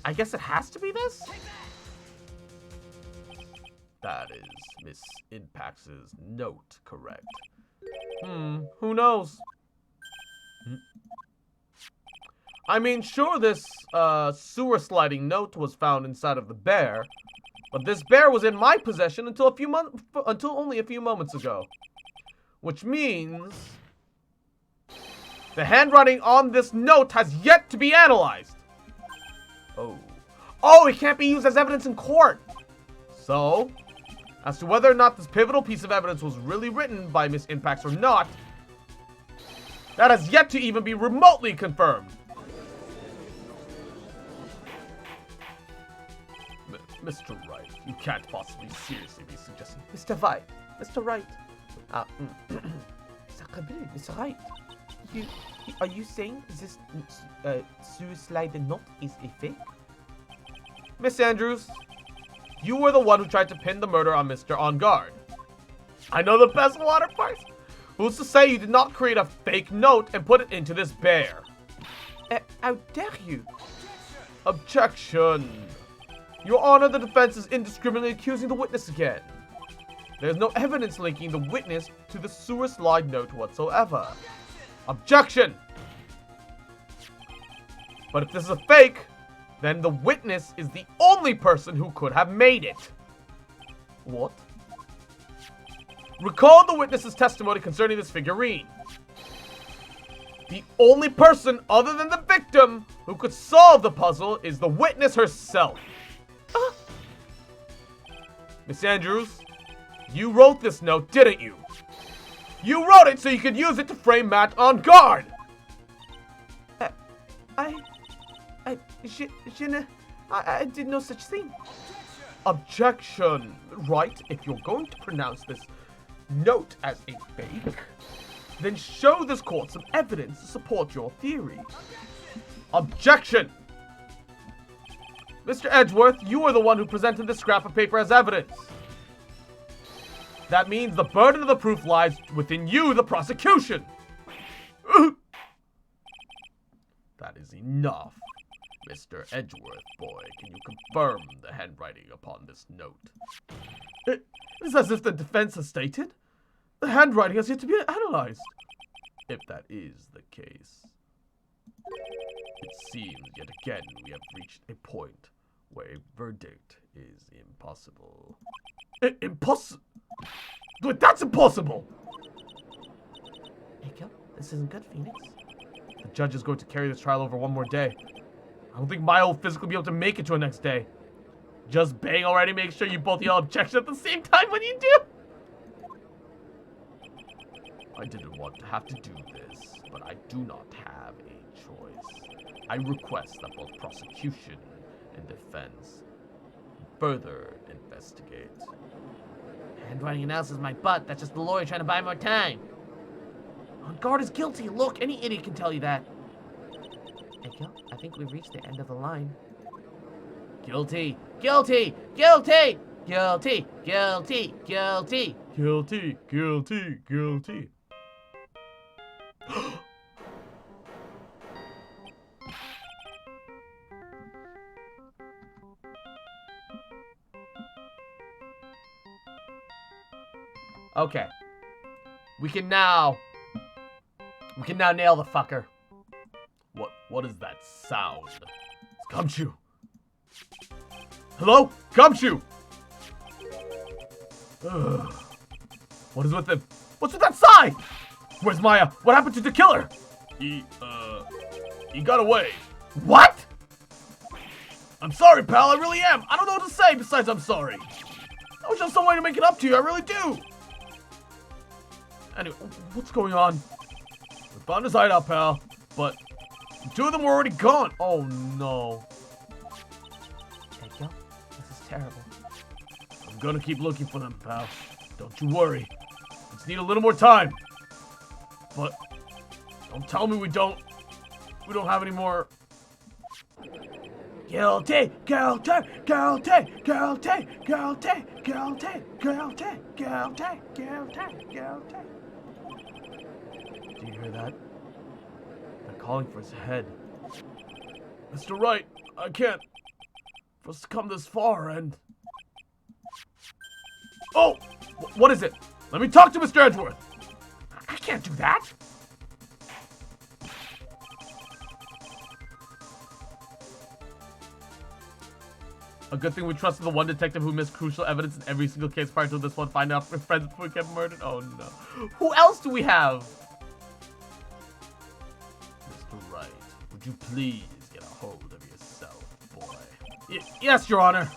I guess it has to be this? That is Miss Impax's note, correct? Who knows? I mean, sure, this sewer sliding note was found inside of the bear, but this bear was in my possession until only a few moments ago. Which means the handwriting on this note has yet to be analyzed. Oh, it can't be used as evidence in court. So, as to whether or not this pivotal piece of evidence was really written by Miss Impax or not, that has yet to even be remotely confirmed. Mr. Wright, you can't possibly seriously be suggesting... Mr. Wright. Mr. Wright. Mr. Wright. Are you saying this suicide note is a fake? Miss Andrews, you were the one who tried to pin the murder on Mr. On Guard. I know the best water parts. Who's to say you did not create a fake note and put it into this bear? How dare you? Objection. Your Honor, the defense is indiscriminately accusing the witness again. There's no evidence linking the witness to the sewer slide note whatsoever. Objection! But if this is a fake, then the witness is the only person who could have made it. What? Recall the witness's testimony concerning this figurine. The only person other than the victim who could solve the puzzle is the witness herself. Miss Andrews, you wrote this note, didn't you? You wrote it so you could use it to frame Matt On Guard! I did no such thing. Objection. Right, if you're going to pronounce this note as a fake, then show this court some evidence to support your theory. Objection! Mr. Edgeworth, you are the one who presented this scrap of paper as evidence. That means the burden of the proof lies within you, the prosecution. That is enough. Mr. Edgeworth, boy, can you confirm the handwriting upon this note? It is as if the defense has stated. The handwriting has yet to be analyzed. If that is the case, it seems yet again we have reached a point where a verdict is impossible. Impossible? Wait, that's impossible! Eiko, this isn't good, Phoenix. The judge is going to carry this trial over one more day. I don't think Maya will physically be able to make it to the next day. Just bang already, make sure you both yell objection at the same time when you do. I didn't want to have to do this, but I do not have a choice. I request that both prosecution and defense further investigate. Handwriting analysis is my butt. That's just the lawyer trying to buy more time. On Guard is guilty. Look, any idiot can tell you that. Eiko, I think we've reached the end of the line. Guilty. Guilty. Guilty. Guilty. Guilty. Guilty. Guilty, guilty, guilty. Okay. We can now nail the fucker. What is that sound? It's Gumshoe. Hello? Gumshoe! Ugh. What is with him? What's with that sign? Where's Maya? What happened to the killer? He got away. What? I'm sorry, pal. I really am. I don't know what to say besides I'm sorry. I wish there was some way to make it up to you. I really do. Anyway, what's going on? We found his hideout, pal. But Two of them were already gone. Oh no. Edgar, this is terrible. I'm gonna keep looking for them, pal. Don't you worry. Just need a little more time. But don't tell me we don't have any more. Guilty, guilty, guilty, guilty, guilty, guilty, guilty, guilty, guilty, guilty. Do you hear that? They're calling for his head. Mr. Wright, I can't. For us to come this far and... Oh! What is it? Let me talk to Mr. Edgeworth! I can't do that. A good thing we trusted the one detective who missed crucial evidence in every single case prior to this one. Find out if friends before we get murdered. Oh no. Who else do we have? Mr. Wright, would you please get a hold of yourself, boy? Yes, Your Honor.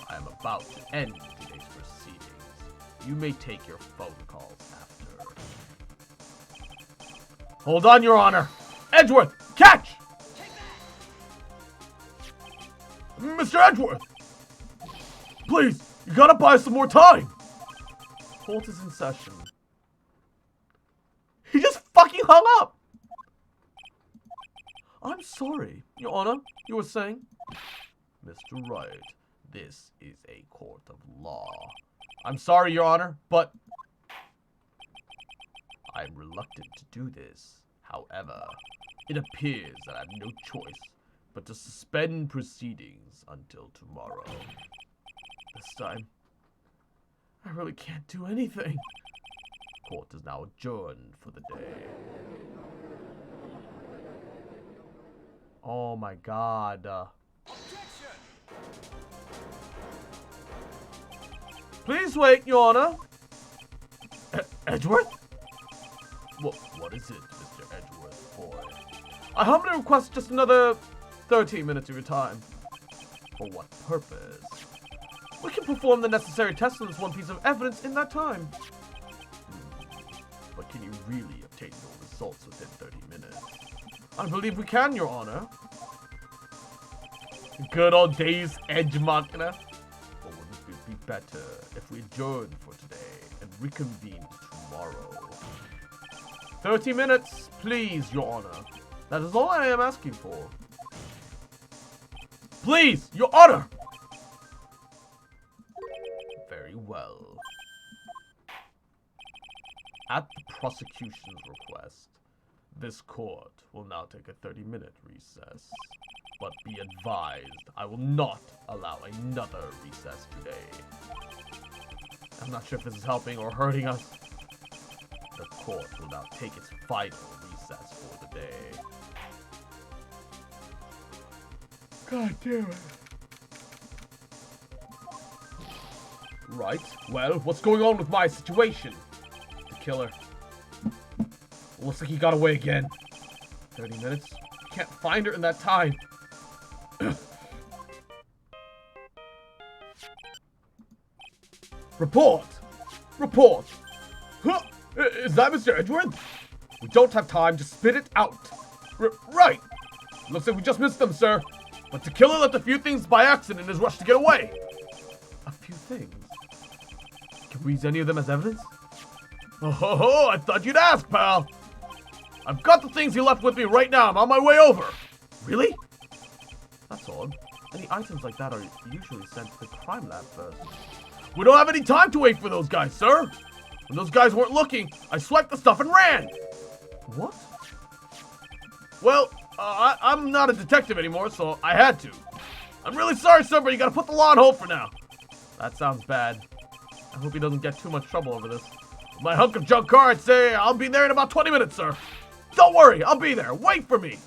I am about to end today's proceedings. You may take your phone calls after. Hold on, Your Honor. Edgeworth, catch! Mr. Edgeworth! Please, you gotta buy some more time! Court is in session. He just fucking hung up! I'm sorry, Your Honor. You were saying? Mr. Wright, this is a court of law. I'm sorry, Your Honor, but I'm reluctant to do this. However, it appears that I have no choice but to suspend proceedings until tomorrow. this time, I really can't do anything. Court is now adjourned for the day. Oh my god. Please wait, Your Honor. Edgeworth? What is it, Mr. Edgeworth, boy? I humbly request just another 13 minutes of your time. For what purpose? We can perform the necessary tests on this one piece of evidence in that time. But can you really obtain your results within 30 minutes? I believe we can, Your Honor. Good old days, Edge Machina. Or would it be better if we adjourn for today and reconvene tomorrow? 30 minutes, please, Your Honor. That is all I am asking for. Please, Your Honor! Very well. At the prosecution's request, this court will now take a 30-minute recess. But be advised, I will not allow another recess today. I'm not sure if this is helping or hurting us. The court will now take its final recess for the day. God damn it. Right, well, what's going on with my situation? The killer. Looks like he got away again. 30 minutes? Can't find her in that time. Report! Report! Huh? Is that Mr. Edgeworth? We don't have time to spit it out. Right! Looks like we just missed them, sir. But the killer left a few things by accident in his rush to get away. A few things? Can we use any of them as evidence? Oh, ho, ho, I thought you'd ask, pal. I've got the things he left with me right now. I'm on my way over. Really? That's odd. Any items like that are usually sent to the crime lab first. We don't have any time to wait for those guys, sir. When those guys weren't looking, I swiped the stuff and ran. What? Well, I'm not a detective anymore, so I had to. I'm really sorry, sir, but you gotta put the law on hold for now. That sounds bad. I hope he doesn't get too much trouble over this. My hunk of junk car, I'd say I'll be there in about 20 minutes, sir. Don't worry, I'll be there. Wait for me.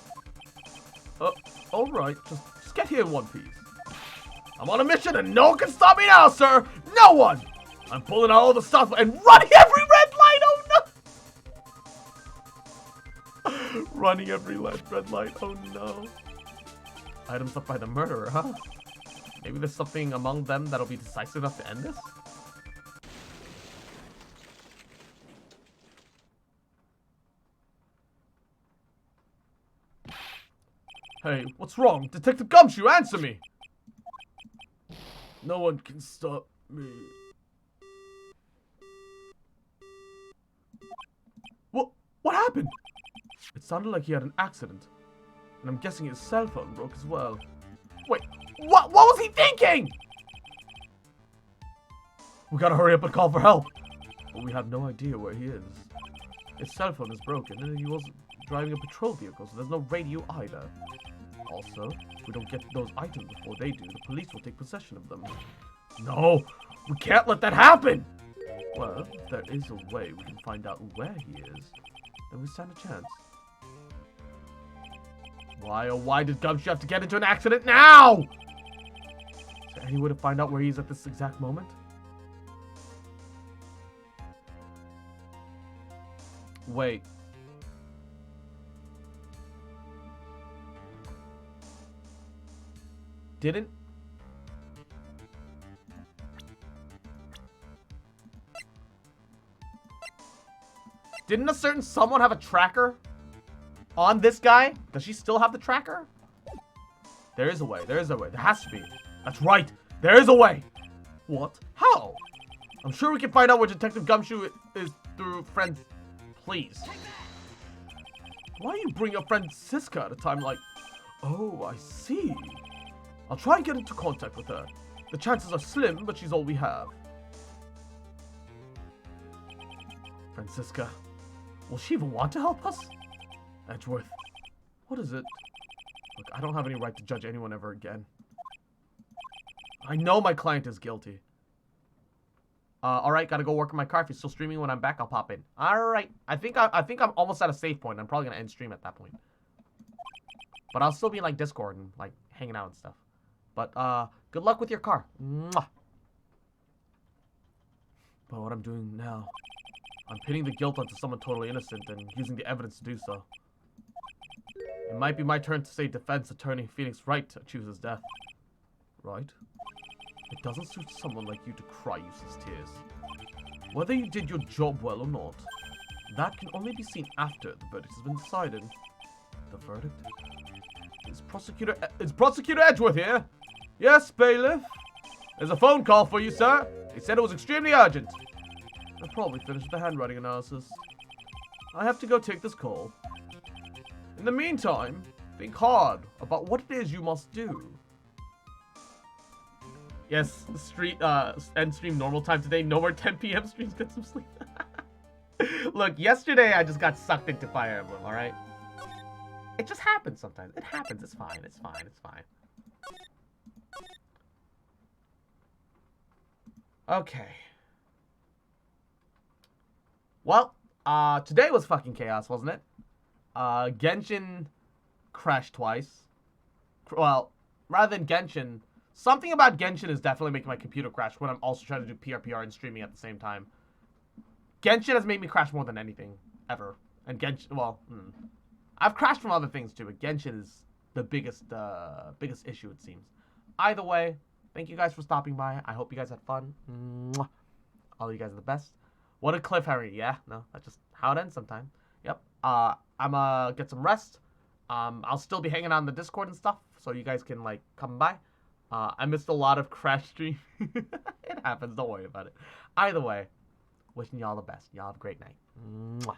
Alright, just get here in one piece. I'm on a mission and no one can stop me now, sir. No one. I'm pulling out all the stuff and running every red light. Oh, no. Running every red light, oh no. Items left by the murderer, huh? Maybe there's something among them that'll be decisive enough to end this? Hey, what's wrong? Detective Gumshoe, answer me! No one can stop me. What happened? It sounded like he had an accident. And I'm guessing his cell phone broke as well. Wait, what was he thinking? We gotta hurry up and call for help. But we have no idea where he is. His cell phone is broken and he wasn't driving a patrol vehicle, so there's no radio either. Also, if we don't get those items before they do, the police will take possession of them. No, we can't let that happen. Well, if there is a way we can find out where he is, then we stand a chance. Why did Gumshoe have to get into an accident now? Is there any way to find out where he is at this exact moment? Wait. Didn't a certain someone have a tracker on this guy? Does she still have the tracker? There is a way. There is a way. There has to be. That's right. There is a way. What? How? I'm sure we can find out where Detective Gumshoe is through friends. Please. Why you bring your friend Siska at a time like... Oh, I see. I'll try and get into contact with her. The chances are slim, but she's all we have. Francisca. Will she even want to help us? Edgeworth. What is it? Look, I don't have any right to judge anyone ever again. I know my client is guilty. Alright, gotta go work on my car. If you're still streaming, when I'm back, I'll pop in. Alright. I think I'm almost at a save point. I'm probably gonna end stream at that point. But I'll still be in, like, Discord and, like, hanging out and stuff. But, good luck with your car. Mwah. But what I'm doing now, I'm pinning the guilt onto someone totally innocent and using the evidence to do so. It might be my turn to say defense attorney Phoenix Wright chooses death. Right? It doesn't suit someone like you to cry useless tears. Whether you did your job well or not, that can only be seen after the verdict has been decided. The verdict? Is Prosecutor Edgeworth here? Yes, bailiff. There's a phone call for you, sir. He said it was extremely urgent. I'll probably finish the handwriting analysis. I have to go take this call. In the meantime, think hard about what it is you must do. Yes, end stream normal time today. No more 10 p.m. streams. Get some sleep. Look, yesterday I just got sucked into Fire Emblem, alright? It just happens sometimes. It happens. It's fine. It's fine. It's fine. Okay. Well, today was fucking chaos, wasn't it? Genshin crashed twice. Well, rather than Genshin, something about Genshin is definitely making my computer crash when I'm also trying to do PRPR and streaming at the same time. Genshin has made me crash more than anything, ever. And Genshin, well, I've crashed from other things too, but Genshin is the biggest issue, it seems. Either way, thank you guys for stopping by. I hope you guys had fun. Mwah. All you guys are the best. What a cliffhanger. Yeah, no, that's just how it ends sometime. Yep. I'm get some rest. I'll still be hanging out in the Discord and stuff, so you guys can, like, come by. I missed a lot of crash stream. It happens, don't worry about it. Either way, wishing y'all the best. Y'all have a great night. Mwah.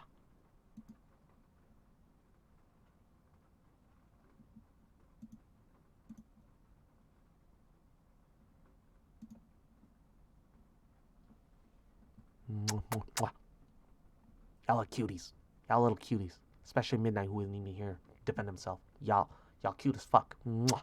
Y'all are cuties. Y'all little cuties. Especially Midnight, who isn't even here to defend himself. Y'all cute as fuck. Mwah.